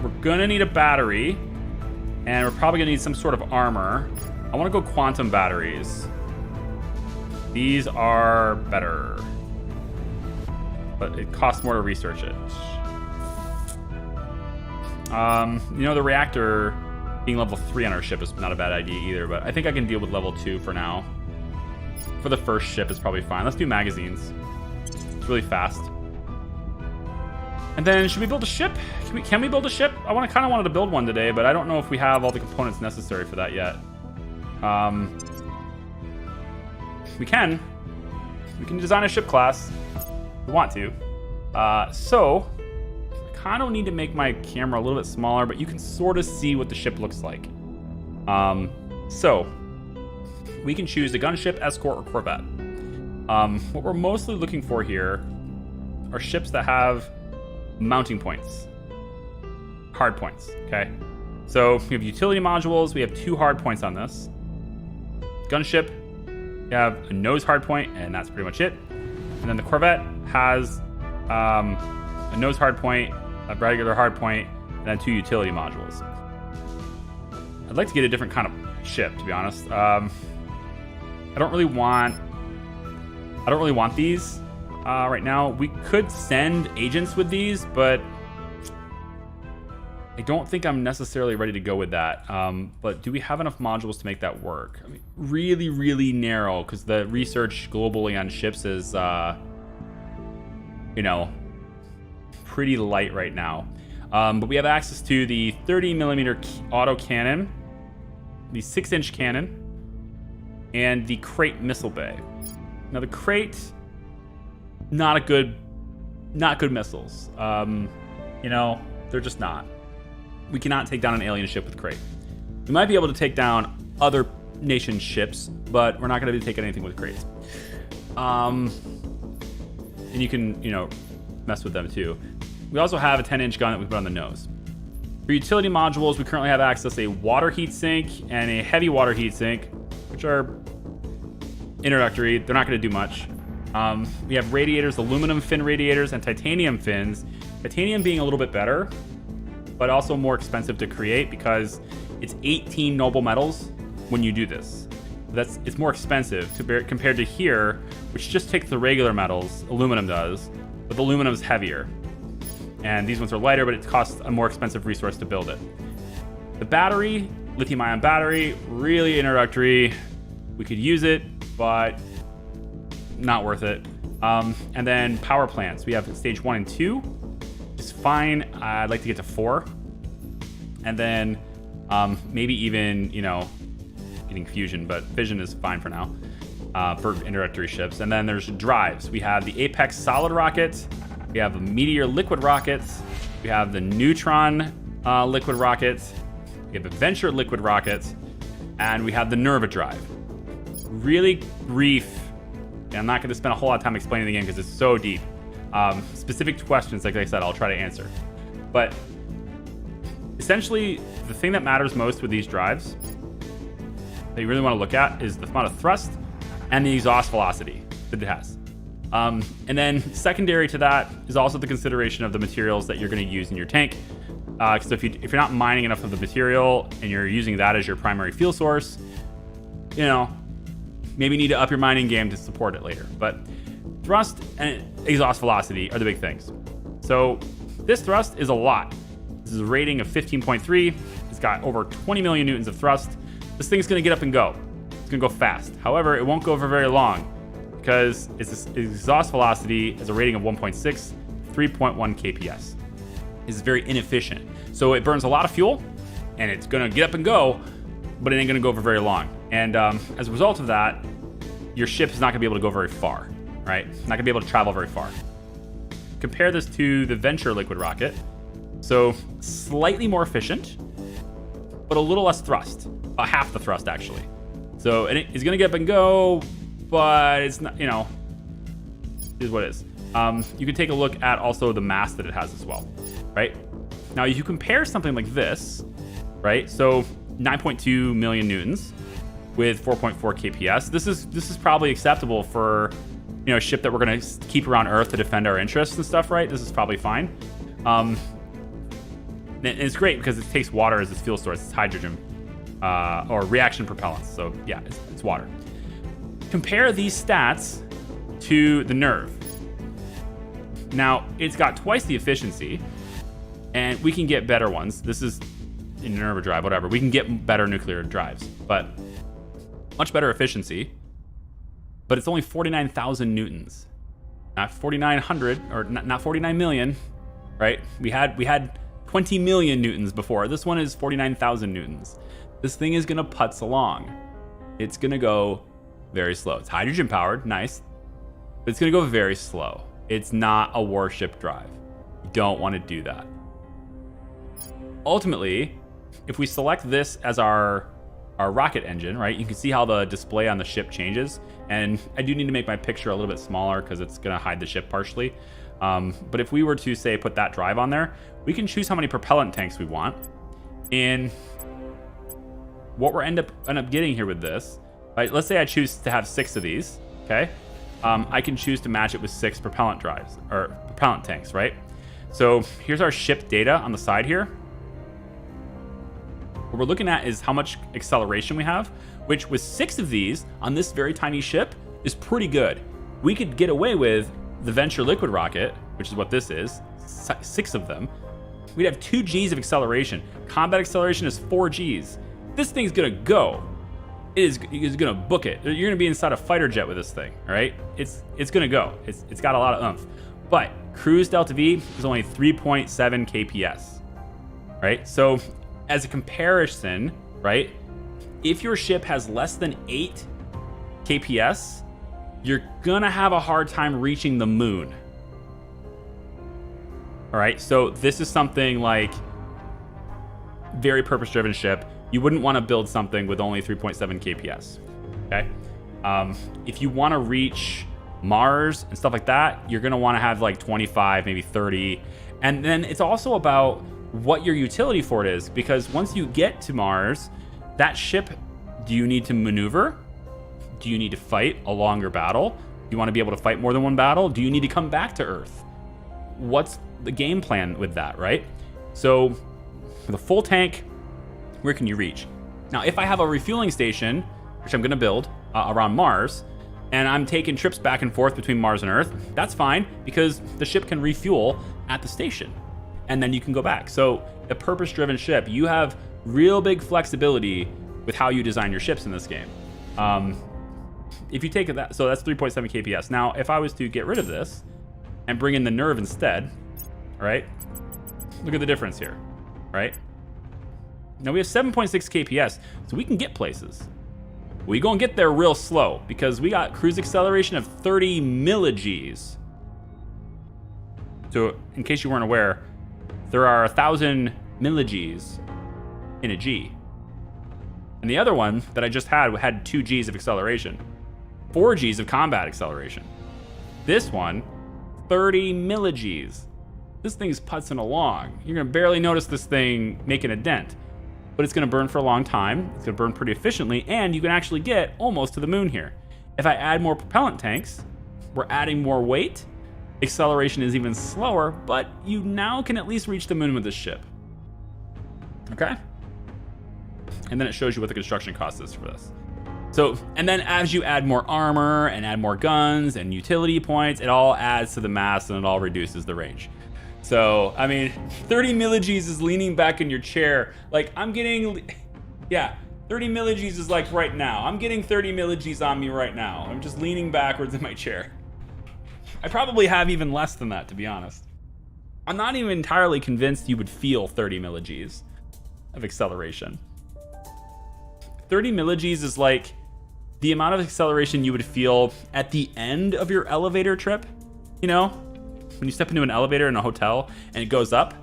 We're gonna need a battery, and we're probably gonna need some sort of armor. I wanna go quantum batteries. These are better, but it costs more to research it. You know, the reactor being level 3 on our ship is not a bad idea either, but I think I can deal with level 2 for now. For the first ship is probably fine. Let's do magazines. It's really fast. And then should we build a ship? Can we build a ship? I kind of wanted to build one today, but I don't know if we have all the components necessary for that yet. We can design a ship class if we want to. So I kind of need to make my camera a little bit smaller, but you can sort of see what the ship looks like. So we can choose a gunship, escort, or corvette. What we're mostly looking for here are ships that have mounting points, hard points. Okay, so we have utility modules. We have 2 hard points on this gunship. You have a nose hard point, and that's pretty much it. And then the corvette has a nose hard point, a regular hard point, and then 2 utility modules. I'd like to get a different kind of ship, to be honest. I don't really want these right now. We could send agents with these, but I don't think I'm necessarily ready to go with that. But do we have enough modules to make that work? I mean, really, really narrow, because the research globally on ships is, pretty light right now. But we have access to the 30mm auto cannon, the 6-inch cannon, and the crate missile bay. Now the crate, not good missiles. They're just not. We cannot take down an alien ship with crate. We might be able to take down other nation ships, but we're not going to be taking anything with crates. And you can, mess with them too. We also have a 10-inch gun that we put on the nose. For utility modules, we currently have access to a water heat sink and a heavy water heat sink, which are introductory. They're not going to do much. We have radiators, aluminum fin radiators, and titanium fins. Titanium being a little bit better, but also more expensive to create because it's 18 noble metals when you do this. It's more expensive compared to here, which just takes the regular metals. Aluminum does, but the aluminum is heavier. And these ones are lighter, but it costs a more expensive resource to build it. The battery, lithium-ion battery, really introductory. We could use it, but not worth it. And then power plants. We have stage 1 and 2. It's fine. I'd like to get to 4. And then maybe even, getting fusion, but fission is fine for now for introductory ships. And then there's drives. We have the Apex solid rocket. We have the Meteor liquid rockets. We have the Neutron liquid rockets. We have Adventure liquid rockets. And we have the Nerva drive. Really brief. And I'm not going to spend a whole lot of time explaining the game because it's so deep. Specific questions, like I said, I'll try to answer. But essentially, the thing that matters most with these drives that you really want to look at is the amount of thrust and the exhaust velocity that it has. And then secondary to that is also the consideration of the materials that you're going to use in your tank. So if you're not mining enough of the material and you're using that as your primary fuel source, maybe need to up your mining game to support it later. But thrust and exhaust velocity are the big things. So this thrust is a lot. This is a rating of 15.3. It's got over 20 million newtons of thrust. This thing's gonna get up and go. It's gonna go fast. However, it won't go for very long because its exhaust velocity is a rating of 1.6, 3.1 kps. It's very inefficient. So it burns a lot of fuel and it's gonna get up and go, but it ain't gonna go for very long. And as a result of that, your ship is not gonna be able to go very far, right? Not gonna be able to travel very far. Compare this to the Venture liquid rocket. So slightly more efficient, but a little less thrust, about half the thrust actually. So it's gonna get up and go, but it's not, you know, is what it is. You can take a look at also the mass that it has as well, right? Now, if you compare something like this, right? So 9.2 million newtons with 4.4 kps. This is probably acceptable for, you know, a ship that we're gonna keep around Earth to defend our interests and stuff, right? This is probably fine. And it's great because it takes water as its fuel source. It's hydrogen or reaction propellants. So yeah, it's water. Compare these stats to the Nerve. Now, it's got twice the efficiency, and we can get better ones. This is in Nerve drive, whatever. We can get better nuclear drives, but much better efficiency. But it's only 49,000 newtons, not 4,900 or not 49 million, right? We had 20 million newtons before. This one is 49,000 newtons. This thing is gonna putz along. It's gonna go very slow. It's hydrogen powered, nice, but it's gonna go very slow. It's not a warship drive. You don't want to do that. Ultimately, if we select this as our rocket engine, right, you can see how the display on the ship changes. And I do need to make my picture a little bit smaller because it's gonna hide the ship partially. But if we were to say put that drive on there, we can choose how many propellant tanks we want. And what we're end up getting here with this, right? Let's say I choose to have 6 of these, okay? I can choose to match it with 6 propellant drives or propellant tanks, right? So here's our ship data on the side here. What we're looking at is how much acceleration we have, which with 6 of these on this very tiny ship is pretty good. We could get away with the Venture liquid rocket, which is what this is, 6 of them. We'd have 2 Gs of acceleration. Combat acceleration is 4 Gs. This thing's gonna go. It is gonna book it. You're gonna be inside a fighter jet with this thing, all right? It's gonna go. It's got a lot of oomph. But cruise delta V is only 3.7 kps, right? So as a comparison, right? If your ship has less than 8 kps, you're gonna have a hard time reaching the moon. All right, so this is something like very purpose-driven ship. You wouldn't want to build something with only 3.7 kps, okay? If you want to reach Mars and stuff like that, you're going to want to have like 25, maybe 30. And then it's also about what your utility for it is, because once you get to Mars, that ship, do you need to maneuver? Do you need to fight a longer battle? Do you want to be able to fight more than one battle? Do you need to come back to Earth? What's the game plan with that, right? So with a full tank, where can you reach? Now, if I have a refueling station, which I'm gonna build around Mars, and I'm taking trips back and forth between Mars and Earth, that's fine because the ship can refuel at the station and then you can go back. So a purpose-driven ship, you have real big flexibility with how you design your ships in this game. If you take that, so that's 3.7 kps. Now, if I was to get rid of this and bring in the Nerve instead, right? Look at the difference here, right? Now we have 7.6 kps, so we can get places. We gonna get there real slow because we got cruise acceleration of 30 milligs. So in case you weren't aware, there are 1,000 milligs in a G. And the other one that I just had 2 Gs of acceleration, 4 Gs of combat acceleration. This one, 30 milligs. This thing's putzing along. You're gonna barely notice this thing making a dent, but it's gonna burn for a long time. It's gonna burn pretty efficiently, and you can actually get almost to the moon here. If I add more propellant tanks, we're adding more weight. Acceleration is even slower, but you now can at least reach the moon with this ship. Okay? And then it shows you what the construction cost is for this. So, and then as you add more armor and add more guns and utility points, it all adds to the mass and it all reduces the range. So, I mean, 30 milligis is leaning back in your chair. Like, I'm getting, yeah, 30 milligis is like right now. I'm getting 30 milligis on me right now. I'm just leaning backwards in my chair. I probably have even less than that, to be honest. I'm not even entirely convinced you would feel 30 milligis of acceleration. 30 milligis is like the amount of acceleration you would feel at the end of your elevator trip. You know, when you step into an elevator in a hotel and it goes up,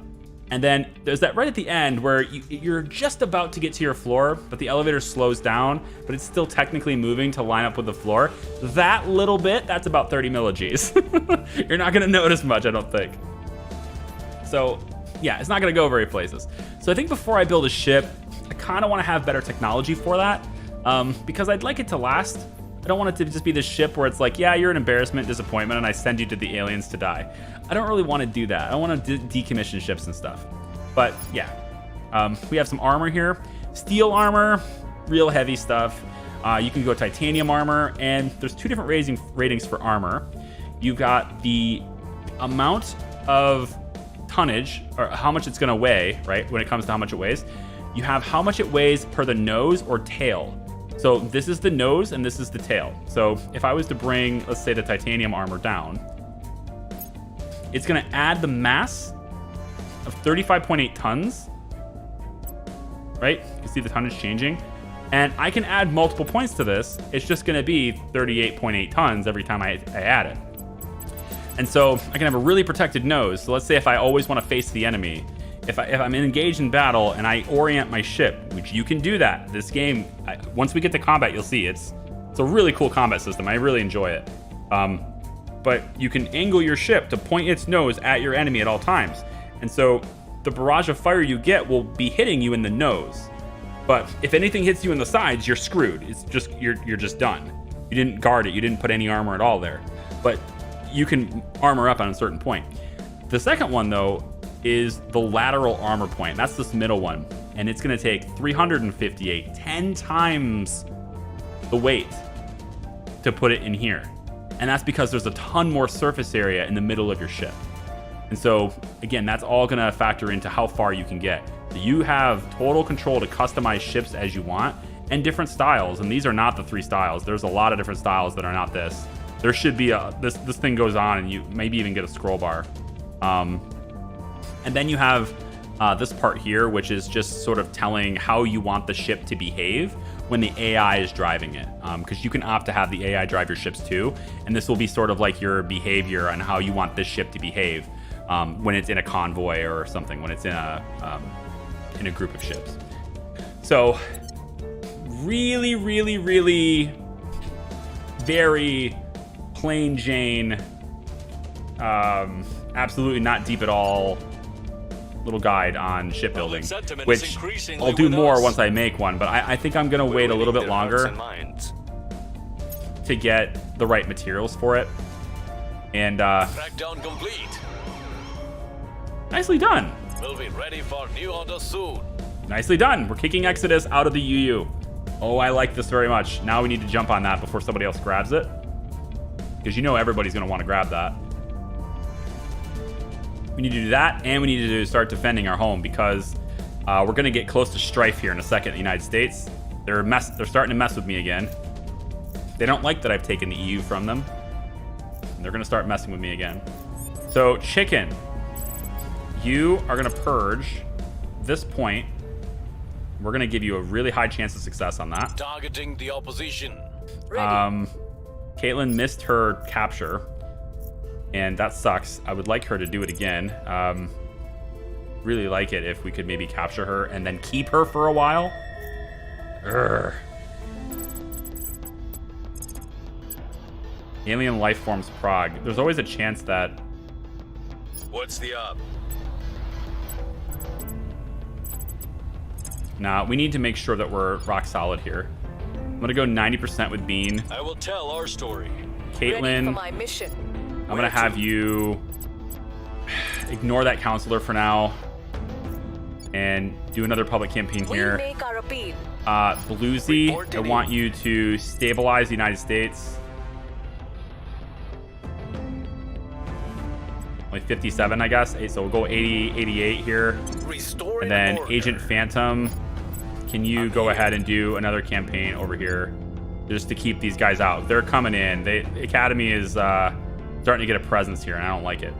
and then there's that right at the end where you're just about to get to your floor, but the elevator slows down, but it's still technically moving to line up with the floor. That little bit, that's about 30 milligis. You're not gonna notice much, I don't think. So yeah, it's not gonna go very places. So I think before I build a ship, I kind of want to have better technology for that, because I'd like it to last. I don't want it to just be this ship where it's like, yeah, you're an embarrassment, disappointment, and I send you to the aliens to die. I don't really want to do that. I want to decommission ships and stuff. But yeah, we have some armor here. Steel armor, real heavy stuff. You can go titanium armor, and there's two different ratings for armor. You've got the amount of tonnage, or how much it's going to weigh, right, when it comes to how much it weighs. You have how much it weighs per the nose or tail. So this is the nose and this is the tail. So if I was to bring, let's say, the titanium armor down, it's gonna add the mass of 35.8 tons, right? You can see the tonnage changing. And I can add multiple points to this. It's just gonna be 38.8 tons every time I add it. And so I can have a really protected nose. So let's say if I always wanna face the enemy, if I'm engaged in battle and I orient my ship, which you can do that. This game, once we get to combat, you'll see it's a really cool combat system. I really enjoy it. But you can angle your ship to point its nose at your enemy at all times. And so the barrage of fire you get will be hitting you in the nose. But if anything hits you in the sides, you're screwed. It's just, you're just done. You didn't guard it. You didn't put any armor at all there. But you can armor up on a certain point. The second one, though, is the lateral armor point. That's this middle one. And it's gonna take 358, 10 times the weight to put it in here. And that's because there's a ton more surface area in the middle of your ship. And so, again, that's all gonna factor into how far you can get. So you have total control to customize ships as you want, and different styles. And these are not the 3 styles. There's a lot of different styles that are not this. There should be this thing goes on and you maybe even get a scroll bar. And then you have this part here, which is just sort of telling how you want the ship to behave when the AI is driving it. Because you can opt to have the AI drive your ships too. And this will be sort of like your behavior on how you want this ship to behave when it's in a convoy or something, when it's in a group of ships. So really, really, really very plain Jane, absolutely not deep at all, little guide on shipbuilding, which I'll do more once I make one, but I think I'm gonna wait a little bit longer to get the right materials for it. And Crackdown complete. Nicely done. We'll be ready for new orders soon. Nicely done. We're kicking Exodus out of the UU. Oh, I like this very much. Now we need to jump on that before somebody else grabs it, because you know everybody's gonna want to grab that. We need to do that, and we need to start defending our home, because we're gonna get close to strife here in a second. The United States, they're starting to mess with me again. They don't like that I've taken the EU from them. And they're gonna start messing with me again. So chicken, you are gonna purge this point. We're gonna give you a really high chance of success on that. Targeting the opposition. Caitlin missed her capture, and that sucks. I would like her to do it again. Really like it if we could maybe capture her and then keep her for a while. Urgh. Alien life forms Prague. There's always a chance that... What's the up? Nah, we need to make sure that we're rock solid here. I'm gonna go 90% with Bean. I will tell our story. Caitlin, Ready for my mission. I'm gonna have you ignore that counselor for now. and do another public campaign We here. make our appeal. Bluesy, I Reporting. want you to stabilize the United States. Only 57, I guess. So we'll go 80, 88 here. Restoring And then order. Agent Phantom, can you go ahead and do another campaign over here just to keep these guys out? They're coming in. The Academy is starting to get a presence here, and I don't like it.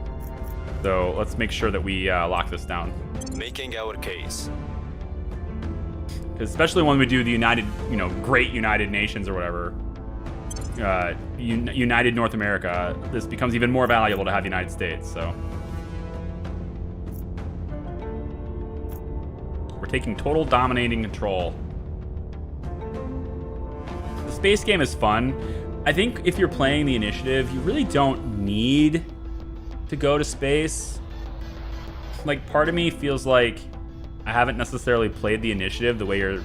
So let's make sure that we lock this down. Making our case. Especially when we do the United, Great United Nations or whatever. United North America, this becomes even more valuable to have the United States, so. We're taking total dominating control. The space game is fun. I think if you're playing the initiative, you really don't need to go to space. Like, part of me feels like I haven't necessarily played the initiative the way your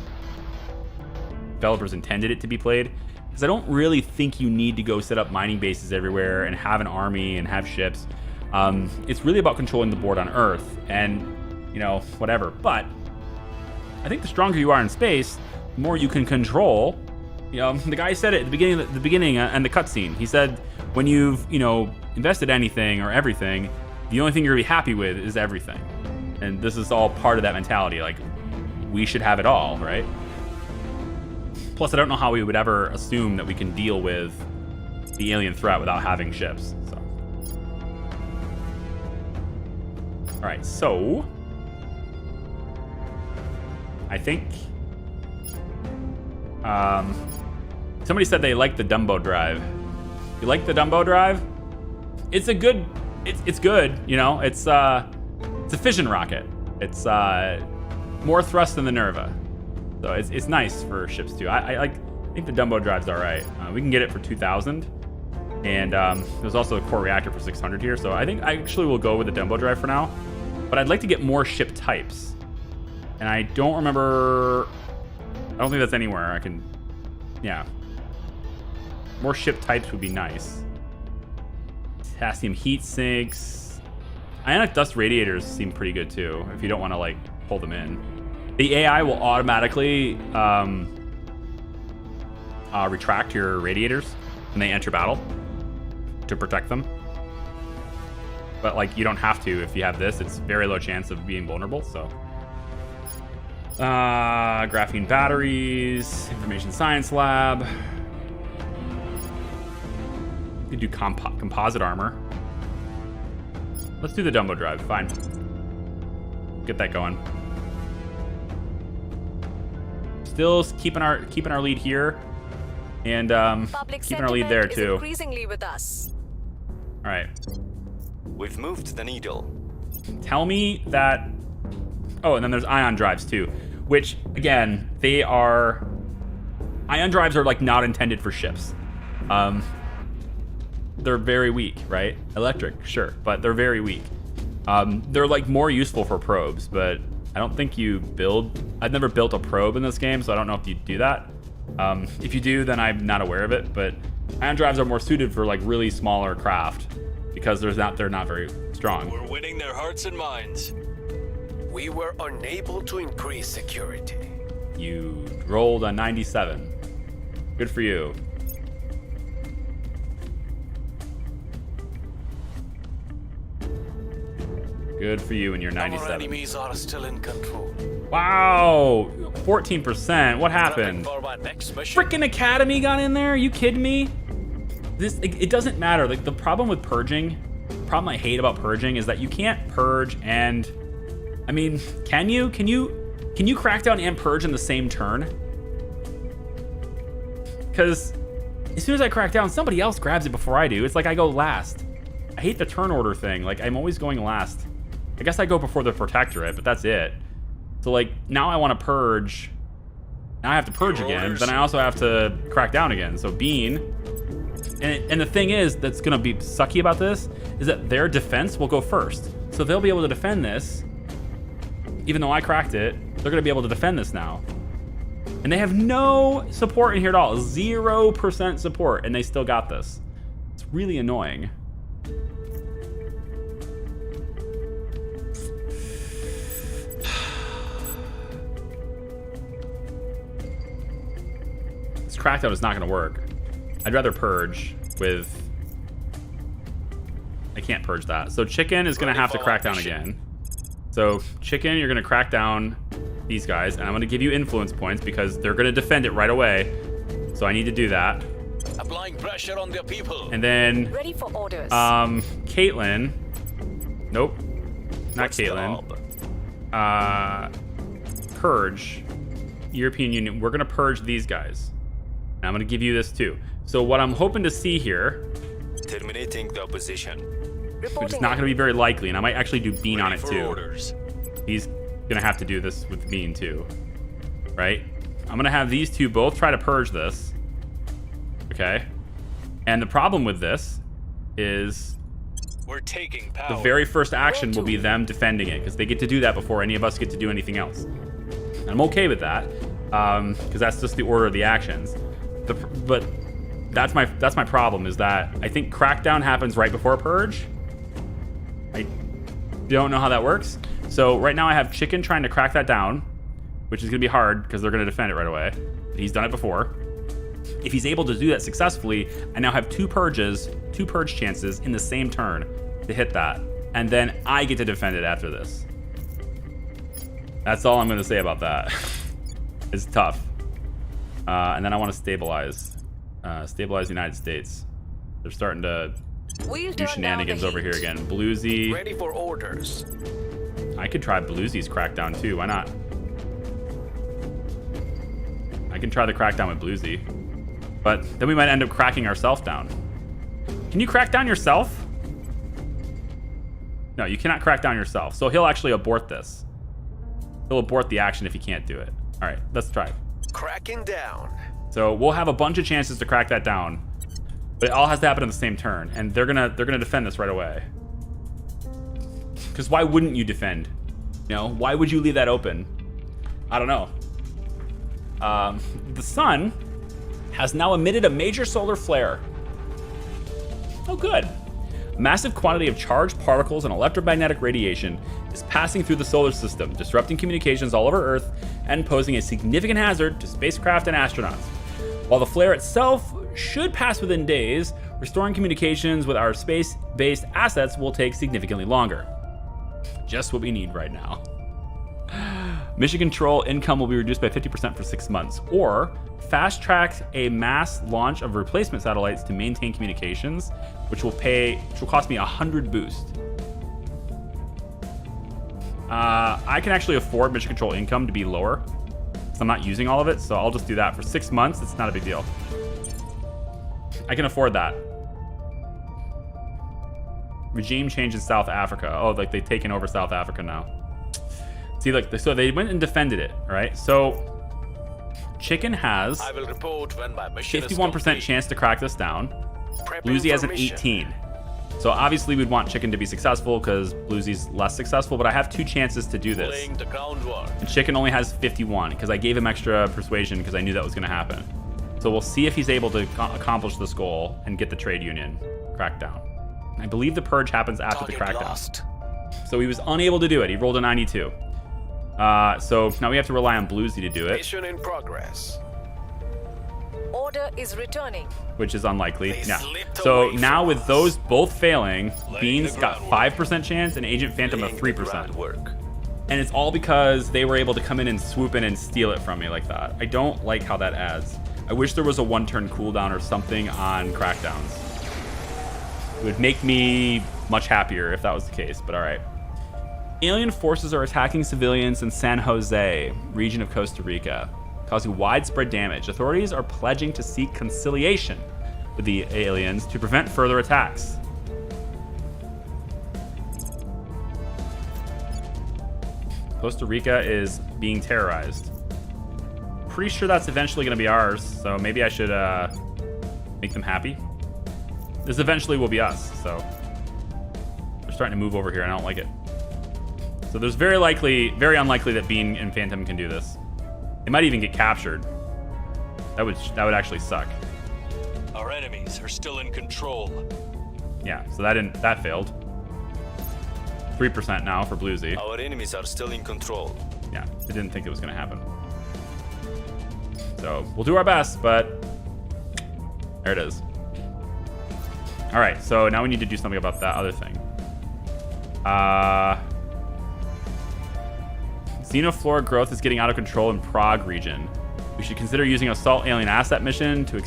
developers intended it to be played. Because I don't really think you need to go set up mining bases everywhere and have an army and have ships. It's really about controlling the board on Earth and, whatever. But I think the stronger you are in space, the more you can control. The guy said it at the beginning and the cutscene. He said, when you've, invested anything or everything, the only thing you're gonna be happy with is everything. And this is all part of that mentality. Like, we should have it all, right? Plus, I don't know how we would ever assume that we can deal with the alien threat without having ships. So, all right. So, I think somebody said they like the Dumbo drive. You like the Dumbo drive? It's a good. It's good. It's a fission rocket. It's more thrust than the Nerva. So it's nice for ships too. I think the Dumbo drive's all right. We can get it for 2,000, and there's also a core reactor for 600 here. So I think I actually will go with the Dumbo drive for now. But I'd like to get more ship types, and I don't remember. I don't think that's anywhere I can. Yeah, more ship types would be nice. Potassium heat sinks. Ionic dust radiators seem pretty good too. If you don't want to pull them in. The AI will automatically retract your radiators when they enter battle to protect them. But you don't have to if you have this. It's very low chance of being vulnerable. So, graphene batteries, information science lab. You could do composite armor. Let's do the Dumbo drive. Fine. Get that going. Still keeping our lead here, and Public keeping our lead there sentiment is too. increasingly with us. All right. We've moved the needle. Tell me that. Oh, and then there's ion drives too, which again ion drives are not intended for ships. They're very weak, right? Electric, sure, but they're very weak. They're more useful for probes, but I don't think I've never built a probe in this game, so I don't know if you do that. If you do, then I'm not aware of it, but ion drives are more suited for really smaller craft because they're not very strong. We're winning their hearts and minds. We were unable to increase security. You rolled a 97. Good for you. Good for you and your Our 97. enemies are still in control. Wow, 14%. What happened? For my next mission. Frickin' Academy got in there? Are you kidding me? It doesn't matter. The problem with purging, the problem I hate about purging is that you can't purge and, I mean, can you? Can you crack down and purge in the same turn? Because as soon as I crack down, somebody else grabs it before I do. It's I go last. I hate the turn order thing. I'm always going last. I guess I go before the Protectorate, but that's it. So now I want to purge. Now I have to purge again. Then I also have to crack down again. So Bean. And the thing is that's going to be sucky about this is that their defense will go first. So they'll be able to defend this. Even though I cracked it, they're going to be able to defend this now. And they have no support in here at all. 0% support. And they still got this. It's really annoying. crackdown is not going to work. I'd rather purge with... I can't purge that. So chicken is going to have to crack down again. So chicken, you're going to crack down these guys, and I'm going to give you influence points because they're going to defend it right away. So I need to do that. Applying pressure on their people. And then... Ready for orders. Caitlin. Nope. Not Caitlin. Purge. European Union. We're going to purge these guys. And I'm going to give you this too. So what I'm hoping to see here... Terminating the opposition. Which is not going to be very likely, and I might actually do Bean on it too. Orders. He's going to have to do this with Bean too. Right? I'm going to have these two both try to purge this. Okay? And the problem with this is... We're taking power. The very first action will be them defending it, because they get to do that before any of us get to do anything else. And I'm okay with that, because that's just the order of the actions. But that's my problem, is that I think crackdown happens right before purge. I don't know how that works. So right now I have chicken trying to crack that down, which is going to be hard because they're going to defend it right away. He's done it before. If he's able to do that successfully, I now have two purge chances in the same turn to hit that. And then I get to defend it after this. That's all I'm going to say about that. It's tough. And then I want to stabilize. Stabilize the United States. They're starting to do shenanigans over here again. Bluesy. Ready for orders. I could try Bluesy's crackdown too. Why not? I can try the crackdown with Bluesy. But then we might end up cracking ourselves down. Can you crack down yourself? No, you cannot crack down yourself. So he'll actually abort this. He'll abort the action if he can't do it. All right, let's try. Cracking down. So we'll have a bunch of chances to crack that down, but it all has to happen in the same turn, and they're gonna defend this right away. Because why wouldn't you defend? You know, why would you leave that open? I don't know. The sun has now emitted a major solar flare. Oh, good. A massive quantity of charged particles and electromagnetic radiation is passing through the solar system, disrupting communications all over Earth and posing a significant hazard to spacecraft and astronauts. While the flare itself should pass within days, restoring communications with our space-based assets will take significantly longer. Just what we need right now. Mission control income will be reduced by 50% for 6 months, or fast-track a mass launch of replacement satellites to maintain communications, which will cost me 100 boost. I can actually afford mission control income to be lower, because I'm not using all of it, so I'll just do that for 6 months. It's not a big deal. I can afford that. Regime change in South Africa. Oh, like they've taken over South Africa now. See, like, so they went and defended it, right? So chicken has I will report when my mission 51% chance to crack this down. Bluesy has an 18. So obviously we'd want chicken to be successful because Bluesy's less successful, but I have 2 chances to do this. Laying the groundwork. And chicken only has 51 because I gave him extra persuasion because I knew that was going to happen. So we'll see if he's able to accomplish this goal and get the trade union crackdown. I believe the purge happens after the crackdown. Lost. So he was unable to do it. He rolled a 92. So now we have to rely on Bluesy to do it, Mission in progress. Order is returning. which is unlikely. They Yeah. slipped So away now from with us. those both failing, Laying Bean's the got groundwork. 5% chance and Agent Phantom a Laying the 3%. groundwork. And it's all because they were able to come in and swoop in and steal it from me like that. I don't like how that adds. I wish there was a 1-turn cooldown or something on crackdowns. It would make me much happier if that was the case, but all right. Alien forces are attacking civilians in San Jose, region of Costa Rica, causing widespread damage. Authorities are pledging to seek conciliation with the aliens to prevent further attacks. Costa Rica is being terrorized. Pretty sure that's eventually going to be ours, so maybe I should make them happy. This eventually will be us, so they're starting to move over here, and I don't like it. So there's very unlikely that Bean and Phantom can do this. They might even get captured. That would actually suck. Our enemies are still in control. Yeah, so that failed. 3% now for Bluesy. Our enemies are still in control. Yeah, I didn't think it was going to happen. So we'll do our best, but There it is. All right, so now we need to do something about that other thing. Xenoflora growth is getting out of control in Prague region. We should consider using assault alien asset mission to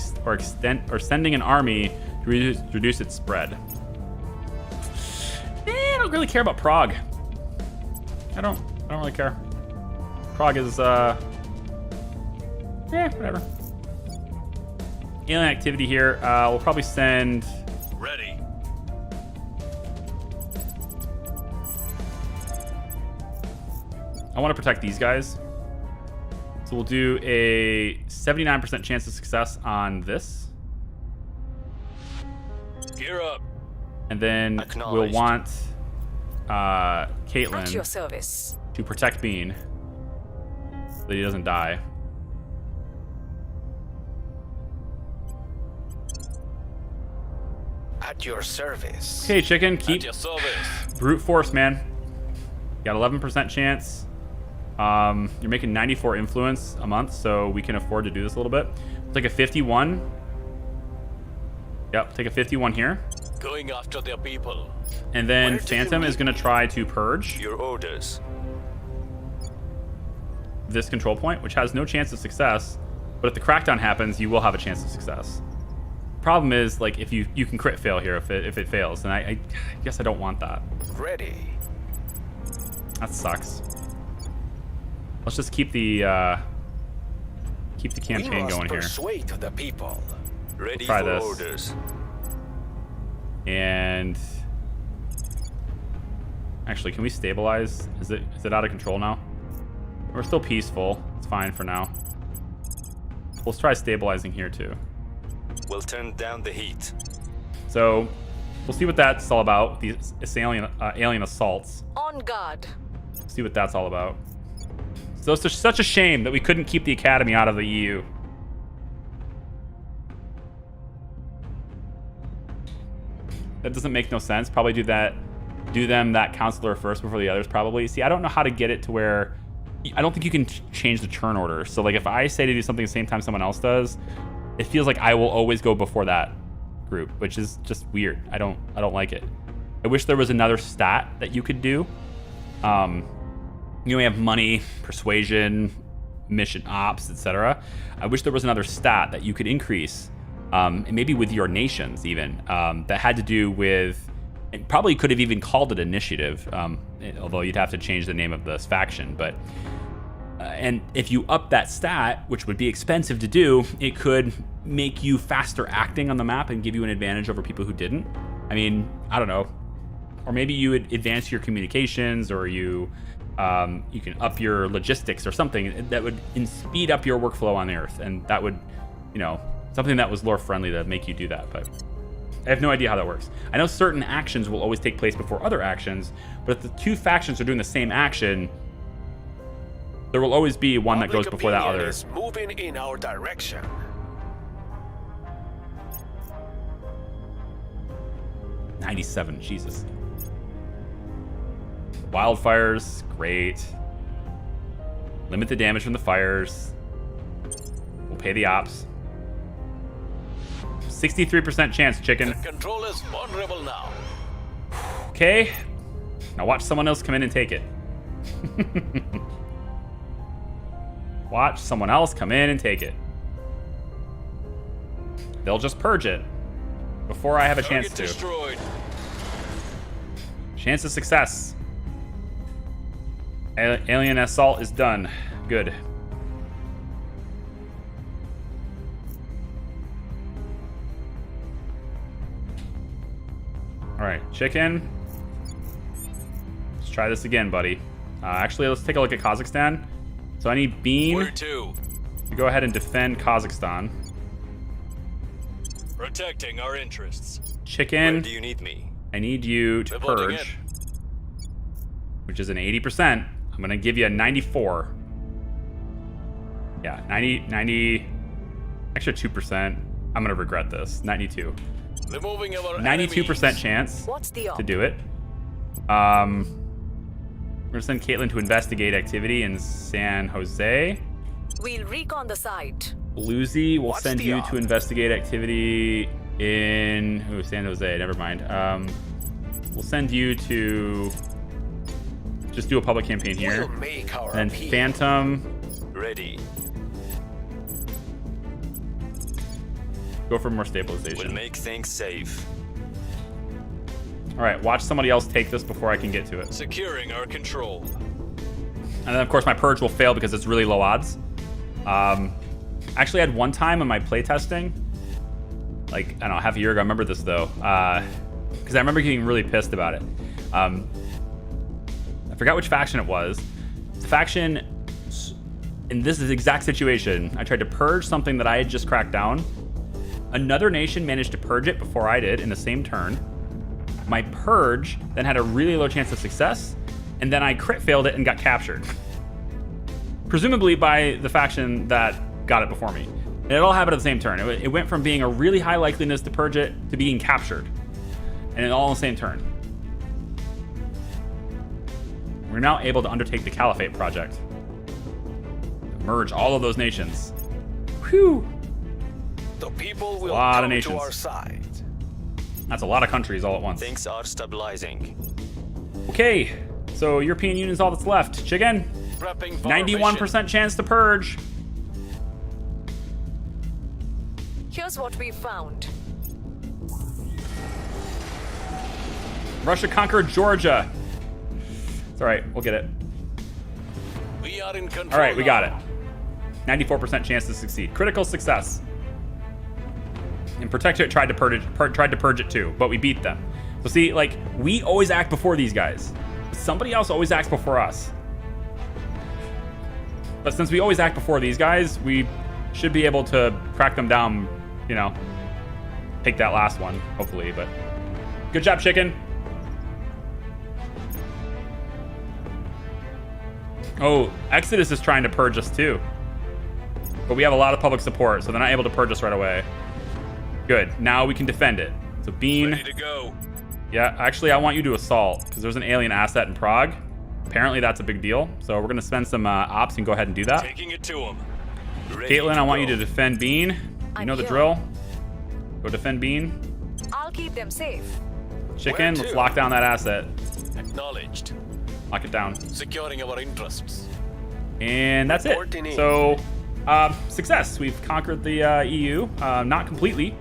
sending an army to reduce its spread. I don't really care about Prague. I don't really care. Prague is whatever. Alien activity here. We'll probably send. Ready. I want to protect these guys. So we'll do a 79% chance of success on this. Gear up. And then we'll want At your Caitlin service. to protect Bean so that he doesn't die. At your service. Okay, chicken, keep At your service. brute force, man. You got 11% chance. You're making 94 influence a month, so we can afford to do this a little bit. We'll take a 51. Yep, take a 51 here. Going after their people. And then Phantom is going to try to purge Your orders. this control point, which has no chance of success. But if the crackdown happens, you will have a chance of success. Problem is, like, if you can crit fail here if it fails, and I guess I don't want that. Ready. That sucks. Let's just keep the campaign we must going here. persuade the people. Ready Try for this. orders. And actually, can we stabilize? Is it out of control now? We're still peaceful. It's fine for now. Let's try stabilizing here too. We'll turn down the heat. So we'll see what that's all about. These alien assaults. On guard. See what that's all about. So it's just such a shame that we couldn't keep the Academy out of the EU. That doesn't make no sense. Probably do them that counselor first before the others probably. See, I don't know how to get it to where I don't think you can change the turn order. So like if I say to do something the same time someone else does, it feels like I will always go before that group, which is just weird. I don't like it. I wish there was another stat that you could do. You know, we have money, persuasion, mission ops, etc. I wish there was another stat that you could increase, and maybe with your nations even, that had to do with, and probably could have even called it initiative, although you'd have to change the name of this faction. But and if you up that stat, which would be expensive to do, it could make you faster acting on the map and give you an advantage over people who didn't. I mean, I don't know. Or maybe you would advance your communications, or you can up your logistics or something that would speed up your workflow on the Earth, and that would, you know, something that was lore friendly that make you do that. But I have no idea how that works. I know certain actions will always take place before other actions, but if the two factions are doing the same action, there will always be one that goes before that other. Is moving in our direction. $97, Jesus. Wildfires, great. Limit the damage from the fires. We'll pay the ops. 63% chance, chicken. The control is vulnerable now. Okay. Now watch someone else come in and take it. Watch someone else come in and take it. They'll just purge it before I have a chance to. Destroyed. Chance of success. Alien assault is done. Good. All right, chicken. Let's try this again, buddy. Actually, let's take a look at Kazakhstan. So I need Bean Where to? to go ahead and defend Kazakhstan. Protecting our interests. Where Chicken, do you need me? I need you to Reporting purge, which is an 80%. I'm going to give you a 94. Yeah, 90, extra 2%. I'm going to regret this. 92. Removing our 92% enemies. chance What's the op? to do it. We're going to send Caitlin to investigate activity in San Jose. We'll recon the site. Bluesy will What's send the you odds? to investigate activity in San Jose. Never mind. We'll send you to just do a public campaign here. We'll make our And appeal. Phantom, Ready. go for more stabilization. We'll make things safe. All right, watch somebody else take this before I can get to it. Securing our control. And then, of course, my purge will fail because it's really low odds. Actually, I had one time in my playtesting, like, I don't know, half a year ago. I remember this, though, because I remember getting really pissed about it. I forgot which faction it was. It's a faction, in this exact situation, I tried to purge something that I had just cracked down. Another nation managed to purge it before I did in the same turn. My purge then had a really low chance of success, and then I crit failed it and got captured. Presumably by the faction that got it before me. And it all happened at the same turn. It went from being a really high likeliness to purge it to being captured. And it all in the same turn. We're now able to undertake the Caliphate project. Merge all of those nations. Whew! The people will A lot of come nations. to our side. That's a lot of countries all at once. Things are stabilizing. Okay, so European Union's all that's left. Chicken, Prepping for our mission. 91% chance to purge. Here's what we found. Russia conquered Georgia. It's all right, we'll get it. We are in control. All right, we got it. now. 94% chance to succeed. Critical success. And Protectorate tried to purge it too, but we beat them. So see, like, we always act before these guys. Somebody else always acts before us. But since we always act before these guys, we should be able to crack them down, you know, take that last one, hopefully, but good job, chicken. Oh, Exodus is trying to purge us too. But we have a lot of public support, so they're not able to purge us right away. Good. Now we can defend it. So Bean. Ready to go. Yeah, actually, I want you to assault because there's an alien asset in Prague. Apparently, that's a big deal. So we're going to spend some ops and go ahead and do that. Taking it to him. Ready Caitlin, to I want you go. to defend Bean. You I'm know the here. drill. Go defend Bean. I'll keep them safe. Chicken, Where let's to? lock down that asset. Acknowledged. Lock it down. Securing our interests. And that's it. Reporting in. So, success. We've conquered the EU. Not completely,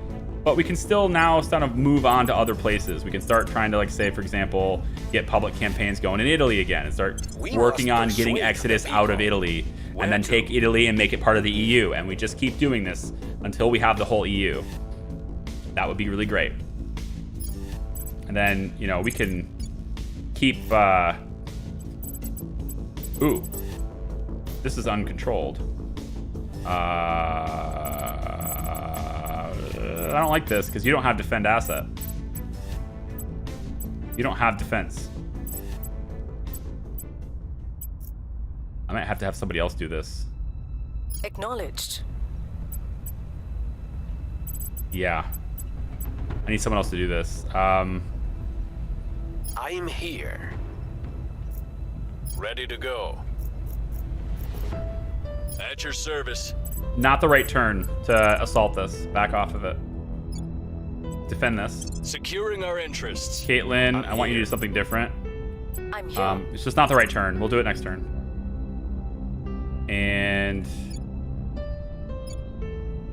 but we can still now kind of move on to other places. We can start trying to, like, say, for example, get public campaigns going in Italy again and start We working must on getting persuade Exodus the out of people. Italy Where and then to? take Italy and make it part of the EU. And we just keep doing this until we have the whole EU. That would be really great. And then, you know, we can keep... Ooh. This is uncontrolled. I don't like this because you don't have defend asset. You don't have defense. I might have to have somebody else do this. Acknowledged. Yeah. I need someone else to do this. I'm here. Ready to go. At your service. Not the right turn to assault this. Back off of it. Defend this. Securing our interests. Caitlin, I want you to do something different. I'm here. It's just not the right turn. We'll do it next turn. And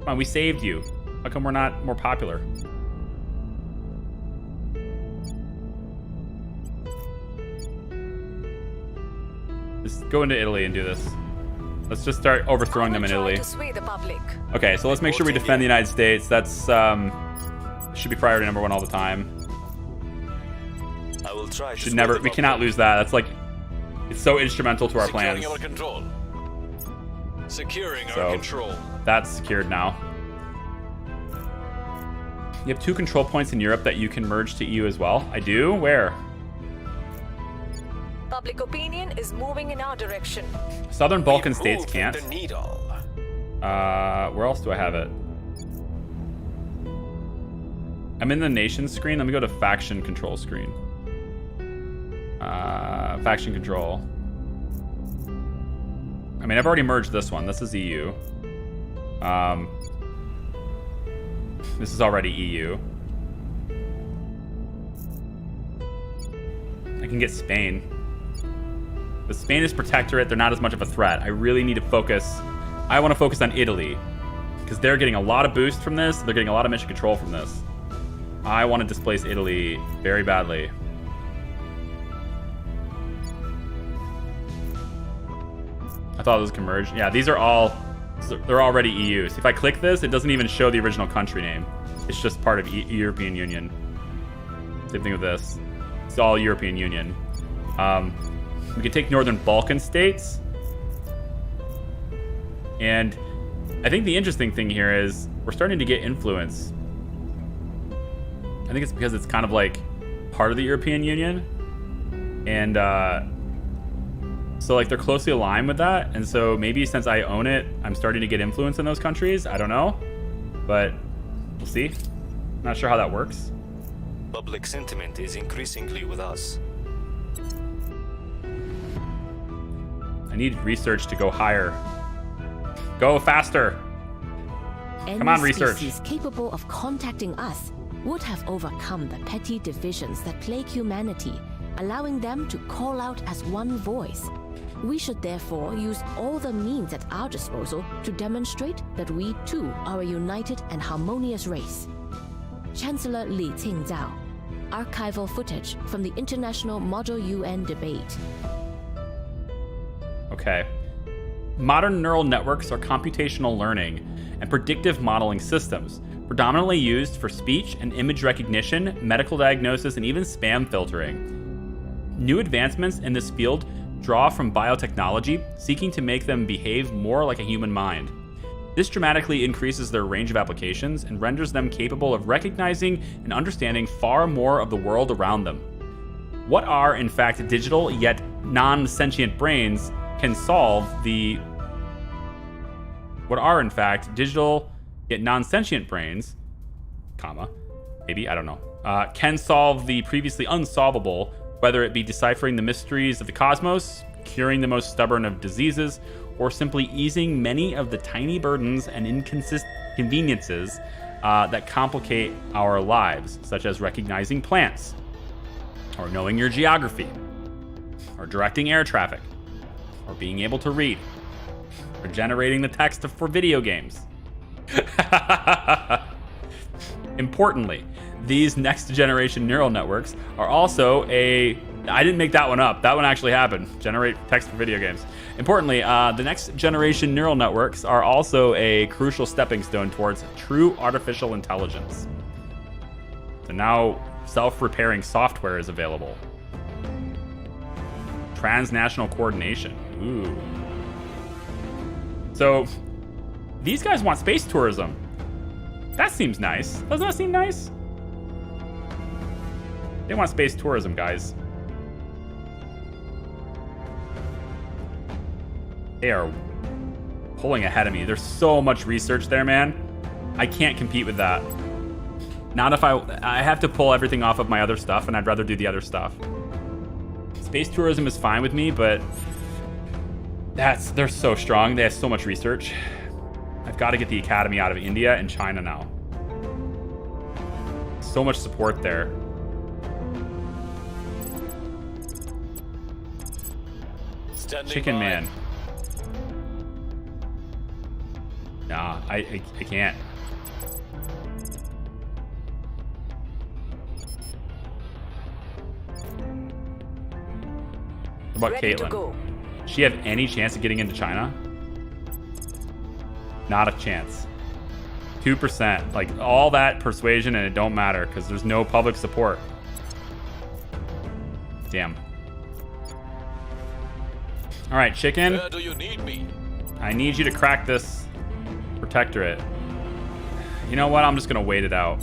come on, we saved you. How come we're not more popular? Just go into Italy and do this. Let's just start overthrowing them in I will try Italy. to sway the public. Okay, so let's make sure we defend the United States. That's should be priority number 1 all the time. I will try to Should sway never. the We cannot public. lose that. That's like, it's so instrumental to our plans. Securing our control. Securing So- our control. That's secured now. You have 2 control points in Europe that you can merge to EU as well. I do? Where? Public opinion is moving in our direction. Southern Balkan We've states moved can't. The needle. Where else do I have it? I'm in the nation screen. Let me go to faction control screen. Faction control. I mean, I've already merged this one. This is EU. This is already EU. I can get Spain. But Spain is protectorate. They're not as much of a threat. I really need to focus. I want to focus on Italy because they're getting a lot of boost from this. They're getting a lot of mission control from this. I want to displace Italy very badly. I thought those converged. Yeah, these are all, they're already EU. So if I click this, it doesn't even show the original country name. It's just part of European Union. Same thing with this. It's all European Union. We could take Northern Balkan states. And I think the interesting thing here is we're starting to get influence. I think it's because it's kind of like part of the European Union. And so like they're closely aligned with that. And so maybe since I own it, I'm starting to get influence in those countries. I don't know. But we'll see. Not sure how that works. Public sentiment is increasingly with us. I need research to go higher. Go faster. Come on, research. Any species capable of contacting us would have overcome the petty divisions that plague humanity, allowing them to call out as one voice. We should therefore use all the means at our disposal to demonstrate that we too are a united and harmonious race. Chancellor Li Qingzhao. Archival footage from the International Model UN debate. Okay. Modern neural networks are computational learning and predictive modeling systems, predominantly used for speech and image recognition, medical diagnosis, and even spam filtering. New advancements in this field draw from biotechnology, seeking to make them behave more like a human mind. This dramatically increases their range of applications and renders them capable of recognizing and understanding far more of the world around them. What are, in fact, digital yet non-sentient brains can solve the... What are, in fact, digital yet non-sentient brains, comma, maybe, I don't know, can solve the previously unsolvable, whether it be deciphering the mysteries of the cosmos, curing the most stubborn of diseases, or simply easing many of the tiny burdens and inconveniences that complicate our lives, such as recognizing plants, or knowing your geography, or directing air traffic, or being able to read, or generating the text for video games. Importantly, these next-generation neural networks are also I didn't make that one up. That one actually happened. Generate text for video games. Importantly, the next-generation neural networks are also a crucial stepping stone towards true artificial intelligence. So now self-repairing software is available. Transnational coordination. Ooh. So these guys want space tourism. That seems nice. Doesn't that seem nice? They want space tourism, guys. They are pulling ahead of me. There's so much research there, man. I can't compete with that. Not if I have to pull everything off of my other stuff, and I'd rather do the other stuff. Space tourism is fine with me, but they're so strong. They have so much research. I've got to get the Academy out of India and China now. So much support there. Chicken Man. Nah, I can't. What about Ready to Caitlin? go. Does she have any chance of getting into China? Not a chance. 2%. Like, all that persuasion and it don't matter because there's no public support. Damn. All right, chicken. Where do you need me? I need you to crack this protectorate. You know what? I'm just going to wait it out.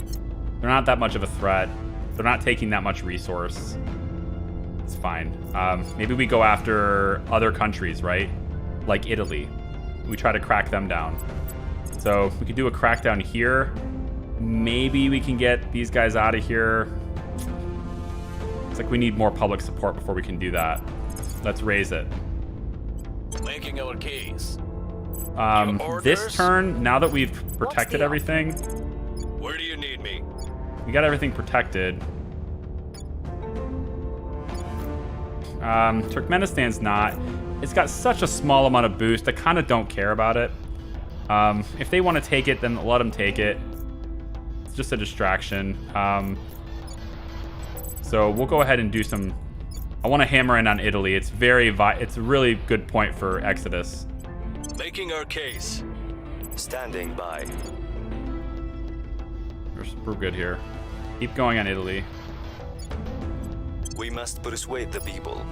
They're not that much of a threat. They're not taking that much resource. It's fine. Maybe we go after other countries, right? Like Italy. We try to crack them down. So we could do a crackdown here. Maybe we can get these guys out of here. It's like we need more public support before we can do that. Let's raise it. Making our case. This turn, now that we've protected everything, Where do you need me? we got everything protected. Turkmenistan's not. It's got such a small amount of boost. I kind of don't care about it. If they want to take it, then let them take it. It's just a distraction. So we'll go ahead and do some. I want to hammer in on Italy. It's it's a really good point for Exodus. Making our case. Standing by. We're good here. Keep going on Italy. We must persuade the people.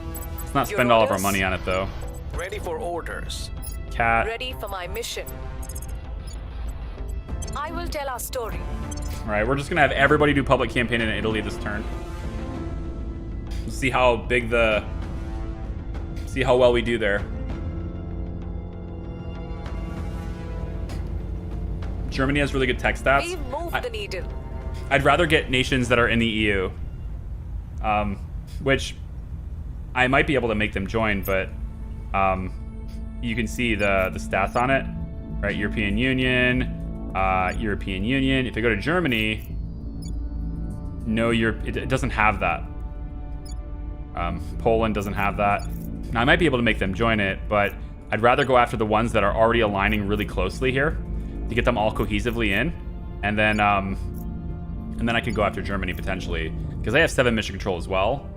Let's not spend all of our money on it, though. Ready for orders. Cat. Ready for my mission. I will tell our story. All right, we're just gonna have everybody do public campaign in Italy this turn. We'll see how big see how well we do there. Germany has really good tech stats. We've moved the needle. I'd rather get nations that are in the EU, which I might be able to make them join, but you can see the stats on it, right? European Union, European Union. If I go to Germany, no, it doesn't have that. Poland doesn't have that. Now I might be able to make them join it, but I'd rather go after the ones that are already aligning really closely here to get them all cohesively in, and then I can go after Germany potentially because they have 7 mission control as well.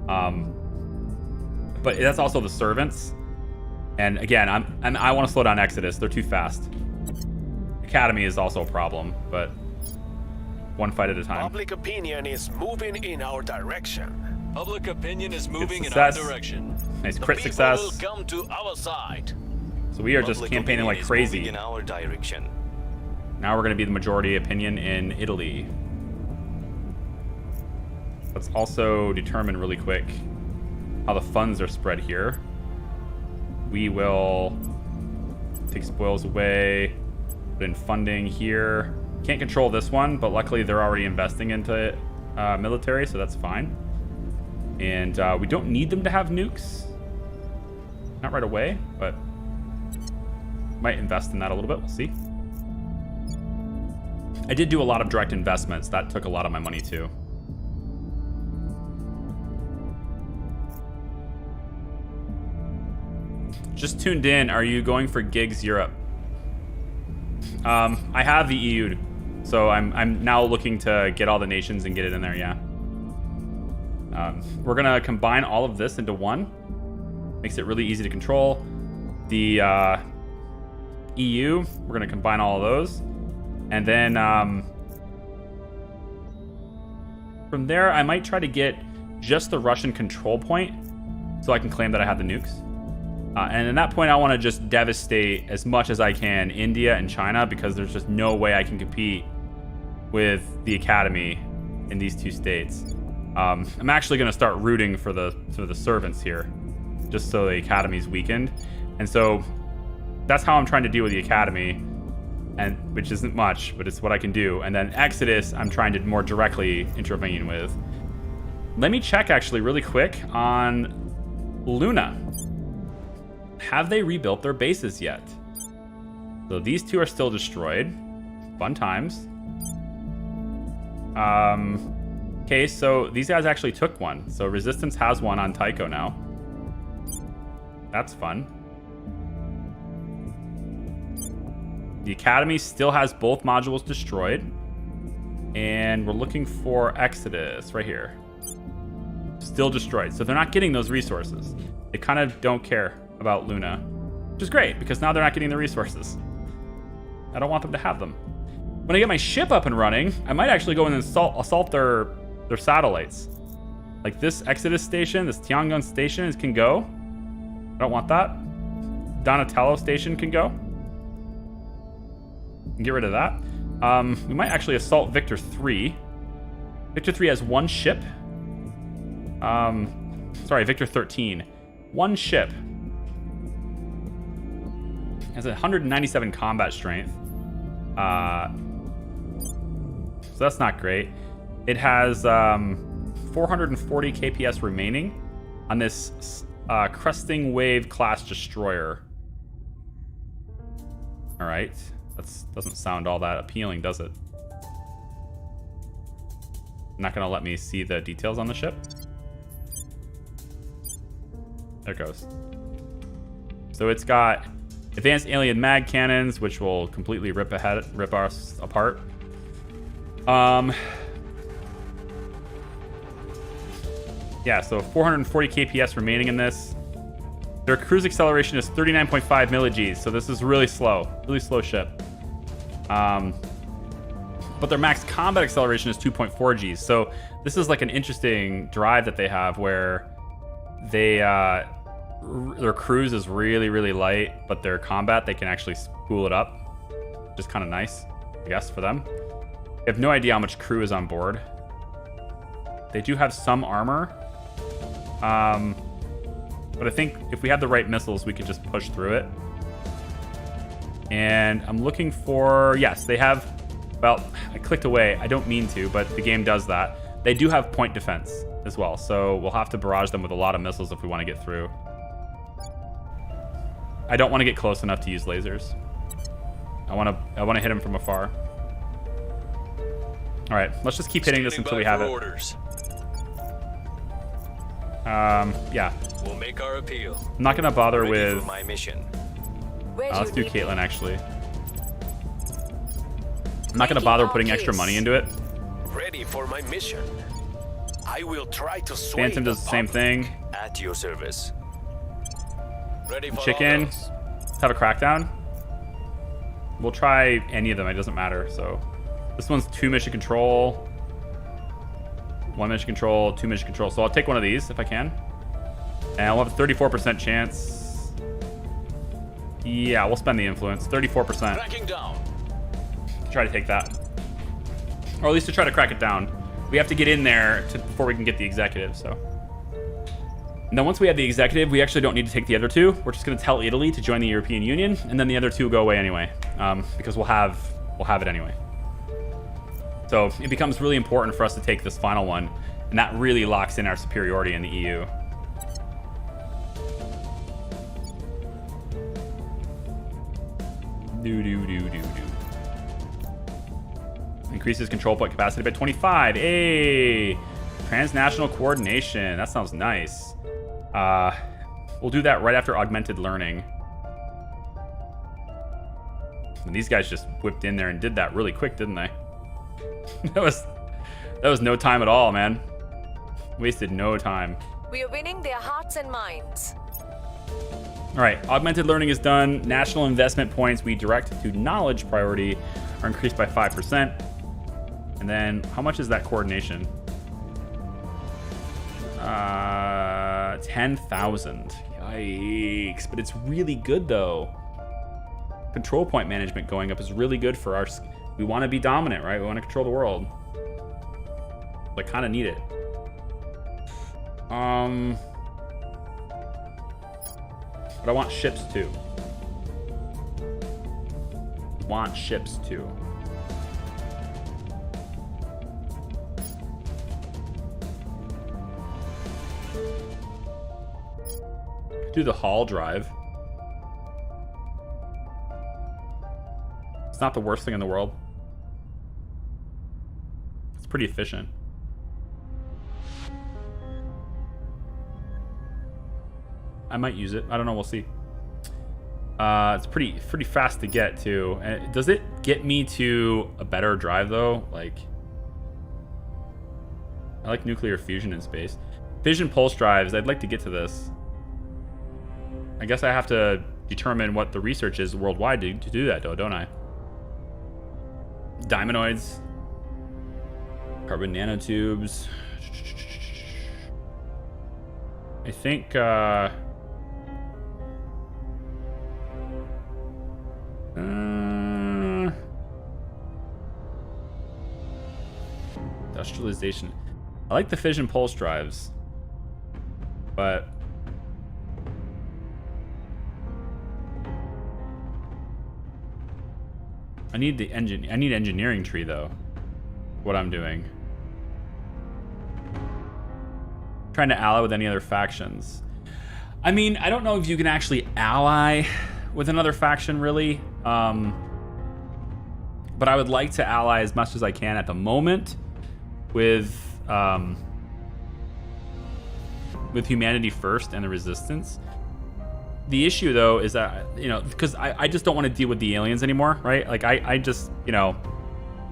But that's also the servants, and again, I want to slow down Exodus. They're too fast. Academy is also a problem, but one fight at a time. Public opinion is moving in our direction. Public opinion is moving in success. our direction. Nice The crit people success. will come to our side. So we are just Public campaigning like opinion is crazy. moving in our direction. Now we're going to be the majority opinion in Italy. Let's also determine really quick how the funds are spread here. We will take spoils away, put in funding here. Can't control this one, but luckily they're already investing into military, so that's fine. And we don't need them to have nukes. Not right away, but might invest in that a little bit. We'll see. I did do a lot of direct investments. That took a lot of my money too. Just tuned in. Are you going for gigs Europe? I have the EU, so I'm now looking to get all the nations and get it in there. Yeah. We're gonna combine all of this into one. Makes it really easy to control. The EU, we're gonna combine all of those, and then from there, I might try to get just the Russian control point, so I can claim that I have the nukes. And at that point, I want to just devastate as much as I can India and China, because there's just no way I can compete with the Academy in these two states. I'm actually going to start rooting for the servants here, just so the Academy's weakened. And so that's how I'm trying to deal with the Academy, and which isn't much, but it's what I can do. And then Exodus, I'm trying to more directly intervene with. Let me check actually really quick on Luna. Have they rebuilt their bases yet? So these two are still destroyed. Fun times. Okay, so these guys actually took one. So Resistance has one on Tycho now. That's fun. The Academy still has both modules destroyed. And we're looking for Exodus right here. Still destroyed. So they're not getting those resources. They kind of don't care about Luna, which is great because now they're not getting the resources. I don't want them to have them. When I get my ship up and running, I might actually go in and assault their satellites. Like this Exodus station, this Tiangong station can go. I don't want that. Donatello station can go. Get rid of that. We might actually assault Victor 3. Victor 3 has one ship. Sorry, Victor 13. One ship. Has 197 combat strength. So that's not great. It has 440 KPS remaining on this Cresting Wave class destroyer. All right. That doesn't sound all that appealing, does it? Not gonna let me see the details on the ship. There it goes. So it's got advanced alien mag cannons, which will completely rip us apart. Yeah, so 440 kps remaining in this. Their cruise acceleration is 39.5 millig's, so this is really slow ship. But their max combat acceleration is 2.4 Gs. So this is like an interesting drive that they have where they their cruise is really, really light, but their combat, they can actually spool it up. Which is kind of nice, I guess, for them. I have no idea how much crew is on board. They do have some armor. But I think if we had the right missiles, we could just push through it. And I'm looking for... Yes, they have... Well, I clicked away. I don't mean to, but the game does that. They do have point defense as well, so we'll have to barrage them with a lot of missiles if we want to get through. I don't want to get close enough to use lasers. I want to hit them from afar. All right, let's just keep hitting this until we have it. Orders. Yeah. We'll make our appeal. I'm not gonna bother Ready with for my mission. let's do Caitlin, actually. I'm not gonna bother putting extra money into it. Ready for my mission. I will try to sway Phantom does the same thing. At your service. Ready for Chicken. orders. Let's have a crackdown. We'll try any of them. It doesn't matter. So this one's 2 mission control, 1 mission control, 2 mission control. So I'll take one of these if I can. And I'll have a 34% chance. Yeah, we'll spend the influence. 34%. Tracking down. Try to take that. Or at least to try to crack it down. We have to get in there before we can get the executive, so. And then once we have the executive, we actually don't need to take the other two. We're just going to tell Italy to join the European Union, and then the other two will go away anyway, because we'll have it anyway. So it becomes really important for us to take this final one, and that really locks in our superiority in the EU. Increases control point capacity by 25. Hey! Transnational coordination. That sounds nice. We'll do that right after augmented learning. And these guys just whipped in there and did that really quick, didn't they? that was no time at all, man. Wasted no time. We are winning their hearts and minds. All right, augmented learning is done. National investment points we direct to knowledge priority are increased by 5%. And then how much is that coordination? 10,000. Yikes. But it's really good though. Control point management going up is really good for our... We want to be dominant, right? We want to control the world. I kind of need it. But I want ships too. Want ships too. Do the haul drive. It's not the worst thing in the world. It's pretty efficient. I might use it. I don't know. We'll see. It's pretty fast to get too. And does it get me to a better drive though? Like, I like nuclear fusion in space. Fission pulse drives. I'd like to get to this. I guess I have to determine what the research is worldwide to do that, though, don't I? Diamondoids, carbon nanotubes. I think industrialization. I like the fission pulse drives, but I need the engine. I need engineering tree though. What I'm doing. Trying to ally with any other factions. I mean, I don't know if you can actually ally with another faction, really. But I would like to ally as much as I can at the moment with humanity first and the resistance. The issue, though, is that, you know, because I just don't want to deal with the aliens anymore, right? Like, I just, you know,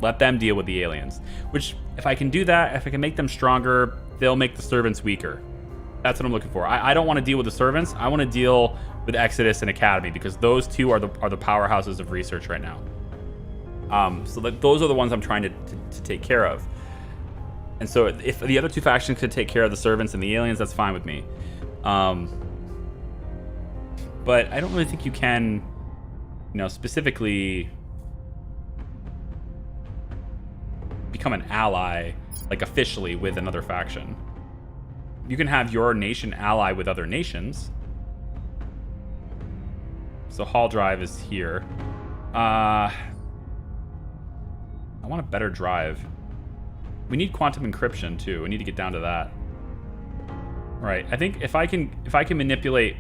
let them deal with the aliens. Which, if I can do that, if I can make them stronger, they'll make the servants weaker. That's what I'm looking for. I don't want to deal with the servants. I want to deal with Exodus and Academy, because those two are the powerhouses of research right now. So those are the ones I'm trying to take care of. And so if the other two factions could take care of the servants and the aliens, that's fine with me. But I don't really think you can, you know, specifically become an ally, like officially, with another faction. You can have your nation ally with other nations. So Hall Drive is here. I want a better drive. We need quantum encryption too. We need to get down to that. Right. I think if I can manipulate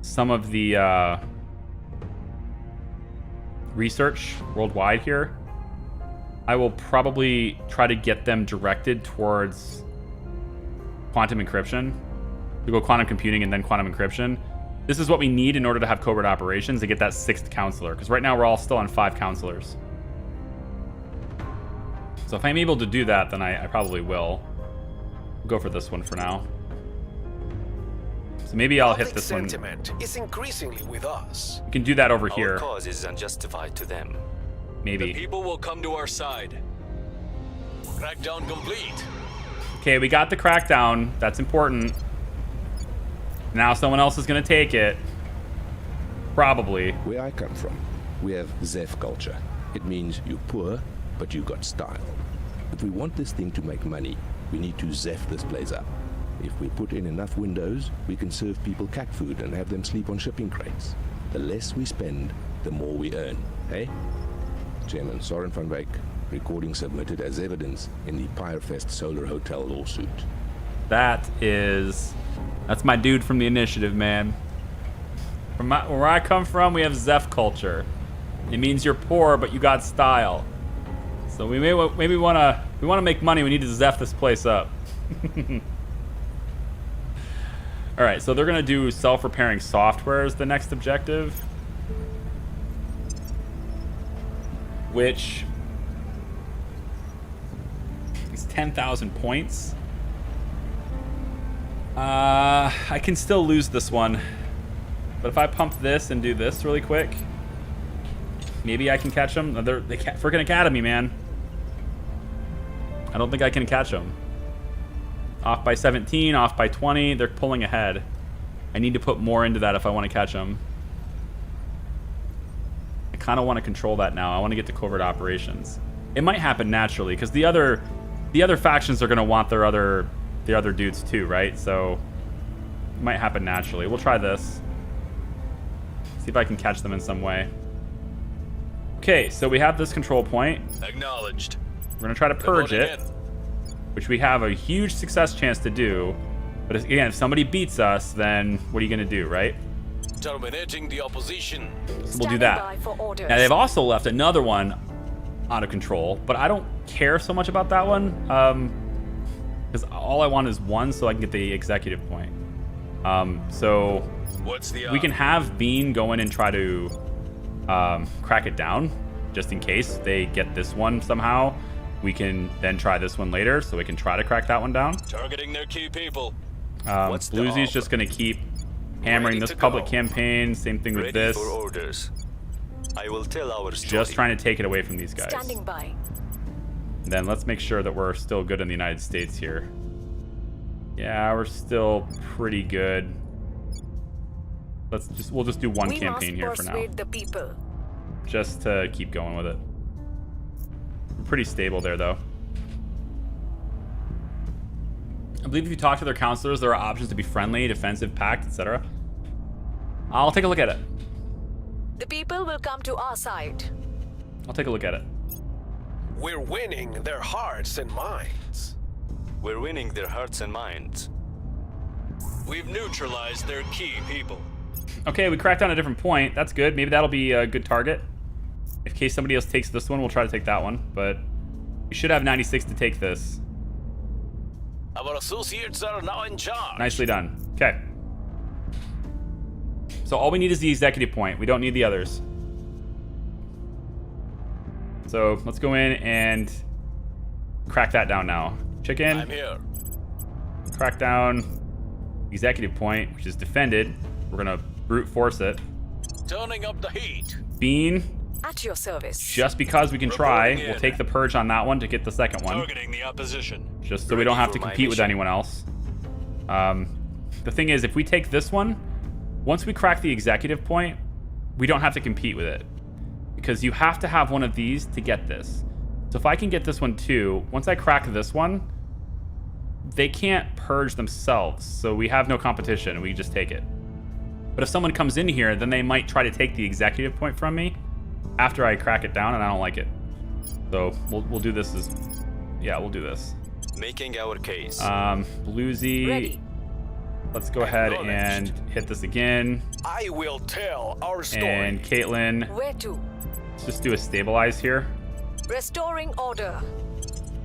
some of the research worldwide here, I will probably try to get them directed towards quantum encryption. We go quantum computing and then quantum encryption. This is what we need in order to have covert operations to get that 6th counselor, because right now we're all still on 5 counselors. So if I'm able to do that, then I probably will. We'll go for this one for now. So maybe I'll hit this one. Sentiment is increasingly with us. We can do that over here. Our cause is unjustified to them. Maybe. The people will come to our side. Crackdown complete. Okay, we got the crackdown. That's important. Now someone else is going to take it. Probably. Where I come from, we have Zeph culture. It means you're poor, but you got style. If we want this thing to make money, we need to Zeph this place up. If we put in enough windows, we can serve people cat food and have them sleep on shipping crates. The less we spend, the more we earn, eh? Chairman Soren van Wyk, recording submitted as evidence in the Pyrefest Solar Hotel lawsuit. That's my dude from the initiative, man. From where I come from, we have Zeph culture. It means you're poor, but you got style. So we maybe want to make money. We need to Zeph this place up. All right, so they're gonna do self-repairing software as the next objective, which is 10,000 points. I can still lose this one, but if I pump this and do this really quick, maybe I can catch them. They're freaking Academy, man. I don't think I can catch them. Off by 17, off by 20. They're pulling ahead. I need to put more into that if I want to catch them. I kind of want to control that now. I want to get to covert operations. It might happen naturally because the other factions are going to want the other dudes too, right? So it might happen naturally. We'll try this. See if I can catch them in some way. Okay, so we have this control point. Acknowledged. We're going to try to purge it, which we have a huge success chance to do. But again, if somebody beats us, then what are you going to do, right? Terminating the opposition. So we'll do that. Now, they've also left another one out of control, but I don't care so much about that one because all I want is one so I can get the executive point. So we can have Bean go in and try to crack it down just in case they get this one somehow. We can then try this one later, so we can try to crack that one down. Targeting their key people. Bluesy's just going to keep hammering this public campaign. Same thing with this. For orders. I will tell our story. Just trying to take it away from these guys. Standing by. Then let's make sure that we're still good in the United States here. Yeah, we're still pretty good. We'll just do one campaign here for now. The people. Just to keep going with it. We're pretty stable there, though. I believe if you talk to their counselors, there are options to be friendly, defensive, pact, etc. I'll take a look at it. The people will come to our side. I'll take a look at it. We're winning their hearts and minds. We're winning their hearts and minds. We've neutralized their key people. Okay, we cracked down a different point. That's good. Maybe that'll be a good target. In case somebody else takes this one, we'll try to take that one. But we should have 96 to take this. Our associates are now in charge. Nicely done. Okay. So all we need is the executive point. We don't need the others. So let's go in and crack that down now. Chicken. I'm here. Crack down executive point, which is defended. We're gonna brute force it. Turning up the heat. Bean. At your service. Just because we can try, we'll take the purge on that one to get the second one. Targeting the opposition. Just so we don't have to compete with anyone else. The thing is, if we take this one, once we crack the executive point, we don't have to compete with it. Because you have to have one of these to get this. So if I can get this one too, once I crack this one, they can't purge themselves. So we have no competition. We just take it. But if someone comes in here, then they might try to take the executive point from me after I crack it down, and I don't like it. So we'll do this as... Yeah, we'll do this. Making our case. Bluesy. Ready. Let's go ahead and hit this again. I will tell our story. And Caitlin. Where to? Let's just do a stabilize here. Restoring order.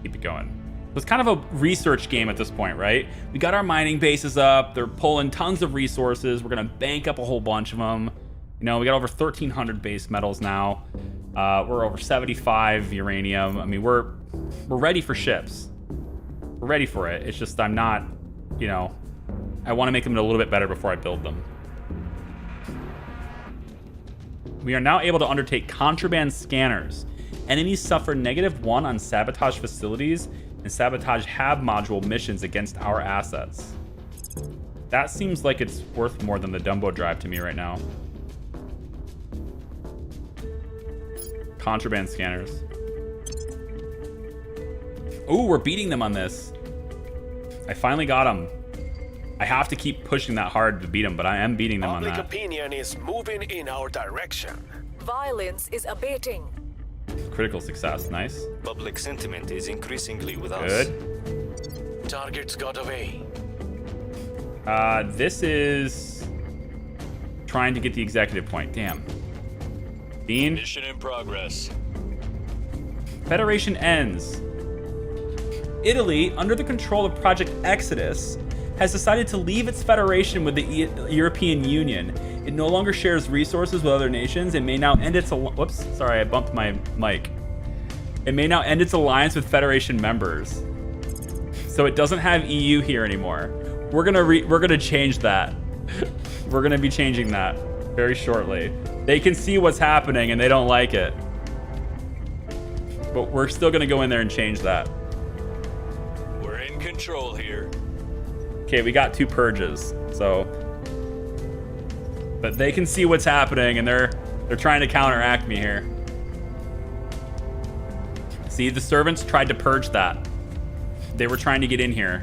Keep it going. So it's kind of a research game at this point, right? We got our mining bases up. They're pulling tons of resources. We're going to bank up a whole bunch of them. You know, we got over 1,300 base metals now. We're over 75 uranium. I mean, we're ready for ships. We're ready for it. It's just I'm not, you know, I want to make them a little bit better before I build them. We are now able to undertake contraband scanners. Enemies suffer -1 on sabotage facilities and sabotage hab module missions against our assets. That seems like it's worth more than the Dumbo drive to me right now. Contraband scanners. Ooh, we're beating them on this. I finally got them. I have to keep pushing that hard to beat them, but I am beating them on that. Public opinion is moving in our direction. Violence is abating. Critical success, nice. Public sentiment is increasingly with us. Good. Targets got away. This is trying to get the executive point. Damn. Dean. Mission in progress. Federation ends. Italy, under the control of Project Exodus, has decided to leave its federation with the European Union. It no longer shares resources with other nations. It may now end its whoops, sorry, I bumped my mic. It may now end its alliance with Federation members. So it doesn't have EU here anymore. We're gonna change that. We're gonna be changing that very shortly. They can see what's happening and they don't like it. But we're still gonna go in there and change that. We're in control here. Okay, we got 2 purges, so. But they can see what's happening and they're trying to counteract me here. See, the servants tried to purge that. They were trying to get in here.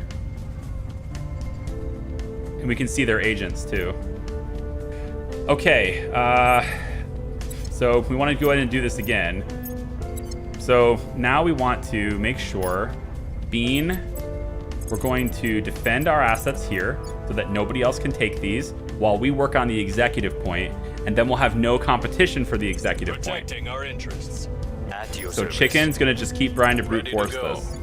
And we can see their agents too. Okay, so we want to go ahead and do this again. So now we want to make sure Bean, we're going to defend our assets here so that nobody else can take these while we work on the executive point, and then we'll have no competition for the executive point. Protecting our interests. At your So service. Chicken's gonna just keep trying to brute Ready to force go. this.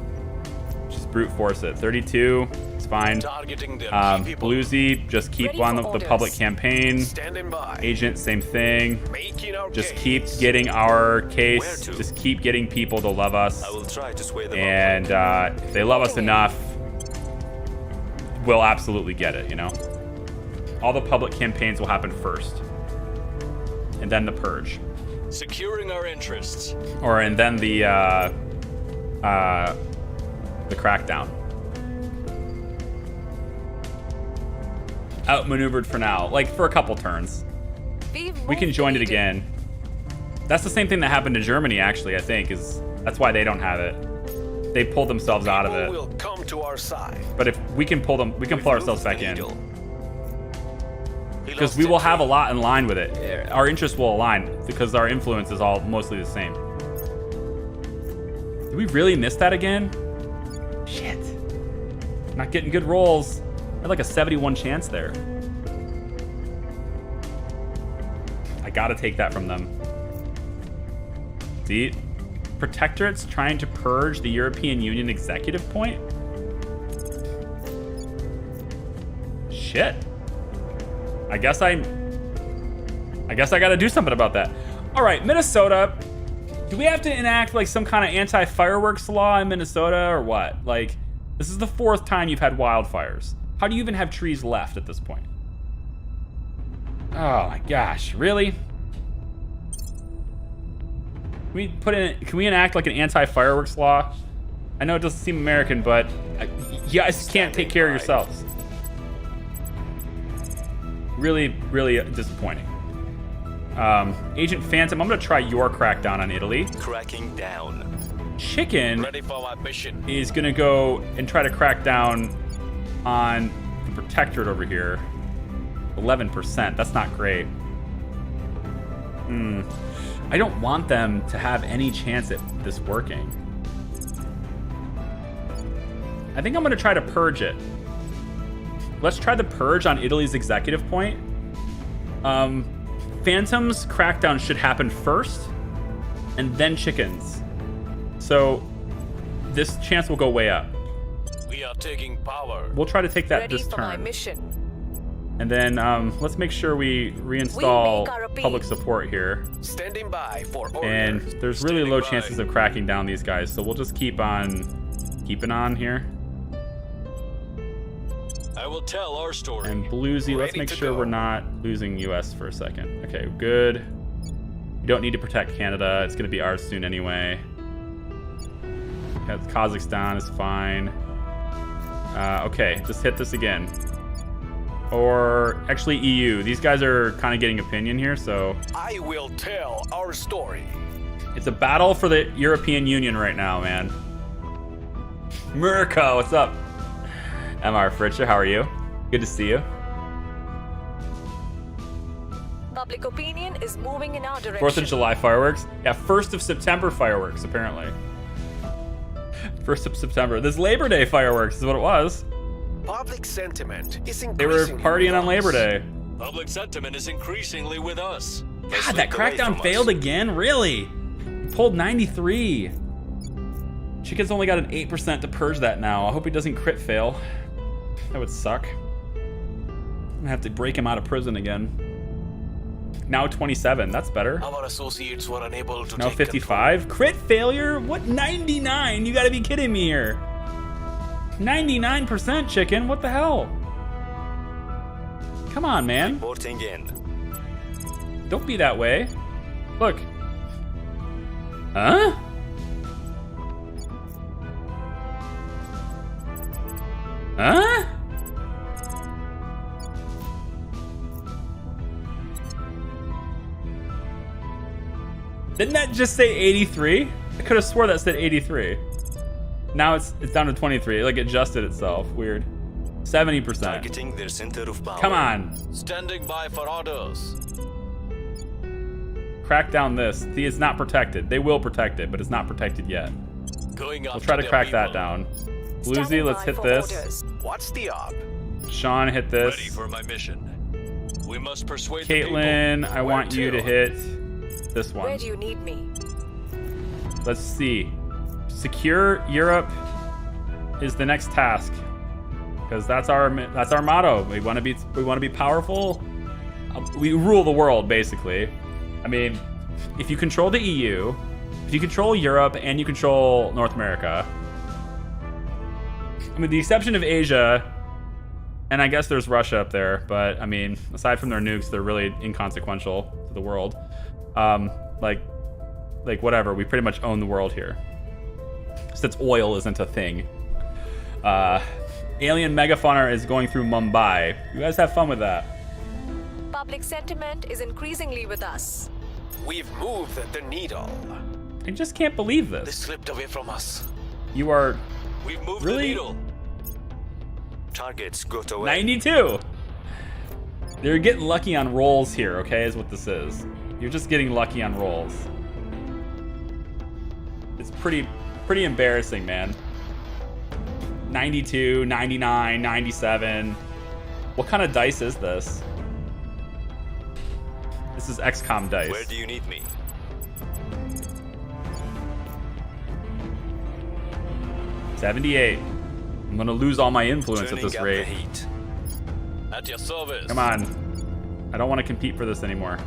Just brute force it. 32, it's fine. Targeting their key people. Bluesy, just keep Ready on for the orders. public campaign. Standing by. Agent, same thing. Making our Just case. keep getting our Where case. to? Just keep getting people to love us. I will try to sway them And if they love us enough, we'll absolutely get it, you know? All the public campaigns will happen first. And then the purge. Securing our interests. And then the crackdown. Outmaneuvered for now, like for a couple turns. We can join it again. That's the same thing that happened to Germany, actually, I think, that's why they don't have it. They pulled themselves out of People it. will come to our side. But if we can pull them, we can pull ourselves back in. He Because lost we it. will have a lot in line with it. Our interests will align because our influence is all mostly the same. Did we really miss that again? Shit. Not getting good rolls. I had like a 71 chance there. gotta take that from them. See? Protectorate's trying to purge the European Union executive point? Shit. I guess I gotta do something about that. All right, Minnesota. Do we have to enact like some kind of anti-fireworks law in Minnesota or what? Like, this is the 4th time you've had wildfires. How do you even have trees left at this point? Oh my gosh, really? Can we enact like an anti-fireworks law? I know it doesn't seem American, but you guys can't take care of yourselves. Really, really disappointing. Agent Phantom, I'm gonna try your crackdown on Italy. Cracking down. Chicken Ready for my mission. is gonna go and try to crack down on the Protectorate over here. 11%, that's not great. I don't want them to have any chance at this working. I think I'm gonna try to purge it. Let's try the purge on Italy's executive point. Phantom's crackdown should happen first, and then Chicken's. So this chance will go way up. We are taking power. We'll try to take that Ready this for my turn. mission. And then let's make sure we reinstall public support here. Standing by for orders. And there's really Standing low by. chances of cracking down these guys, so we'll just keep on keeping on here. I will tell our story. And Bluesy, let's Ready make to sure go. we're not losing US for a second. Okay, good. You don't need to protect Canada. It's going to be ours soon anyway. Kazakhstan is fine. Okay, just hit this again. Or actually EU. These guys are kind of getting opinion here, so I will tell our story. it's a battle for the European Union right now, man. Mirko, what's up? MR Fritcher, how are you? Good to see you. Public opinion is moving in our direction. 4th of July fireworks? Yeah, 1st of September fireworks, apparently. 1st of September. This Labor Day fireworks is what it was. Public sentiment is increasing. They were partying on Labor Day. Public sentiment is increasingly with us. God, that crackdown failed again? Really? He pulled 93. Chicken's only got an 8% to purge that now. I hope he doesn't crit fail. That would suck. I'm gonna have to break him out of prison again. Now 27, that's better. Our associates were unable to Now take 55. Crit failure? What? 99? You gotta be kidding me here. 99% Chicken, what the hell? Come on, man. Reporting in. Don't be that way. Look. Huh? Huh? Didn't that just say 83? I could have swore that said 83. Now it's down to 23. Like, it adjusted itself. Weird. 70%. Targeting their center of power. Come on. Standing by for orders. Crack down this. See, it's not protected. They will protect it, but it's not protected yet. Going We'll try to crack that down. Bluesy, let's hit this. What's the op? Sean, hit Ready this. for my mission. We must persuade the people. Caitlin, I Where want you to? to hit this Where one. do you need me? Let's see. Secure Europe is the next task, because that's our motto. We want to be powerful. We rule the world, basically. I mean, if you control the EU, if you control Europe, and you control North America, I mean, the exception of Asia, and I guess there's Russia up there, but I mean, aside from their nukes, they're really inconsequential to the world. Like whatever, we pretty much own the world here. Since oil isn't a thing. Alien Megafauna is going through Mumbai. You guys have fun with that. Public sentiment is increasingly with us. We've moved the needle. I just can't believe They this. slipped away from us. You are We've moved Really? the needle. Targets got away. 92. They're getting lucky on rolls here, okay, is what this is. You're just getting lucky on rolls. It's pretty embarrassing, man. 92, 99, 97. What kind of dice is this? This is XCOM dice. Where do you need me? 78. I'm gonna lose all my influence Turning at this up rate. the heat. At your service. Come on. I don't want to compete for this anymore.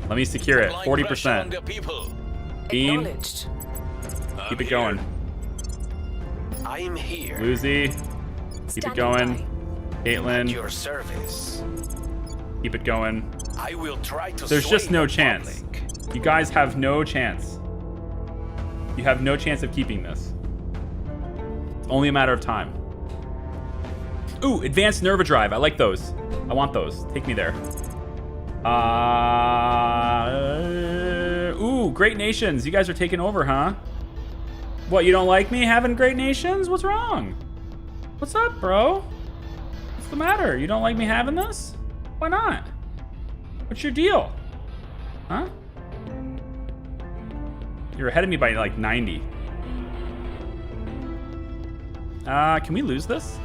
Let me secure it. Applying pressure on 40%. the people. Beam. Acknowledged. Keep it going. I'm here. Lucy. Keep it going. At Caitlin. your service. Keep it going. I will try to There's just sway no the chance. public. You guys have no chance. You have no chance of keeping this. It's only a matter of time. Ooh, advanced Nerva drive. I like those. I want those. Take me there. Ooh, Great Nations. You guys are taking over, huh? What, you don't like me having Great Nations? What's wrong? What's up, bro? What's the matter? You don't like me having this? Why not? What's your deal? Huh? You're ahead of me by like 90. Can we lose this?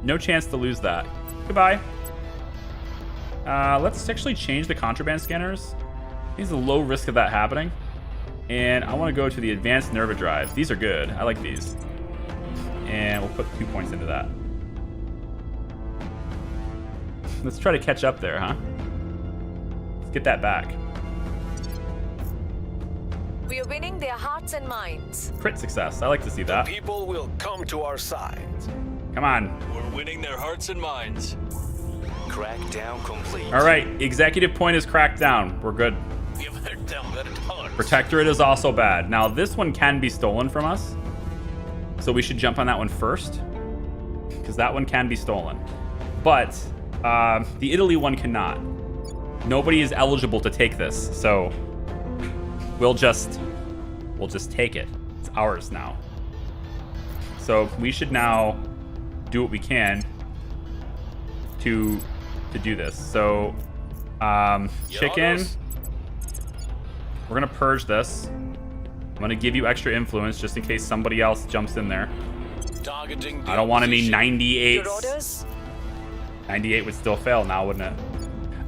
No chance to lose that. Goodbye. Let's actually change the contraband scanners. There's a low risk of that happening. And I want to go to the advanced Nerva drive. These are good. I like these. And we'll put 2 points into that. Let's try to catch up there, huh? Let's get that back. We are winning their hearts and minds. Crit success. I like to see that. People will come to our side. Come on. We're winning their hearts and minds. Crackdown complete. All right. Executive point is cracked down. We're good. We have hurt them very hard. Protectorate is also bad. Now, this one can be stolen from us. So we should jump on that one first. Because that one can be stolen. But the Italy one cannot. Nobody is eligible to take this. So we'll just take it. It's ours now. So we should now do what we can to do this. So chicken, we're gonna purge this. I'm gonna give you extra influence just in case somebody else jumps in there. Targeting the I don't want any opposition. 98. Your orders? 98 would still fail now, wouldn't it?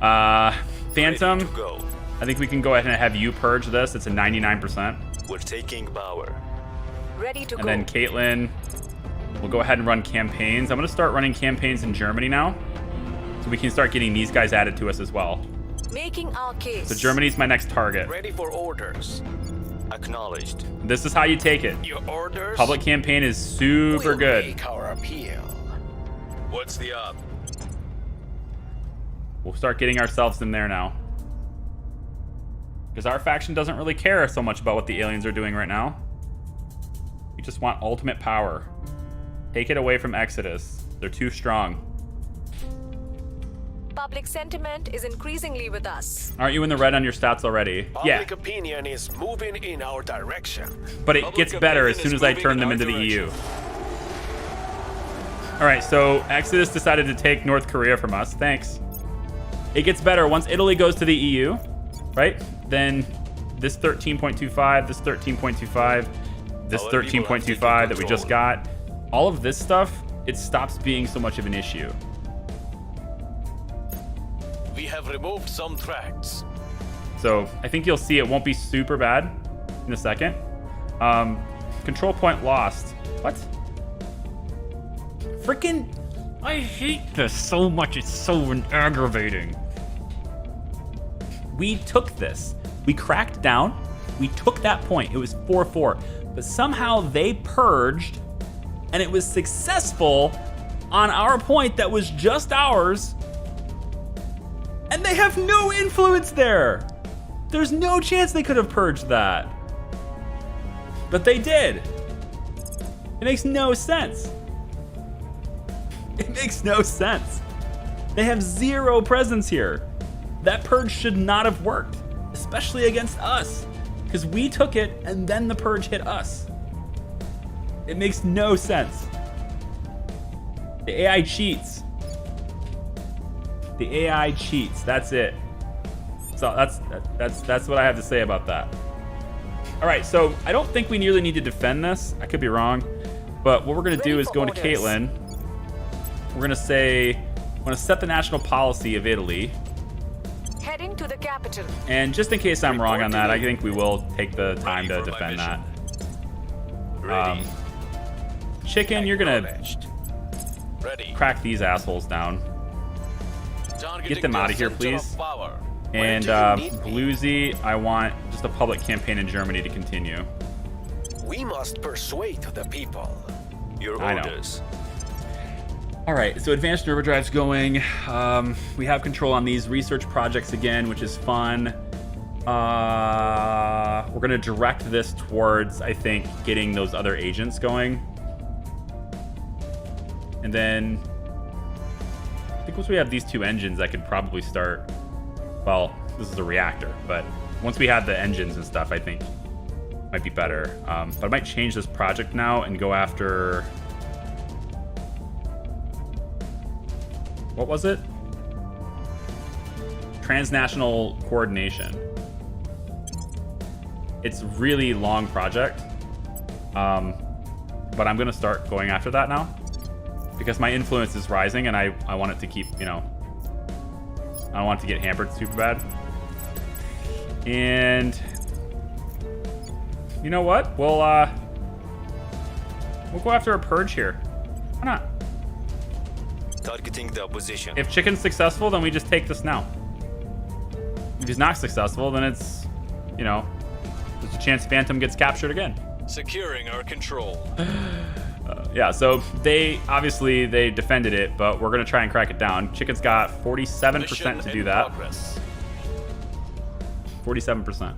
Phantom, Ready to go. I think we can go ahead and have you purge this. It's a 99%. We're taking power. Ready to And go. then Caitlin, we'll go ahead and run campaigns. I'm gonna start running campaigns in Germany now. So we can start getting these guys added to us as well. Making our case. So Germany's my next target. Ready for orders. Acknowledged. This is how you take it. Your orders. Public campaign is super will good. Make our appeal. What's the up? We'll start getting ourselves in there now. Because our faction doesn't really care so much about what the aliens are doing right now. We just want ultimate power. Take it away from Exodus. They're too strong. Public sentiment is increasingly with us. Aren't you in the red on your stats already? Public opinion is moving in our direction. But it Public gets better as opinion soon is as I moving turn in them our into the direction. EU. All right, so Exodus decided to take North Korea from us. Thanks. It gets better once Italy goes to the EU, right? Then this 13.25, this 13.25, this Our people have 13.25 that we taken just got. All of this stuff, it stops being so much of an issue. We have removed some tracks. So I think you'll see it won't be super bad in a second. Control point lost. What? Freaking, I hate this so much. It's so aggravating. We took this. We cracked down. We took that point. It was 4-4. But somehow they purged, and it was successful on our point that was just ours. And they have no influence there. There's no chance they could have purged that. But they did. It makes no sense. It makes no sense. They have zero presence here. That purge should not have worked, especially against us, because we took it and then the purge hit us. It makes no sense. The AI cheats. The AI cheats. That's it. So that's what I have to say about that. All right, so I don't think we nearly need to defend this. I could be wrong, but what we're gonna do is go into Caitlin. We're gonna say I want to set the national policy of Italy. Heading to the capital. And just in case I'm wrong on that, I think we will take the time to defend that. Chicken, you're gonna crack these assholes down. Get them out of here, please. And Bluesy, I want just a public campaign in Germany to continue. We must persuade the people. Your orders. All right, so advanced nerve drive's going. We have control on these research projects again, which is fun. We're gonna direct this towards, I think, getting those other agents going. And then I think once we have these two engines, I could probably start, well, this is a reactor, but once we have the engines and stuff, I think might be better. But I might change this project now and go after, what was it? Transnational coordination. It's a really long project, but I'm gonna start going after that now because my influence is rising and I want it to keep, you know, I don't want it to get hampered super bad. And you know what? We'll go after a purge here. Why not? Targeting the opposition. If Chicken's successful, then we just take this now. If he's not successful, then it's, you know, there's a chance Phantom gets captured again. Securing our control. Yeah, so they obviously they defended it, but we're gonna try and crack it down. Chicken's got 47% to do that. 47%.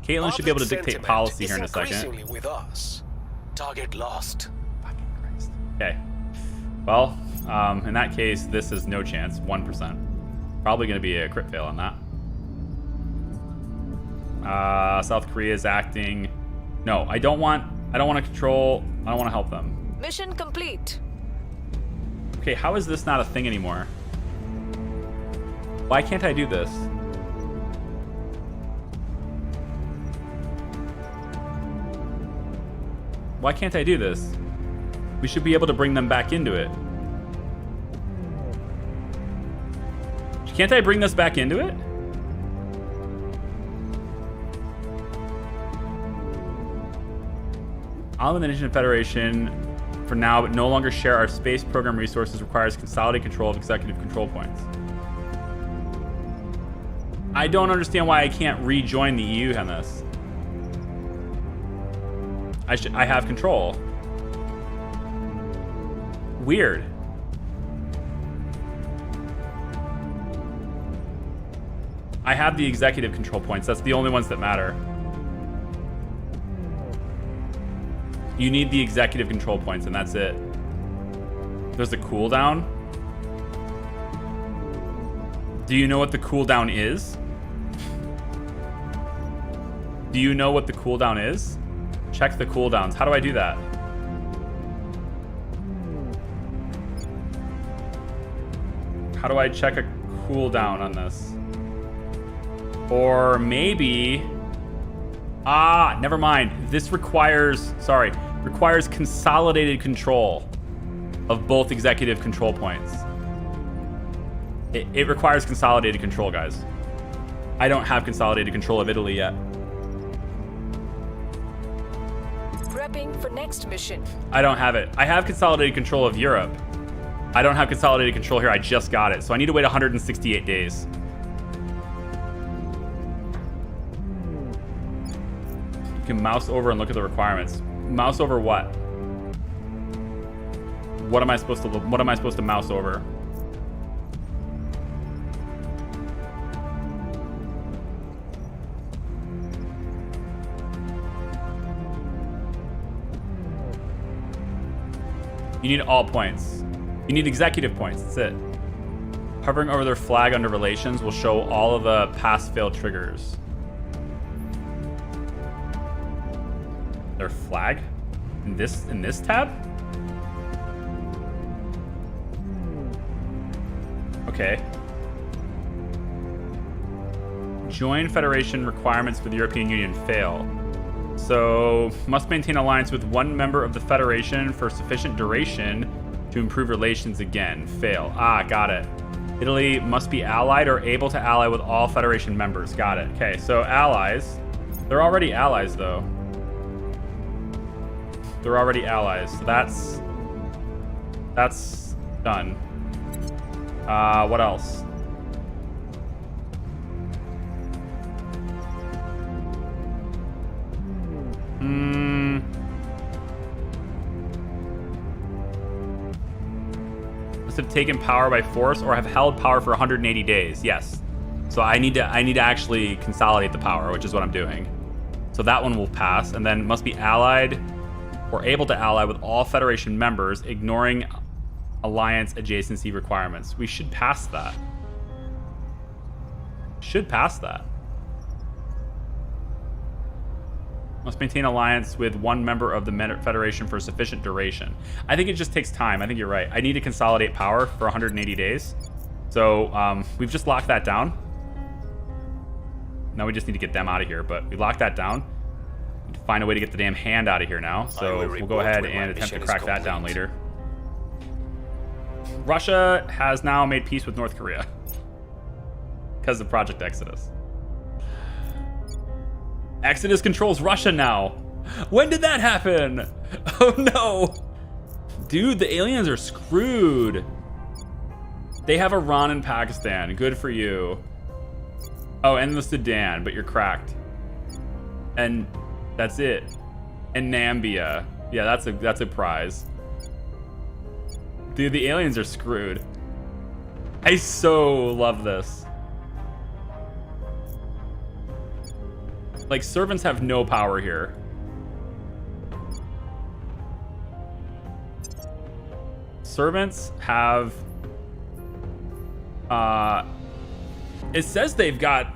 Caitlin should be able to dictate policy here in a second. With us. Target lost. Fucking Christ. Okay. Well, in that case, this is no chance. 1%. Probably gonna be a crit fail on that. South Korea is acting. No, I don't want to control. I don't want to help them. Mission complete. Okay, how is this not a thing anymore? Why can't I do this? Why can't I do this? We should be able to bring them back into it. Can't I bring this back into it? Island and Nation Federation for now, but no longer share our space program resources, requires consolidated control of executive control points. I don't understand why I can't rejoin the EU on this. I have control. Weird. I have the executive control points. That's the only ones that matter. You need the executive control points, and that's it. There's a cooldown. Do you know what the cooldown is? Do you know what the cooldown is? Check the cooldowns. How do I do that? How do I check a cooldown on this? Or maybe... Ah, never mind. This requires consolidated control of both executive control points. It requires consolidated control, guys. I don't have consolidated control of Italy yet. Prepping for next mission. I don't have it. I have consolidated control of Europe. I don't have consolidated control here. I just got it. So I need to wait 168 days. You can mouse over and look at the requirements. Mouse over what? What am I supposed to mouse over? You need all points. You need executive points. That's it. Hovering over their flag under relations will show all of the pass-fail triggers. Their flag? In this tab? Okay. Join Federation requirements for the European Union fail. So, must maintain alliance with one member of the Federation for sufficient duration to improve relations again. Fail. Ah, got it. Italy must be allied or able to ally with all Federation members. Got it. Okay, so allies. They're already allies, though. They're already allies. So that's done. What else? Must have taken power by force or have held power for 180 days. Yes. So I need to actually consolidate the power, which is what I'm doing. So that one will pass, and then must be allied or able to ally with all Federation members, ignoring alliance adjacency requirements. We should pass that. Should pass that. Must maintain alliance with one member of the Federation for sufficient duration. I think it just takes time. I think you're right. I need to consolidate power for 180 days. So we've just locked that down. Now we just need to get them out of here, but we locked that down. Need to find a way to get the damn hand out of here now. So we'll go ahead and attempt to crack that down later. Russia has now made peace with North Korea because of Project Exodus. Exodus controls Russia now. When did that happen? Oh no. Dude, the aliens are screwed. They have Iran and Pakistan. Good for you. Oh, and the Sudan, but you're cracked. And that's it. And Nambia. Yeah, that's a prize. Dude, the aliens are screwed. I so love this. Like, servants have no power here. Servants have... it says they've got,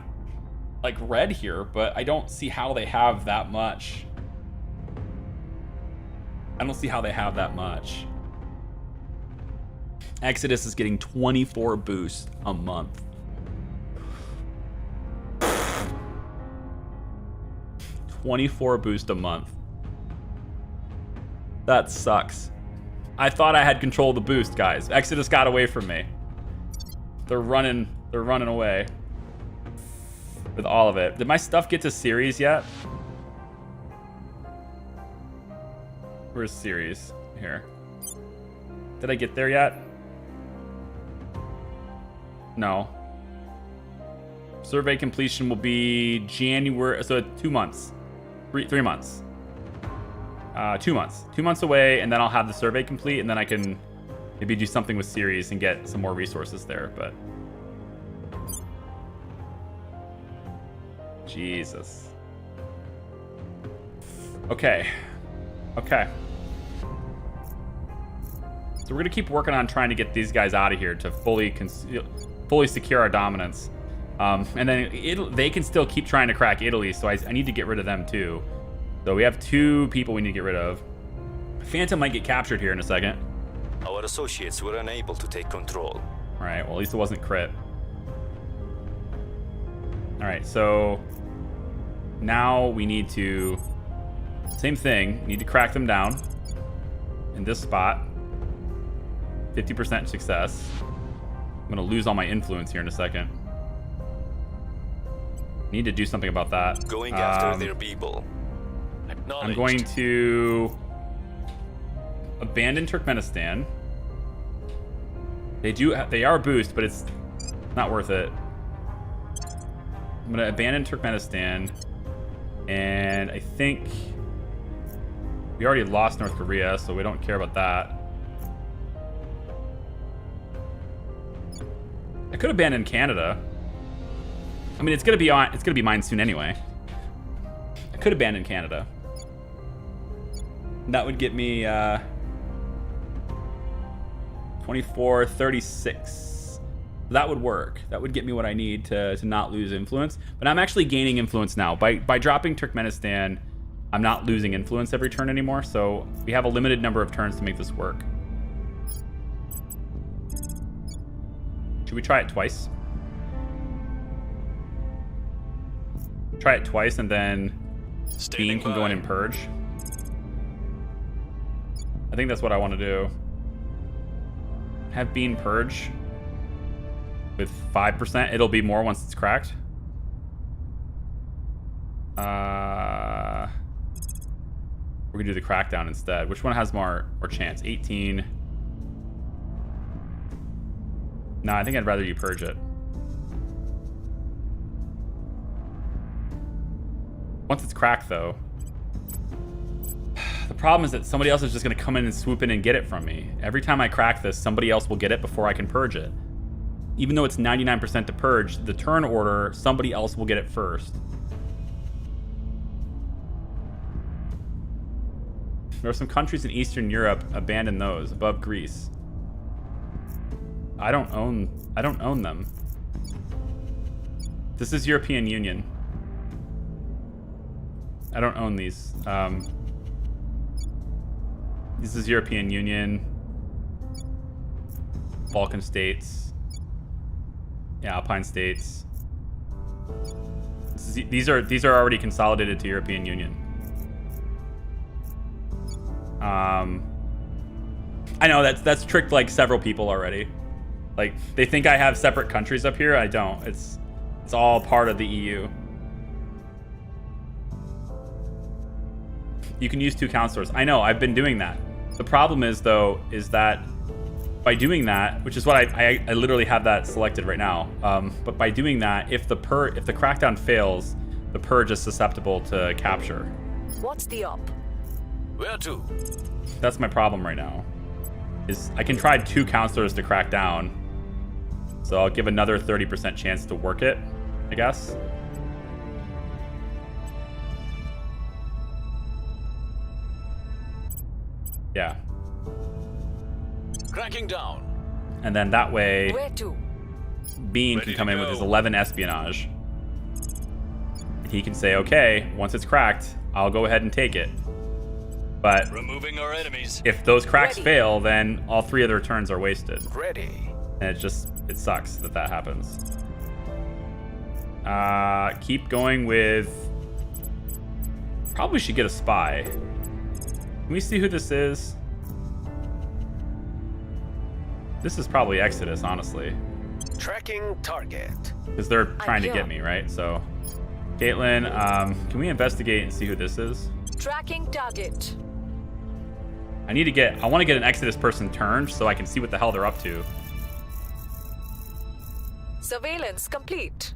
like, red here, but I don't see how they have that much. I don't see how they have that much. Exodus is getting 24 boosts a month. $24 boost a month. That sucks. I thought I had control of the boost, guys. Exodus got away from me. They're running away with all of it. Did my stuff get to Ceres yet? Where's Ceres? Here. Did I get there yet? No. Survey completion will be January, so 2 months. 3 months. 2 months. 2 months away, and then I'll have the survey complete, and then I can maybe do something with Ceres and get some more resources there, but... Jesus. Okay. Okay. So we're going to keep working on trying to get these guys out of here to fully secure our dominance. And then they can still keep trying to crack Italy, so I need to get rid of them too. So we have 2 people we need to get rid of. Phantom might get captured here in a second. Our associates were unable to take control. Alright, well at least it wasn't crit. Alright, so now we need to... Same thing, we need to crack them down in this spot. 50% success. I'm gonna lose all my influence here in a second. Need to do something about that. Going after their people. I'm going to abandon Turkmenistan. They are a boost, but it's not worth it. I'm gonna abandon Turkmenistan, and I think we already lost North Korea, so we don't care about that. I could abandon Canada. I mean, it's gonna be mine soon anyway. I could abandon Canada. That would get me 24, 36. That would work. That would get me what I need to not lose influence. But I'm actually gaining influence now. By dropping Turkmenistan, I'm not losing influence every turn anymore. So we have a limited number of turns to make this work. Should we try it twice? Try it twice, and then Bean can go in and purge. I think that's what I want to do. have Bean purge with 5%. It'll be more once it's cracked. We're gonna do the crackdown instead. Which one has more chance? 18. No, I think I'd rather you purge it. Once it's cracked, though, the problem is that somebody else is just going to come in and swoop in and get it from me. Every time I crack this, somebody else will get it before I can purge it. Even though it's 99% to purge, the turn order, somebody else will get it first. There are some countries in Eastern Europe. Abandon those. Above Greece. I don't own them. This is European Union. I don't own these. This is European Union. Balkan states. Yeah, Alpine states. These are already consolidated to European Union. I know that's tricked like several people already. Like they think I have separate countries up here. I don't. It's all part of the EU. You can use 2 counselors. I know, I've been doing that. The problem is though, is that by doing that, which is what I literally have that selected right now. But by doing that, if the crackdown fails, the purge is susceptible to capture. What's the op? Where to? That's my problem right now. Is I can try 2 counselors to crack down. So I'll give another 30% chance to work it, I guess. Yeah. Cracking down. And then that way, Where to? Bean can come in with his 11 espionage. He can say, okay, once it's cracked, I'll go ahead and take it. But removing our enemies. If those cracks fail, then all 3 of their turns are wasted. Ready. And it sucks that happens. Keep going with... Probably should get a spy. Can we see who this is? This is probably Exodus, honestly. Tracking target. Because they're trying to get me, right? So, Caitlin, can we investigate and see who this is? Tracking target. I want to get an Exodus person turned so I can see what the hell they're up to. Surveillance complete.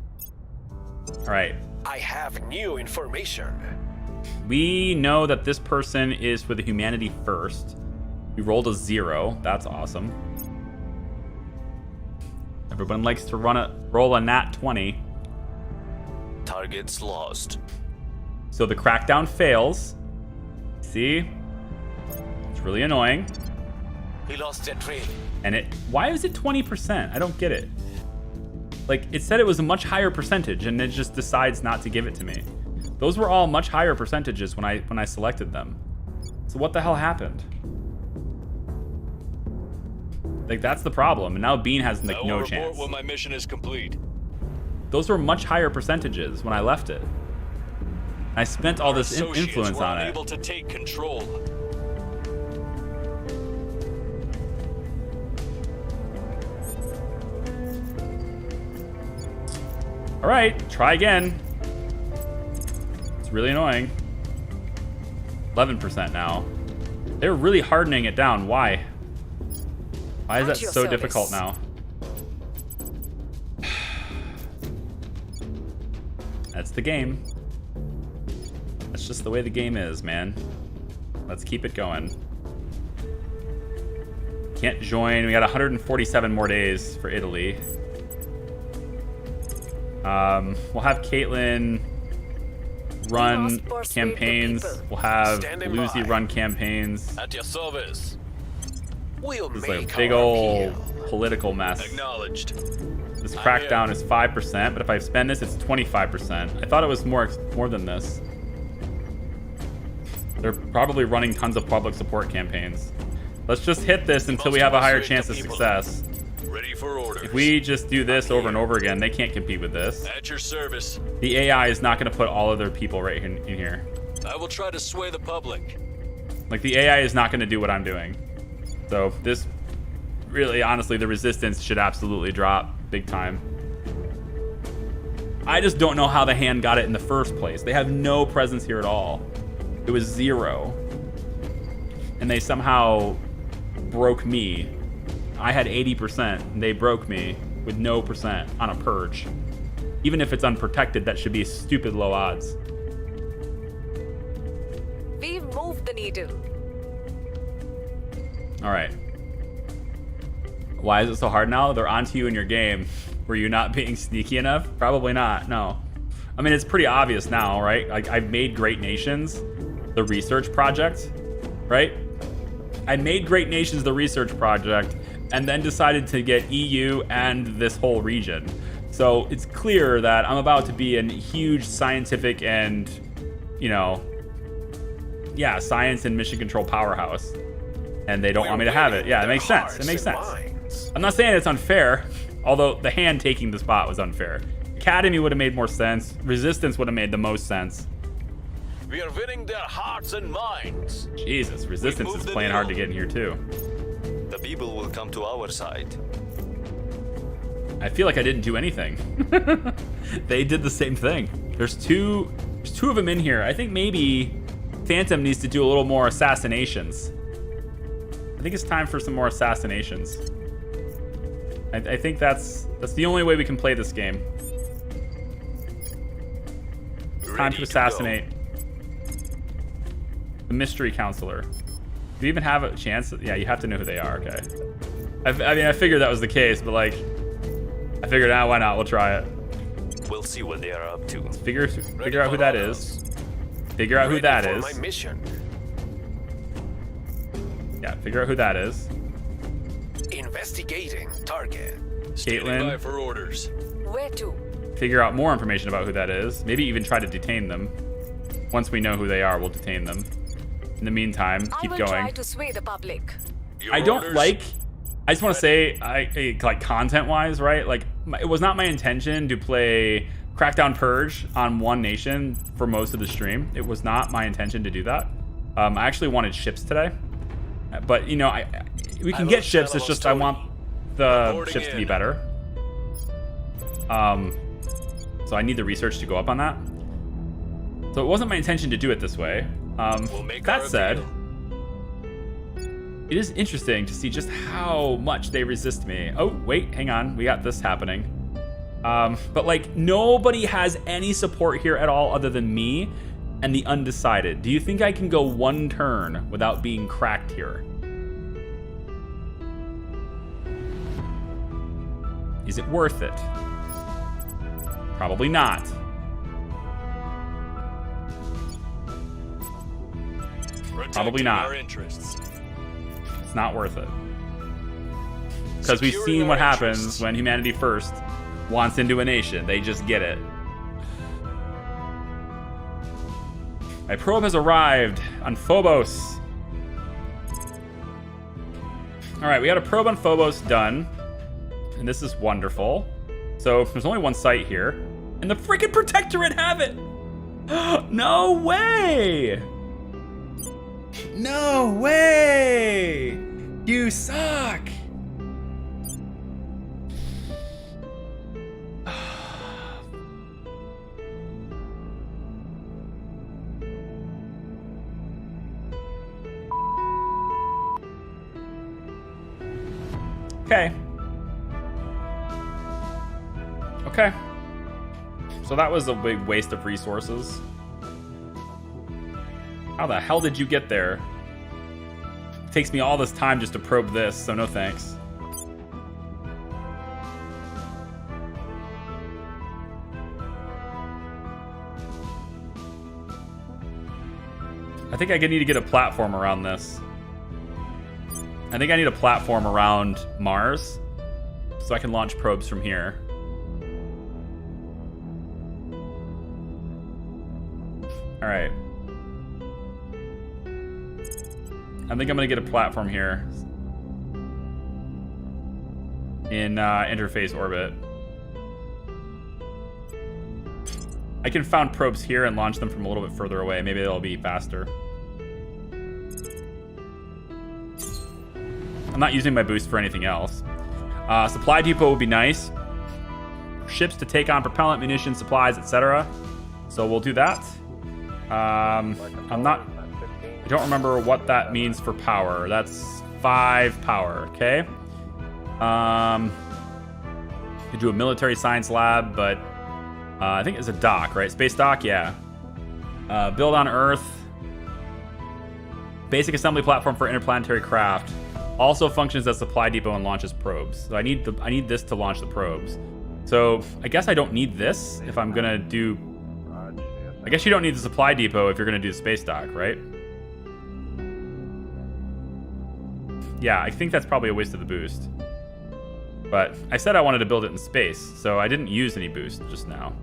All right. I have new information. We know that this person is for the humanity first. We rolled a 0. That's awesome. Everyone likes to roll a nat 20. Targets lost. So the crackdown fails. See? It's really annoying. He lost that train. And why is it 20%? I don't get it. Like, it said it was a much higher percentage, and it just decides not to give it to me. Those were all much higher percentages when I selected them. So what the hell happened? Like, that's the problem. And now Bean has like no chance. When my mission is complete. Those were much higher percentages when I left it. I spent all this influence on it. Able to take control. All right, try again. It's really annoying. 11% now. They're really hardening it down. Why? Why is that so difficult now? That's the game. That's just the way the game is, man. Let's keep it going. Can't join. We got 147 more days for Italy. We'll have Caitlin run campaigns. We'll have Lucy run campaigns. At your service. We'll it's like a big old political mess. Acknowledged. This crackdown is 5%, but if I spend this, it's 25%. I thought it was more than this. They're probably running tons of public support campaigns. Let's just hit this until we have a higher chance of success. Ready for orders. If we just do this over and over again, they can't compete with this. At your service. The AI is not going to put all of their people right in here. I will try to sway the public. Like, the AI is not going to do what I'm doing. So this really, honestly, the resistance should absolutely drop big time. I just don't know how the hand got it in the first place. They have no presence here at all. It was 0. And they somehow broke me. I had 80%, and they broke me with no percent on a purge. Even if it's unprotected, that should be stupid low odds. We've moved the needle. All right. Why is it so hard now? They're onto you in your game. Were you not being sneaky enough? Probably not, no. I mean, it's pretty obvious now, right? Like, I've made Great Nations the research project, right? I made Great Nations the research project and then decided to get EU and this whole region. So it's clear that I'm about to be a huge scientific and, you know, yeah, science and mission control powerhouse. And they don't want me to have it. Yeah, it makes sense. It makes sense. I'm not saying it's unfair, although the hand taking the spot was unfair. Academy would have made more sense. Resistance would have made the most sense. We are winning their hearts and minds. Jesus, Resistance is playing hard to get in here too. The people will come to our side. I feel like I didn't do anything. They did the same thing. There's two of them in here. I think maybe Phantom needs to do a little more assassinations. I think it's time for some more assassinations. I think that's the only way we can play this game. It's time to assassinate the mystery counselor. Do you even have a chance? Yeah, you have to know who they are. Okay. I mean, I figured that was the case, but like, I figured, why not? We'll try it. We'll see what they are up to. Let's figure out who that is. Figure out who that is. My mission. Yeah, figure out who that is. Investigating target. Standing by Caitlin. for orders. Where to? Figure out more information about who that is. Maybe even try to detain them. Once we know who they are, we'll detain them. In the meantime, keep I will going. try to sway the public. Your I don't orders? like. I just want to say, like content-wise, right? Like, it was not my intention to play Crackdown Purge on one nation for most of the stream. It was not my intention to do that. I actually wanted ships today, but you know, we can get ships. It's just I want the ships to be better. So I need the research to go up on that. So it wasn't my intention to do it this way. That said, it is interesting to see just how much they resist me. Oh, wait, hang on. We got this happening. But like, nobody has any support here at all other than me and the undecided. Do you think I can go one turn without being cracked here? Is it worth it? Probably not. Probably not. Our interests. It's not worth it. Because we've seen what happens when Humanity First wants into a nation. They just get it. My probe has arrived on Phobos. Alright, we got a probe on Phobos done. And this is wonderful. So there's only one site here. And the freaking Protectorate have it! No way! No way! You suck! Okay. Okay. So that was a big waste of resources. How the hell did you get there? It takes me all this time just to probe this, so no thanks. I think I need to get a platform around this. I think I need a platform around Mars so I can launch probes from here. All right. I think I'm gonna get a platform here in interface orbit. I can found probes here and launch them from a little bit further away. Maybe they'll be faster. I'm not using my boost for anything else. Supply depot would be nice. Ships to take on propellant, munitions, supplies, etc. So we'll do that. I don't remember what that means for power. That's 5 power, okay? Could do a military science lab, but I think it's a dock, right? Space dock, yeah. Build on Earth. Basic assembly platform for interplanetary craft. Also functions as supply depot and launches probes. So I need this to launch the probes. So I guess I don't need this if I'm gonna do. I guess you don't need the supply depot if you're gonna do the space dock, right? Yeah, I think that's probably a waste of the boost. But I said I wanted to build it in space, so I didn't use any boost just now.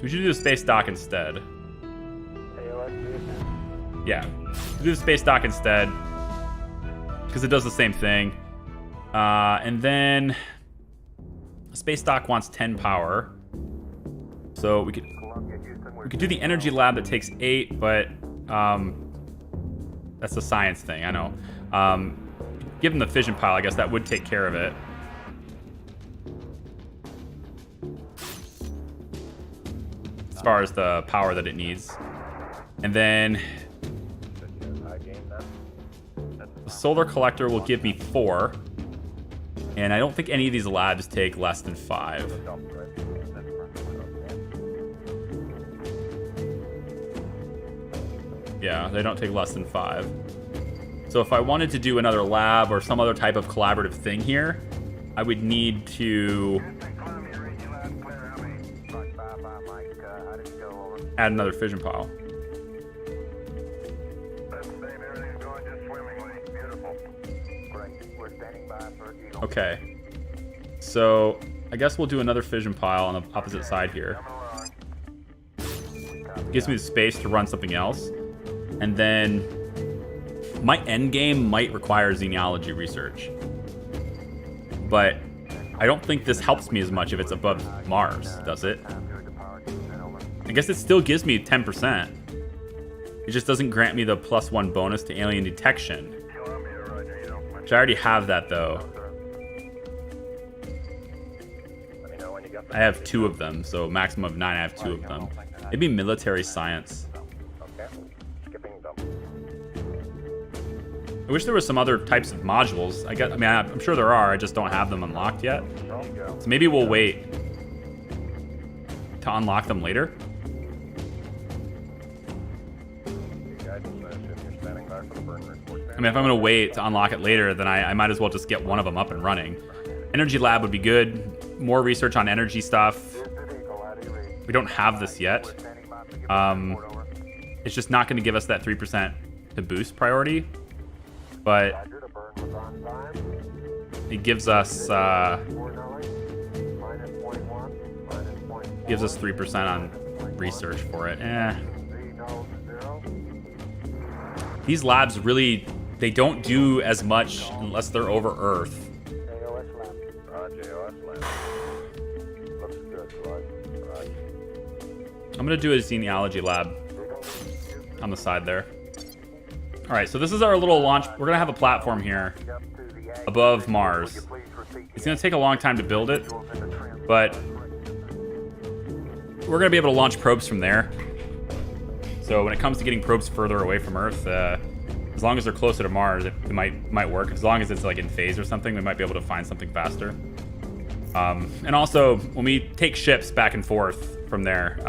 We should do the space dock instead. Yeah, do the space dock instead because it does the same thing. And then the space dock wants 10 power, so we could do the energy lab that takes 8, but that's a science thing. I know. Give them the fission pile. I guess that would take care of it. As far as the power that it needs, and then the solar collector will give me 4, and I don't think any of these labs take less than 5. Yeah, they don't take less than 5. So if I wanted to do another lab or some other type of collaborative thing here, I would need to add another fission pile. Okay, so I guess we'll do another fission pile on the opposite side here. Gives me the space to run something else, and then my end game might require xenology research, but I don't think this helps me as much if it's above Mars, does it? I guess it still gives me 10%. It just doesn't grant me the +1 bonus to alien detection, which I already have that though. I have 2 of them, so maximum of 9. I have 2 of them. Maybe military science. I wish there was some other types of modules. I'm sure there are. I just don't have them unlocked yet. So maybe we'll wait to unlock them later. I mean, if I'm going to wait to unlock it later, then I might as well just get one of them up and running. Energy lab would be good. More research on energy stuff. We don't have this yet. It's just not going to give us that 3% to boost priority. But it gives us 3% on research for it. These labs really, they don't do as much unless they're over Earth. I'm gonna do a xenology lab on the side there. All right, so this is our little launch. We're gonna have a platform here above Mars. It's gonna take a long time to build it, but we're gonna be able to launch probes from there. So when it comes to getting probes further away from Earth, as long as they're closer to Mars, it might work. As long as it's like in phase or something, we might be able to find something faster. And also, when we take ships back and forth from there,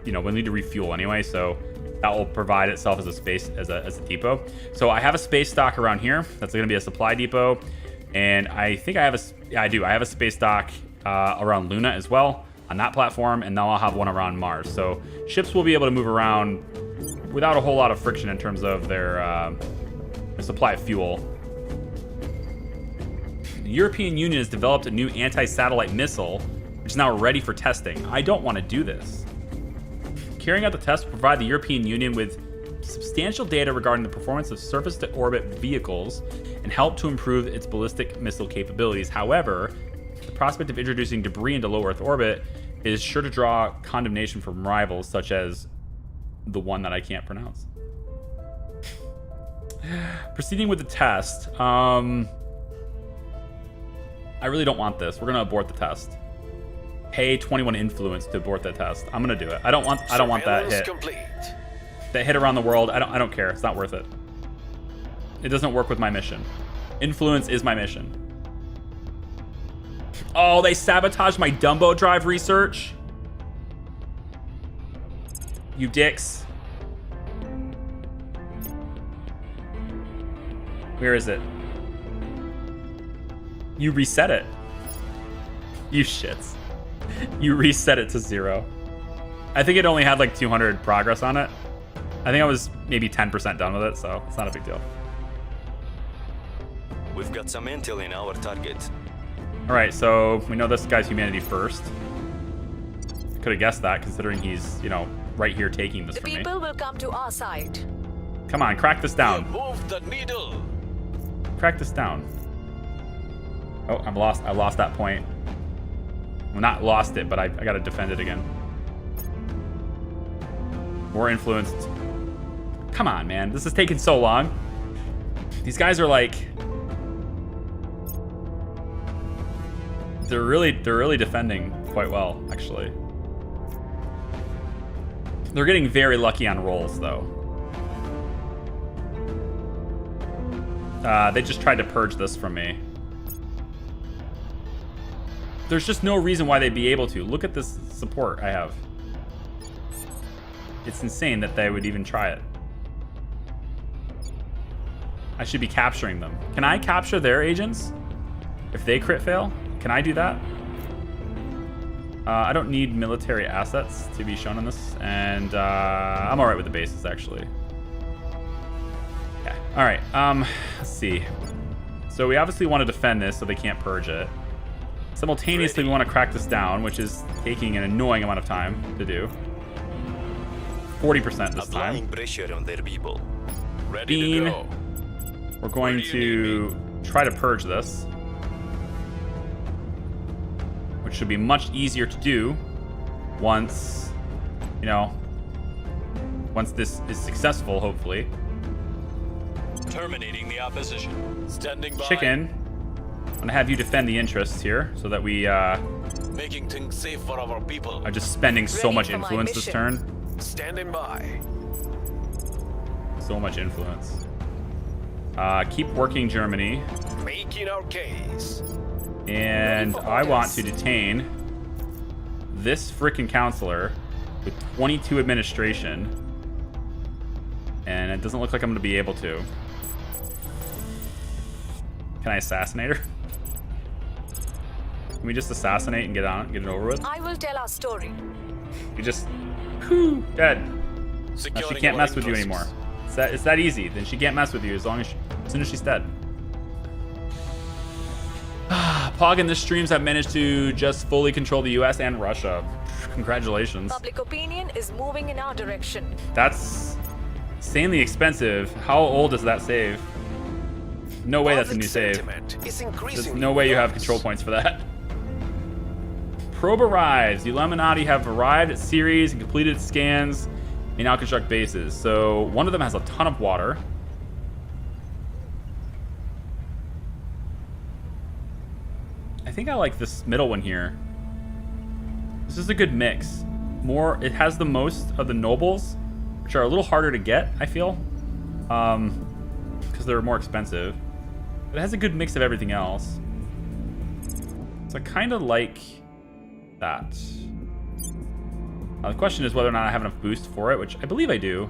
we'll need to refuel anyway, so that will provide itself as a space, as a depot. So I have a space dock around here. That's going to be a supply depot, and I think I have I have a space dock around Luna as well on that platform, and now I'll have one around Mars. So ships will be able to move around without a whole lot of friction in terms of their supply of fuel. The European Union has developed a new anti-satellite missile, which is now ready for testing. I don't want to do this. Carrying out the test will provide the European Union with substantial data regarding the performance of surface-to-orbit vehicles and help to improve its ballistic missile capabilities. However, the prospect of introducing debris into low Earth orbit is sure to draw condemnation from rivals, such as the one that I can't pronounce. Proceeding with the test. I really don't want this. We're gonna abort the test. Pay 21 influence to abort that test. I'm gonna do it. I don't want that hit. Complete. That hit around the world. I don't care. It's not worth it. It doesn't work with my mission. Influence is my mission. Oh, they sabotaged my Dumbo Drive research. You dicks. Where is it? You reset it. You shits. You reset it to 0. I think it only had like 200 progress on it. I think I was maybe 10% done with it, so it's not a big deal. We've got some intel in our target. All right, so we know this guy's humanity first. Could have guessed that, considering he's, you know, right here taking this from me. The people will come to our side. Come on, crack this down. Move the needle. Crack this down. Oh, I lost that point. Well, not lost it, but I gotta defend it again. More influenced. Come on, man. This is taking so long. These guys are like... They're really defending quite well, actually. They're getting very lucky on rolls, though. They just tried to purge this from me. There's just no reason why they'd be able to. Look at this support I have. It's insane that they would even try it. I should be capturing them. Can I capture their agents? If they crit fail? Can I do that? I don't need military assets to be shown in this. And I'm alright with the bases, actually. Okay. Alright. Let's see. So we obviously want to defend this so they can't purge it. Simultaneously, we want to crack this down, which is taking an annoying amount of time to do. 40% this time. Applying pressure on their people. Ready to go. We're going to try to purge this, which should be much easier to do once, you know, once this is successful, hopefully. Terminating the opposition. Standing by. Chicken, I'm gonna have you defend the interests here so that we Making things safe for our people. are just spending so Ready much for my influence this mission. turn. Standing by. So much influence. Keep working Germany. Making our case. And I want to detain this freaking counselor with 22 administration. And it doesn't look like I'm going to be able to. Can I assassinate her? Can we just assassinate and get it over with? I will tell our story. You just... Whew, dead. Now she Securing can't our mess with you interests. anymore. It's that easy. Then she can't mess with you as soon as she's dead. Pog and the streams have managed to just fully control the US and Russia. Congratulations. Public opinion is moving in our direction. That's insanely expensive. How old is that save? No way that's a new save. There's no way you have control points for that. Probe arrives. The Illuminati have arrived at Ceres and completed scans. May now construct bases. So one of them has a ton of water. I think I like this middle one here. This is a good mix. It has the most of the nobles, which are a little harder to get, I feel, because they're more expensive. But it has a good mix of everything else. So I kind of like that. The question is whether or not I have enough boost for it, which I believe I do.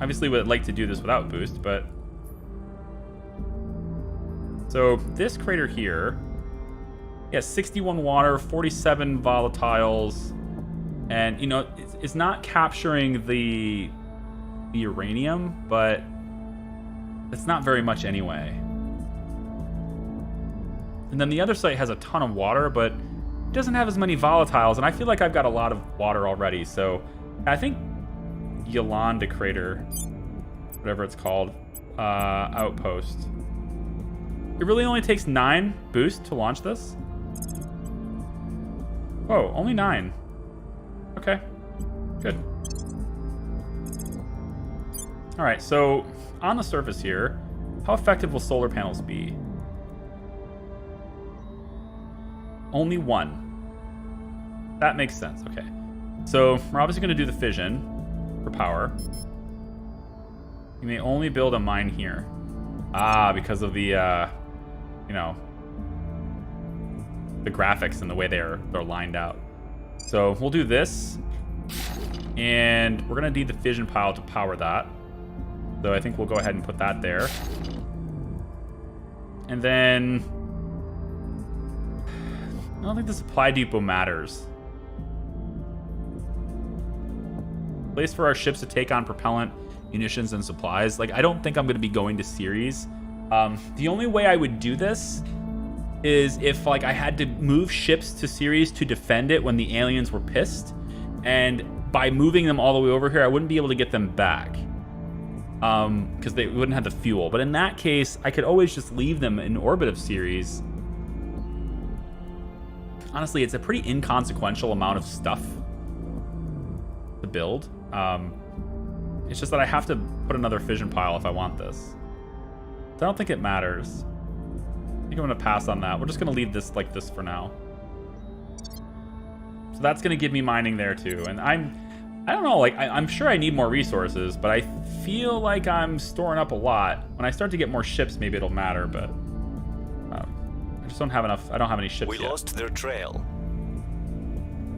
Obviously, would like to do this without boost, but... So this crater here, yeah, 61 water, 47 volatiles, and you know it's not capturing the uranium, but it's not very much anyway. And then the other site has a ton of water, but it doesn't have as many volatiles, and I feel like I've got a lot of water already. So I think Yolanda crater, whatever it's called, outpost. It really only takes 9 boost to launch this. Whoa, only 9. Okay, good. All right, so on the surface here, how effective will solar panels be? Only one. That makes sense. Okay. So we're obviously going to do the fission for power. You may only build a mine here. Ah, because of the, you know, the graphics and the way they're lined out. So we'll do this, and we're gonna need the fission pile to power that. So I think we'll go ahead and put that there. And then I don't think the supply depot matters. Place for our ships to take on propellant, munitions, and supplies. Like, I don't think I'm gonna be going to Ceres. The only way I would do this is if, like, I had to move ships to Ceres to defend it when the aliens were pissed, and by moving them all the way over here, I wouldn't be able to get them back, because they wouldn't have the fuel. But in that case, I could always just leave them in orbit of Ceres. Honestly, it's a pretty inconsequential amount of stuff to build. It's just that I have to put another fission pile if I want this. So I don't think it matters. I think I'm gonna pass on that. We're just gonna leave this like this for now. So that's gonna give me mining there too. And I don't know, like, I'm sure I need more resources, but I feel like I'm storing up a lot. When I start to get more ships, maybe it'll matter, but I just don't have enough. I don't have any ships yet. We lost their trail.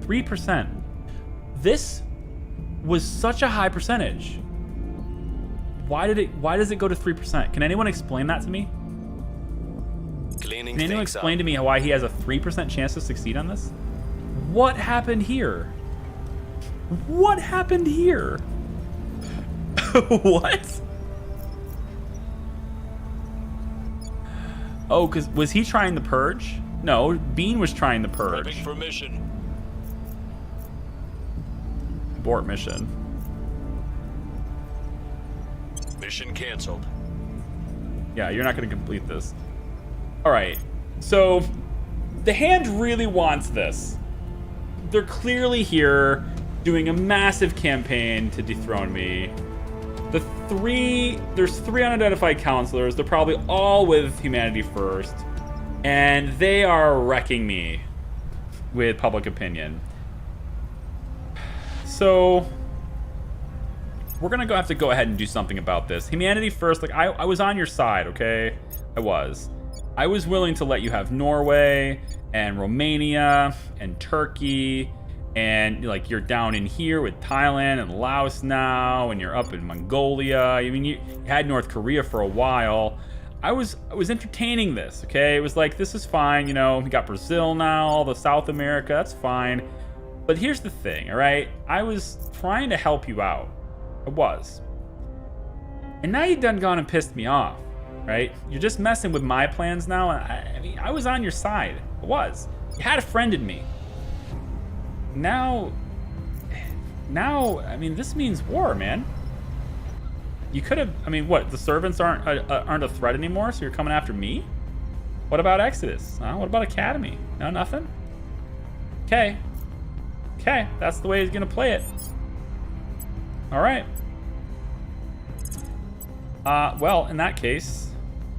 3%. This was such a high percentage. Why does it go to 3%? Can anyone explain that to me? Cleaning Can anyone things explain up. to me why he has a 3% chance to succeed on this? What happened here? What happened here? What? Oh, because was he trying the purge? No, Bean was trying the purge. Prepping for mission. Abort mission. Mission canceled. Yeah, you're not going to complete this. All right, so the Hand really wants this. They're clearly here doing a massive campaign to dethrone me. There's three unidentified counselors. They're probably all with Humanity First, and they are wrecking me with public opinion. So we're gonna have to go ahead and do something about this. Humanity First, like, I was on your side, okay? I was willing to let you have Norway and Romania and Turkey, and like, you're down in here with Thailand and Laos now, and you're up in Mongolia. I mean, you had North Korea for a while. I was entertaining this, okay? It was like, this is fine, you know, we got Brazil now, all the South America, that's fine. But here's the thing, all right? I was trying to help you out. I was. And now you've done gone and pissed me off, right? You're just messing with my plans now. I mean, I was on your side. I was. You had a friend in me. Now, I mean, this means war, man. You could have, I mean, what? The servants aren't a threat anymore, so you're coming after me? What about Exodus? What about Academy? No, nothing? Okay. Okay, that's the way he's gonna play it. All right. Well, in that case,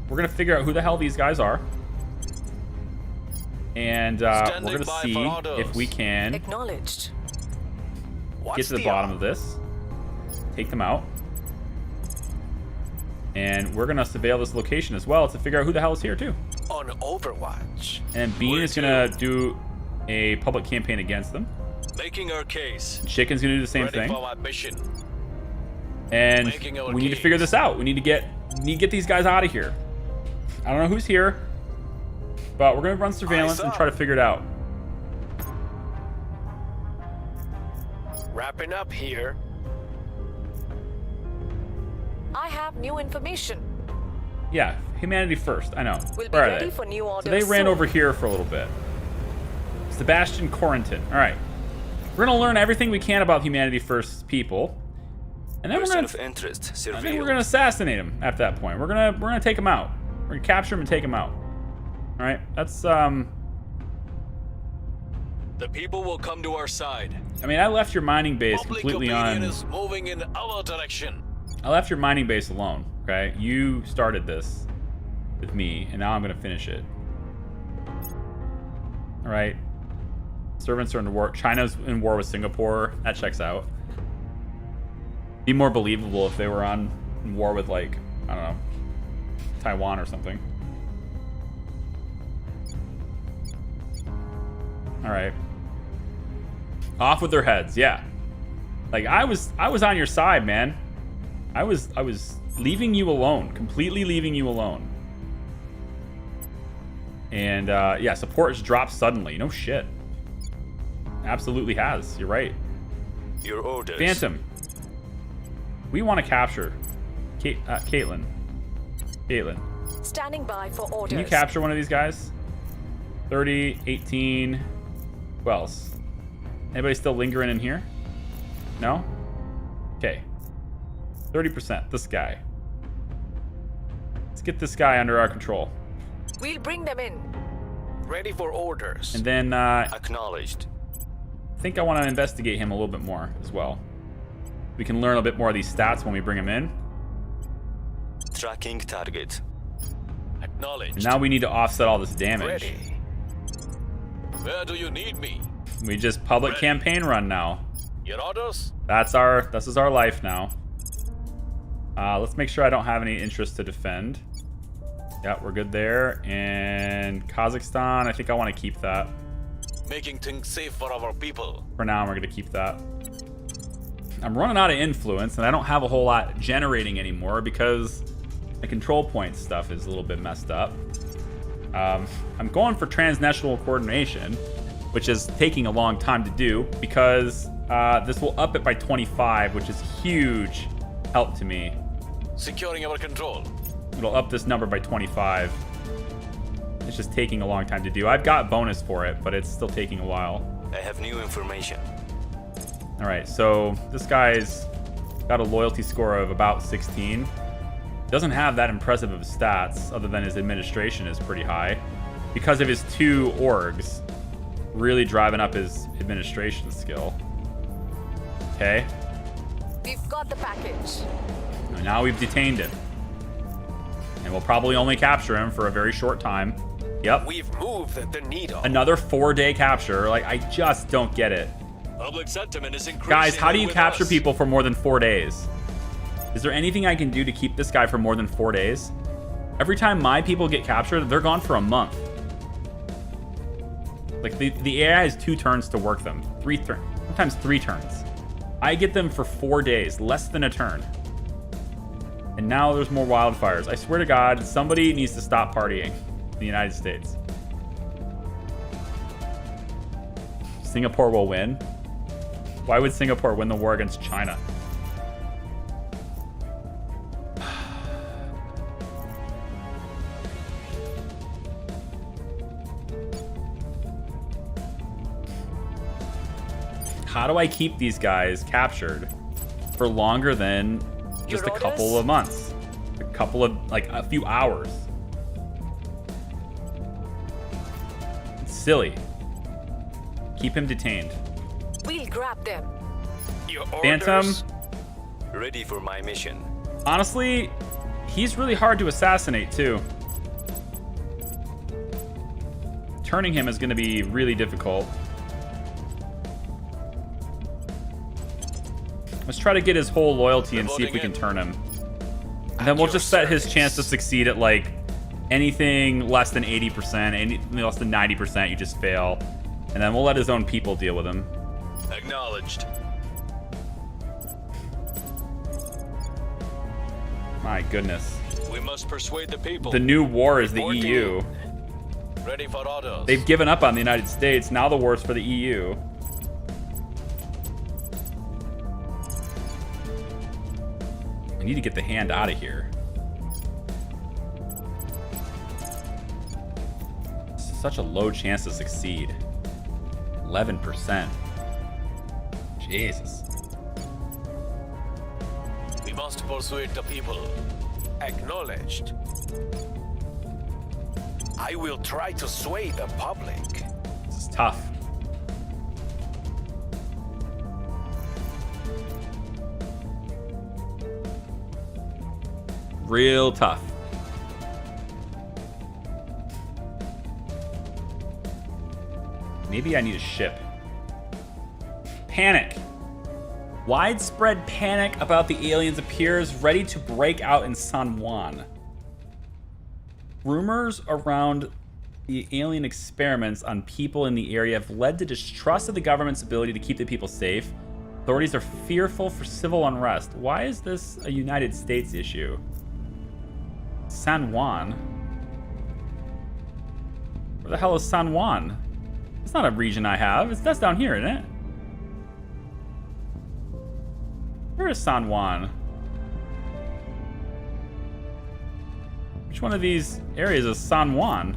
we're gonna figure out who the hell these guys are, and we're gonna see if we can Acknowledged. get to the bottom of this, take them out, and we're gonna surveil this location as well to figure out who the hell is here too. On Overwatch. And Bean is gonna do a public campaign against them. Making our case. Chicken's gonna do the same Ready thing. for my mission. And Making our we need to case. figure this out. We need to get these guys out of here. I don't know who's here, but we're gonna run surveillance and try to figure it out. Wrapping up here. I have new information. Yeah, Humanity First. I know. We'll be Where are ready they? for new So orders they ran soon. over here for a little bit. Sebastian Corentin. All right. We're gonna learn everything we can about Humanity First's people, and then Person we're of gonna. interest. I think we're Surveilled. gonna assassinate him at that point. We're gonna take him out. We're gonna capture him and take him out. All right. That's The people will come to our side. I mean, I left your mining base Public completely opinion on. is moving in our direction. I left your mining base alone, okay? You started this with me, and now I'm going to finish it. All right. Servants are in war. China's in war with Singapore. That checks out. Be more believable if they were in war with, like, I don't know, Taiwan or something. All right. Off with their heads. Yeah. Like I was on your side, man. I was leaving you alone, completely leaving you alone. And yeah, support has dropped suddenly. No shit. Absolutely has. You're right. Your orders. Phantom. We want to capture Caitlin. Standing by for orders. Can you capture one of these guys? 30, 18. Who else? Anybody still lingering in here? No? Okay. 30%. This guy. Let's get this guy under our control. We'll bring them in. Ready for orders. And then, Acknowledged. I think I want to investigate him a little bit more as well. We can learn a bit more of these stats when we bring him in. Tracking target. Acknowledged. And now we need to offset all this damage. Ready. Where do you need me? We just public campaign run now. Your orders? This is our life now. Let's make sure I don't have any interest to defend. Yeah, we're good there. And Kazakhstan, I think I want to keep that. Making things safe for our people. For now, we're going to keep that. I'm running out of influence, and I don't have a whole lot generating anymore because the control point stuff is a little bit messed up. I'm going for transnational coordination, which is taking a long time to do because this will up it by 25, which is huge help to me. Securing our control. It'll up this number by 25. It's just taking a long time to do. I've got bonus for it, but it's still taking a while. I have new information. All right, so this guy's got a loyalty score of about 16. Doesn't have that impressive of stats, other than his administration is pretty high. Because of his 2 orgs, really driving up his administration skill. Okay. We've got the package. And now we've detained him. And we'll probably only capture him for a very short time. Yep. We've moved the needle. Another 4-day capture. Like, I just don't get it. Public sentiment is increasing. Guys, how do you capture people for more than 4 days? Is there anything I can do to keep this guy for more than 4 days? Every time my people get captured, they're gone for a month. Like, the AI has 2 turns to work them. Sometimes 3 turns. I get them for 4 days, less than a turn. And now there's more wildfires. I swear to God, somebody needs to stop partying in the United States. Singapore will win. Why would Singapore win the war against China? How do I keep these guys captured for longer than just a couple of months? A couple of, like, a few hours. It's silly. Keep him detained. We'll grab them. Your Phantom. orders? Ready for my mission. Honestly, he's really hard to assassinate too. Turning him is going to be really difficult. Let's try to get his whole loyalty and see if we can turn him. And then we'll just set his chance to succeed at, like, anything less than 80%, anything less than 90%, you just fail. And then we'll let his own people deal with him. Acknowledged. My goodness. We must persuade the people. The new war is the EU. Ready for orders. They've given up on the United States. Now the war's for the EU. I need to get the hand out of here. Such a low chance to succeed. 11%. Jesus. We must persuade the people. Acknowledged. I will try to sway the public. This is tough. Real tough. Maybe I need a ship. Panic. Widespread panic about the aliens appears ready to break out in San Juan. Rumors around the alien experiments on people in the area have led to distrust of the government's ability to keep the people safe. Authorities are fearful for civil unrest. Why is this a United States issue? San Juan? Where the hell is San Juan? It's not a region I have. That's down here, isn't it? Where is San Juan? Which one of these areas is San Juan?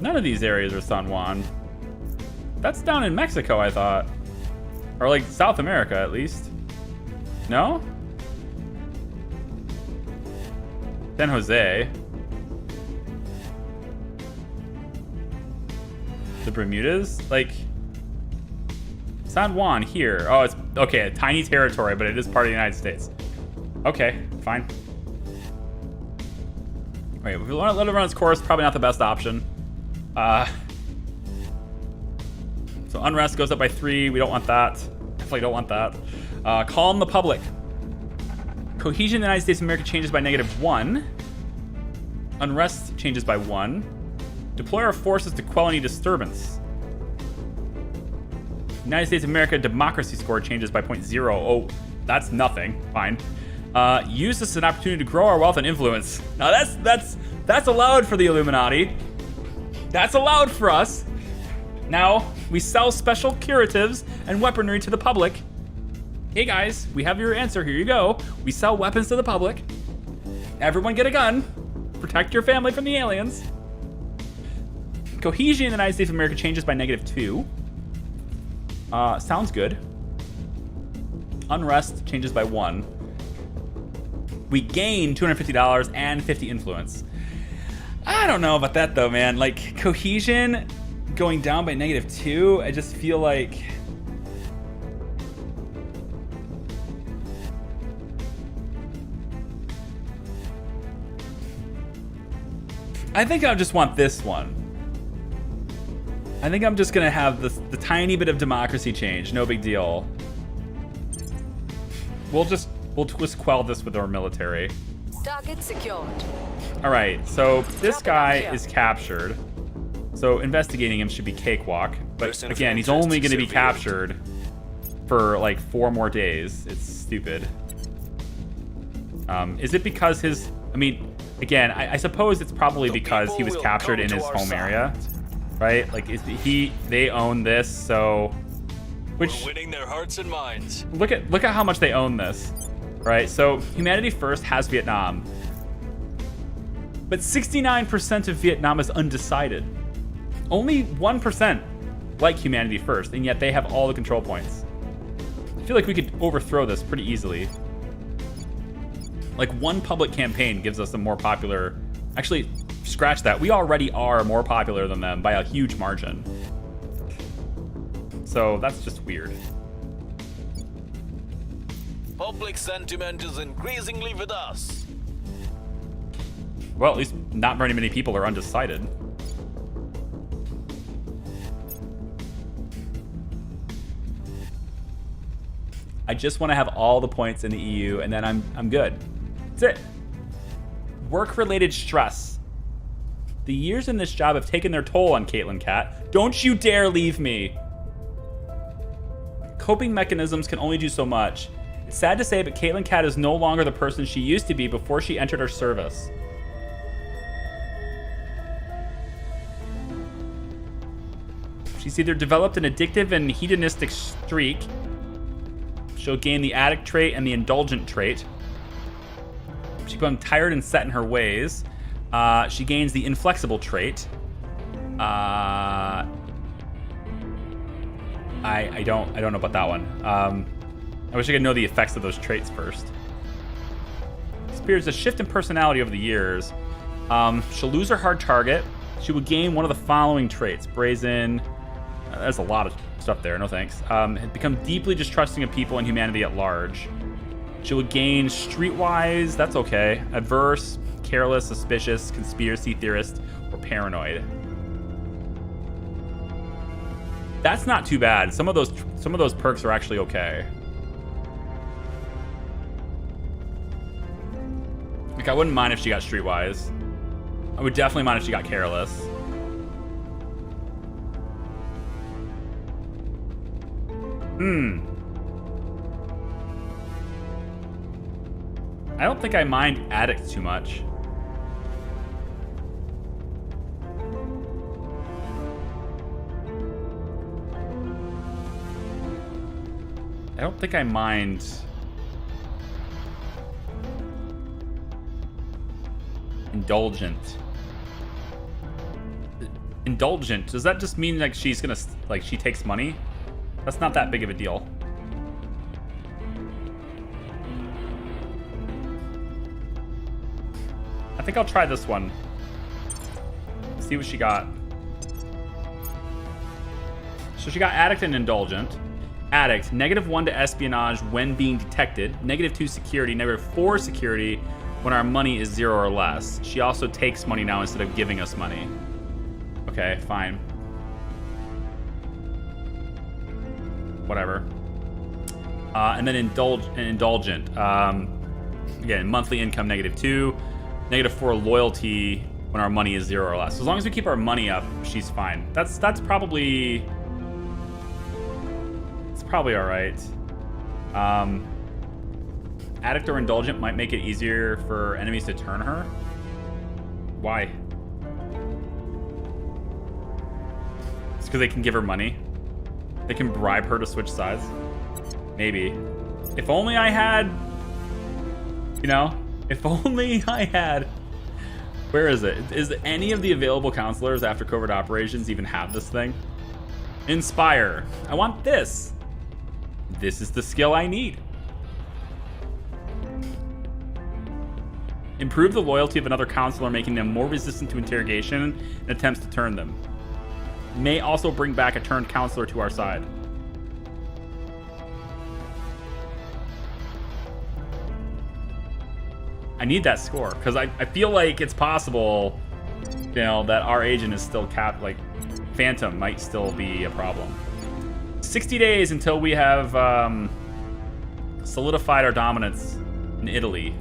None of these areas are San Juan. That's down in Mexico, I thought. Or like South America, at least. No? San Jose. The Bermudas? Like, San Juan here. Oh, it's okay, a tiny territory, but it is part of the United States. Okay, fine. Wait, if we want to let it run its course, probably not the best option. So unrest goes up by 3. We don't want that. Definitely don't want that. Calm the public. Cohesion in the United States of America changes by -1. Unrest changes by 1. Deploy our forces to quell any disturbance. United States of America democracy score changes by 0.0. Oh, that's nothing. Fine. Use this as an opportunity to grow our wealth and influence. Now that's allowed for the Illuminati. That's allowed for us. Now we sell special curatives and weaponry to the public. Hey guys, we have your answer. Here you go. We sell weapons to the public. Everyone get a gun. Protect your family from the aliens. Cohesion in the United States of America changes by -2. Sounds good. Unrest changes by 1. We gain $250 and 50 influence. I don't know about that though, man. Like, cohesion going down by -2, I just feel like... I think I just want this one. I think I'm just gonna have the tiny bit of democracy change. No big deal. We'll just quell this with our military. Target secured. All right, so this guy is captured. So investigating him should be cakewalk. But again, he's only going to be captured for like 4 more days. It's stupid. Is it because his... I mean, again, I suppose it's probably because he was captured in his home area, right? Like, they own this, so... Which, we're winning their hearts and minds. Look at how much they own this, right? So Humanity First has Vietnam. But 69% of Vietnam is undecided. Only 1% like Humanity First, and yet they have all the control points. I feel like we could overthrow this pretty easily. Like, one public campaign gives us a more popular... Actually, scratch that. We already are more popular than them by a huge margin. So that's just weird. Public sentiment is increasingly with us. Well, at least not very many people are undecided. I just want to have all the points in the EU, and then I'm good. That's it. Work-related stress. The years in this job have taken their toll on Caitlin Cat. Don't you dare leave me. Coping mechanisms can only do so much. It's sad to say, but Caitlin Cat is no longer the person she used to be before she entered our service. She's either developed an addictive and hedonistic streak. She'll gain the addict trait and the indulgent trait. She becomes tired and set in her ways. She gains the inflexible trait. I don't know about that one. I wish I could know the effects of those traits first. Experience a shift in personality over the years. She'll lose her hard target. She will gain one of the following traits. Brazen. There's a lot of stuff there. No thanks. Had become deeply distrusting of people and humanity at large. She will gain streetwise. That's okay. Adverse, careless, suspicious, conspiracy theorist, or paranoid. That's not too bad. Some of those perks are actually okay. Like, I wouldn't mind if she got streetwise. I would definitely mind if she got careless. I don't think I mind addict too much. I don't think I mind indulgent. Indulgent, does that just mean like she's gonna, like, she takes money? That's not that big of a deal. I think I'll try this one. See what she got. So she got addict and indulgent. Addict, -1 to espionage when being detected, -2 security, -4 security when our money is 0 or less. She also takes money now instead of giving us money. Okay, fine. Whatever. And then indulgent. Again, monthly income -2, -4 loyalty when our money is 0 or less. So as long as we keep our money up, she's fine. That's probably all right. Addict or indulgent might make it easier for enemies to turn her. Why? It's because they can give her money. They can bribe her to switch sides. Maybe. If only I had, you know, if only I had. Where is it? Is any of the available counselors after covert operations even have this thing? Inspire. I want this. This is the skill I need. Improve the loyalty of another counselor, making them more resistant to interrogation and attempts to turn them. May also bring back a turned counselor to our side. I need that score, because I feel like it's possible, you know, that our agent is still capped, like, Phantom might still be a problem. 60 days until we have solidified our dominance in Italy.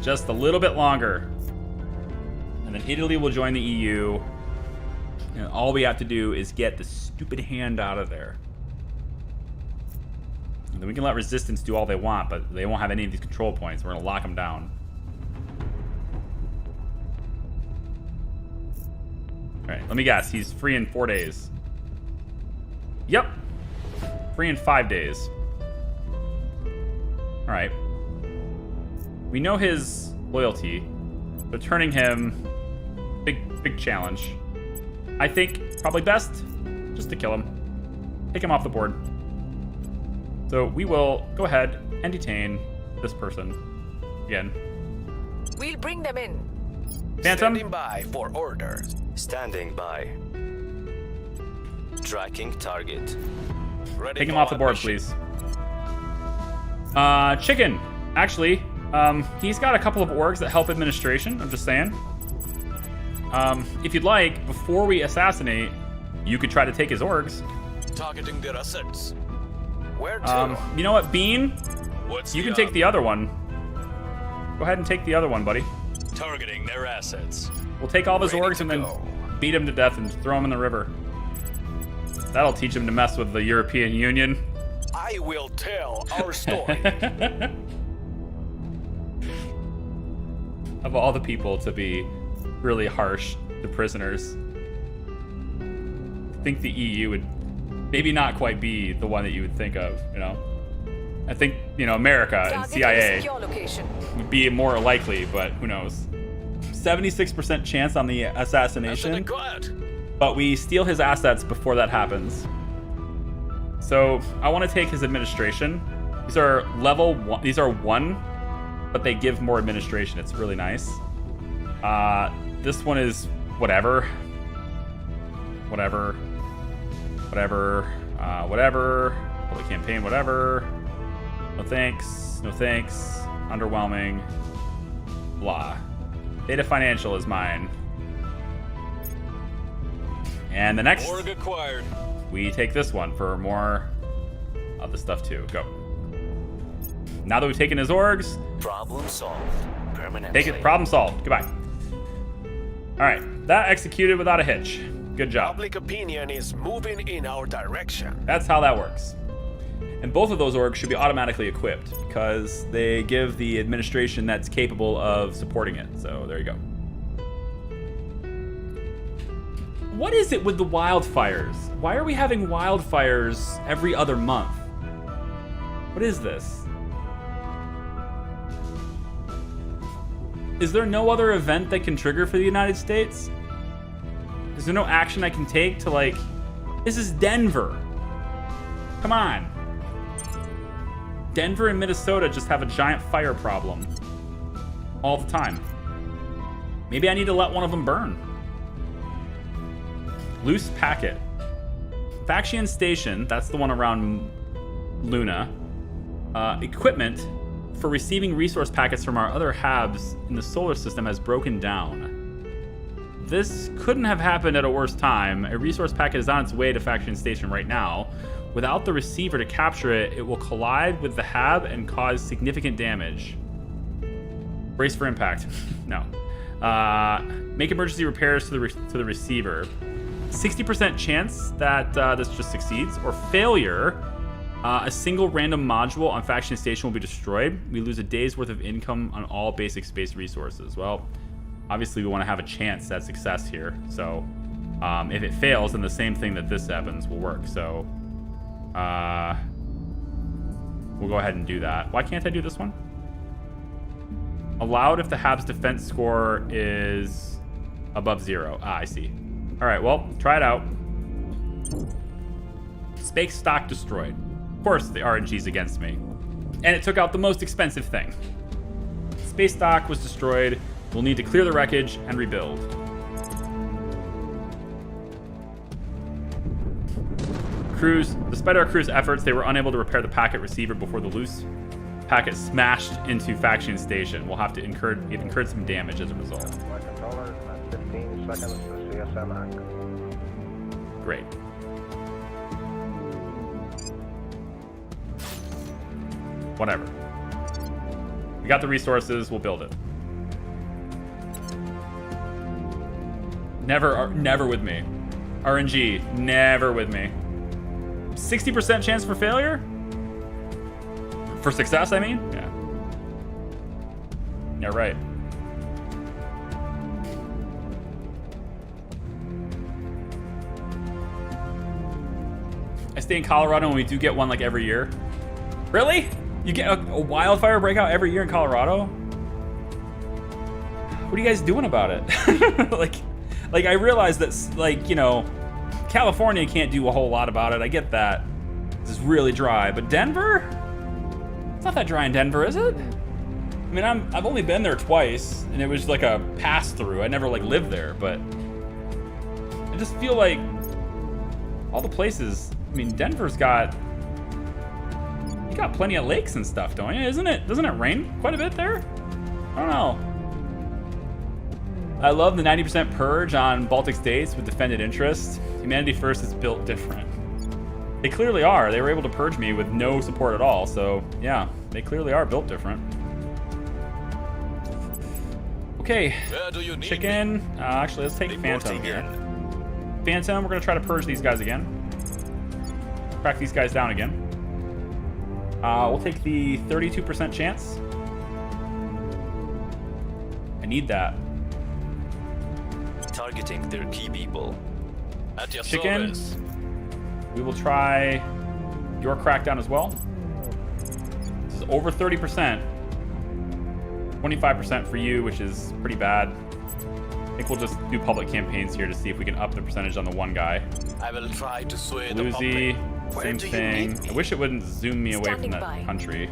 Just a little bit longer. And then Italy will join the EU. And all we have to do is get the stupid hand out of there. And then we can let resistance do all they want, but they won't have any of these control points. We're going to lock them down. Alright, let me guess. He's free in 4 days. Yep. Free in 5 days. Alright. We know his loyalty, but turning him, big challenge. I think probably best just to kill him. Take him off the board. So we will go ahead and detain this person again. We'll bring them in. Phantom? Standing by for orders. Standing by. Tracking target. Ready Take him for off the board, mission. please. Chicken. Actually, he's got a couple of orgs that help administration. I'm just saying. If you'd like, before we assassinate, you could try to take his orgs. Targeting their assets. Where to? You know what, Bean? What's You the can take the other one. Go ahead and take the other one, buddy. targeting their assets? We'll take all of his Ready orgs to and then go. beat him to death and throw him in the river. That'll teach him to mess with the European Union. I will tell our story. Of all the people to be really harsh to prisoners, I think the EU would maybe not quite be the one that you would think of, you know? I think, you know, America and Target CIA secure location. would be more likely, but who knows? 76% chance on the assassination, Quiet. but we steal his assets before that happens. So I want to take his administration. These are level 1. These are 1, but they give more administration. It's really nice. This one is whatever. Whatever. Whatever. Public campaign, whatever. No thanks. No thanks. Underwhelming. Blah. Data financial is mine. And the next, Org acquired. we take this one for more of the stuff too. Go. Now that we've taken his orgs, Problem solved. Permanently. take it. Problem solved. Goodbye. All right, that executed without a hitch. Good job. Public opinion is moving in our direction. That's how that works. And both of those orgs should be automatically equipped because they give the administration that's capable of supporting it. So there you go. What is it with the wildfires? Why are we having wildfires every other month? What is this? Is there no other event that can trigger for the United States? Is there no action I can take to, like... This is Denver. Come on. Denver and Minnesota just have a giant fire problem. All the time. Maybe I need to let one of them burn. Loose packet. Faction Station, that's the one around Luna. Equipment for receiving resource packets from our other HABs in the solar system has broken down. This couldn't have happened at a worse time. A resource packet is on its way to Faction Station right now. Without the receiver to capture it, it will collide with the HAB and cause significant damage. Brace for impact. No. Make emergency repairs to the receiver. 60% chance that this just succeeds, or failure. A single random module on Faction Station will be destroyed. We lose a day's worth of income on all basic space resources. Well, obviously we want to have a chance at success here. So if it fails, then the same thing that this happens will work. So we'll go ahead and do that. Why can't I do this one? Allowed if the HAB's defense score is above 0. Ah, I see. All right, well, try it out. Space stock destroyed. Of course, the RNG's against me. And it took out the most expensive thing. Space stock was destroyed. We'll need to clear the wreckage and rebuild. Despite our crew's efforts, they were unable to repair the packet receiver before the loose packet smashed into Faction Station. We'll have to incurred some damage as a result. My controller, 15 seconds to CSM hack. Great. Whatever. We got the resources, we'll build it. Never with me. RNG, never with me. 60% chance for failure? For success, I mean? Yeah. Yeah, right. I stay in Colorado and we do get one like every year. Really? You get a wildfire breakout every year in Colorado? What are you guys doing about it? like I realize that, like, you know, California can't do a whole lot about it. I get that. This is really dry, but Denver? It's not that dry in Denver, is it? I mean, I've only been there twice, and it was like a pass-through. I never like lived there, but I just feel like all the places. I mean, Denver's got you got plenty of lakes and stuff, don't you? Isn't it? Doesn't it rain quite a bit there? I don't know. I love the 90% purge on Baltic states with defended interests. Humanity First is built different. They clearly are. They were able to purge me with no support at all. So yeah, they clearly are built different. Okay, chicken. Actually, let's take Phantom here. Phantom, we're gonna try to purge these guys again. Crack these guys down again. We'll take the 32% chance. I need that. Targeting their key people. At your Chicken. service. We will try your crackdown as well. This is over 30%. 25% for you, which is pretty bad. I think we'll just do public campaigns here to see if we can up the percentage on the one guy. I will try to sway the Bluesy, public. Where same do you thing. need me? I wish it wouldn't zoom me away from Standing that by. country.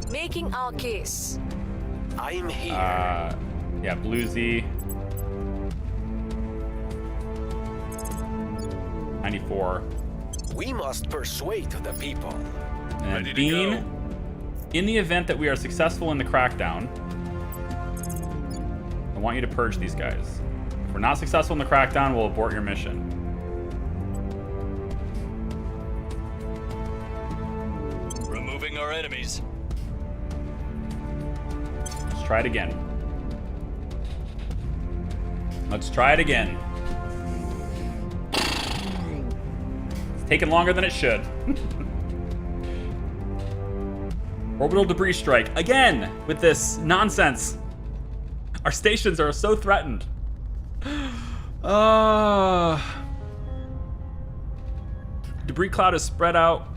Making our case. I'm here. Yeah, Bluesy. 94. We must persuade the people. And Ready to Bean, go. in the event that we are successful in the crackdown, I want you to purge these guys. If we're not successful in the crackdown, we'll abort your mission. Removing our enemies. Let's try it again. Let's try it again. It's taking longer than it should. Orbital debris strike again with this nonsense. Our stations are so threatened. Debris cloud is spread out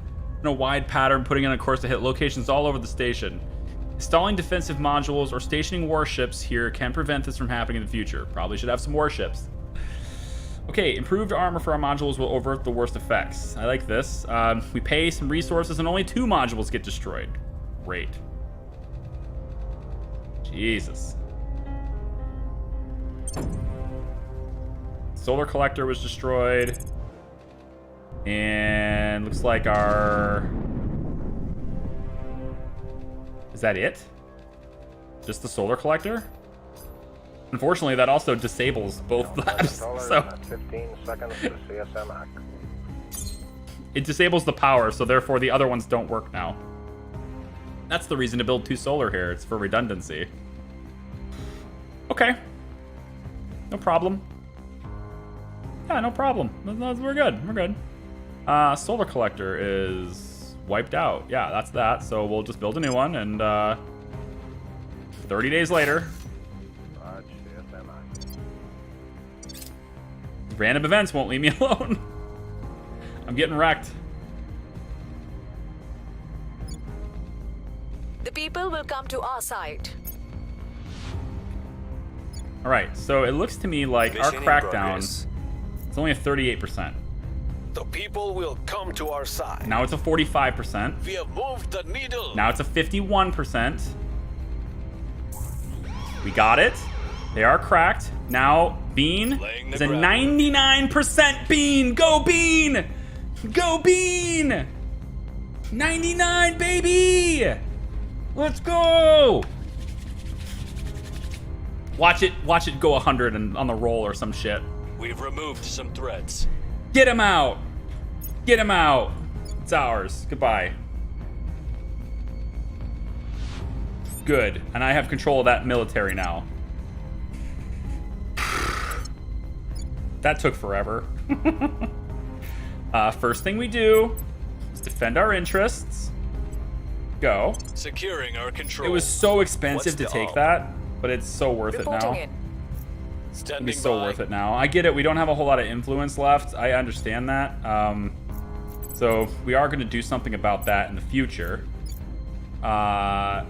in a wide pattern, putting in a course to hit locations all over the station. Installing defensive modules or stationing warships here can prevent this from happening in the future. Probably should have some warships. Okay, improved armor for our modules will avert the worst effects. I like this. We pay some resources and only 2 modules get destroyed. Great. Jesus. Solar collector was destroyed. And looks like our... Is that it? Just the solar collector? Unfortunately, that also disables both labs. So 15 seconds to CSMAC. it disables the power, so therefore the other ones don't work now. That's the reason to build 2 solar here. It's for redundancy. Okay. No problem. Yeah, no problem. We're good. We're good. Solar collector is wiped out. Yeah, that's that. So we'll just build a new one, and 30 days later. Random events won't leave me alone. I'm getting wrecked. The people will come to our side. All right, so it looks to me like our Mission in crackdown progress. is only a 38%. The people will come to our side. Now it's a 45%. We have moved the needle. Now it's a 51%. We got it. They are cracked. Now Bean Laying the is a groundwork. 99% Bean. Go Bean! Go Bean! 99, baby! Let's go! Watch it go 100 and on the roll or some shit. We've removed some threats. Get him out! Get him out! It's ours. Goodbye. Good. And I have control of that military now. That took forever. First thing we do is defend our interests. Go. Securing our control. It was so expensive What's to the take op? that, but it's so worth it Reporting now. in. It'd Standing be so by. worth it now. I get it. We don't have a whole lot of influence left. I understand that. So we are going to do something about that in the future. We're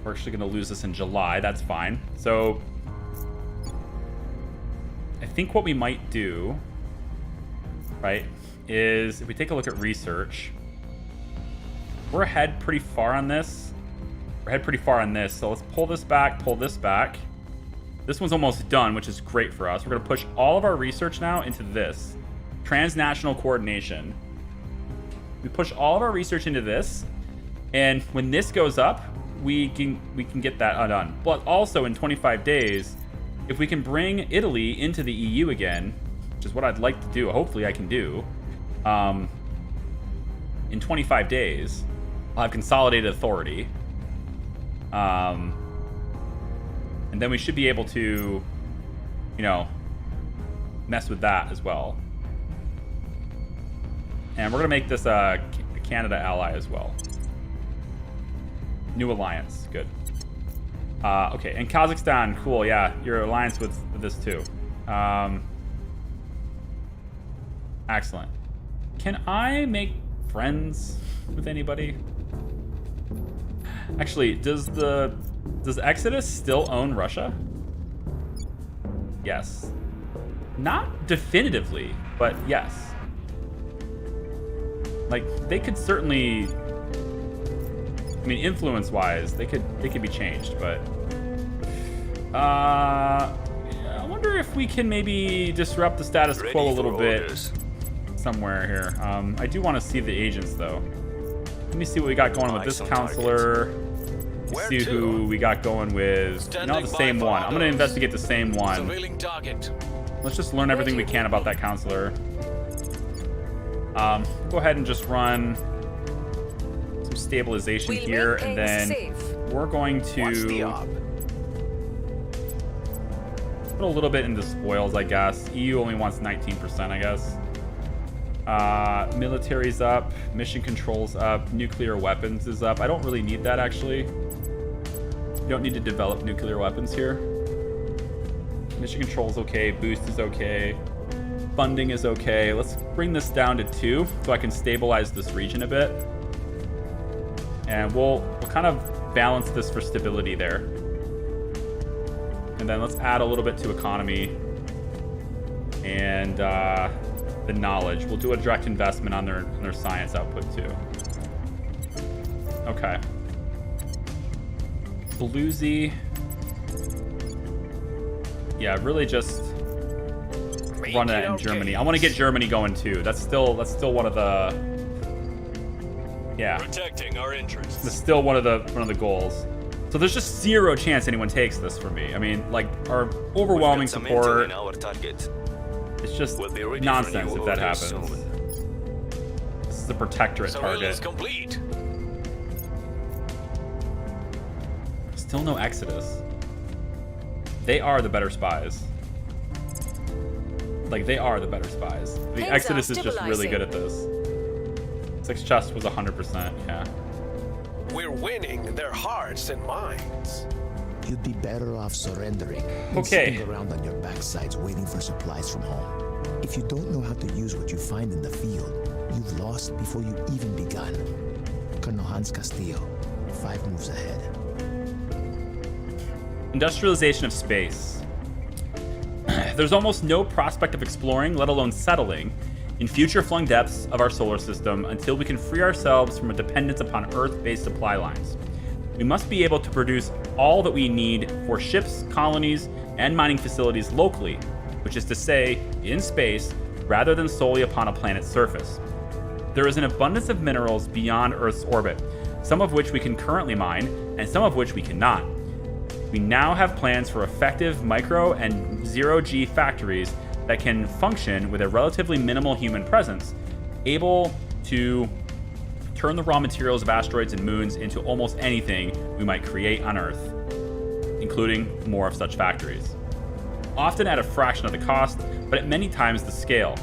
actually going to lose this in July. That's fine. So I think what we might do, right, is if we take a look at research, we're ahead pretty far on this. We're ahead pretty far on this. So let's pull this back, pull this back. This one's almost done, which is great for us. We're going to push all of our research now into this. Transnational coordination. We push all of our research into this, and when this goes up, we can get that done. But also in 25 days, if we can bring Italy into the EU again, which is what I'd like to do, hopefully I can do, in 25 days, I'll have consolidated authority. And then we should be able to, you know, mess with that as well. And we're going to make this a Canada ally as well. New alliance. Good. Okay, and Kazakhstan. Cool, yeah. Your alliance with this too. Excellent. Can I make friends with anybody? Actually, does Exodus still own Russia? Yes. Not definitively, but yes. Like, they could certainly, I mean, influence-wise, they could be changed, but I wonder if we can maybe disrupt the status quo a little bit. somewhere here. I do want to see the agents, though. Let me see what we got going with this counselor. See who we got going with. The same one. I'm going to investigate the same one. Let's just learn everything we can about that counselor. Go ahead and just run some stabilization here, and then we're going to put a little bit into spoils, I guess. EU only wants 19%, I guess. Military's up, mission controls up, nuclear weapons is up. I don't really need that, actually. You don't need to develop nuclear weapons here. Mission control's okay, boost is okay, funding is okay. Let's bring this down to 2 so I can stabilize this region a bit. And we'll kind of balance this for stability there. And then let's add a little bit to economy and the knowledge. We'll do a direct investment on their science output too. Okay. Bluesy. Yeah, really just run it in Germany. I want to get Germany going too. That's still one of the Protecting our interests. That's still one of the goals. So there's just zero chance anyone takes this from me. I mean, like, our overwhelming support. It's just nonsense if that happens. This is a protectorate target. Complete. Still no Exodus. They are the better spies. Like, they are the better spies. The Exodus is just really good at this. 6 chest was 100%, yeah. We're winning their hearts and minds. You'd be better off surrendering than Okay. sitting around on your backsides waiting for supplies from home. If you don't know how to use what you find in the field, you've lost before you even begun. Colonel Hans Castillo, 5 moves ahead. Industrialization of space. There's almost no prospect of exploring, let alone settling, in future-flung depths of our solar system until we can free ourselves from a dependence upon Earth-based supply lines. We must be able to produce all that we need for ships, colonies, and mining facilities locally, which is to say, in space, rather than solely upon a planet's surface. There is an abundance of minerals beyond Earth's orbit, some of which we can currently mine, and some of which we cannot. We now have plans for effective micro and zero-G factories that can function with a relatively minimal human presence, able to turn the raw materials of asteroids and moons into almost anything we might create on Earth, including more of such factories. Often at a fraction of the cost, but at many times the scale.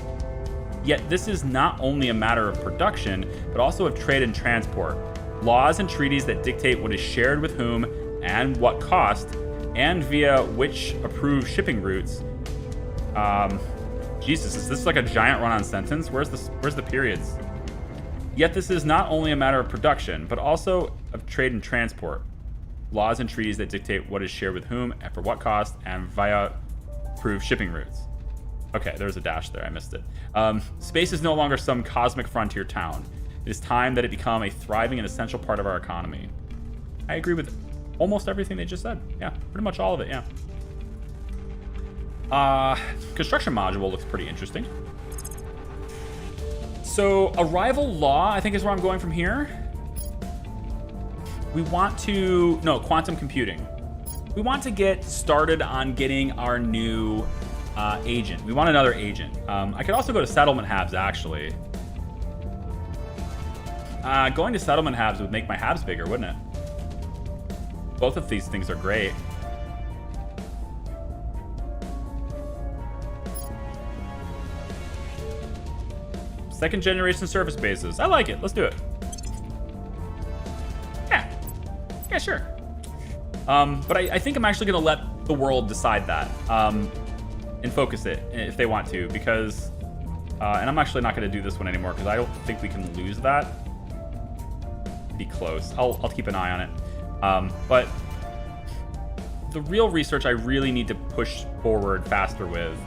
Yet this is not only a matter of production, but also of trade and transport. Laws and treaties that dictate what is shared with whom and what cost, and via which approved shipping routes. Jesus, is this like a giant run-on sentence? Where's the periods? Yet this is not only a matter of production, but also of trade and transport. Laws and treaties that dictate what is shared with whom, and for what cost, and via approved shipping routes. Okay, there's a dash there, I missed it. Space is no longer some cosmic frontier town. It is time that it become a thriving and essential part of our economy. I agree with almost everything they just said. Yeah, pretty much all of it, yeah. Construction module looks pretty interesting. So, arrival law, I think, is where I'm going from here. We want to... No, quantum computing. We want to get started on getting our new agent. We want another agent. I could also go to settlement halves, actually. Going to settlement halves would make my halves bigger, wouldn't it? Both of these things are great. Second generation surface bases. I like it. Let's do it. Yeah, sure. But I think I'm actually going to let the world decide that and focus it if they want to, because, and I'm actually not going to do this one anymore because I don't think we can lose that. Be close. I'll keep an eye on it. But the real research I really need to push forward faster with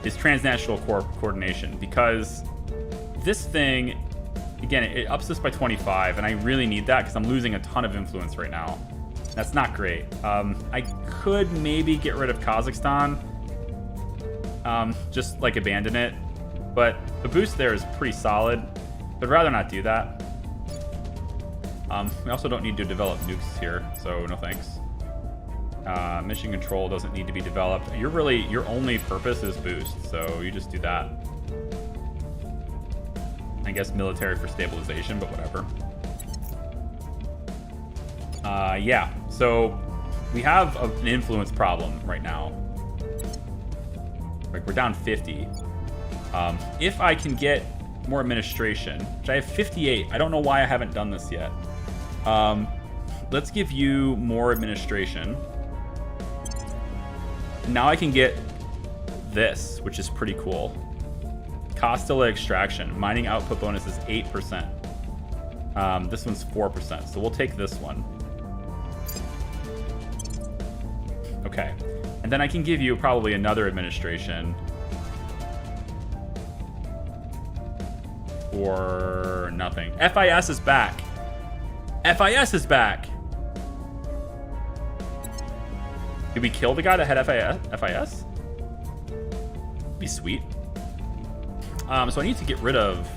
is transnational coordination, because this thing, again, it ups this by 25, and I really need that because I'm losing a ton of influence right now. That's not great. I could maybe get rid of Kazakhstan, just like abandon it, But the boost there is pretty solid. I'd rather not do that. We also don't need to develop nukes here, so no thanks. Mission control doesn't need to be developed. Your only purpose is boost, so you just do that. I guess military for stabilization, but whatever. Yeah, so we have an influence problem right now. Like, we're down 50. If I can get more administration, which I have 58. I don't know why I haven't done this yet. Let's give you more administration. Now I can get this, which is pretty cool. Costilla extraction. Mining output bonus is 8%. This one's 4%, so we'll take this one. Okay. And then I can give you probably another administration. Or nothing. FIS is back. FIS is back. Did we kill the guy that had FIS? Be sweet. So I need to get rid of...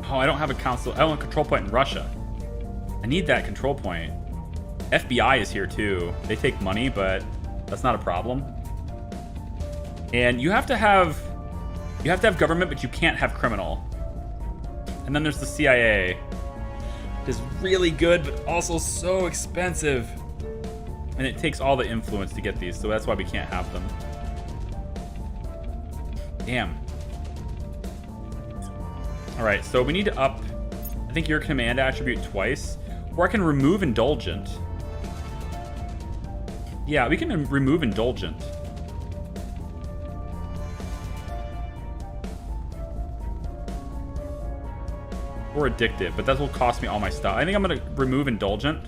Oh, I don't have a council. I don't have a control point in Russia. I need that control point. FBI is here too. They take money, but that's not a problem. And you have to have government, but you can't have criminal. And then there's the CIA. It is really good, but also so expensive. And it takes all the influence to get these, so that's why we can't have them. Damn. All right, so we need to up, I think, your command attribute twice. Or I can remove indulgent. Yeah, we can remove indulgent. Or addictive, but that will cost me all my stuff. I think I'm gonna remove indulgent.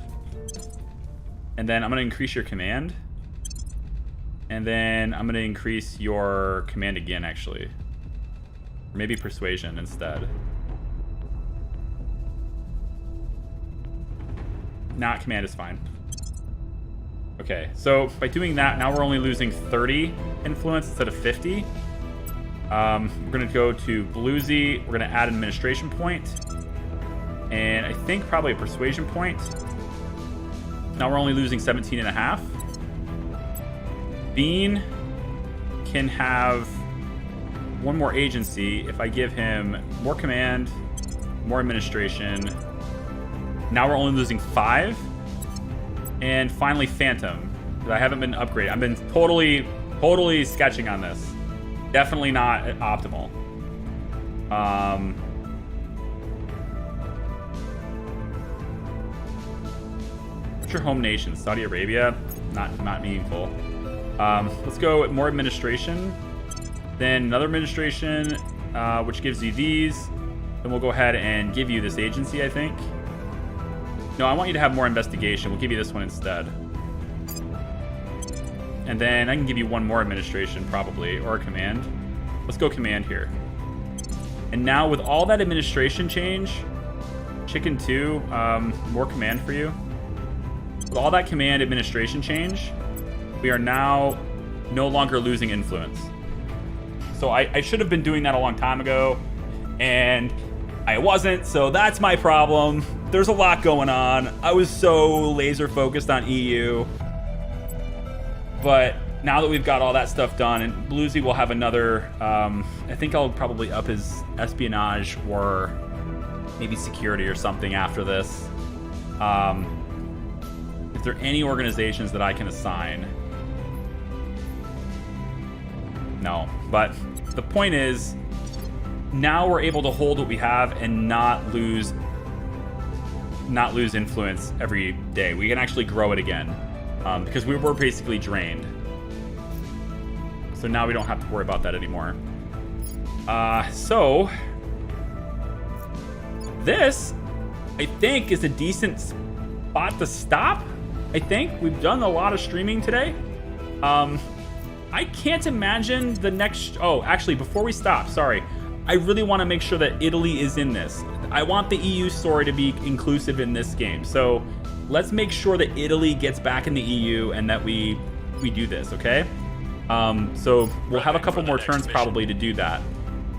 And then I'm gonna increase your command. And then I'm gonna increase your command again, actually. Or maybe persuasion instead. Nah, command is fine. Okay, so by doing that, now we're only losing 30 influence instead of 50. We're gonna go to Bluesy. We're gonna add an administration point. And I think probably a persuasion point. Now we're only losing 17.5. Bean can have one more agency if I give him more command, more administration. Now we're only losing 5. And finally Phantom. I haven't been upgraded. I've been totally sketching on this. Definitely not optimal. What's your home nation? Saudi Arabia? Not meaningful. Let's go with more administration. Then another administration, which gives you these. Then we'll go ahead and give you this agency, I think. No, I want you to have more investigation. We'll give you this one instead. And then I can give you one more administration, probably, or a command. Let's go command here. And now with all that administration change, Chicken 2, more command for you. With all that command administration change, we are now no longer losing influence. So I should have been doing that a long time ago, and I wasn't, so that's my problem. There's a lot going on. I was so laser focused on EU. But now that we've got all that stuff done, and Bluesy will have another, I think I'll probably up his espionage or maybe security or something after this. Is there any organizations that I can assign? No, but the point is, now we're able to hold what we have and not lose influence every day. We can actually grow it again. Because we were basically drained. So now we don't have to worry about that anymore. So this, I think, is a decent spot to stop. I think we've done a lot of streaming today. I can't imagine the next... Oh, actually, before we stop, sorry. I really want to make sure that Italy is in this. I want the EU story to be inclusive in this game. So let's make sure that Italy gets back in the EU and that we do this, okay? So we'll have a couple more turns probably to do that.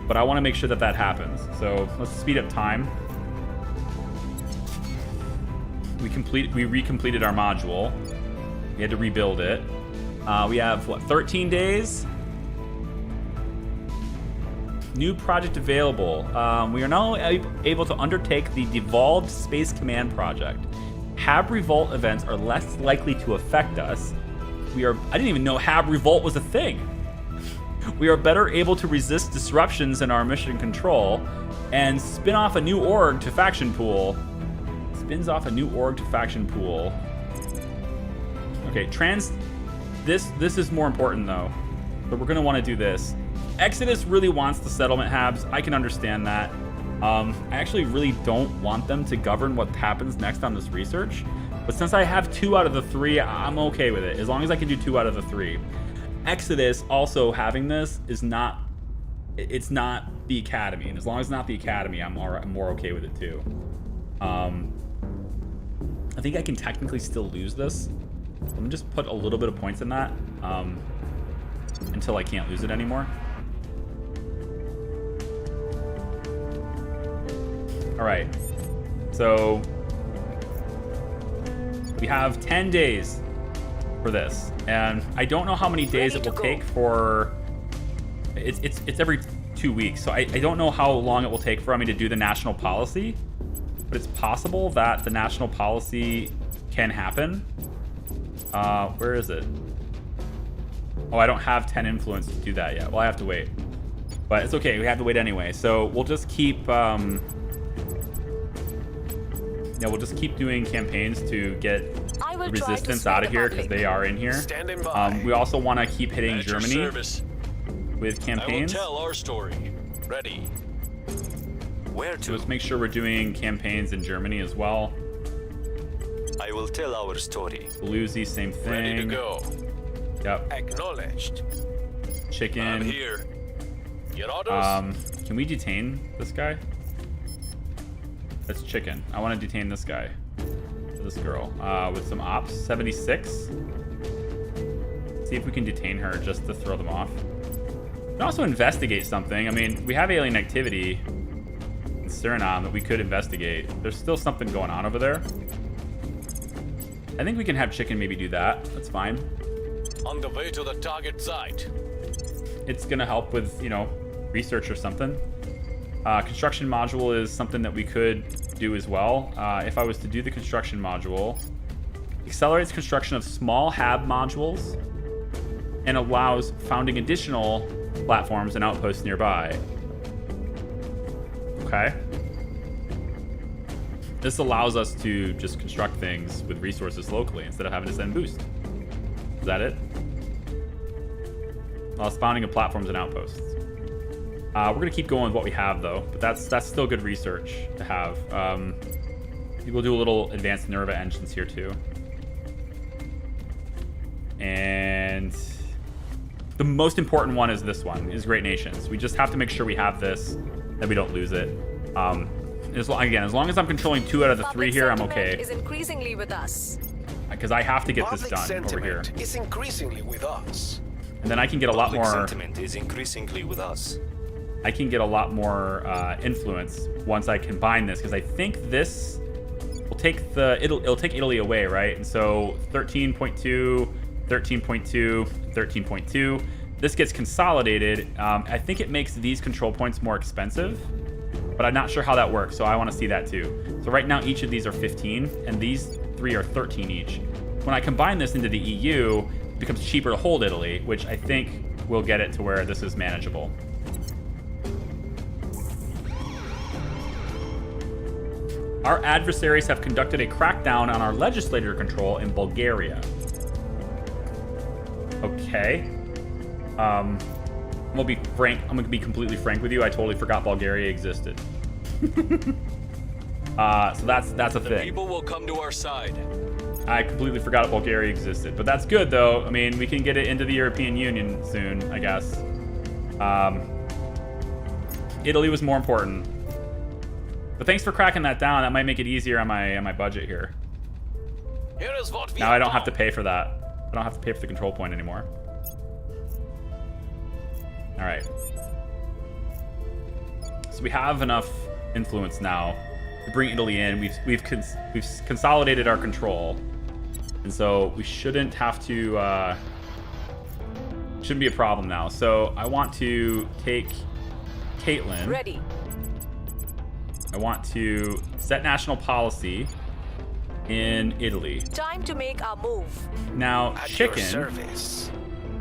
But I want to make sure that that happens. So let's speed up time. We recompleted our module. We had to rebuild it. We have, what, 13 days? New project available. We are now able to undertake the Devolved Space Command project. Hab Revolt events are less likely to affect us. I didn't even know Hab Revolt was a thing. We are better able to resist disruptions in our mission control and spin off a new org to faction pool. Spins off a new org to faction pool. Okay, this is more important though. But we're gonna want to do this. Exodus really wants the settlement habs. I can understand that. I actually really don't want them to govern what happens next on this research. But since I have 2 out of the 3, I'm okay with it. As long as I can do 2 out of the 3. Exodus also having this is not, it's not the Academy. And as long as it's not the Academy, I'm more okay with it too. I think I can technically still lose this. Let me just put a little bit of points in that until I can't lose it anymore. All right, so we have 10 days for this, and I don't know how many days it will take for. It's every 2 weeks, so I don't know how long it will take for me to do the national policy, but it's possible that the national policy can happen. Where is it? Oh, I don't have 10 influence to do that yet. Well, I have to wait, but it's okay. We have to wait anyway, so we'll just keep. Yeah, we'll just keep doing campaigns to get the resistance out of here because they are in here. We also want to keep hitting Germany with campaigns. I will tell our story. Ready. Where to? So let's make sure we're doing campaigns in Germany as well. I will tell our story. Bluesy, same thing. Ready to go. Yep. Acknowledged. Chicken. I'm here. Your orders? Can we detain this guy? That's chicken. I want to detain this guy. This girl. With some ops. 76. See if we can detain her just to throw them off. We can also investigate something. I mean, we have alien activity in Suriname that we could investigate. There's still something going on over there. I think we can have chicken maybe do that. That's fine. On the way to the target site. It's gonna help with, you know, research or something. Construction module is something that we could do as well. If I was to do the construction module, accelerates construction of small hab modules and allows founding additional platforms and outposts nearby. Okay. This allows us to just construct things with resources locally instead of having to send boost. Is that it? Allows founding of platforms and outposts. We're gonna keep going with what we have though, but that's still good research to have. We'll do a little advanced Nerva engines here too. And the most important one is this one, is Great Nations. We just have to make sure we have this, that we don't lose it. As long as I'm controlling 2 out of the 3 here, I'm okay. Is increasingly with us. Because I have to get this done over here. Is increasingly with us. And then I can get a lot more. Sentiment is increasingly with us. I can get a lot more influence once I combine this, because I think this will take it'll take Italy away, right? And so 13.2, 13.2, 13.2. This gets consolidated. I think it makes these control points more expensive, but I'm not sure how that works, so I want to see that too. So right now each of these are 15, and these 3 are 13 each. When I combine this into the EU, it becomes cheaper to hold Italy, which I think will get it to where this is manageable. Our adversaries have conducted a crackdown on our legislator control in Bulgaria. Okay. I'm gonna be frank. I'm gonna be completely frank with you. I totally forgot Bulgaria existed. So that's a thing. People will come to our side. I completely forgot Bulgaria existed, but that's good though. I mean, we can get it into the European Union soon, I guess. Italy was more important. But thanks for cracking that down. That might make it easier on my budget here. Here is what we now I don't have to pay for that. I don't have to pay for the control point anymore. All right. So we have enough influence now to bring Italy in. We've consolidated our control, and so we shouldn't have to. Shouldn't be a problem now. So I want to take Caitlin. Ready. I want to set national policy in Italy. Time to make our move. Now, At chicken. your service.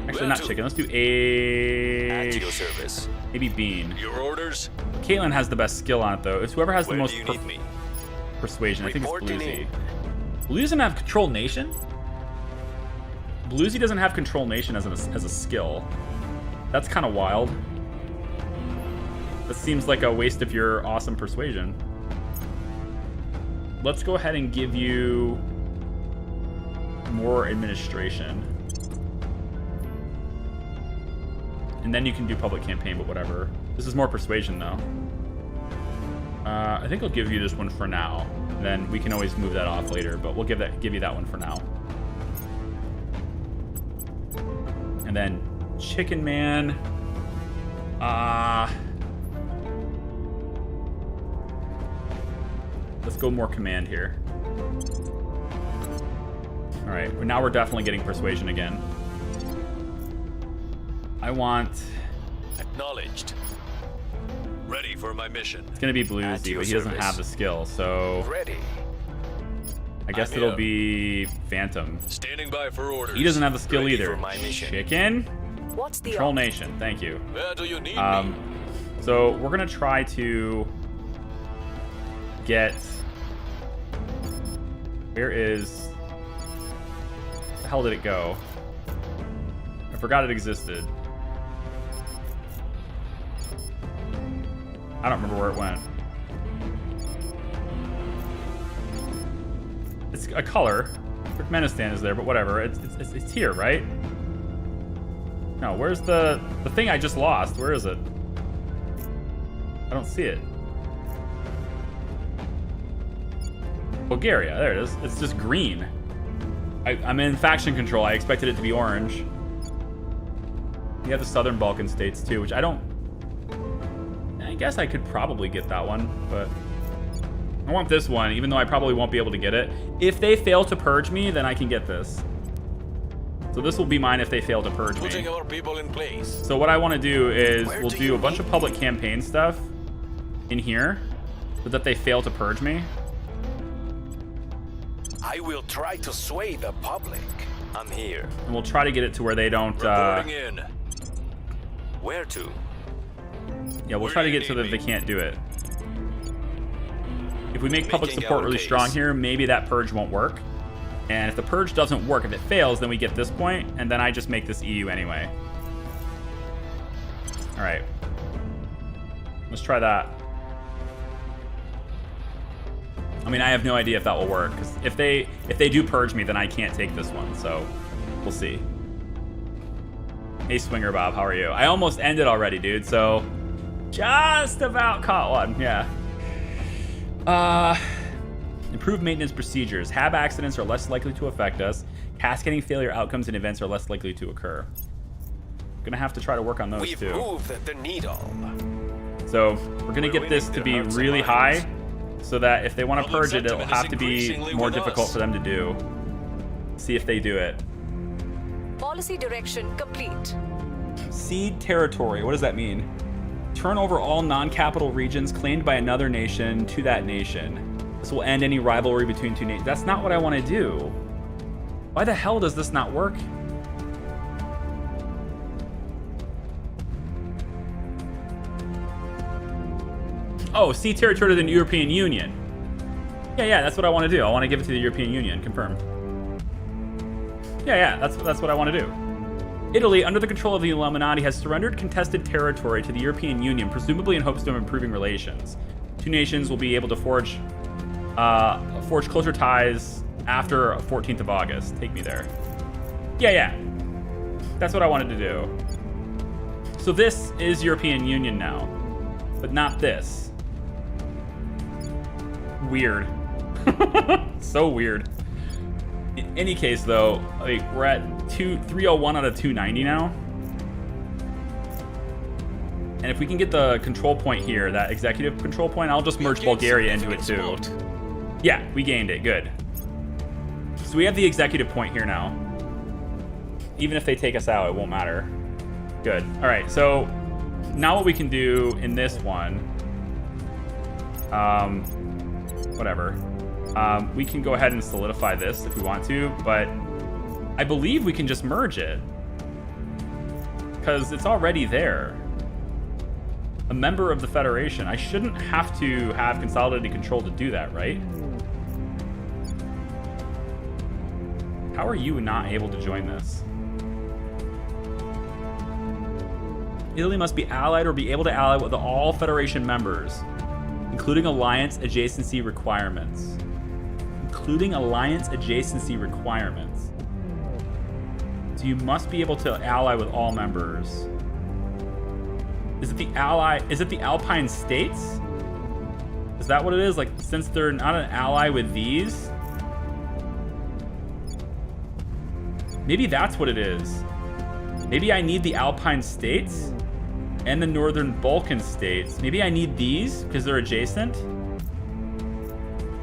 Actually, not chicken. Let's do a. At your service. Maybe bean. Your orders? Caitlin has the best skill on it, though. It's whoever has Where the most do you need me? persuasion. I think it's Reporting Bluesy. in. Bluesy doesn't have control nation. Bluesy doesn't have control nation as a skill. That's kind of wild. That seems like a waste of your awesome persuasion. Let's go ahead and give you more administration. And then you can do public campaign, but whatever. This is more persuasion, though. I think I'll give you this one for now. Then we can always move that off later, but we'll give you that one for now. And then Chicken Man. Let's go more command here. All right, well, now we're definitely getting persuasion again. I want. Acknowledged. Ready for my mission. It's gonna be Bluesy, but he doesn't have the skill, so. Ready. I guess I'm it'll here. be Phantom. Standing by for orders. He doesn't have the skill Ready either. for my mission. Chicken. What's the Control op- Nation. Thank you. Where do you need me? So we're gonna try to get. Where is? Where the hell did it go? I forgot it existed. I don't remember where it went. It's a color. Turkmenistan is there, but whatever. It's here, right? No, where's the thing I just lost? Where is it? I don't see it. Bulgaria, there it is. It's just green. I'm in faction control. I expected it to be orange. You have the Southern Balkan states too, which I don't. I guess I could probably get that one, but I want this one, even though I probably won't be able to get it. If they fail to purge me, then I can get this. So this will be mine if they fail to purge Putting me. our people in place. So what I want to do is Where we'll do do you a bunch need of public campaign stuff in here so that they fail to purge me. I will try to sway the public. I'm here. And we'll try to get it to where they don't... Reporting in. Where to? Yeah, we'll Where try to do you get so need that me? they can't do it. If we make public Making support our really case. strong here, maybe that purge won't work. And if the purge doesn't work, if it fails, then we get this point, and then I just make this EU anyway. All right. Let's try that. I mean, I have no idea if that will work, because if they do purge me, then I can't take this one, so we'll see. Hey, Swinger Bob, how are you? I almost ended already, dude, so just about caught one, yeah. Improved maintenance procedures. Hab accidents are less likely to affect us. Cascading failure outcomes and events are less likely to occur. Gonna have to try to work on those We've too. moved the needle. So we're gonna get this to be really high, so that if they want to Public purge it, it'll sentiment is have to be increasingly more with difficult us. for them to do. See if they do it. Policy direction complete. Cede territory. What does that mean? Turn over all non-capital regions claimed by another nation to that nation. This will end any rivalry between two nations. That's not what I want to do. Why the hell does this not work? Oh, cede territory to the European Union. Yeah, that's what I want to do. I want to give it to the European Union. Confirmed. Yeah, that's what I want to do. Italy, under the control of the Illuminati, has surrendered contested territory to the European Union, presumably in hopes of improving relations. Two nations will be able to forge closer ties after 14th of August. Take me there. Yeah. That's what I wanted to do. So this is European Union now, but not this. Weird. So weird. In any case, though, like, we're at 301 out of 290 now. And if we can get the control point here, that executive control point, I'll just merge Bulgaria into it too. Yeah, we gained it. Good. So we have the executive point here now. Even if they take us out, it won't matter. Good. All right, so now what we can do in this one, whatever. We can go ahead and solidify this if we want to, but I believe we can just merge it because it's already there. A member of the Federation. I shouldn't have to have consolidated control to do that, right? How are you not able to join this? Italy must be allied or be able to ally with all Federation members, including alliance adjacency requirements. Including alliance adjacency requirements. So you must be able to ally with all members. Is it the Alpine states? Is that what it is? Like, since they're not an ally with these? Maybe that's what it is. Maybe I need the Alpine states and the Northern Balkan states. Maybe I need these because they're adjacent.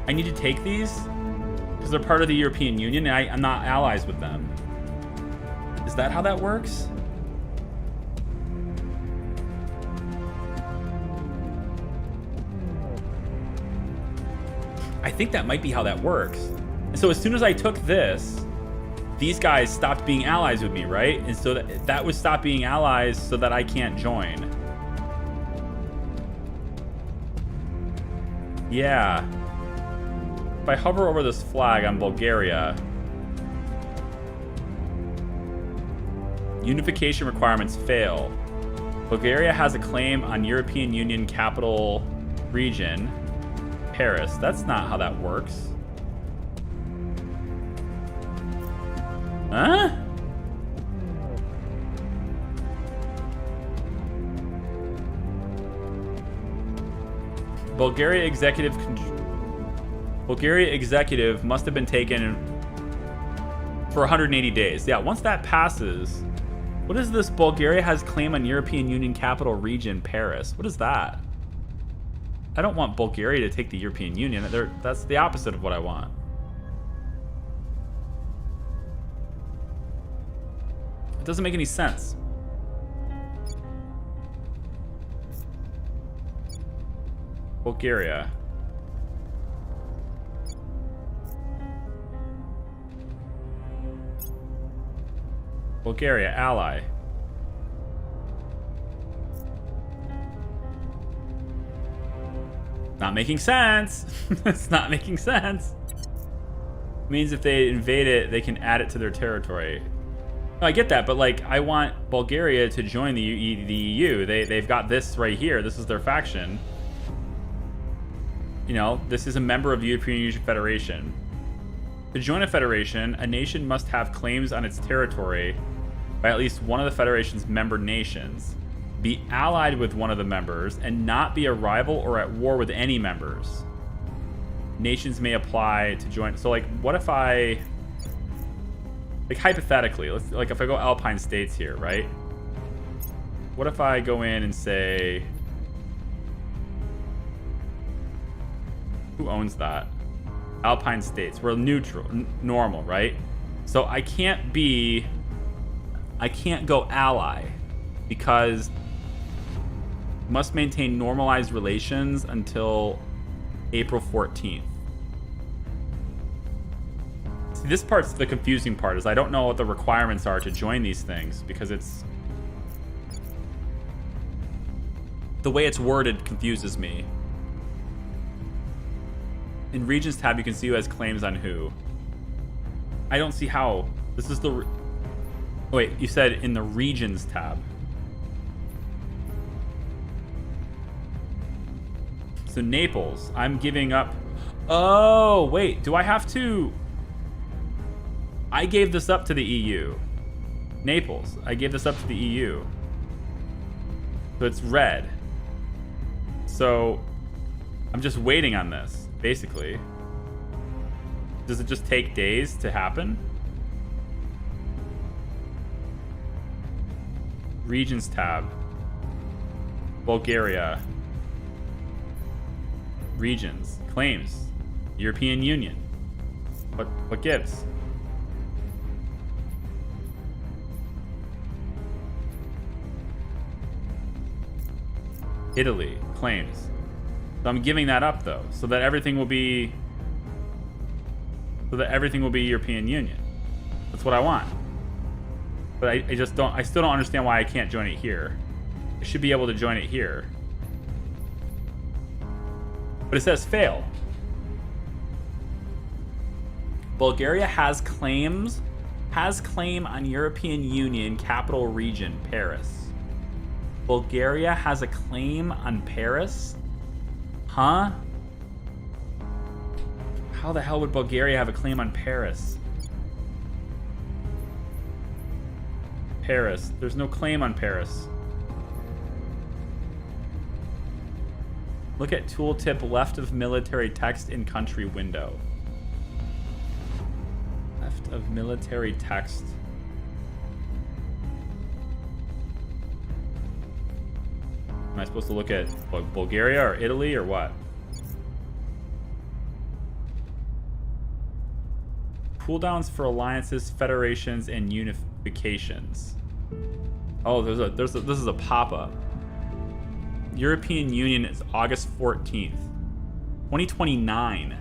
I need to take these because they're part of the European Union and I'm not allies with them. Is that how that works? I think that might be how that works. And so as soon as I took this, these guys stopped being allies with me, right? And so that would stop being allies so that I can't join. Yeah. If I hover over this flag on Bulgaria, unification requirements fail. Bulgaria has a claim on European Union capital region, Paris. That's not how that works. Huh? Bulgaria executive must have been taken for 180 days. Yeah, once that passes, what is this? Bulgaria has claim on European Union capital region, Paris. What is that? I don't want Bulgaria to take the European Union. That's the opposite of what I want. It doesn't make any sense. Bulgaria. Bulgaria, ally. Not making sense. It's not making sense. It means if they invade it, they can add it to their territory. No, I get that, but like, I want Bulgaria to join the EU. They've got this right here. This is their faction. You know, this is a member of the European Union Federation. To join a federation, a nation must have claims on its territory by at least one of the federation's member nations, be allied with one of the members, and not be a rival or at war with any members. Nations may apply to join. So like, what if I, like hypothetically, like if I go Alpine states here, right? What if I go in and say, who owns that? Alpine states. We're neutral, normal, right? So I can't go ally because must maintain normalized relations until April 14th. See, this part's the confusing part, is I don't know what the requirements are to join these things because it's the way it's worded confuses me. In Regions tab, you can see who has claims on who. I don't see how. This is the... Wait, you said in the Regions tab. So Naples, I'm giving up... Oh, wait, do I have to... I gave this up to the EU. Naples, I gave this up to the EU. So it's red. So I'm just waiting on this, basically. Does it just take days to happen? Regions tab. Bulgaria. Regions. Claims. European Union. What gives? Italy. Claims. So I'm giving that up though, so that everything will be European Union. That's what I want. But I still don't understand why I can't join it here. I should be able to join it here. But it says fail. Bulgaria has claim on European Union capital region, Paris. Bulgaria has a claim on Paris? Huh? How the hell would Bulgaria have a claim on Paris? Paris. There's no claim on Paris. Look at tooltip left of military text in country window. Left of military text. Am I supposed to look at Bulgaria or Italy or what? Cooldowns for alliances, federations, and unifications. Oh, this is a pop-up. European Union is August 14th, 2029.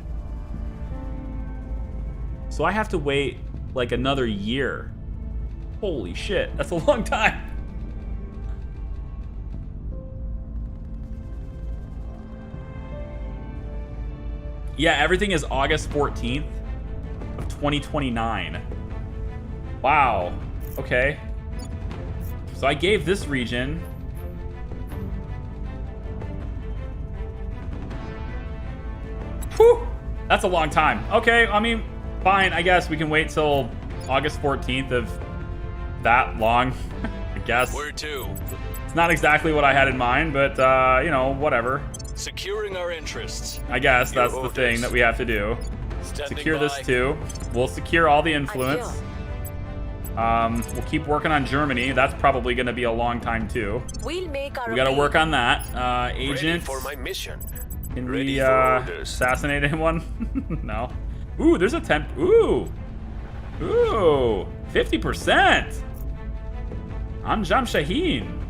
So I have to wait like another year. Holy shit, that's a long time. Yeah, everything is August 14th of 2029. Wow. Okay. So I gave this region. Whew! That's a long time. Okay, I mean, fine. I guess we can wait till August 14th of that long. I guess. Where to? It's not exactly what I had in mind, but, you know, whatever. Securing our interests. I guess that's the thing that we have to do. Secure this too. We'll secure all the influence. We'll keep working on Germany. That's probably going to be a long time too. We'll make our we got to work on that. Agent. For my mission. Can we assassinate anyone? No. Ooh, there's a 10. Ooh. Ooh. 50%. Anjam Shaheen.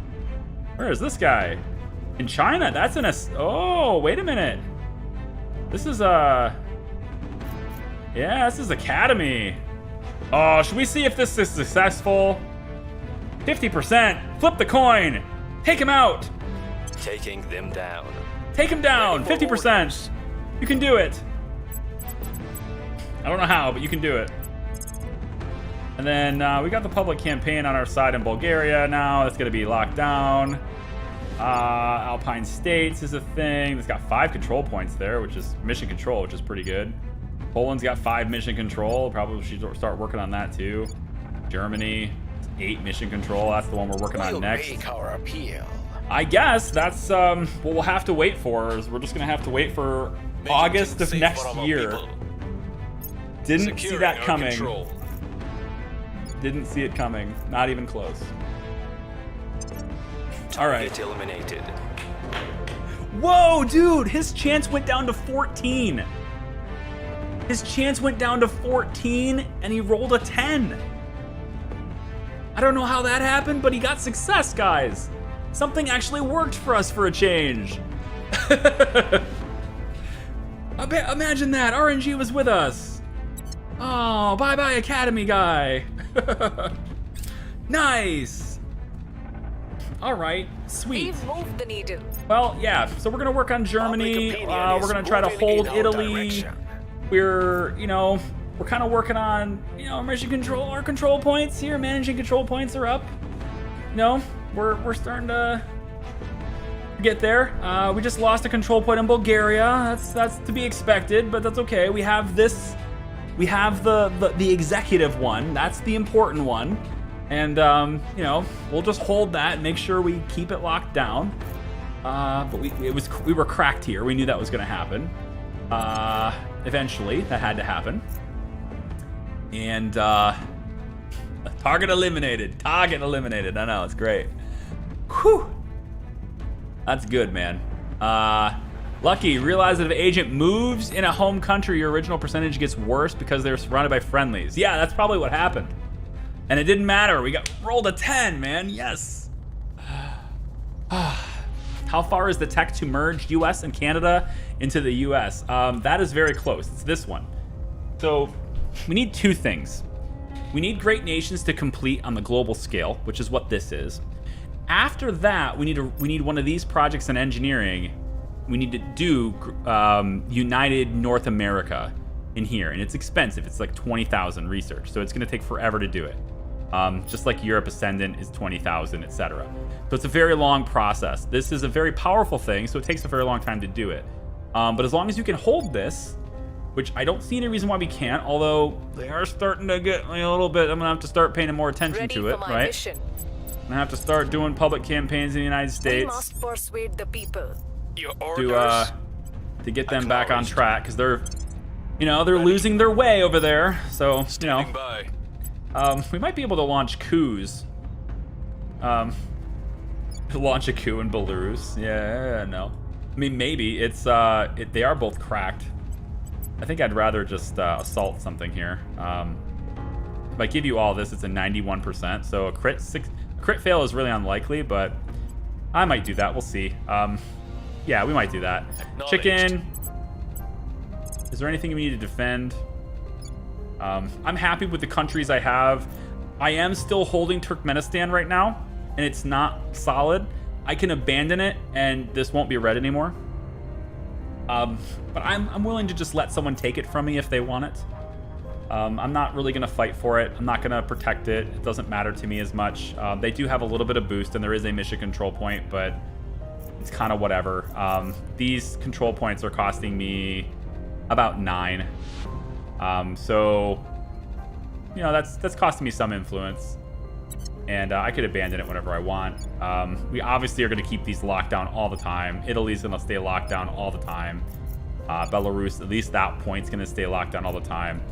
Where is this guy? In China. That's in a. Oh, wait a minute. This is a. Yeah, this is Academy. Oh, should we see if this is successful? 50%. Flip the coin. Take him out. Taking them down. Take him down. 50%. You can do it. I don't know how, but you can do it. And then we got the public campaign on our side in Bulgaria now. That's going to be locked down. Alpine States is a thing. It's got 5 control points there, which is mission control, which is pretty good. Poland's got 5 mission control. Probably should start working on that too. Germany, 8 mission control. That's the one we're working on next. Make our appeal. I guess that's what we'll have to wait for. Is we're just gonna have to wait for August of next year. Didn't see that coming. Control. Didn't see it coming. Not even close. All right. Target eliminated. Whoa, dude! His chance went down to 14. His chance went down to 14, and he rolled a 10. I don't know how that happened, but he got success, guys. Something actually worked for us for a change. Imagine that. RNG was with us. Oh, bye-bye, Academy guy. Nice. All right, sweet. We've moved the needle. Well, yeah, so we're going to work on Germany. We're going to try to hold Italy. We're, you know, we're kind of working on, you know, mission control. Our control points here, managing control points are up. You know, we're starting to get there. We just lost a control point in Bulgaria. That's to be expected, but that's okay. We have this. We have the executive one. That's the important one. And you know, we'll just hold that and make sure we keep it locked down. But we were cracked here. We knew that was going to happen. Eventually, that had to happen. And target eliminated. Target eliminated. I know, it's great. Whew. That's good, man. Lucky, realize that if an agent moves in a home country, your original percentage gets worse because they're surrounded by friendlies. Yeah, that's probably what happened. And it didn't matter. We got rolled a 10, man. Yes. How far is the tech to merge US and Canada into the US? That is very close. It's this one. So we need two things. We need great nations to complete on the global scale, which is what this is. After that, we need one of these projects in engineering. We need to do United North America in here, and it's expensive. It's like 20,000 research, so it's going to take forever to do it. Just like Europe Ascendant is 20,000, etc. So it's a very long process. This is a very powerful thing, so it takes a very long time to do it. But as long as you can hold this, which I don't see any reason why we can't, although they are starting to get a little bit. I'm gonna have to start paying more attention to it, right? Mission. I'm gonna have to start doing public campaigns in the United States. We must persuade the people. Your orders. To get them back on track, because they're losing their way over there. So Standing by. We might be able to launch coups. Launch a coup in Belarus. Yeah, no. I mean, maybe it's they are both cracked. I think I'd rather just assault something here. If I give you all this, it's a 91%. So a crit fail is really unlikely, but I might do that. We'll see. Yeah, we might do that. Chicken. Is there anything we need to defend? I'm happy with the countries I have. I am still holding Turkmenistan right now, and it's not solid. I can abandon it, and this won't be red anymore. But I'm willing to just let someone take it from me if they want it. I'm not really going to fight for it. I'm not going to protect it. It doesn't matter to me as much. They do have a little bit of boost, and there is a mission control point, but it's kind of whatever. These control points are costing me about 9. So, that's costing me some influence. And I could abandon it whenever I want. We obviously are going to keep these locked down all the time. Italy's going to stay locked down all the time. Belarus, at least that point's going to stay locked down all the time.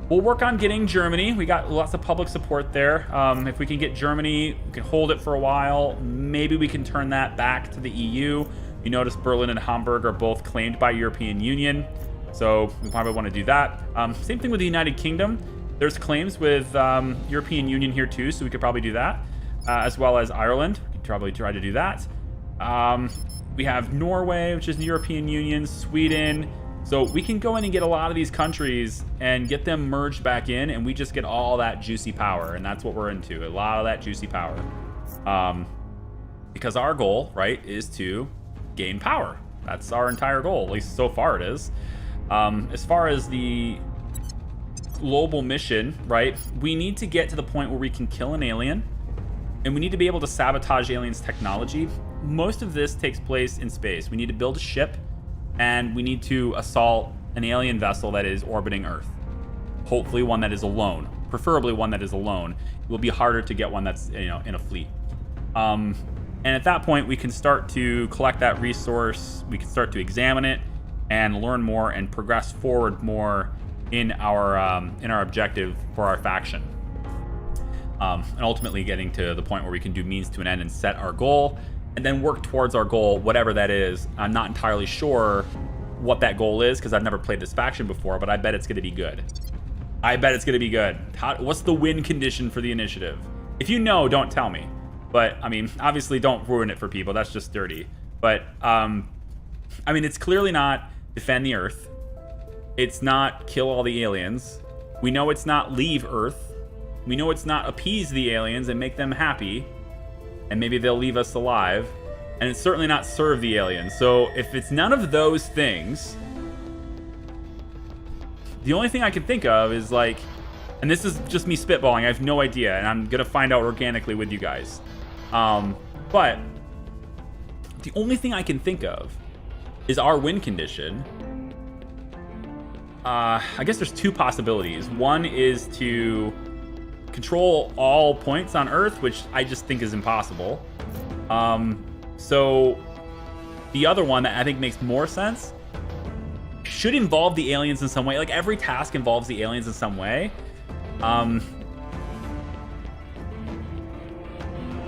We'll work on getting Germany. We got lots of public support there. If we can get Germany, we can hold it for a while. Maybe we can turn that back to the EU. You notice Berlin and Hamburg are both claimed by European Union. So we probably want to do that. Same thing with the United Kingdom. There's claims with European Union here too, so we could probably do that. As well as Ireland. We could probably try to do that. We have Norway, which is the European Union, Sweden. So we can go in and get a lot of these countries and get them merged back in, and we just get all that juicy power, and that's what we're into, a lot of that juicy power. Because our goal, right, is to gain power. That's our entire goal, at least so far it is. As far as the global mission, right, we need to get to the point where we can kill an alien, and we need to be able to sabotage aliens' technology. Most of this takes place in space. We need to build a ship, and we need to assault an alien vessel that is orbiting Earth. Hopefully one that is alone, preferably one that is alone. It will be harder to get one that's in a fleet. And at that point, we can start to collect that resource. We can start to examine it and learn more and progress forward more in our objective for our faction, and ultimately getting to the point where we can do means to an end and set our goal, and then work towards our goal, whatever that is. I'm not entirely sure what that goal is because I've never played this faction before, but I bet it's going to be good. I bet it's going to be good. What's the win condition for the initiative? If you know, don't tell me. But I mean, obviously, don't ruin it for people. That's just dirty. But I mean, it's clearly not defend the Earth. It's not kill all the aliens. We know it's not leave Earth. We know it's not appease the aliens and make them happy. And maybe they'll leave us alive. And it's certainly not serve the aliens. So if it's none of those things, the only thing I can think of is like, and this is just me spitballing, I have no idea, and I'm going to find out organically with you guys. But the only thing I can think of is our win condition. I guess there's two possibilities. One is to control all points on Earth, which I just think is impossible. So the other one that I think makes more sense should involve the aliens in some way. Like every task involves the aliens in some way.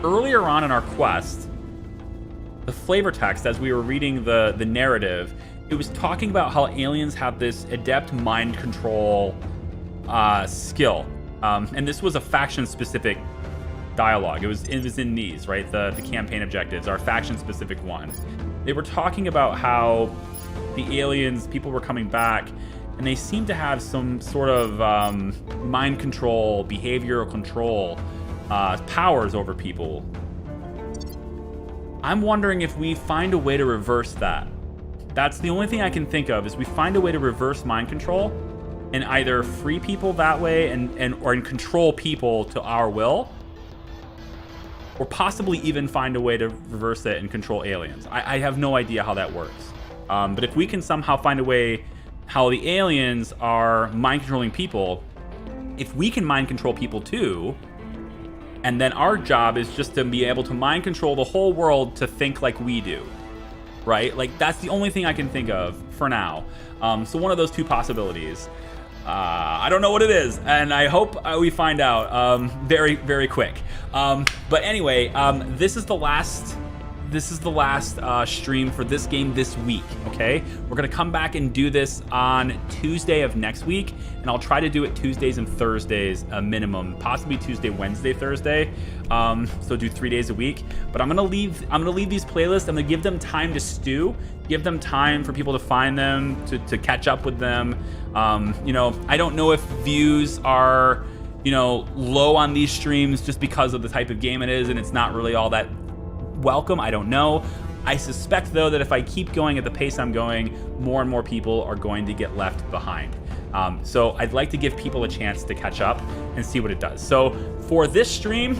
Earlier on in our quest, the flavor text as we were reading the narrative, it was talking about how aliens have this adept mind control skill. And this was a faction-specific dialogue. It was in these, right? The campaign objectives, our faction-specific one. They were talking about how the aliens, people were coming back, and they seem to have some sort of mind control, behavioral control, powers over people. I'm wondering if we find a way to reverse that. That's the only thing I can think of, is we find a way to reverse mind control and either free people that way and control people to our will, or possibly even find a way to reverse it and control aliens. I have no idea how that works. But if we can somehow find a way how the aliens are mind controlling people, if we can mind control people too, and then our job is just to be able to mind control the whole world to think like we do, right? Like, that's the only thing I can think of for now. So one of those two possibilities. I don't know what it is, and I hope we find out very, very quick. But anyway, this is the last stream for this game this week, okay? We're gonna come back and do this on Tuesday of next week, and I'll try to do it Tuesdays and Thursdays, a minimum, possibly Tuesday, Wednesday, Thursday. So do 3 days a week. But I'm gonna leave these playlists. I'm gonna give them time to stew, give them time for people to find them, to catch up with them. You know, I don't know if views are, you know, low on these streams just because of the type of game it is, and it's not really all that welcome. I don't know. I suspect, though, that if I keep going at the pace I'm going, more and more people are going to get left behind. So I'd like to give people a chance to catch up and see what it does. So for this stream,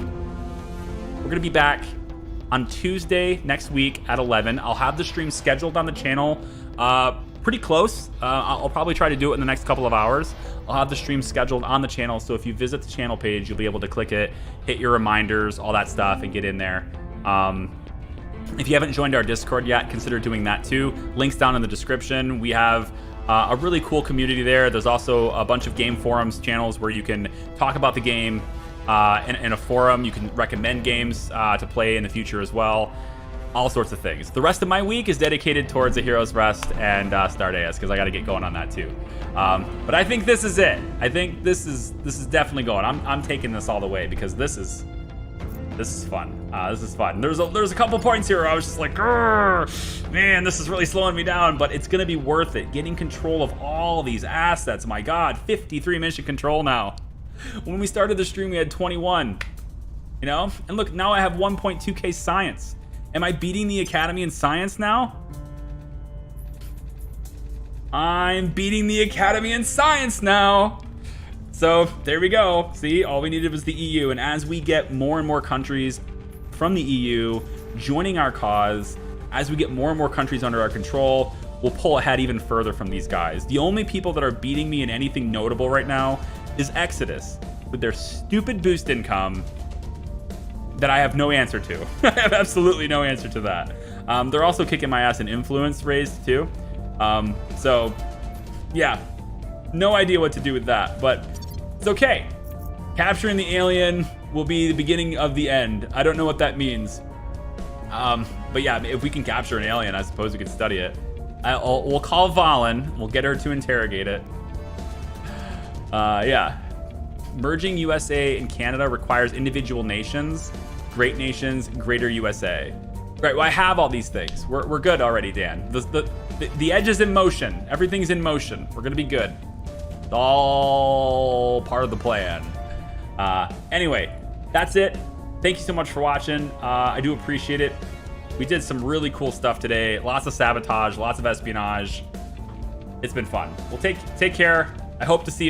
we're going to be back on Tuesday next week at 11. I'll have the stream scheduled on the channel pretty close. I'll probably try to do it in the next couple of hours. I'll have the stream scheduled on the channel, so if you visit the channel page, you'll be able to click it, hit your reminders, all that stuff, and get in there. If you haven't joined our Discord yet, consider doing that too. Links down in the description. We have a really cool community there. There's also a bunch of game forums channels where you can talk about the game in a forum. You can recommend games to play in the future as well. All sorts of things. The rest of my week is dedicated towards A Hero's Rest and Stardeus, because I got to get going on that too. But I think this is it. I think this is definitely going. I'm taking this all the way, because this is fun. This is fun. There's a couple points here where I was just like, man, this is really slowing me down, but it's gonna be worth it. Getting control of all these assets. My God, 53 mission control now. When we started the stream, we had 21. You know, and look, now I have 1.2k science. Am I beating the Academy in science now? I'm beating the Academy in science now. So there we go. See, all we needed was the EU. And as we get more and more countries from the EU joining our cause, as we get more and more countries under our control, we'll pull ahead even further from these guys. The only people that are beating me in anything notable right now is Exodus, with their stupid boost income that I have no answer to. I have absolutely no answer to that. They're also kicking my ass in influence raised too. So yeah, no idea what to do with that, but it's okay. Capturing the alien will be the beginning of the end. I don't know what that means. But yeah, if we can capture an alien, I suppose we could study it. We'll call Valen. We'll get her to interrogate it. Yeah. Merging USA and Canada requires individual nations, great nations, greater USA. Right, well, I have all these things. We're good already, Dan. The edge is in motion. Everything's in motion. We're gonna be good. It's all part of the plan. Anyway, that's it. Thank you so much for watching. I do appreciate it. We did some really cool stuff today. Lots of sabotage, lots of espionage. It's been fun. Well, take care. I hope to see you next